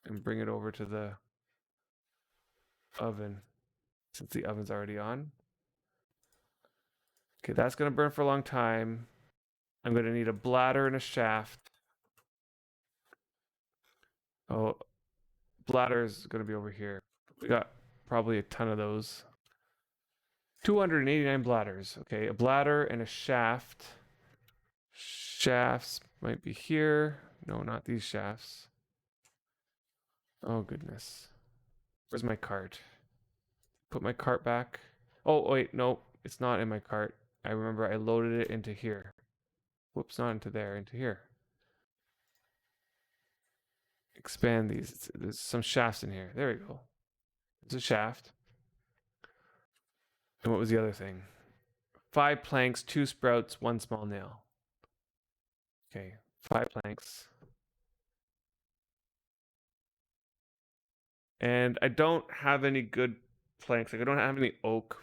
and bring it over to the oven since the oven's already on. Okay, that's gonna burn for a long time. I'm gonna need a bladder and a shaft. Oh, bladder is gonna be over here. We got probably a ton of those. 289 bladders. Okay, a bladder and a shaft. Shafts might be here. No, not these shafts. Oh, goodness. Where's my cart? Put my cart back. Oh, wait, no, it's not in my cart. I remember I loaded it into here. Whoops, not into there, into here. Expand these. There's some shafts in here. There we go. There's a shaft. And what was the other thing? 5 planks, 2 sprouts, 1 small nail. Okay, 5 planks. And I don't have any good planks. Like I don't have any oak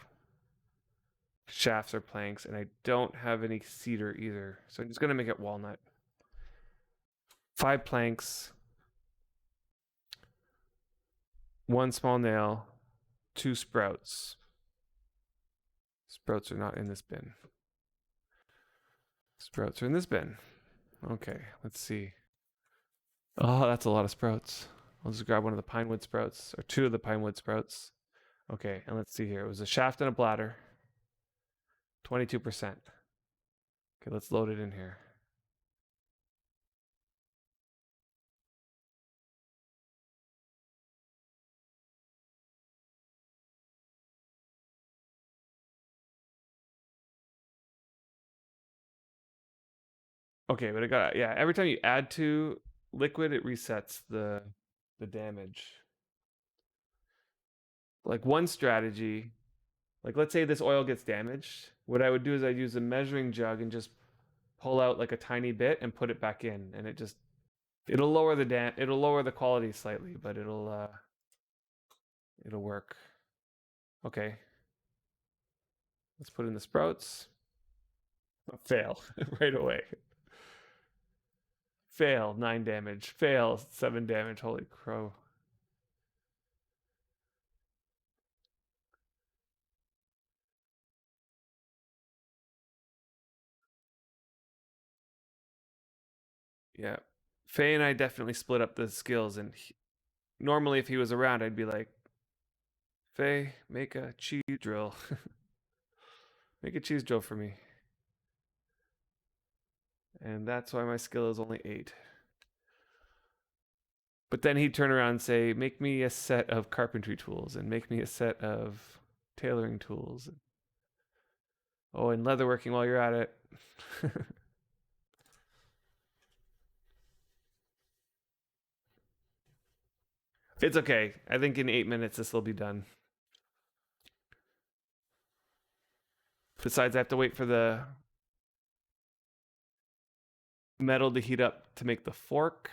shafts or planks, and I don't have any cedar either. So I'm just gonna make it walnut. 5 planks, 1 small nail, 2 sprouts. Sprouts are not in this bin. Sprouts are in this bin. Okay, let's see. Oh, that's a lot of sprouts. I'll just grab one of the pinewood sprouts, or 2 of the pinewood sprouts. Okay, and let's see here. It was a shaft and a bladder. 22%. Okay, let's load it in here. Okay, but I got, yeah, every time you add to liquid, it resets the damage. Like one strategy, like let's say this oil gets damaged, what I would do is I'd use a measuring jug and just pull out like a tiny bit and put it back in, and it'll lower the it'll lower the quality slightly, but it'll work. Okay. Let's put in the sprouts. Oh, fail right away. Fail, 9 damage. Fail, 7 damage. Holy crow. Yeah. Faye and I definitely split up the skills, and normally if he was around, I'd be like, Faye, make a cheese drill. Make a cheese drill for me. And that's why my skill is only 8. But then he'd turn around and say, make me a set of carpentry tools and make me a set of tailoring tools. Oh, and leatherworking while you're at it. It's okay. I think in 8 minutes this will be done. Besides, I have to wait for the metal to heat up to make the fork.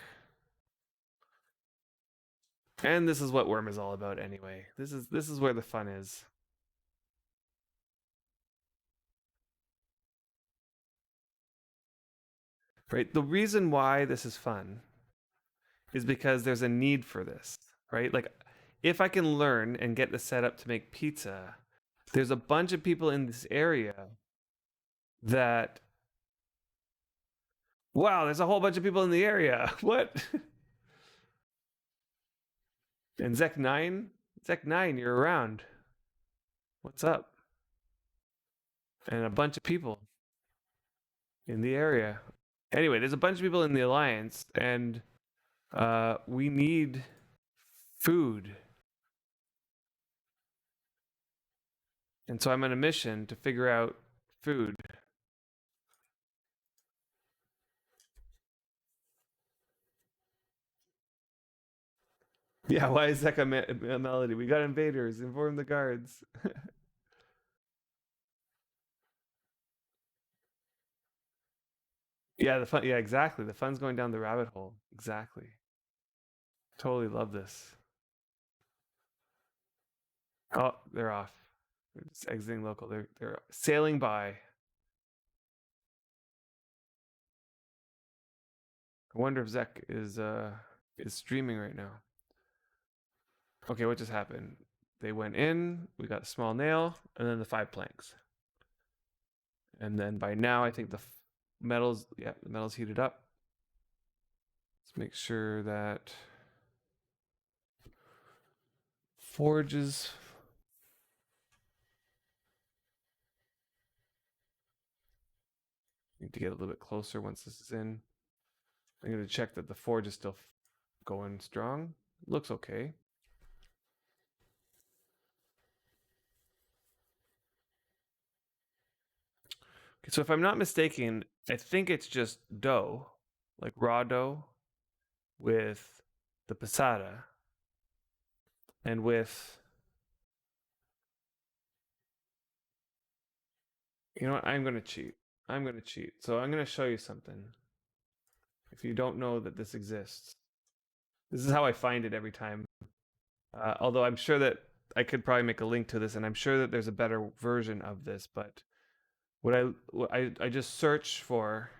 And this is what Worm is all about anyway. This is where the fun is. Right? The reason why this is fun is because there's a need for this, right? Like if I can learn and get the setup to make pizza, there's a bunch of people in this area that wow, there's a whole bunch of people in the area. What? And Zek9, you're around. What's up? And a bunch of people in the area. Anyway, there's a bunch of people in the alliance, and we need food. And so I'm on a mission to figure out food. Yeah, why is Zek a melody? We got invaders. Inform the guards. Yeah, the fun. Yeah, exactly. The fun's going down the rabbit hole. Exactly. Totally love this. Oh, they're off. They're just exiting local. They're sailing by. I wonder if Zek is streaming right now. Okay, what just happened? They went in. We got a small nail, and then the 5 planks. And then by now, I think the metals. Yeah, the metals heated up. Let's make sure that forge is Need to get a little bit closer once this is in. I'm going to check that the forge is still going strong. Looks okay. Okay, so if I'm not mistaken, I think it's just dough, like raw dough, with the passata and with, you know what, I'm going to cheat. I'm going to cheat. So I'm going to show you something. If you don't know that this exists, this is how I find it every time. Although I'm sure that I could probably make a link to this, and I'm sure that there's a better version of this. But I just search for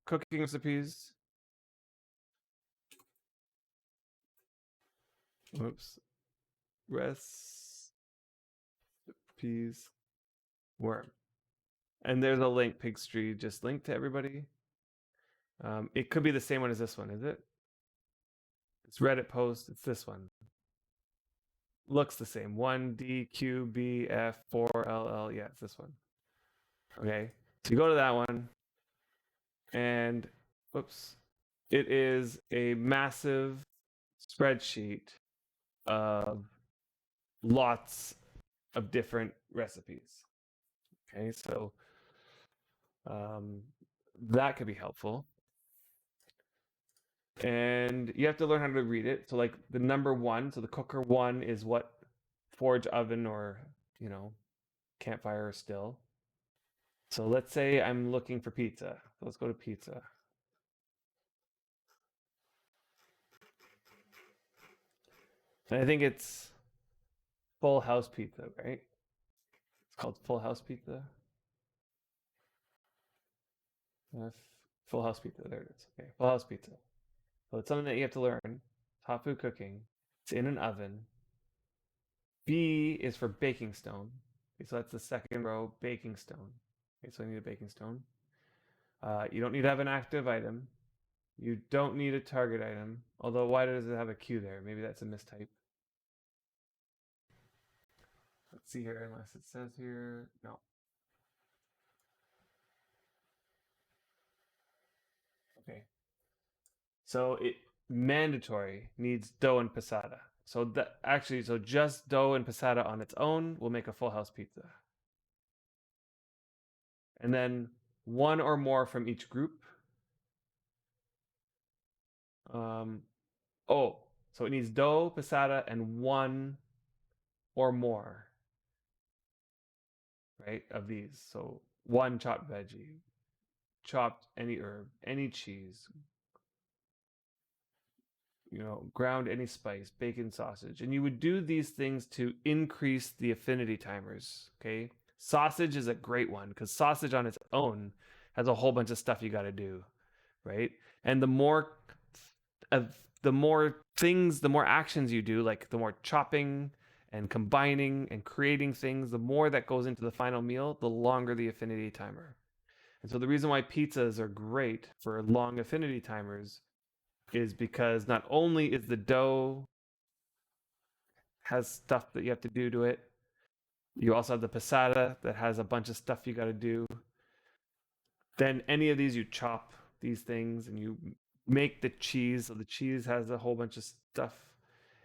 cooking recipes. Whoops, recipes worm, and there's a link. Pigstree just linked to everybody. It could be the same one as this one, is it? It's Reddit post. It's this one. Looks the same. 1DQBF4LL. Yeah, it's this one. Okay. So you go to that one, and whoops, it is a massive spreadsheet of lots of different recipes. Okay, so that could be helpful. And you have to learn how to read it. So like the number 1, so the cooker 1 is what forge, oven, or campfire or still. So let's say I'm looking for pizza. So let's go to pizza. And I think it's Full House Pizza, right? It's called Full House Pizza. Full House Pizza. There it is. Okay, Full House Pizza. So it's something that you have to learn. Hot food cooking. It's in an oven. B is for baking stone. Okay, so that's the second row, baking stone. Okay, so I need a baking stone. You don't need to have an active item. You don't need a target item. Although, why does it have a Q there? Maybe that's a mistype. Let's see here, unless it says here. No. Okay. So it mandatory needs dough and passata. So that actually, so just dough and passata on its own will make a full house pizza. And then one or more from each group. Oh, so it needs dough, passata, and one or more, right, of these. So one chopped veggie, chopped any herb, any cheese, ground any spice, bacon, sausage. And you would do these things to increase the affinity timers, okay? Sausage is a great one because sausage on its own has a whole bunch of stuff you got to do, right? And the more things, the more actions you do, like the more chopping and combining and creating things, the more that goes into the final meal, the longer the affinity timer. And so the reason why pizzas are great for long affinity timers is because not only is the dough has stuff that you have to do to it, you also have the passata that has a bunch of stuff you got to do. Then any of these, you chop these things and you make the cheese. So the cheese has a whole bunch of stuff.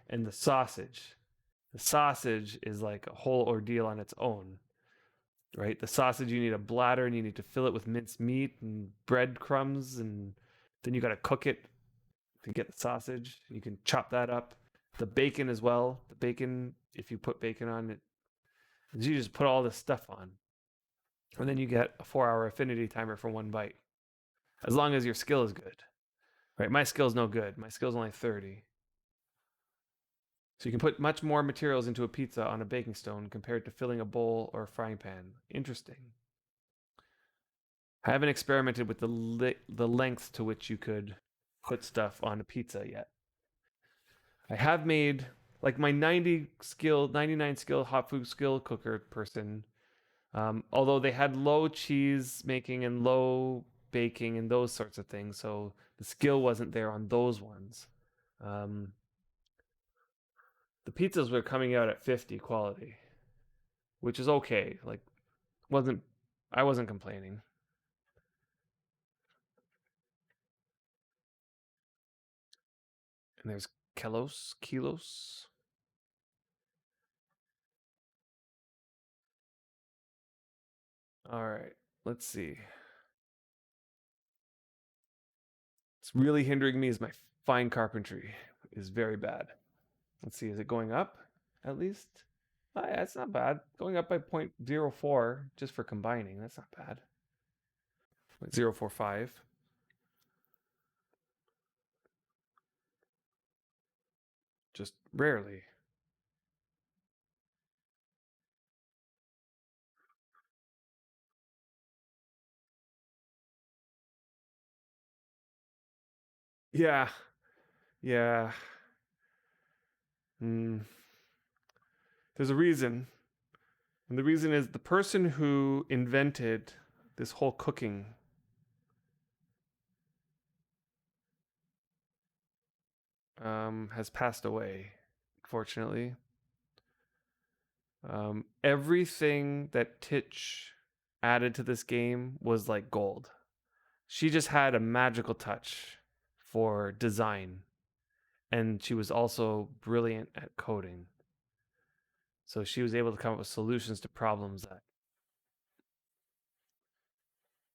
And the sausage is like a whole ordeal on its own, right? The sausage, you need a bladder and you need to fill it with minced meat and breadcrumbs, and then you got to cook it to get the sausage. You can chop that up. The bacon as well. The bacon, if you put bacon on it, you just put all this stuff on. And then you get a 4-hour affinity timer for one bite. As long as your skill is good. Right? My skill's no good. My skill's only 30. So you can put much more materials into a pizza on a baking stone compared to filling a bowl or a frying pan. Interesting. I haven't experimented with the length to which you could put stuff on a pizza yet. I have made, like, my 99 skill hot food skill cooker person, although they had low cheese making and low baking and those sorts of things, so the skill wasn't there on those ones. The pizzas were coming out at 50 quality, which is okay. Like, I wasn't complaining. And there's Kilos. All right, let's see. It's really hindering me is my fine carpentry is very bad. Let's see, is it going up at least? Oh, yeah, it's not bad. Going up by 0.04 just for combining. That's not bad. 0.045. Just rarely. Yeah. Yeah. Mm. There's a reason. And the reason is the person who invented this whole cooking has passed away, fortunately. Everything that Titch added to this game was like gold. She just had a magical touch for design, and she was also brilliant at coding. So she was able to come up with solutions to problems that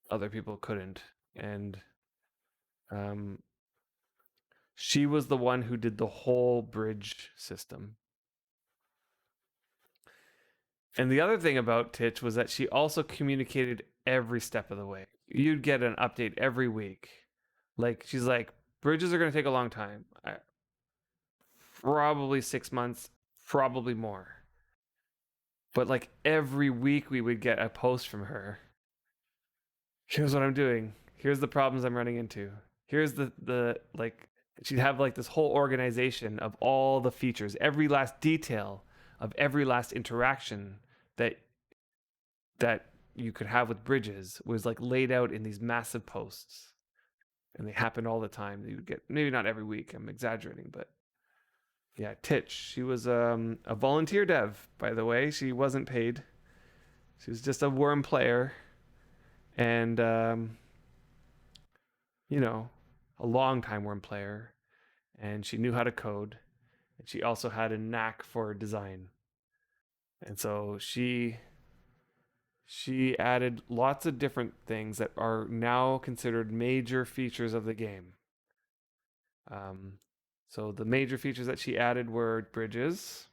other people couldn't. And um, she was the one who did the whole bridge system. And the other thing about Titch was that she also communicated every step of the way. You'd get an update every week. Like, she's like, bridges are going to take a long time. Probably 6 months, probably more. But like every week we would get a post from her. Here's what I'm doing. Here's the problems I'm running into. Here's the like she'd have like this whole organization of all the features, every last detail of every last interaction that that you could have with bridges was like laid out in these massive posts. And they happened all the time. You would get maybe not every week. I'm exaggerating, but yeah, Titch. She was a volunteer dev, by the way. She wasn't paid. She was just a worm player, and you know, a long time worm player. And she knew how to code, and she also had a knack for design. And so she added lots of different things that are now considered major features of the game. Um, so the major features that she added were bridges.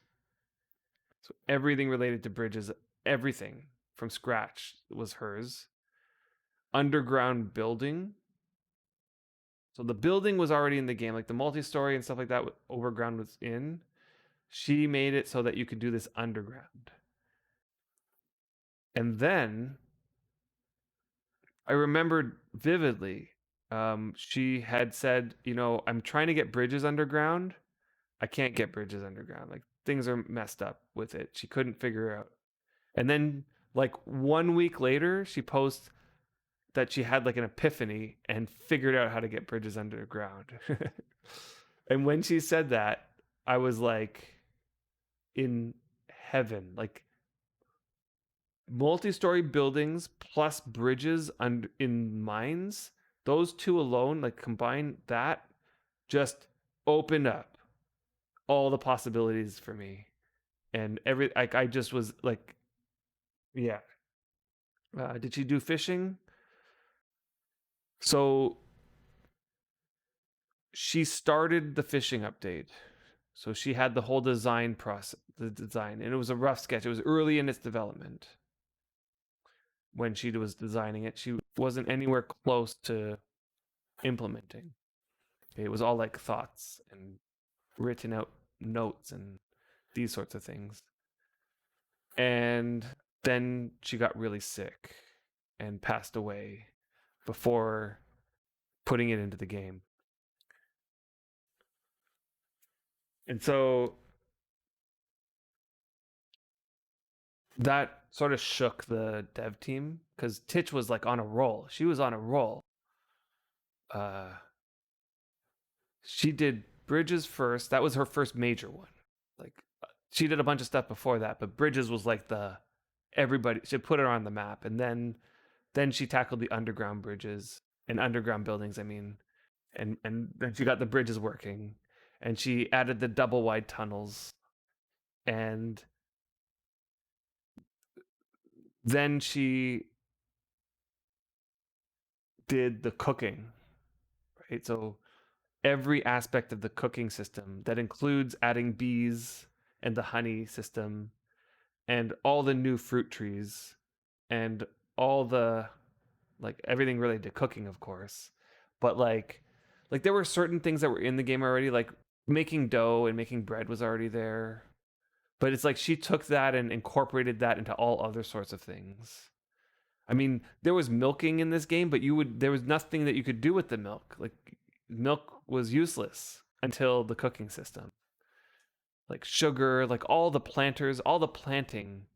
So everything related to bridges, everything from scratch was hers. Underground building. So the building was already in the game, like the multi-story and stuff like that. Overground was in. She made it so that you could do this underground. And then I remembered vividly. She had said, I'm trying to get bridges underground. I can't get bridges underground. Like things are messed up with it. She couldn't figure out. And then like 1 week later, she posts that she had like an epiphany and figured out how to get bridges underground. And when she said that, I was like in heaven. Like multi-story buildings plus bridges in mines, those two alone, like combine that, just opened up all the possibilities for me. And I just was like, yeah. Did she do fishing? So she started the fishing update. So she had the whole design process, the design, and it was a rough sketch. It was early in its development when she was designing it. She wasn't anywhere close to implementing. It was all like thoughts and written out notes and these sorts of things. And then she got really sick and passed away before putting it into the game. And so that sort of shook the dev team because Titch was like on a roll. She was on a roll. She did Bridges first. That was her first major one. Like she did a bunch of stuff before that, but Bridges was like the everybody. She put it on the map, and then she tackled the underground bridges and underground buildings. I mean, and then she got the bridges working, and she added the double wide tunnels, and then she did the cooking, right? So every aspect of the cooking system that includes adding bees and the honey system and all the new fruit trees and all the like everything related to cooking, of course. But like there were certain things that were in the game already, like making dough and making bread was already there. But it's like she took that and incorporated that into all other sorts of things. I mean, there was milking in this game, but there was nothing that you could do with the milk. Like milk was useless until the cooking system. Like sugar, like all the planters, all the planting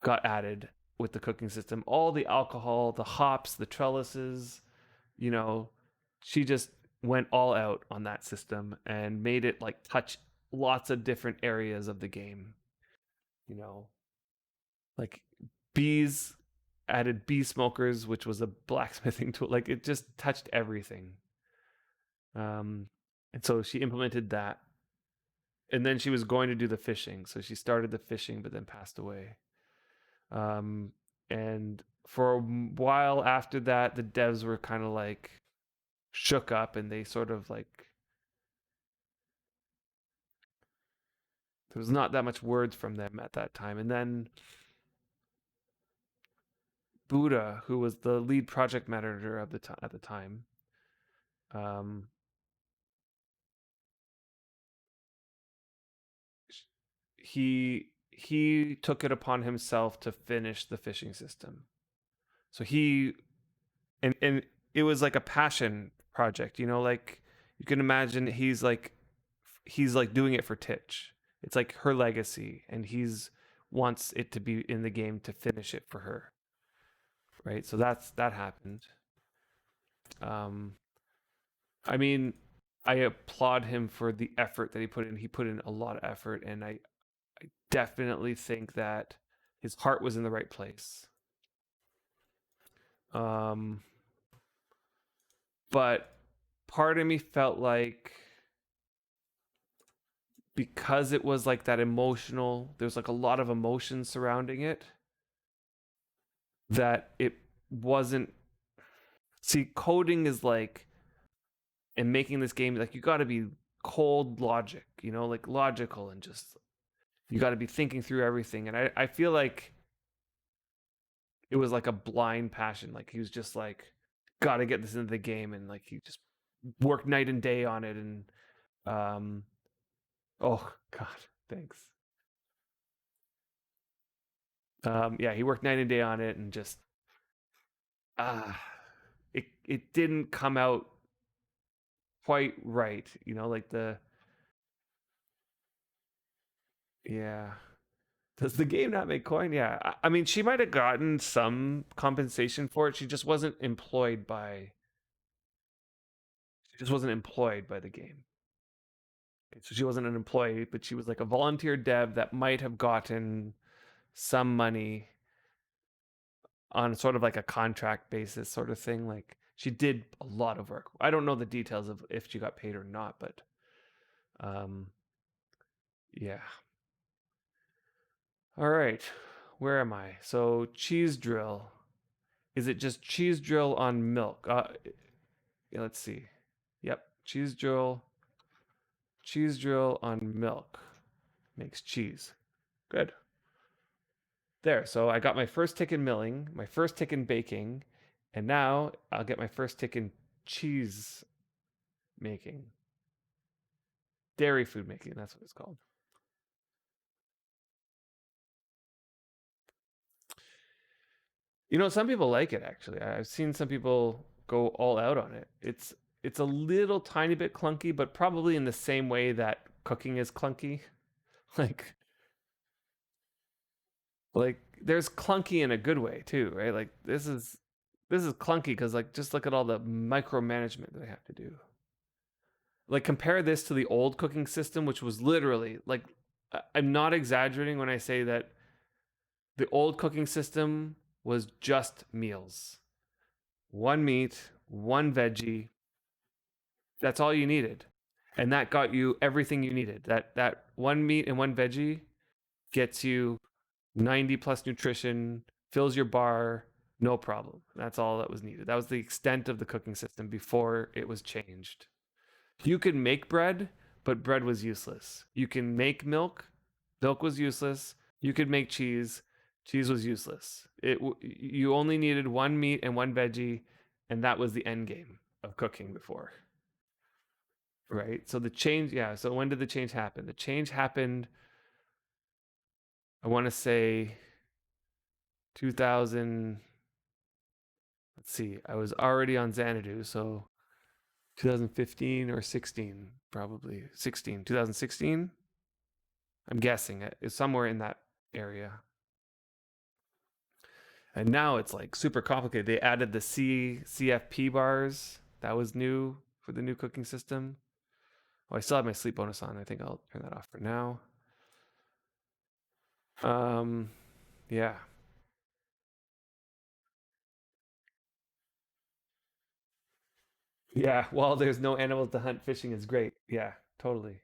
got added with the cooking system. All the alcohol, the hops, the trellises, you know, she just went all out on that system and made it like touch lots of different areas of the game. You know, like bees added bee smokers, which was a blacksmithing tool. Like it just touched everything. And so she implemented that. And then she was going to do the fishing. So she started the fishing, but then passed away. Um, and for a while after that, the devs were kind of like shook up and they sort of like, there was not that much words from them at that time. And then Buddha, who was the lead project manager of at the time, um, he took it upon himself to finish the fishing system. So he and it was like a passion project, you know, like you can imagine he's like doing it for Titch. It's like her legacy, and he's wants it to be in the game to finish it for her, right? So that happened. Um, I mean, I applaud him for the effort that he put in. He put in a lot of effort, and I definitely think that his heart was in the right place. Um, but part of me felt like because it was like that emotional, there's like a lot of emotion surrounding it, that it wasn't. See, coding is like, and making this game, like you got to be cold logic, you know, like logical, and just you got to be thinking through everything. And I feel like it was like a blind passion. Like he was just like, got to get this into the game, and like he just worked night and day on it. And um, oh God, thanks. Yeah, he worked night and day on it, and just ah, it didn't come out quite right. You know, like the yeah. Does the game not make coin? Yeah. I mean, she might have gotten some compensation for it. She just wasn't employed by the game. Okay, so she wasn't an employee, but she was like a volunteer dev that might have gotten some money on sort of like a contract basis sort of thing. Like she did a lot of work. I don't know the details of if she got paid or not, but um yeah. All right. Where am I? So cheese drill. Is it just cheese drill on milk? Yeah, let's see. Yep, cheese drill on milk makes cheese. Good. There, so I got my first tick in milling, my first tick in baking, and now I'll get my first tick in cheese making. Dairy food making, that's what it's called. You know, some people like it actually. I've seen some people go all out on it. It's a little tiny bit clunky, but probably in the same way that cooking is clunky. Like like there's clunky in a good way too, right? Like this is clunky because like just look at all the micromanagement that I have to do. Like compare this to the old cooking system, which was literally like I'm not exaggerating when I say that The old cooking system was just meals. One meat, one veggie. That's all you needed. And that got you everything you needed. That one meat and one veggie gets you 90 plus nutrition, fills your bar, no problem. That's all that was needed. That was the extent of the cooking system before it was changed. You could make bread, but bread was useless. You can make milk, milk was useless. You could make cheese, cheese was useless. You only needed one meat and one veggie, and that was the end game of cooking before. Right? So the change, yeah. So when did the change happen? The change happened, I want to say 2000. Let's see. I was already on Xanadu, so 2015 or 16, probably 16, 2016. I'm guessing it's somewhere in that area. And now it's like super complicated. They added the CFP bars. That was new for the new cooking system. Oh, I still have my sleep bonus on. I think I'll turn that off for now. Yeah. Yeah, while there's no animals to hunt, fishing is great. Yeah, totally.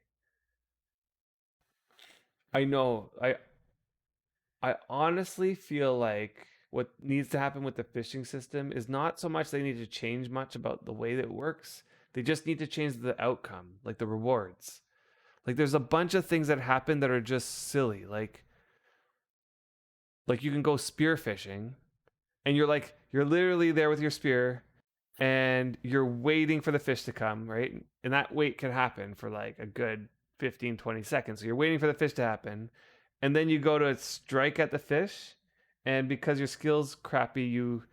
I know. I honestly feel like what needs to happen with the fishing system is not so much they need to change much about the way that it works. They just need to change the outcome, like the rewards. Like there's a bunch of things that happen that are just silly. Like you can go spear fishing and you're literally there with your spear and you're waiting for the fish to come, right? And that wait can happen for like a good 15, 20 seconds. So you're waiting for the fish to happen. And then you go to strike at the fish. And because your skill's crappy, you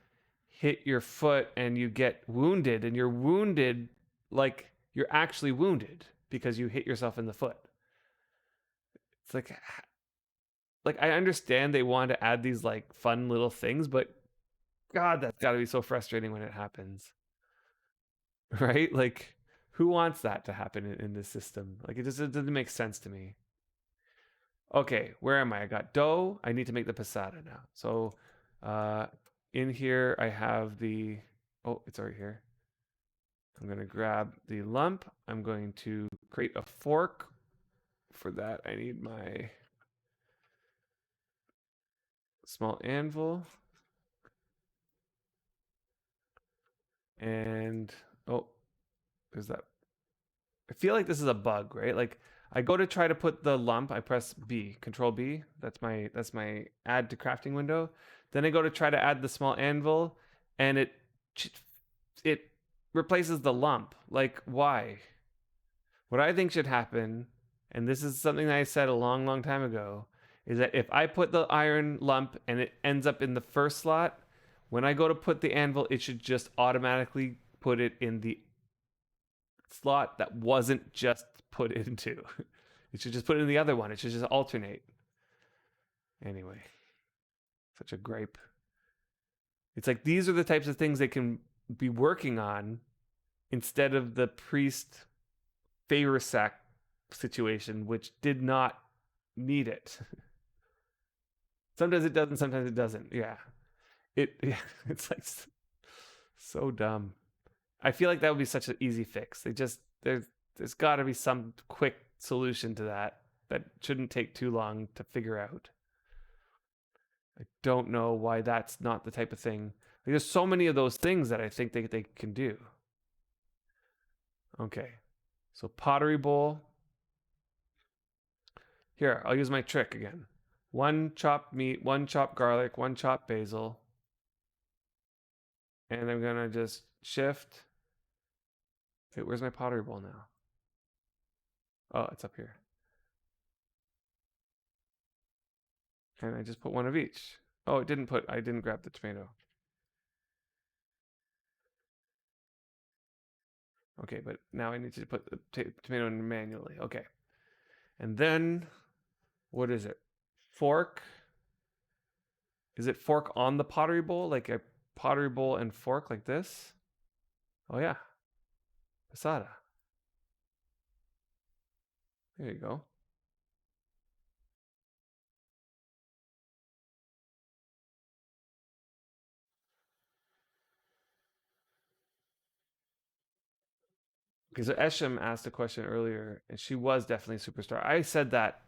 hit your foot and you get wounded. And you're wounded like you're actually wounded because you hit yourself in the foot. It's like I understand they want to add these like fun little things, but God, that's got to be so frustrating when it happens. Right? Like, who wants that to happen in this system? Like, it doesn't make sense to me. Okay, where am I? I got dough. I need to make the passata now. So, uh, in here I have the. Oh, it's already here. I'm going to grab the lump. I'm going to create a fork. For that, I need my small anvil. And, oh, there's that. I feel like this is a bug, right? Like I go to try to put the lump, I press B, Control B. That's my add to crafting window. Then I go to try to add the small anvil, and it replaces the lump. Like why? What I think should happen, and this is something that I said a long, long time ago, is that if I put the iron lump and it ends up in the first slot, when I go to put the anvil, it should just automatically put it in the slot that wasn't just put into. It should just put it in the other one. It should just alternate. Anyway, such a gripe. It's like these are the types of things they can be working on instead of the priest favor sack situation, which did not need it. Sometimes it doesn't, sometimes it doesn't. Yeah. It's like so dumb. I feel like that would be such an easy fix. There's got to be some quick solution to that shouldn't take too long to figure out. I don't know why that's not the type of thing. Like, there's so many of those things that I think they can do. Okay, so pottery bowl. Here, I'll use my trick again. One chopped meat, one chopped garlic, one chopped basil. And I'm gonna just shift. Wait, where's my pottery bowl now? Oh, it's up here. And I just put one of each. Oh, I didn't grab the tomato. Okay, but now I need to put the tomato in manually. Okay. And then, what is it? Fork. Is it fork on the pottery bowl? Like a pottery bowl and fork like this? Oh, yeah. Passata. There you go. Okay, so Esham asked a question earlier, and she was definitely a superstar. I said that.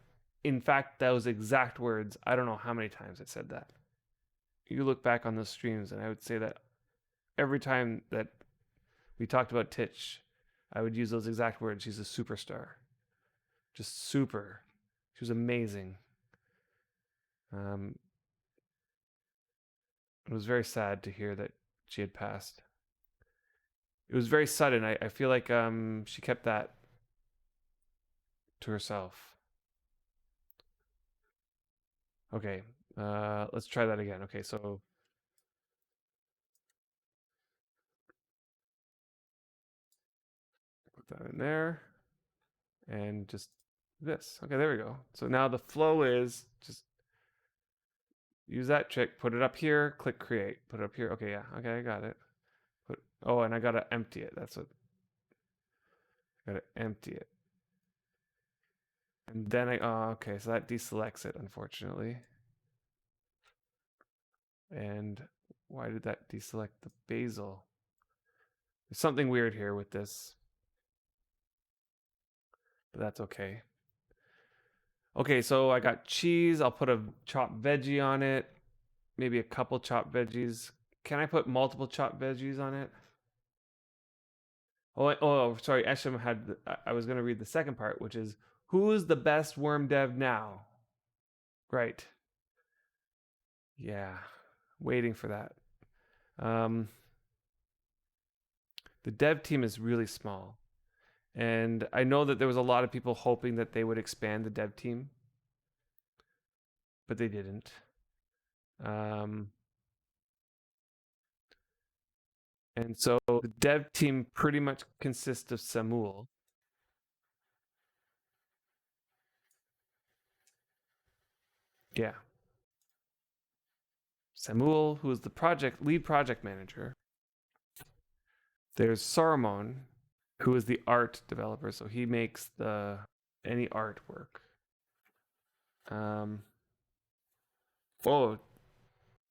In fact, those exact words. I don't know how many times I said that. You look back on those streams, and I would say that every time that we talked about Titch, I would use those exact words. She's a superstar. Just super. She was amazing. It was very sad to hear that she had passed. It was very sudden. I feel like she kept that to herself. Okay, let's try that again. Okay, so put that in there and just this. Okay, there we go. So now the flow is just use that trick, put it up here, click create, put it up here. Okay, yeah, okay, I got it. Oh, and I gotta empty it. That's what, gotta empty it. And then okay, so that deselects it, unfortunately. And why did that deselect the basil? There's something weird here with this, but that's okay. Okay, so I got cheese. I'll put a chopped veggie on it. Maybe a couple chopped veggies. Can I put multiple chopped veggies on it? Oh, sorry. Esham had. I was going to read the second part, which is who's the best worm dev now? Right. Yeah. Waiting for that. The dev team is really small. And I know that there was a lot of people hoping that they would expand the dev team, but they didn't. And so the dev team pretty much consists of Samuel. Yeah. Samuel, who is the lead project manager. There's Saruman, who is the art developer, so he makes any artwork.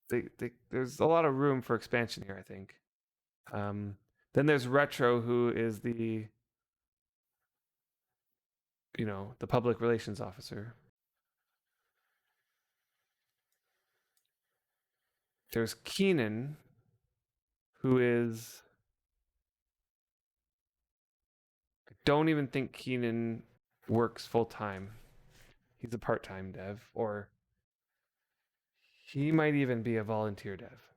There's a lot of room for expansion here, I think. Then there's Retro, who is the public relations officer. There's Keenan, who is. I don't even think Keenan works full time. He's a part time dev, or he might even be a volunteer dev.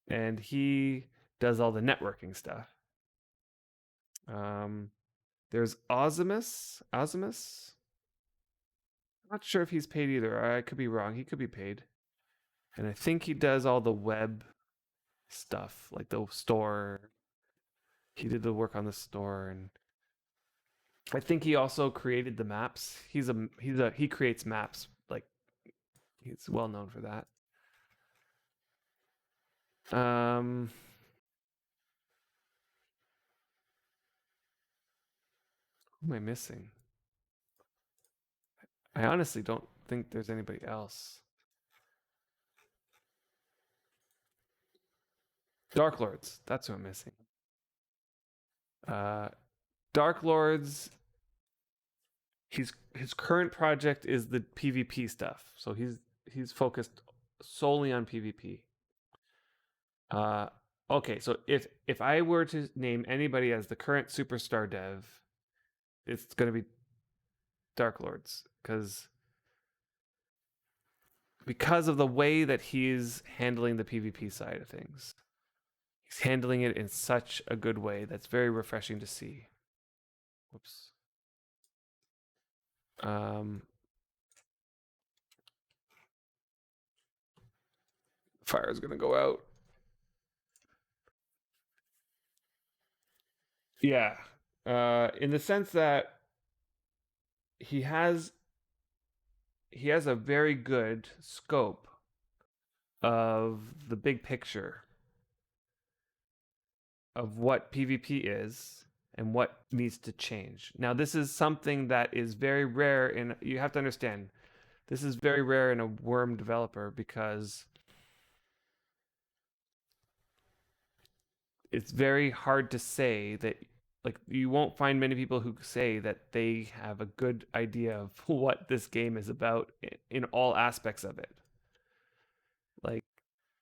And he does all the networking stuff. There's Ozimus. I'm not sure if he's paid either. I could be wrong. He could be paid. And I think he does all the web stuff, like the store. He did the work on the store, and I think he also created the maps. He creates maps. Like he's well known for that. Who am I missing? I honestly don't think there's anybody else. Dark Lords, that's who I'm missing. Dark Lords, his current project is the PvP stuff. So he's focused solely on PvP. Okay, so if I were to name anybody as the current superstar dev, it's going to be Dark Lords because of the way that he's handling the PvP side of things. He's handling it in such a good way that's very refreshing to see. Whoops. Fire's gonna go out. Yeah. In the sense that he has a very good scope of the big picture of what PvP is and what needs to change. Now, this is something that is very rare, and you have to understand, this is very rare in a worm developer because it's very hard to say that like you won't find many people who say that they have a good idea of what this game is about in all aspects of it. Like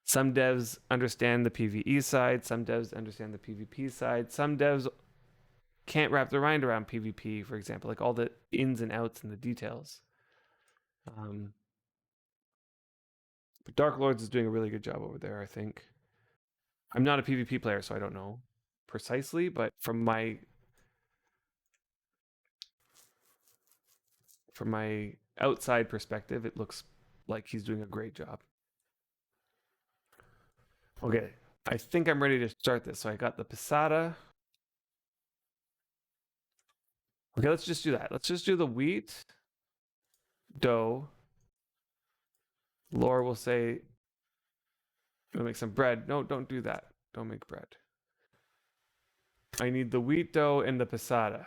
some devs understand the PvE side, some devs understand the PvP side, some devs can't wrap their mind around PvP, for example, like all the ins and outs and the details. But Dark Lords is doing a really good job over there, I think. I'm not a PvP player, so I don't know precisely, but from my outside perspective, it looks like he's doing a great job. Okay, I think I'm ready to start this. So I got the passata. Okay, let's just do that. Let's just do the wheat, dough. Laura will say, "We'll make some bread." No, don't do that. Don't make bread. I need the wheat dough and the passata.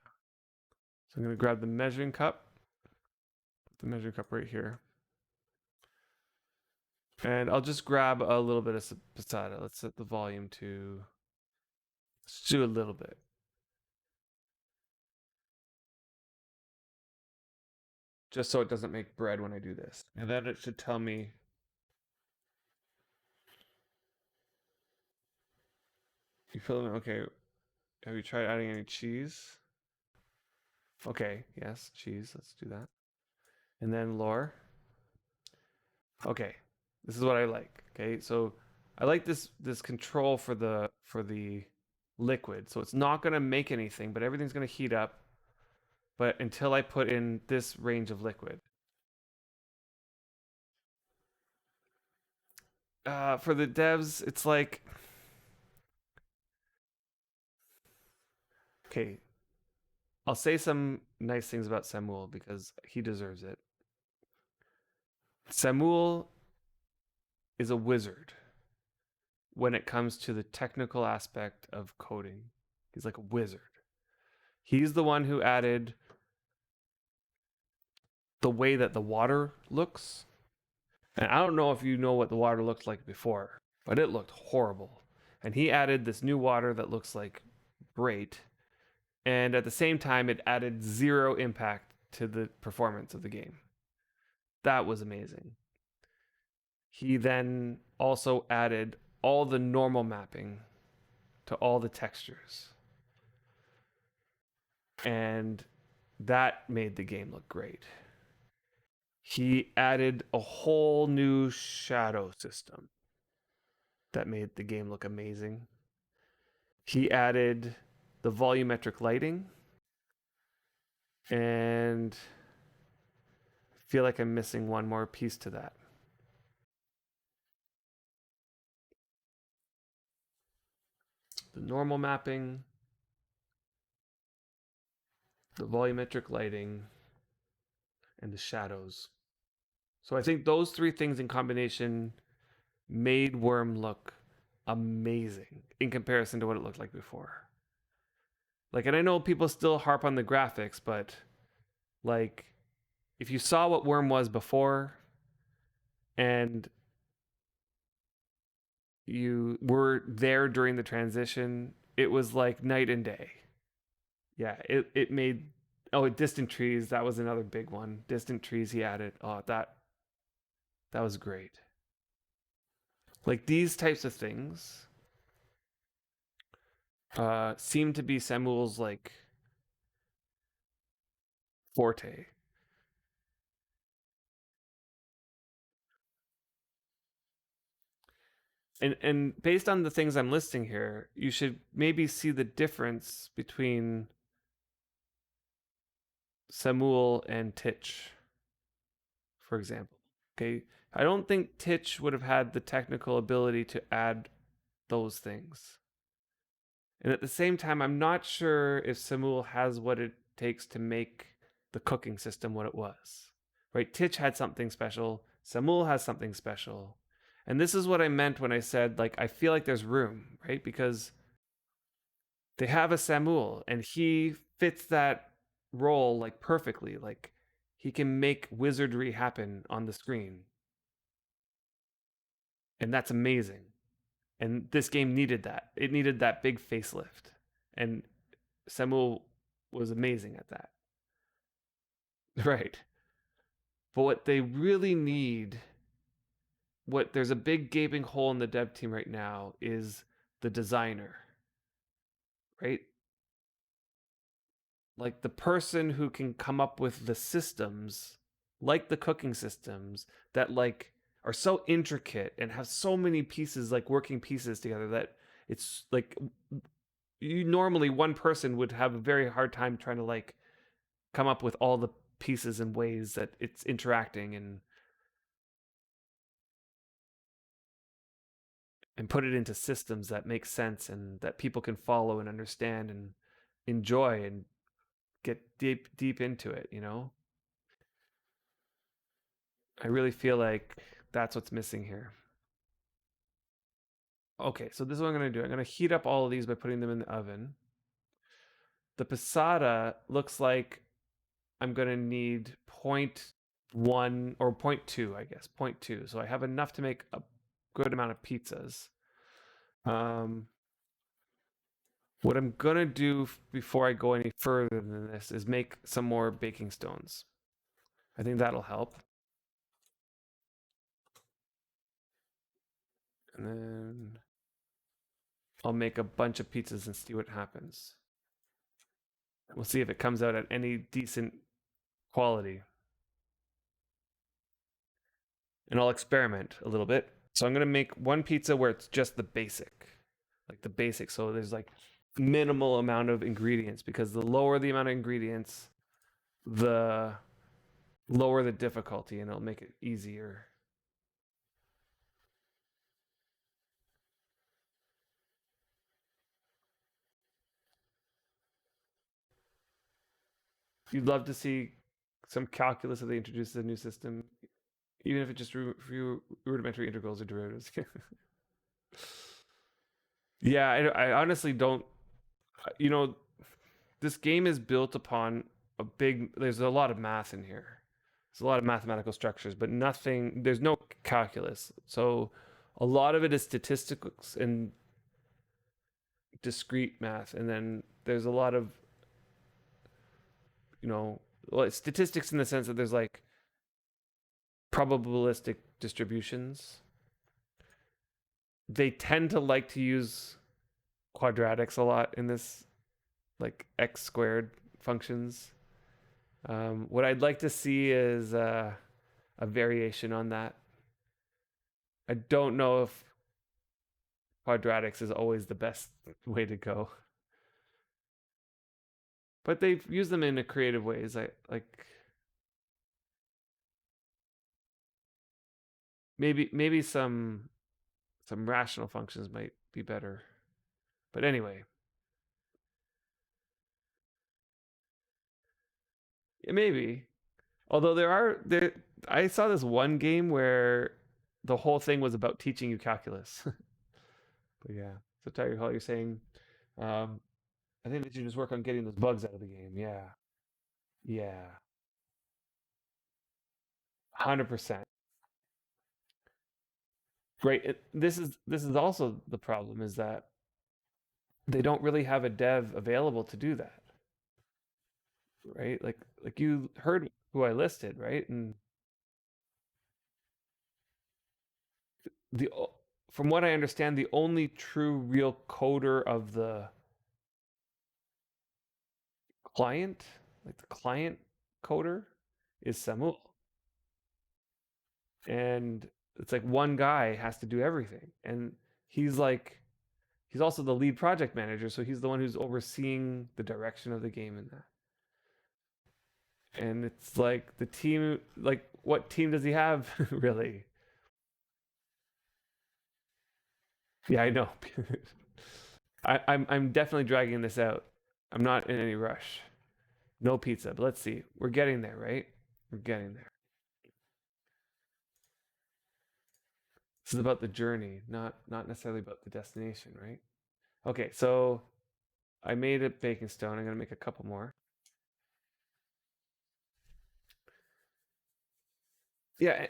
So I'm going to grab the measuring cup. Put the measuring cup right here. And I'll just grab a little bit of passata. Let's set the volume to, let's do a little bit. Just so it doesn't make bread when I do this. And then it should tell me. You feel it? Okay. Have you tried adding any cheese? Okay, yes, cheese. Let's do that. And then lore. Okay, this is what I like. Okay, so I like this control for the liquid. So it's not gonna make anything, but everything's gonna heat up. But until I put in this range of liquid. For the devs, it's like, okay, I'll say some nice things about Samuel because he deserves it. Samuel is a wizard when it comes to the technical aspect of coding. He's like a wizard. He's the one who added the way that the water looks. And I don't know if you know what the water looked like before, but it looked horrible. And he added this new water that looks like great. And at the same time, it added zero impact to the performance of the game. That was amazing. He then also added all the normal mapping to all the textures. And that made the game look great. He added a whole new shadow system that made the game look amazing. He added the volumetric lighting, and I feel like I'm missing one more piece to that. The normal mapping, the volumetric lighting, and the shadows. So I think those three things in combination made Worm look amazing in comparison to what it looked like before. Like, and I know people still harp on the graphics, but like, if you saw what Worm was before and you were there during the transition, it was like night and day. Yeah, it made, oh, Distant Trees, that was another big one. Distant Trees he added. Oh, that was great. Like these types of things seem to be Samuel's like forte. And based on the things I'm listing here, you should maybe see the difference between Samuel and Titch, for example. Okay, I don't think Titch would have had the technical ability to add those things. And at the same time, I'm not sure if Samuel has what it takes to make the cooking system what it was. Right? Titch had something special. Samuel has something special. And this is what I meant when I said, like, I feel like there's room, right? Because they have a Samuel and he fits that role like perfectly. Like, he can make wizardry happen on the screen. And that's amazing. And this game needed that. It needed that big facelift. And Samuel was amazing at that. Right. But what they really need, what there's a big gaping hole in the dev team right now, is the designer. Right? Like the person who can come up with the systems, like the cooking systems, that like are so intricate and have so many pieces, like working pieces together, that it's like you normally one person would have a very hard time trying to like come up with all the pieces and ways that it's interacting and put it into systems that make sense and that people can follow and understand and enjoy and get deep into it, you know? I really feel like that's what's missing here. Okay, so this is what I'm going to do. I'm going to heat up all of these by putting them in the oven. The passata looks like I'm going to need 0.1 or 0.2, I guess, 0.2. So I have enough to make a good amount of pizzas. What I'm going to do before I go any further than this is make some more baking stones. I think that'll help. And then I'll make a bunch of pizzas and see what happens. We'll see if it comes out at any decent quality. And I'll experiment a little bit. So I'm going to make one pizza where it's just the basic. Like the basic. So there's like minimal amount of ingredients, because the lower the amount of ingredients, the lower the difficulty, and it'll make it easier. You'd love to see some calculus if they introduce a new system, even if it's just rudimentary integrals or derivatives. Yeah, I honestly don't. You know, this game is built upon a big. There's a lot of math in here. There's a lot of mathematical structures, but nothing. There's no calculus. So a lot of it is statistics and discrete math, and then there's a lot of, well, it's statistics in the sense that there's like probabilistic distributions. They tend to like to use quadratics a lot in this, like x squared functions. What I'd like to see is a variation on that. I don't know if quadratics is always the best way to go, but they've used them in a creative ways. I like maybe some rational functions might be better. But anyway, maybe. Although I saw this one game where the whole thing was about teaching you calculus. But yeah, so Tiger Hall, you're saying, I think that you just work on getting those bugs out of the game. Yeah, yeah, 100%. Right. This is also the problem, is that they don't really have a dev available to do that. Right. Like you heard who I listed, right? And the from what I understand, the only true real coder of the client, like the client coder, is Samuel. And it's like one guy has to do everything. And he's also the lead project manager, so he's the one who's overseeing the direction of the game in that. And it's like the team, like what team does he have really? Yeah, I know. I'm definitely dragging this out. I'm not in any rush. No pizza, but let's see. We're getting there, right? We're getting there. This is about the journey, not necessarily about the destination, right? Okay, so I made a baking stone. I'm gonna make a couple more. Yeah,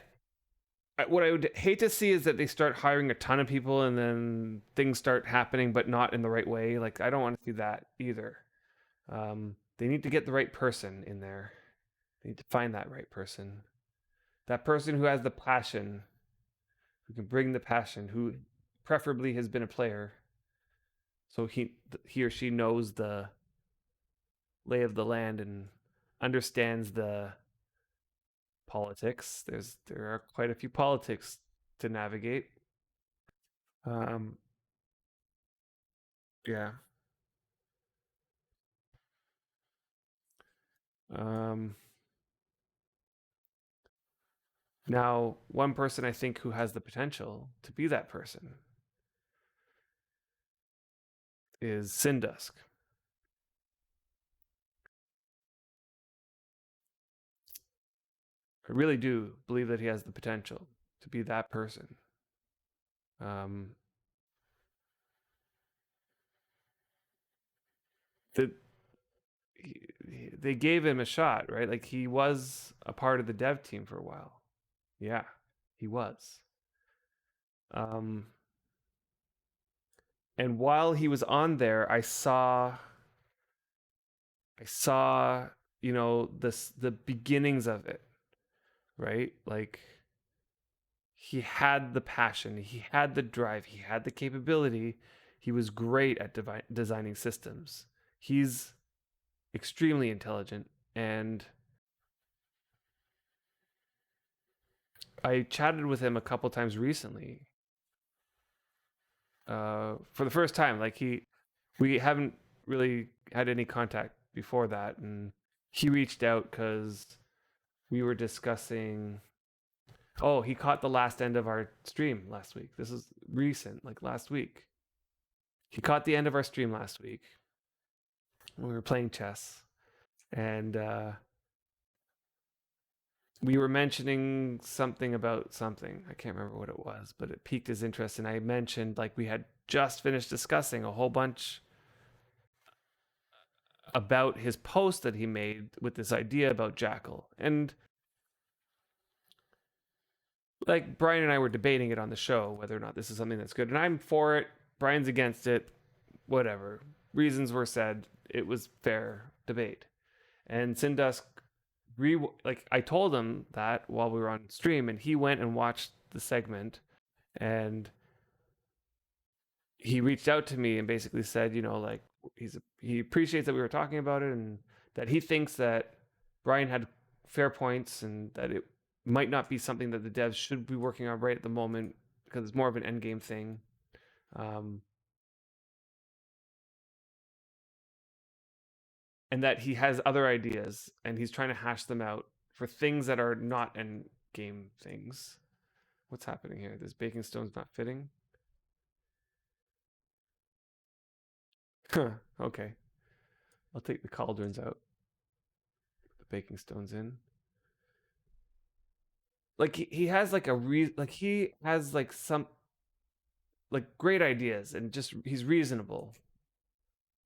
what I would hate to see is that they start hiring a ton of people and then things start happening, but not in the right way. Like I don't want to see that either. They need to get the right person in there. They need to find that right person. That person who has the passion, who can bring the passion, who preferably has been a player, so he or she knows the lay of the land and understands the politics. There are quite a few politics to navigate. Um, yeah. Um, Now, one person I think who has the potential to be that person is Sindusk. I really do believe that he has the potential to be that person. Um, the, they gave him a shot, right? Like he was a part of the dev team for a while. Yeah, he was. Um, and while he was on there, I saw, the beginnings of it, right? Like he had the passion, he had the drive, he had the capability. He was great at designing systems. He's extremely intelligent. And I chatted with him a couple times recently for the first time. We haven't really had any contact before that. And he reached out because we were discussing. Oh, he caught the last end of our stream last week. This is recent, like last week. He caught the end of our stream last week when we were playing chess. And we were mentioning something about something. I can't remember what it was, but it piqued his interest. And I mentioned like we had just finished discussing a whole bunch about his post that he made with this idea about Jackal. And like Brian and I were debating it on the show whether or not this is something that's good. And I'm for it. Brian's against it. Whatever. Reasons were said. It was fair debate. And Sindusk like I told him that while we were on stream, and he went and watched the segment, and he reached out to me and basically said, like he appreciates that we were talking about it, and that he thinks that Brian had fair points, and that it might not be something that the devs should be working on right at the moment because it's more of an end game thing. And that he has other ideas and he's trying to hash them out for things that are not end game things. What's happening here? This baking stone's not fitting. Okay. I'll take the cauldrons out. Put the baking stones in. Like he has like he has like some like great ideas, and just he's reasonable.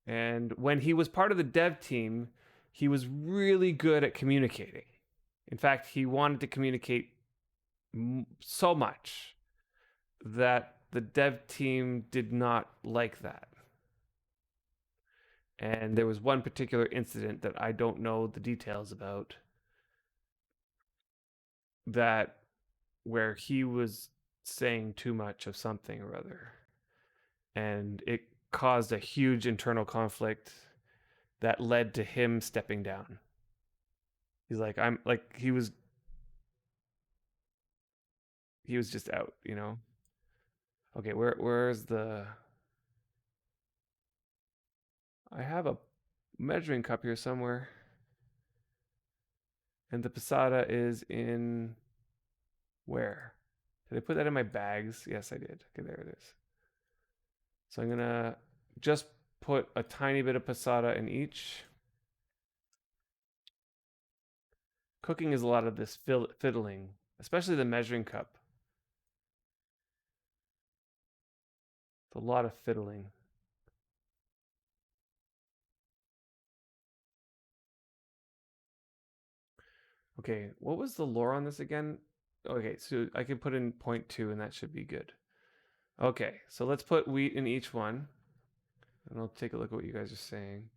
And when he was part of the dev team, he was really good at communicating. In fact, he wanted to communicate so much that the dev team did not like that. And there was one particular incident that I don't know the details about, that where he was saying too much of something or other, and it caused a huge internal conflict that led to him stepping down. He's like, I'm like, he was just out, Okay, where's the I have a measuring cup here somewhere. And the passata is in where? Did I put that in my bags? Yes, I did. Okay, there it is. So I'm gonna just put a tiny bit of passata in each. Cooking is a lot of this fiddling, especially the measuring cup. It's a lot of fiddling. Okay, what was the lore on this again? Okay, so I can put in 0.2 and that should be good. Okay, so let's put wheat in each one. And I'll take a look at what you guys are saying.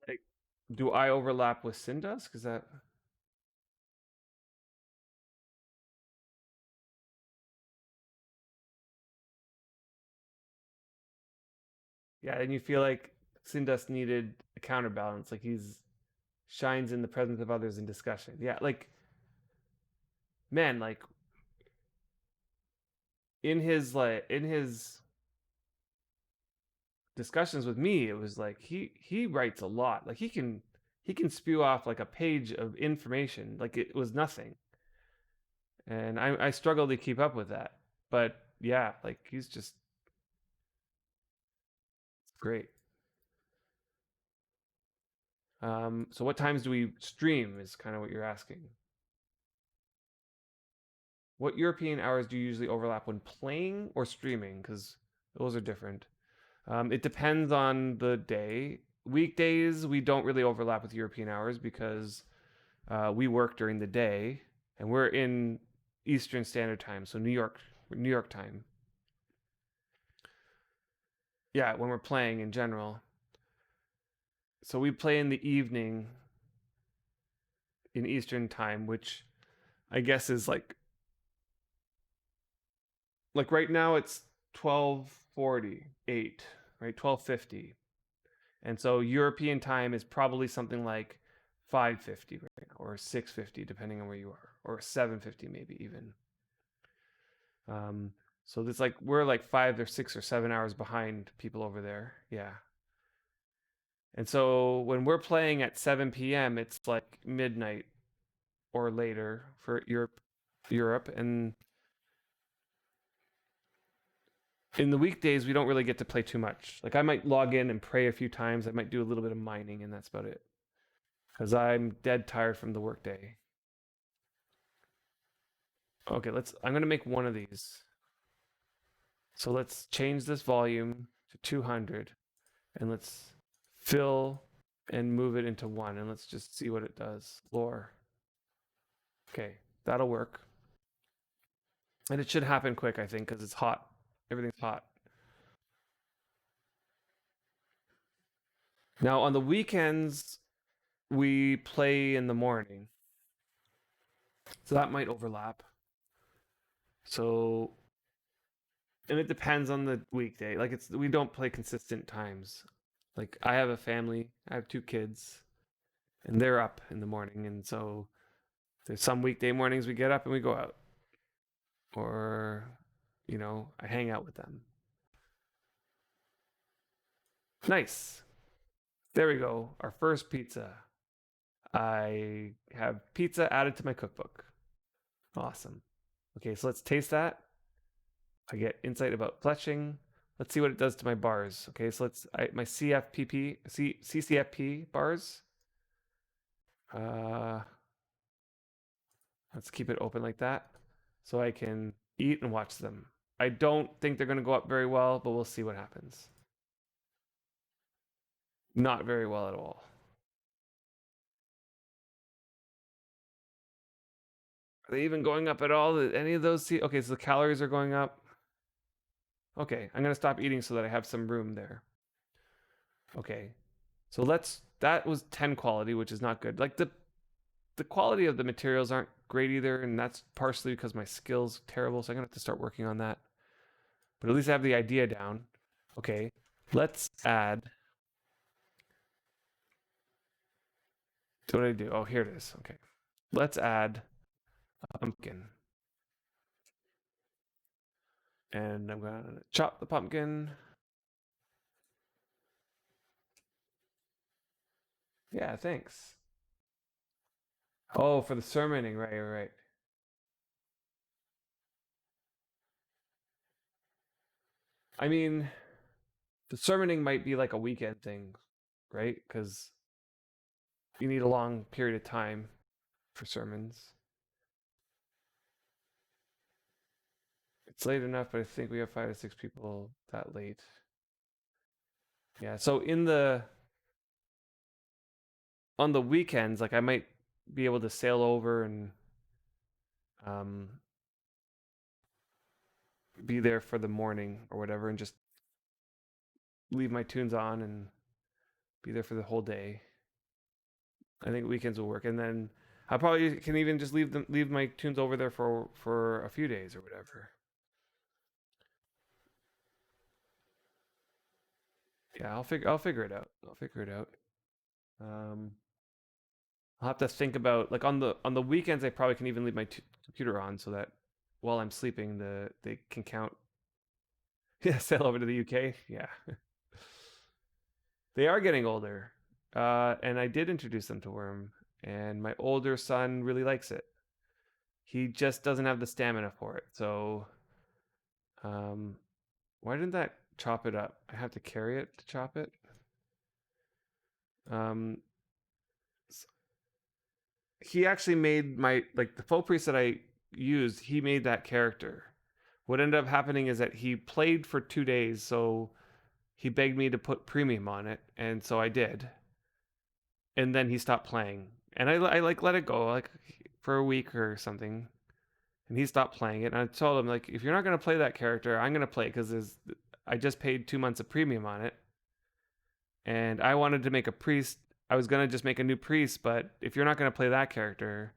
Like, do I overlap with Syndusk? Is that? Yeah, and you feel like Syndusk needed a counterbalance. Like he's shines in the presence of others in discussion. Yeah, like man, like in his discussions with me, it was like he writes a lot. Like he can spew off like a page of information like it was nothing, and I struggle to keep up with that. But yeah, like he's just great. So what times do we stream? Is kind of what you're asking. What European hours do you usually overlap when playing or streaming? Because those are different. It depends on the day. Weekdays we don't really overlap with European hours because we work during the day, and we're in Eastern Standard Time, so New York time. Yeah, when we're playing in general. So we play in the evening in Eastern time, which I guess is like right now it's 12:48, right? 12:50. And so European time is probably something like 5:50 right now, or 6:50 depending on where you are, or 7:50 maybe even. Um, so it's like we're like 5 or 6 or 7 hours behind people over there. Yeah. And so when we're playing at 7 p.m., it's like midnight or later for Europe, and in the weekdays we don't really get to play too much. Like I might log in and pray a few times. I might do a little bit of mining, and that's about it. Because I'm dead tired from the workday. Okay, I'm gonna make one of these. So let's change this volume to 200, and let's fill and move it into one, and let's just see what it does. Lore. Okay, that'll work. And it should happen quick, I think, because it's hot. Everything's hot. Now on the weekends, we play in the morning. So that might overlap. So and it depends on the weekday. Like it's we don't play consistent times. Like I have a family, I have two kids, and they're up in the morning, and so there's some weekday mornings we get up and we go out, or I hang out with them. Nice. There we go. Our first pizza. I have pizza added to my cookbook. Awesome. Okay, so let's taste that. I get insight about fletching. Let's see what it does to my bars. Okay, so my CCFP bars. Uh, let's keep it open like that so I can eat and watch them. I don't think they're going to go up very well, but we'll see what happens. Not very well at all. Are they even going up at all? Any of those? Okay, so the calories are going up. Okay, I'm going to stop eating so that I have some room there. Okay, so that was 10 quality, which is not good. Like the quality of the materials aren't great either, and that's partially because my skills terrible, so I'm gonna have to start working on that. But at least I have the idea down. Okay, let's add. What did I do? Oh, here it is. Okay, let's add a pumpkin, and I'm gonna chop the pumpkin. Yeah, thanks. Oh, for the sermoning, right, right. I mean, the sermoning might be like a weekend thing, right? Because you need a long period of time for sermons. It's late enough, but I think we have 5 to 6 people that late. Yeah, so on the weekends, like I might be able to sail over and um be there for the morning or whatever, and just leave my tunes on and be there for the whole day. I think weekends will work, and then I probably can even just leave my tunes over there for a few days or whatever. Yeah, I'll figure it out. I'll figure it out. Um, I'll have to think about like on the weekends. I probably can even leave my computer on so that while I'm sleeping, they can count. Yeah, sail over to the UK. Yeah, they are getting older, and I did introduce them to Worm, and my older son really likes it. He just doesn't have the stamina for it. So, um, why didn't that chop it up? I have to carry it to chop it. Um, he actually made my like the faux priest that I used. He made that character. What ended up happening is that he played for 2 days, so he begged me to put premium on it, and so I did. And then he stopped playing, and I like let it go like for a week or something, and he stopped playing it. And I told him like, if you're not gonna play that character, I'm gonna play it because I just paid 2 months of premium on it, and I wanted to make a priest. I was gonna just make a new priest, but if you're not gonna play that character,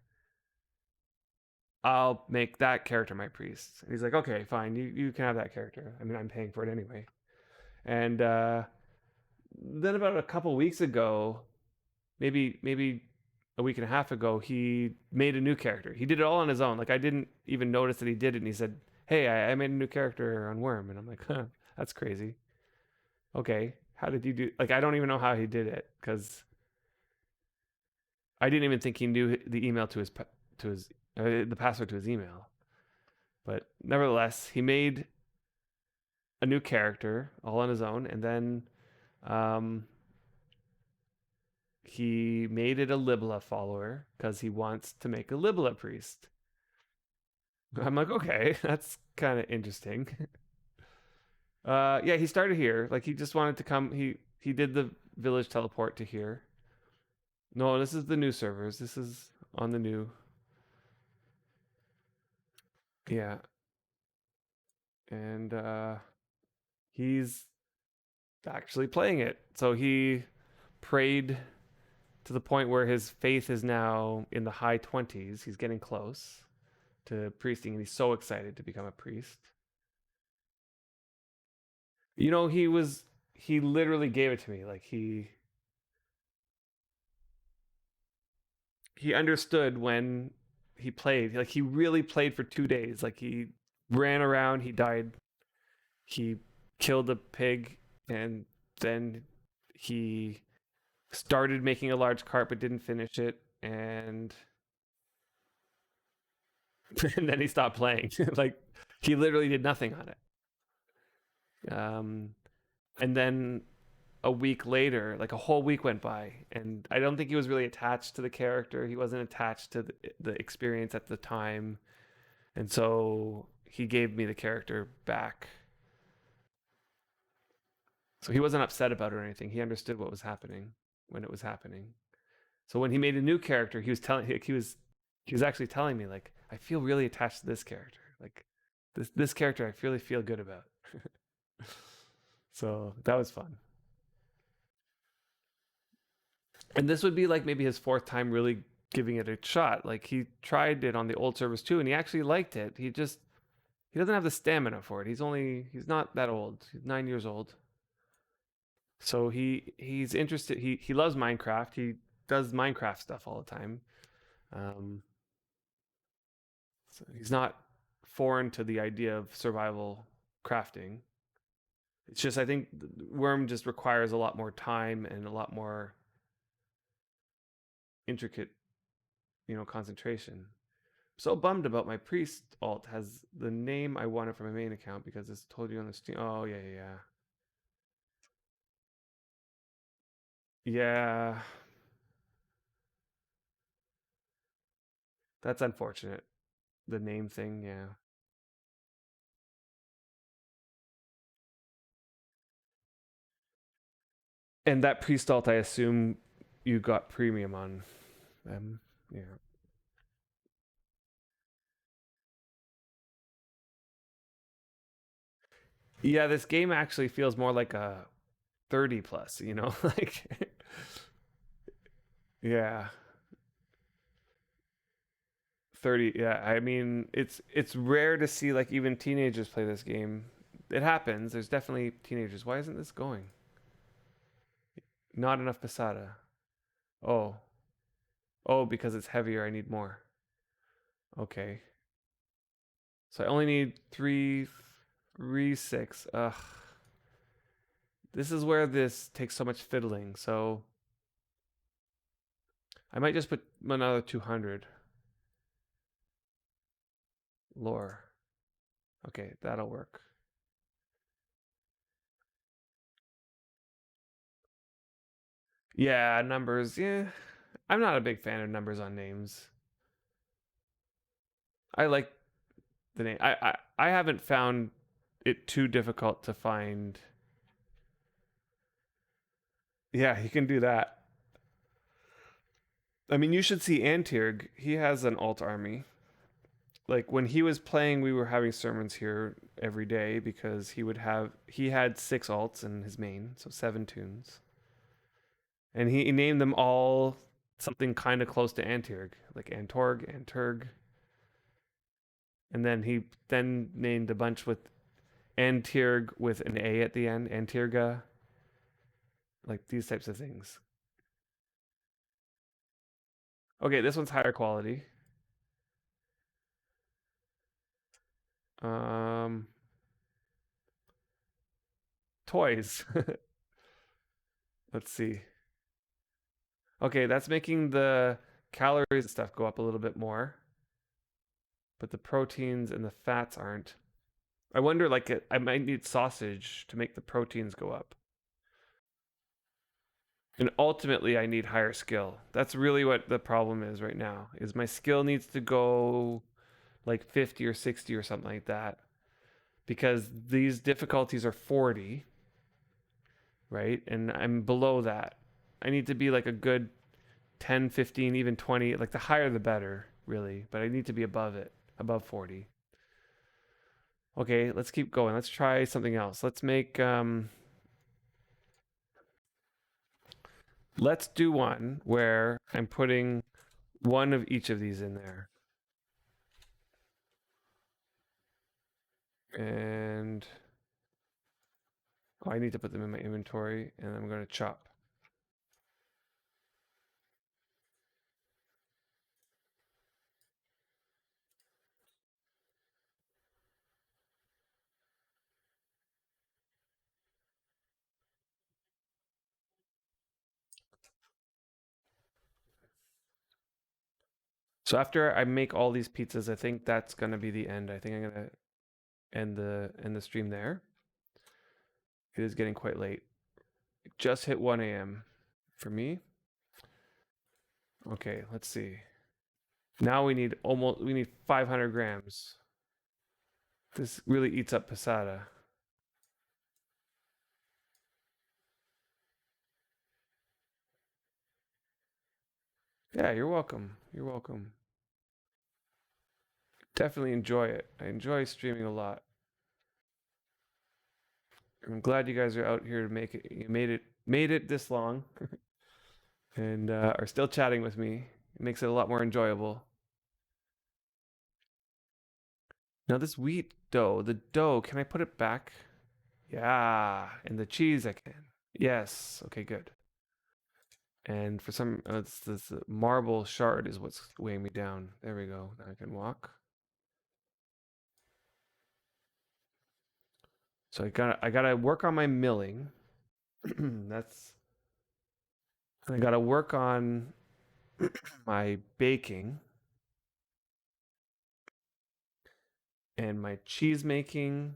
I'll make that character my priest. And he's like, okay, fine, you can have that character. I mean, I'm paying for it anyway. And then about a couple weeks ago, maybe a week and a half ago, he made a new character. He did it all on his own. Like I didn't even notice that he did it. And he said, "Hey, I made a new character on Worm," and I'm like, "Huh, that's crazy." Okay, how did you do? Like I don't even know how he did it because I didn't even think he knew the email to his the password to his email. But nevertheless, he made a new character all on his own, and then um, he made it a Libla follower because he wants to make a Libla priest. I'm like, okay, that's kind of interesting. Yeah, he started here. Like he just wanted to come. He did the village teleport to here. No, this is the new servers. This is on the new. Yeah, and he's actually playing it. So he prayed to the point where his faith is now in the high 20s. He's getting close to priesting, and he's so excited to become a priest. You know, he literally gave it to me. Like he understood when he played. Like he really played for 2 days. Like he ran around, he died, he killed a pig, and then he started making a large cart but didn't finish it, and and then he stopped playing. Like he literally did nothing on it. And then a week later, like a whole week went by, and I don't think he was really attached to the character. He wasn't attached to the experience at the time, and so he gave me the character back. So he wasn't upset about it or anything. He understood what was happening when it was happening. So when he made a new character, he was actually telling me like, I feel really attached to this character. Like this character I really feel good about. So that was fun. And this would be like maybe his fourth time really giving it a shot. Like he tried it on the old service too, and he actually liked it. He doesn't have the stamina for it. He's not that old. He's 9 years old. So he's interested. He loves Minecraft. He does Minecraft stuff all the time. Um, so he's not foreign to the idea of survival crafting. It's just I think Worm just requires a lot more time and a lot more intricate, concentration. So bummed about my priest alt has the name I wanted from my main account because it's told you on the Steam. Oh yeah. Yeah, that's unfortunate. The name thing, yeah. And that priest alt, I assume you got premium on them. Yeah. Yeah, this game actually feels more like a 30 plus, like Yeah. 30. Yeah. I mean, it's rare to see like even teenagers play this game. It happens. There's definitely teenagers. Why isn't this going? Not enough Posada. Oh. Oh, because it's heavier, I need more. Okay. So I only need three, six. Ugh. This is where this takes so much fiddling. So I might just put another 200. Lore. Okay, that'll work. Yeah, numbers. Yeah. I'm not a big fan of numbers on names. I like the name. I haven't found it too difficult to find. Yeah, you can do that. I mean, you should see Antirg. He has an alt army. Like when he was playing, we were having sermons here every day because he had 6 alts in his main, so 7 tunes, and he named them all something kind of close to Antirg, like Antorg, Anturg, and then he then named a bunch with Antirg with an A at the end, Antirga, like these types of things. Okay, this one's higher quality. Um, toys. Let's see. Okay, that's making the calories and stuff go up a little bit more, but the proteins and the fats aren't. I wonder, like, I might need sausage to make the proteins go up. And ultimately, I need higher skill. That's really what the problem is right now. Is my skill needs to go like 50 or 60 or something like that, because these difficulties are 40, right? And I'm below that. I need to be like a good 10, 15, even 20. Like the higher the better, really. But I need to be above it, above 40. Okay, let's keep going. Let's try something else. Let's do one where I'm putting one of each of these in there. And I need to put them in my inventory, and I'm going to chop. So after I make all these pizzas, I think that's going to be the end. I think I'm going to end the stream there. It is getting quite late. It just hit 1 a.m. for me. Okay, let's see. Now we need 500 grams. This really eats up Posada. Yeah, you're welcome. You're welcome. Definitely enjoy it. I enjoy streaming a lot. I'm glad you guys are out here to make it. You made it this long, and are still chatting with me. It makes it a lot more enjoyable. Now this wheat dough, the dough, can I put it back? Yeah, and the cheese I can. Yes. Okay, good. And for some, it's this marble shard is what's weighing me down. There we go. Now I can walk. So I gotta work on my milling. That's and I gotta work on my baking and my cheese making.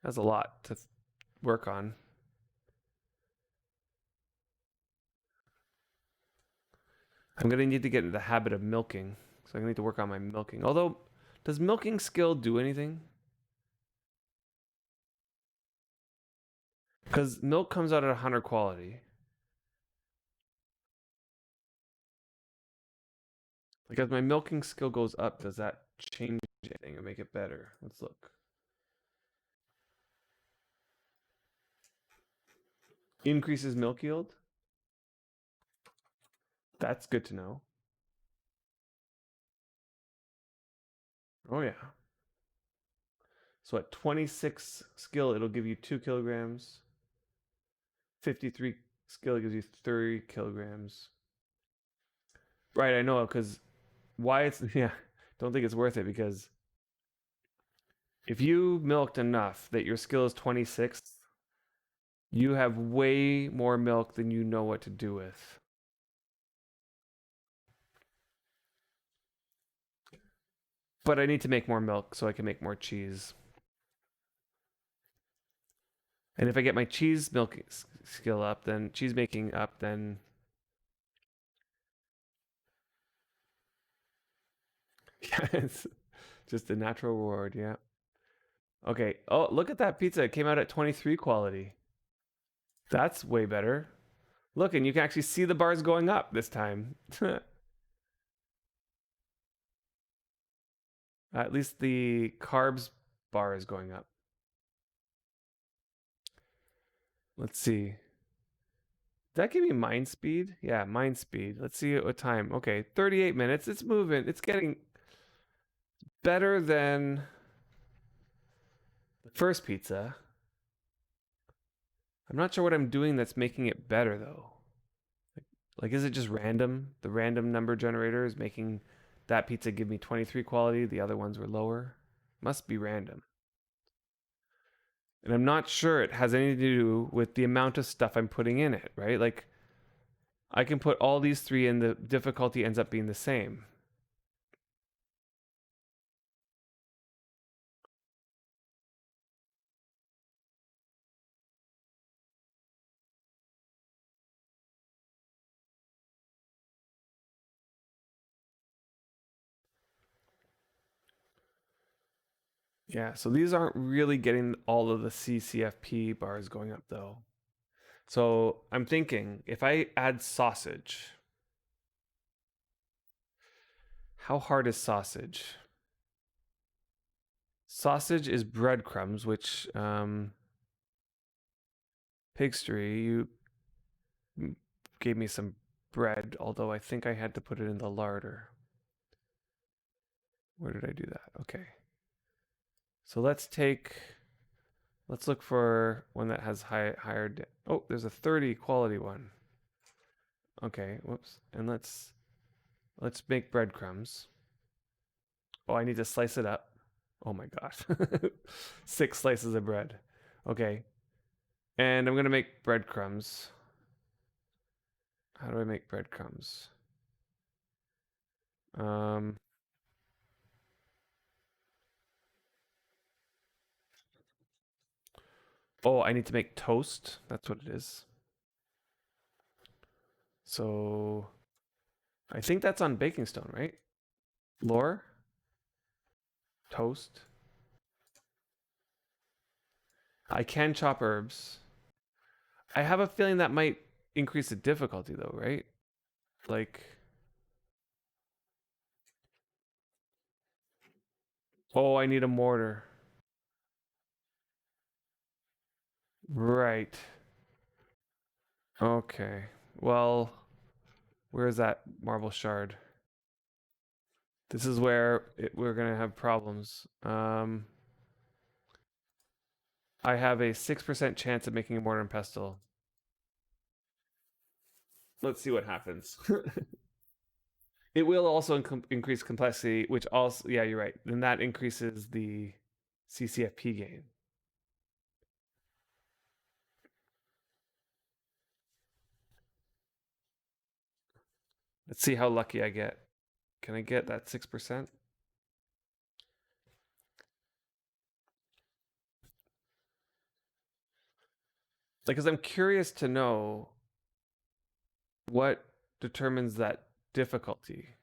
That's a lot to work on. I'm gonna need to get into the habit of milking, so I'm gonna need to work on my milking. Although, does milking skill do anything? Because milk comes out at 100 quality. Like as my milking skill goes up, does that change anything or make it better? Let's look. Increases milk yield. That's good to know. Oh yeah. So at 26 skill, it'll give you 2 kilograms. 53 skill gives you 30 kilograms. Right, I know, because why it's yeah. Don't think it's worth it because if you milked enough that your skill is 26, you have way more milk than you know what to do with. But I need to make more milk so I can make more cheese. And if I get my cheese milk skill up, then cheese making up, then yeah, it's just a natural reward. Yeah. Okay. Oh, look at that pizza. It came out at 23 quality. That's way better. Look, and you can actually see the bars going up this time. At least the carbs bar is going up. Let's see. Did that give me mind speed? Yeah, mind speed. Let's see what time. Okay, 38 minutes. It's moving. It's getting better than the first pizza. I'm not sure what I'm doing that's making it better though. Like is it just random? The random number generator is making that pizza give me 23 quality, the other ones were lower. Must be random. And I'm not sure it has anything to do with the amount of stuff I'm putting in it, right? Like I can put all these three and the difficulty ends up being the same. Yeah, so these aren't really getting all of the CCFP bars going up though. So I'm thinking if I add sausage, how hard is sausage? Sausage is breadcrumbs, which Pigstery, you gave me some bread, although I think I had to put it in the larder. Where did I do that? Okay. So let's look for one that has higher. Oh, there's a 30 quality one. Okay, whoops. And let's make breadcrumbs. Oh, I need to slice it up. Oh my gosh. 6 slices of bread. Okay. And I'm going to make breadcrumbs. How do I make breadcrumbs? Um, oh, I need to make toast. That's what it is. So I think that's on baking stone, right? Lore? Toast. I can chop herbs. I have a feeling that might increase the difficulty though, right? Like, oh, I need a mortar. Right. Okay. Well, where's that marble shard? This is where we're gonna have problems. I have a 6% chance of making a mortar and pestle. Let's see what happens. It will also increase complexity, which also, yeah, you're right. Then that increases the CCFP gain. Let's see how lucky I get. Can I get that 6%? Like, because I'm curious to know what determines that difficulty.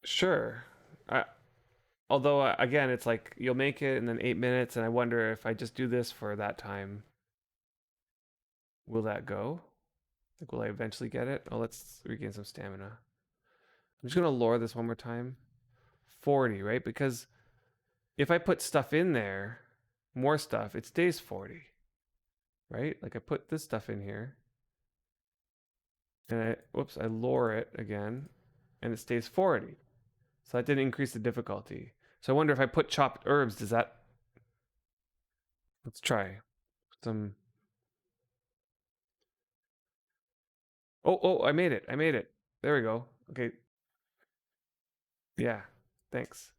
Sure. I, although, again, it's like you'll make it in then 8 minutes, and I wonder if I just do this for that time, will that go? Like, will I eventually get it? Oh, let's regain some stamina. I'm just gonna lower this one more time. 40, right? Because if I put stuff in there, more stuff, it stays 40, right? Like I put this stuff in here, and I lower it again, and it stays 40. So that didn't increase the difficulty. So I wonder if I put chopped herbs, does that? Let's try some. Oh, I made it. I made it. There we go. Okay. Yeah. Thanks.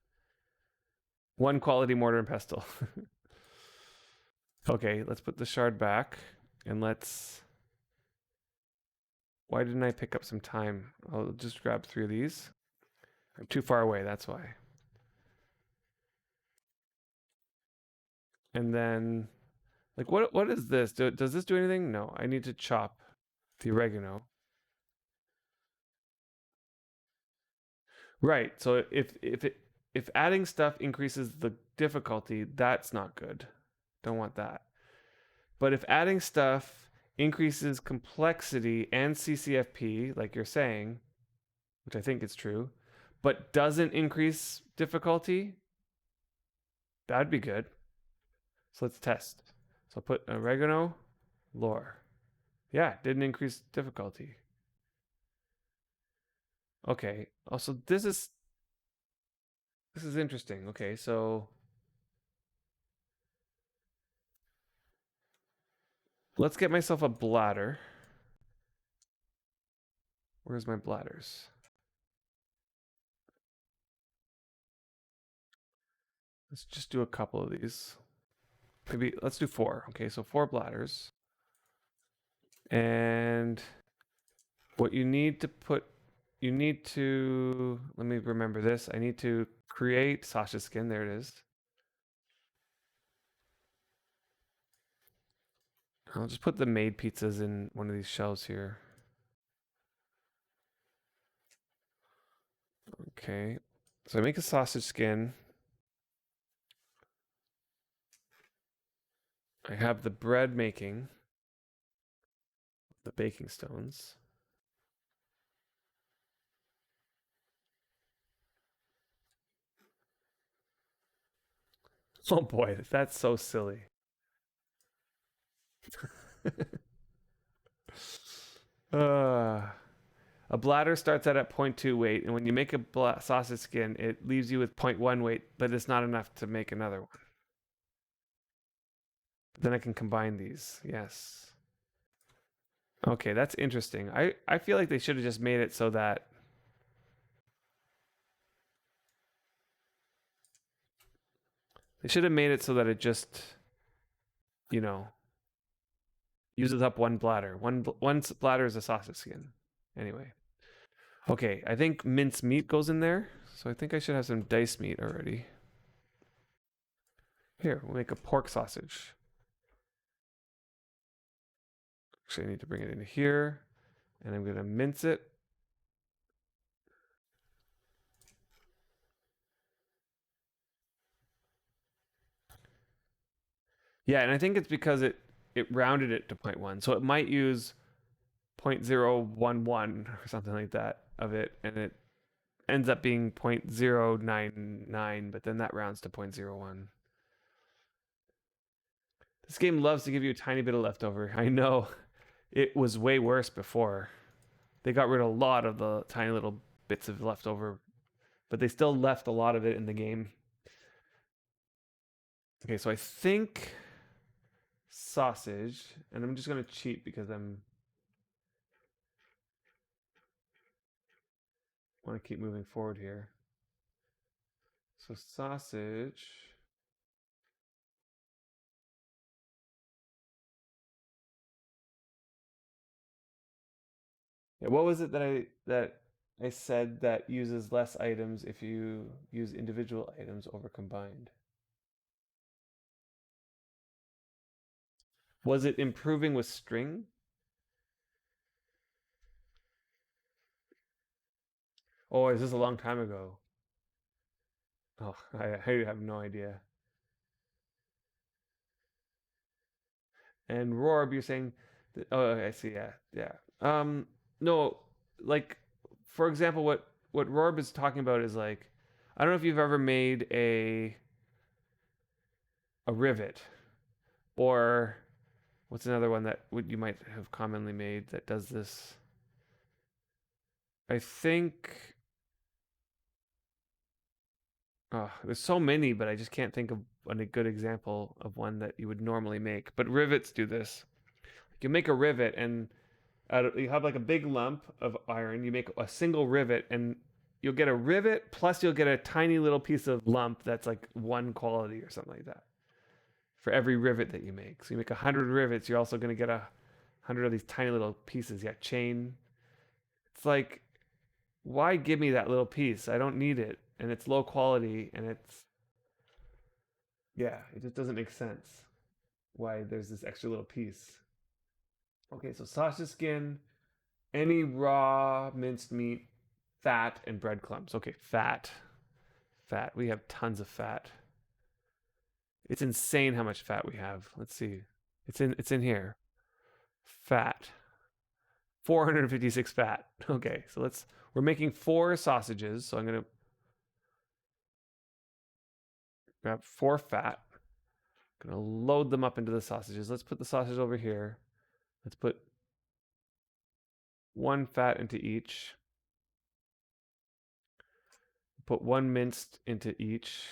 One quality mortar and pestle. Okay, let's put the shard back and let's. Why didn't I pick up some time? I'll just grab 3 of these. I'm too far away, that's why. And then, like, what is this? Does this do anything? No, I need to chop the oregano. Right. So if adding stuff increases the difficulty, that's not good. Don't want that. But if adding stuff increases complexity and CCFP, like you're saying, which I think is true, but doesn't increase difficulty, that'd be good. So let's test. So I'll put oregano, lore. Yeah, didn't increase difficulty. Okay. Also, this is interesting. Okay, so let's get myself a bladder. Where's my bladders? Let's just do a couple of these. Maybe let's do 4. Okay, so 4 bladders. And what you need to put, you need to, let me remember this. I need to create sausage skin. There it is. I'll just put the made pizzas in one of these shelves here. Okay, so I make a sausage skin. I have the bread making, the baking stones. Oh boy, that's so silly. uh, a bladder starts out at 0.2 weight, and when you make a sausage skin, it leaves you with 0.1 weight, but it's not enough to make another one. Then I can combine these. Yes. Okay, that's interesting. I feel like they should have just made it so that they should have made it so that it just, you know, uses up one bladder. One bladder is a sausage skin. Anyway. Okay, I think minced meat goes in there. So I think I should have some diced meat already. Here, we'll make a pork sausage. Actually, I need to bring it in here. And I'm going to mince it. Yeah, and I think it's because it rounded it to 0.1. So it might use 0.011 or something like that of it. And it ends up being 0.099, but then that rounds to 0.01. This game loves to give you a tiny bit of leftover. I know it was way worse before. They got rid of a lot of the tiny little bits of leftover, but they still left a lot of it in the game. Okay, so I think sausage, and I'm just going to cheat because I'm want to keep moving forward here. So sausage. Yeah, what was it that I said that uses less items if you use individual items over combined? Was it improving with string? Oh, is this a long time ago? Oh, I have no idea. And Rorb, you're saying, oh, I see, yeah, yeah. No, like for example, what Rorb is talking about is like, I don't know if you've ever made a rivet, or what's another one that you might have commonly made that does this. I think there's so many, but I just can't think of a good example of one that you would normally make. But rivets do this. You make a rivet, and you have like a big lump of iron. You make a single rivet, and you'll get a rivet plus you'll get a tiny little piece of lump that's like one quality or something like that for every rivet that you make. So you make 100 rivets, you're also going to get 100 of these tiny little pieces. You got chain. It's like, why give me that little piece? I don't need it, and it's low quality, and it just doesn't make sense why there's this extra little piece. Okay, so sausage skin, any raw minced meat, fat, and breadcrumbs. Okay, fat. Fat. We have tons of fat. It's insane how much fat we have. Let's see. It's in here. Fat. 456 fat. Okay, so we're making 4 sausages, so I'm going to grab 4 fat. I'm going to load them up into the sausages. Let's put the sausage over here. Let's put 1 fat into each. Put 1 minced into each.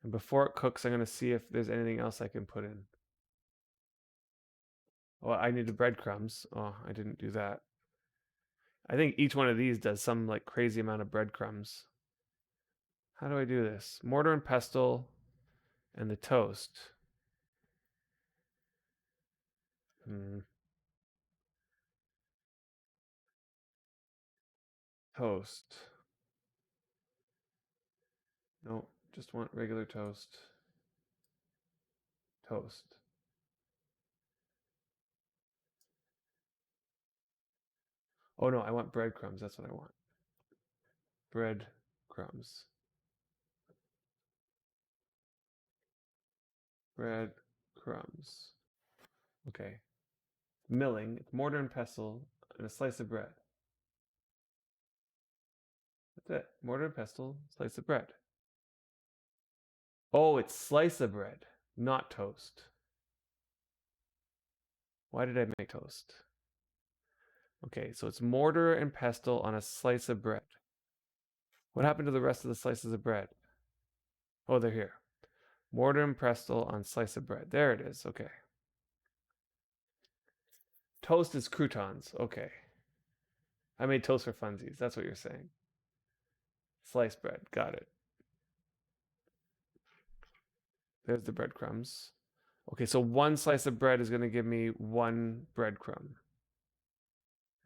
And before it cooks, I'm going to see if there's anything else I can put in. Oh, I need the breadcrumbs. Oh, I didn't do that. I think each one of these does some like crazy amount of breadcrumbs. How do I do this? Mortar and pestle and the toast. Toast. No, just want regular toast. Toast. Oh no, I want breadcrumbs. That's what I want. Breadcrumbs. Breadcrumbs. Okay. Milling. It's mortar and pestle and a slice of bread. That's it. Mortar and pestle, slice of bread. Oh, it's slice of bread, not toast. Why did I make toast? Okay, so it's mortar and pestle on a slice of bread. What happened to the rest of the slices of bread? Oh, they're here. Mortar and pestle on slice of bread. There it is. Okay. Toast is croutons. Okay. I made toast for funsies. That's what you're saying. Sliced bread. Got it. There's the breadcrumbs. Okay, so 1 slice of bread is going to give me 1 breadcrumb.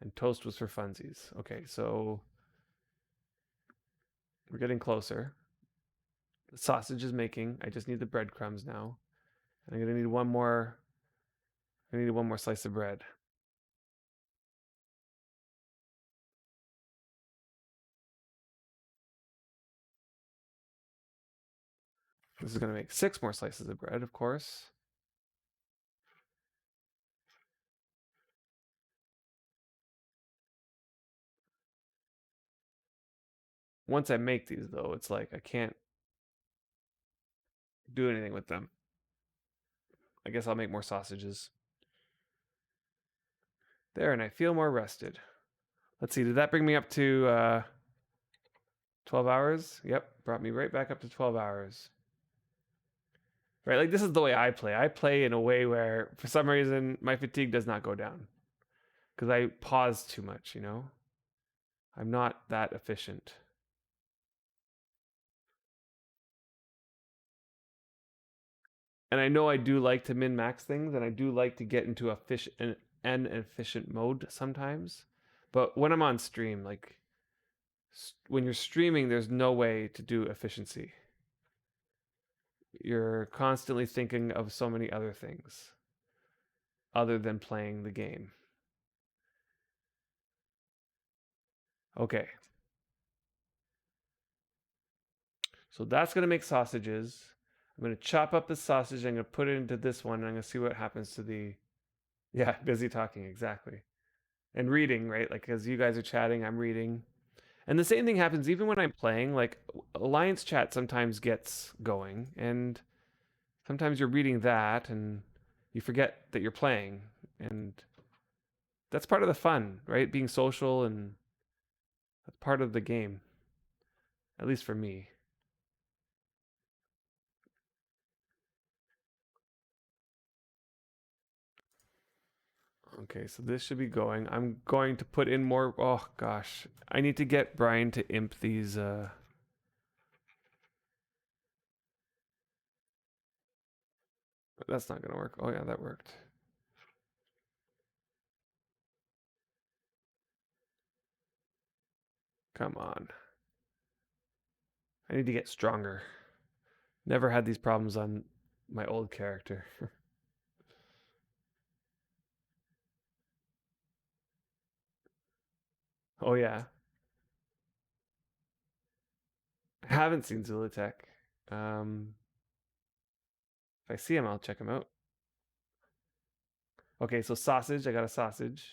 And toast was for funsies. Okay, so we're getting closer. The sausage is making. I just need the breadcrumbs now. I'm going to need one more. I need 1 more slice of bread. This is going to make 6 more slices of bread, of course. Once I make these, though, it's like I can't do anything with them. I guess I'll make more sausages. There, and I feel more rested. Let's see, did that bring me up to 12 hours? Yep, brought me right back up to 12 hours. Right, like this is the way I play. I play in a way where, for some reason, my fatigue does not go down. Because I pause too much, you know? I'm not that efficient. And I know I do like to min-max things, and I do like to get into an efficient mode sometimes. But when I'm on stream, like when you're streaming, there's no way to do efficiency. You're constantly thinking of so many other things other than playing the game. Okay. So that's going to make sausages. I'm going to chop up the sausage. I'm going to put it into this one. And I'm going to see what happens to the Yeah, busy talking, exactly. And reading, right? Like, as you guys are chatting, I'm reading. And the same thing happens even when I'm playing. Like, Alliance chat sometimes gets going, and sometimes you're reading that and you forget that you're playing. And that's part of the fun, right? Being social, and that's part of the game, at least for me. Okay, so this should be going. I'm going to put in more. Oh gosh, I need to get Brian to imp these. That's not gonna work. Oh yeah, that worked. Come on. I need to get stronger. Never had these problems on my old character. Oh yeah, I haven't seen Zulatek. Um, if I see him, I'll check him out. Okay, so sausage. I got a sausage.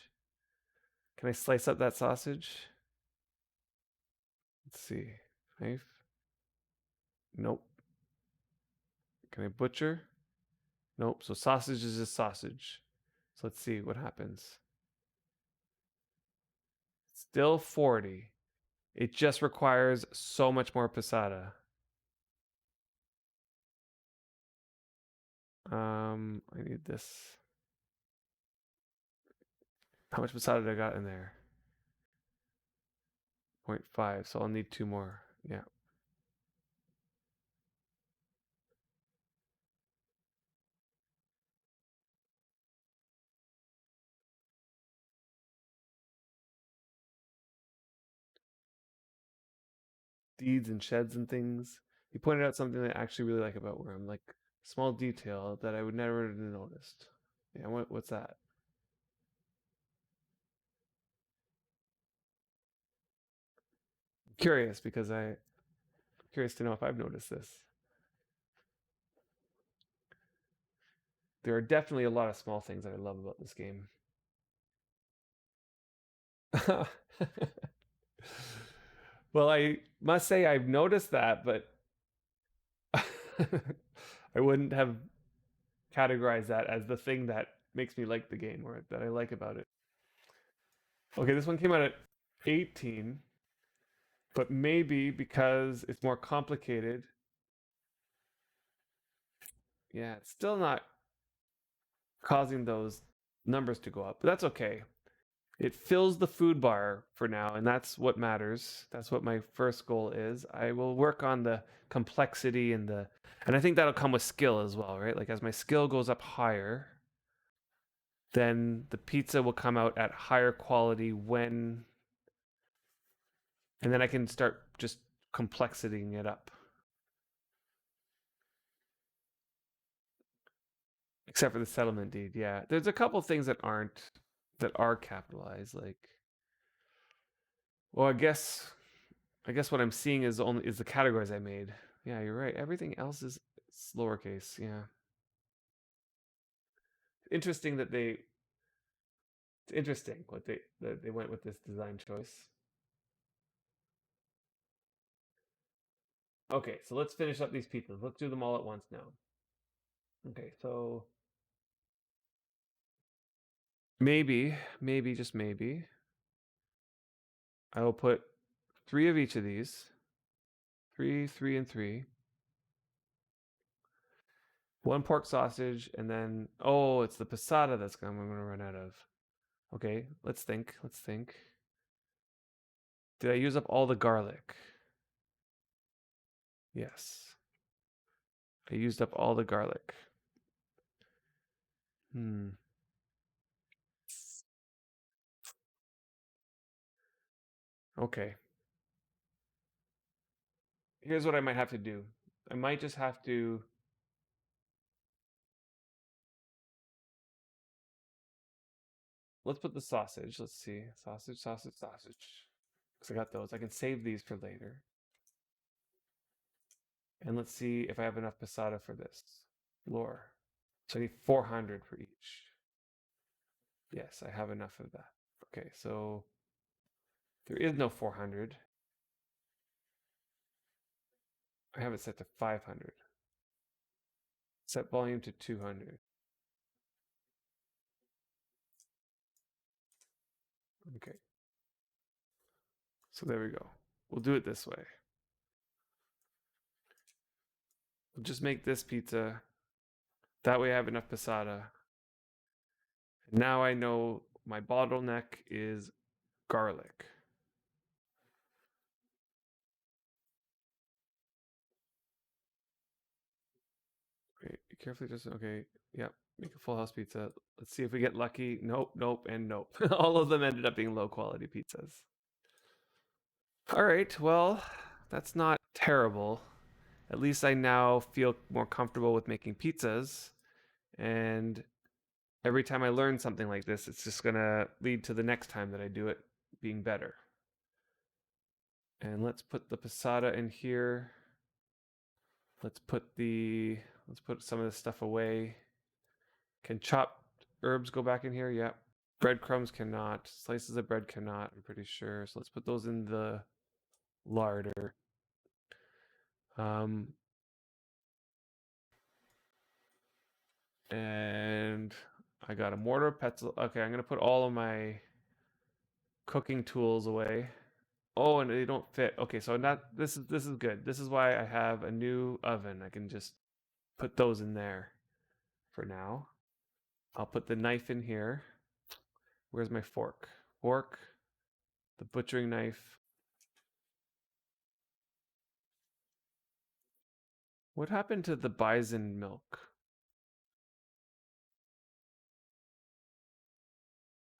Can I slice up that sausage? Let's see. Knife. Nope. Can I butcher? Nope. So sausage is just sausage. So let's see what happens. Still 40. It just requires so much more passata. I need this. How much passata did I got in there? 0.5. So I'll need 2 more. Yeah. Deeds and sheds and things. You pointed out something that I actually really like about where I'm like small detail that I would never have noticed. Yeah, what's that? Curious because I curious to know if I've noticed this. There are definitely a lot of small things that I love about this game. Well, I must say I've noticed that, but I wouldn't have categorized that as the thing that makes me like the game or that I like about it. Okay, this one came out at 18, but maybe because it's more complicated. Yeah, it's still not causing those numbers to go up, but that's okay. It fills the food bar for now, and that's what matters. That's what my first goal is. I will work on the complexity and I think that'll come with skill as well, right? Like as my skill goes up higher, then the pizza will come out at higher quality and then I can start just complexitying it up. Except for the settlement deed, yeah. There's a couple things that are capitalized, like well, I guess what I'm seeing is the categories I made. Yeah, you're right. Everything else is lowercase. Yeah. Interesting that they. It's interesting what they went with this design choice. Okay, so let's finish up these pieces. Let's do them all at once now. Okay, so maybe just maybe, I will put 3 of each of these. 3, 3, and 3. One pork sausage, and then oh, it's the passata I'm gonna run out of. Okay, let's think. Let's think. Did I use up all the garlic? Yes. I used up all the garlic. Hmm. Okay. Here's what I might have to do. I might just have to. Let's put the sausage. Let's see. Sausage, sausage, sausage. Because I got those. I can save these for later. And let's see if I have enough passata for this. Lore. So I need 400 for each. Yes, I have enough of that. Okay, so there is no 400. I have it set to 500. Set volume to 200. Okay. So there we go. We'll do it this way. We'll just make this pizza. That way I have enough passata. Now I know my bottleneck is garlic. Okay, carefully just, okay. Yep, make a full house pizza. Let's see if we get lucky. Nope, nope, and nope. All of them ended up being low quality pizzas. All right, well, that's not terrible. At least I now feel more comfortable with making pizzas. And every time I learn something like this, it's just going to lead to the next time that I do it being better. And let's put the passata in here. Let's put some of this stuff away. Can chopped herbs go back in here? Yep. Breadcrumbs cannot. Slices of bread cannot, I'm pretty sure. So let's put those in the larder. And I got a mortar, pestle. Okay, I'm going to put all of my cooking tools away. Oh, and they don't fit. Okay, so this is good. This is why I have a new oven. I can just put those in there for now. I'll put the knife in here. Where's my fork? Fork, the butchering knife. What happened to the bison milk?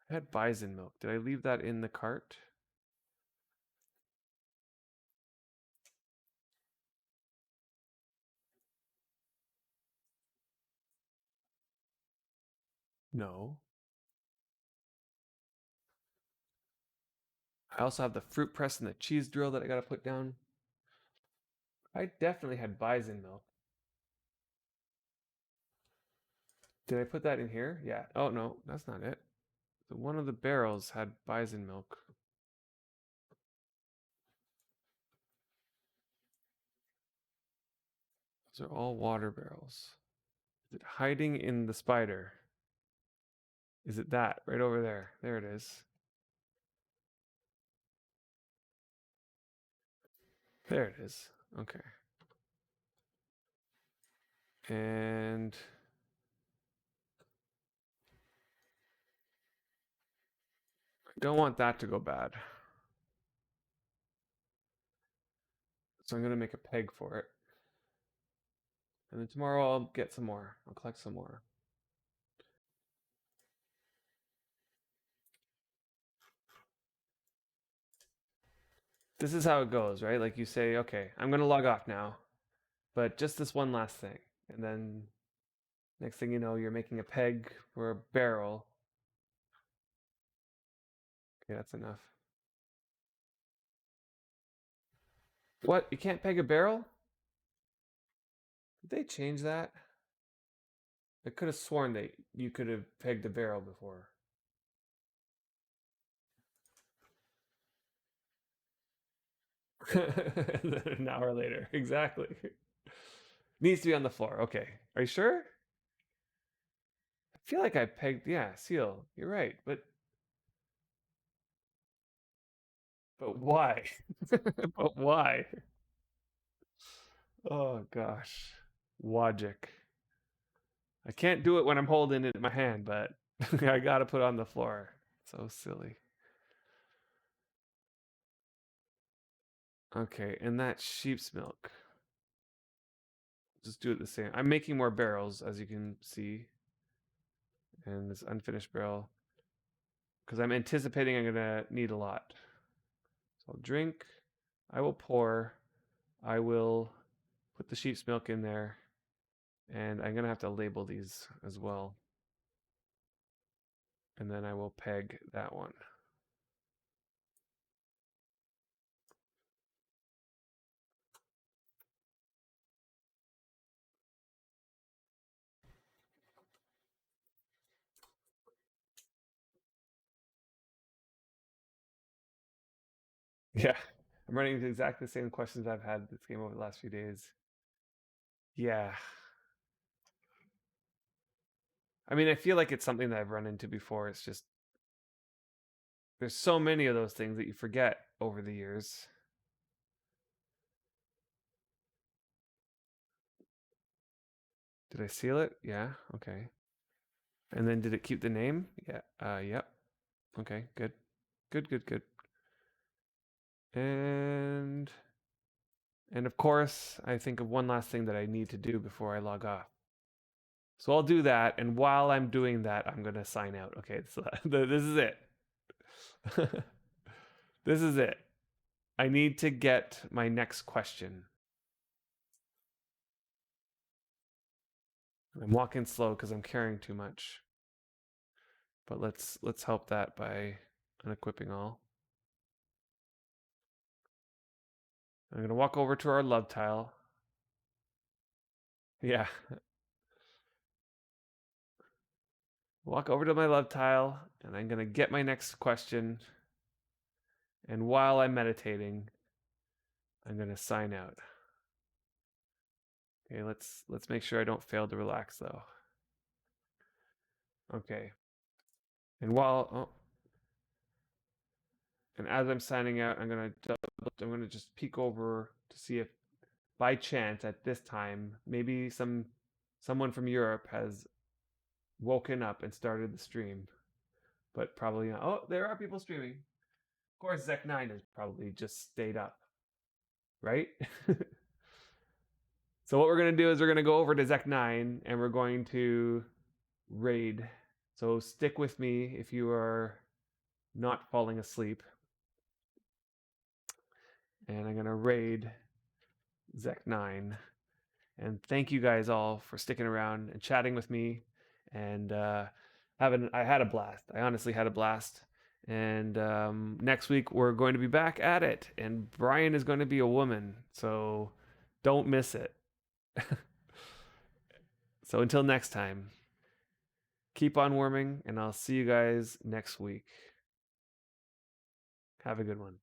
I had bison milk. Did I leave that in the cart? No. I also have the fruit press and the cheese drill that I gotta put down. I definitely had bison milk. Did I put that in here? Yeah. Oh, no, that's not it. One of the barrels had bison milk. Those are all water barrels. Is it hiding in the spider? Is it that right over there? There it is. There it is. Okay. And I don't want that to go bad. So I'm going to make a peg for it. And then tomorrow I'll get some more. I'll collect some more. This is how it goes, right? Like you say, okay, I'm going to log off now, but just this one last thing. And then next thing you know, you're making a peg for a barrel. Okay, that's enough. What? You can't peg a barrel? Did they change that? I could have sworn that you could have pegged a barrel before. An hour later, exactly. Needs to be on the floor. Okay, are you sure? I feel like I pegged. Yeah, seal. You're right, but why? But why? Oh gosh, logic. I can't do it when I'm holding it in my hand, but I gotta put it on the floor. So silly. Okay, and that sheep's milk. Just do it the same. I'm making more barrels, as you can see, and this unfinished barrel, because I'm anticipating I'm gonna need a lot. So I'll drink. I will pour. I will put the sheep's milk in there, and I'm gonna have to label these as well. And then I will peg that one. Yeah. I'm running into exactly the same questions I've had this game over the last few days. Yeah. I mean, I feel like it's something that I've run into before. It's just there's so many of those things that you forget over the years. Did I seal it? Yeah. Okay. And then did it keep the name? Yeah. Yep. Okay. Good. Good. Good. Good. And of course, I think of one last thing that I need to do before I log off. So I'll do that, and while I'm doing that, I'm gonna sign out. Okay. So this is it. This is it. I need to get my next question. I'm walking slow because I'm carrying too much. But let's help that by unequipping all. I'm going to walk over to our love tile. Yeah. Walk over to my love tile, and I'm going to get my next question. And while I'm meditating, I'm going to sign out. Okay, let's make sure I don't fail to relax though. Okay. And as I'm signing out, I'm gonna just peek over to see if by chance at this time maybe someone from Europe has woken up and started the stream, but probably not. Oh, there are people streaming. Of course, Zek9 has probably just stayed up, right? So what we're gonna do is we're gonna go over to Zek9 and we're going to raid. So stick with me if you are not falling asleep. And I'm gonna raid Zek9. And thank you guys all for sticking around and chatting with me. And I had a blast. I honestly had a blast. And next week we're going to be back at it. And Brian is going to be a woman, so don't miss it. So until next time, keep on worming, and I'll see you guys next week. Have a good one.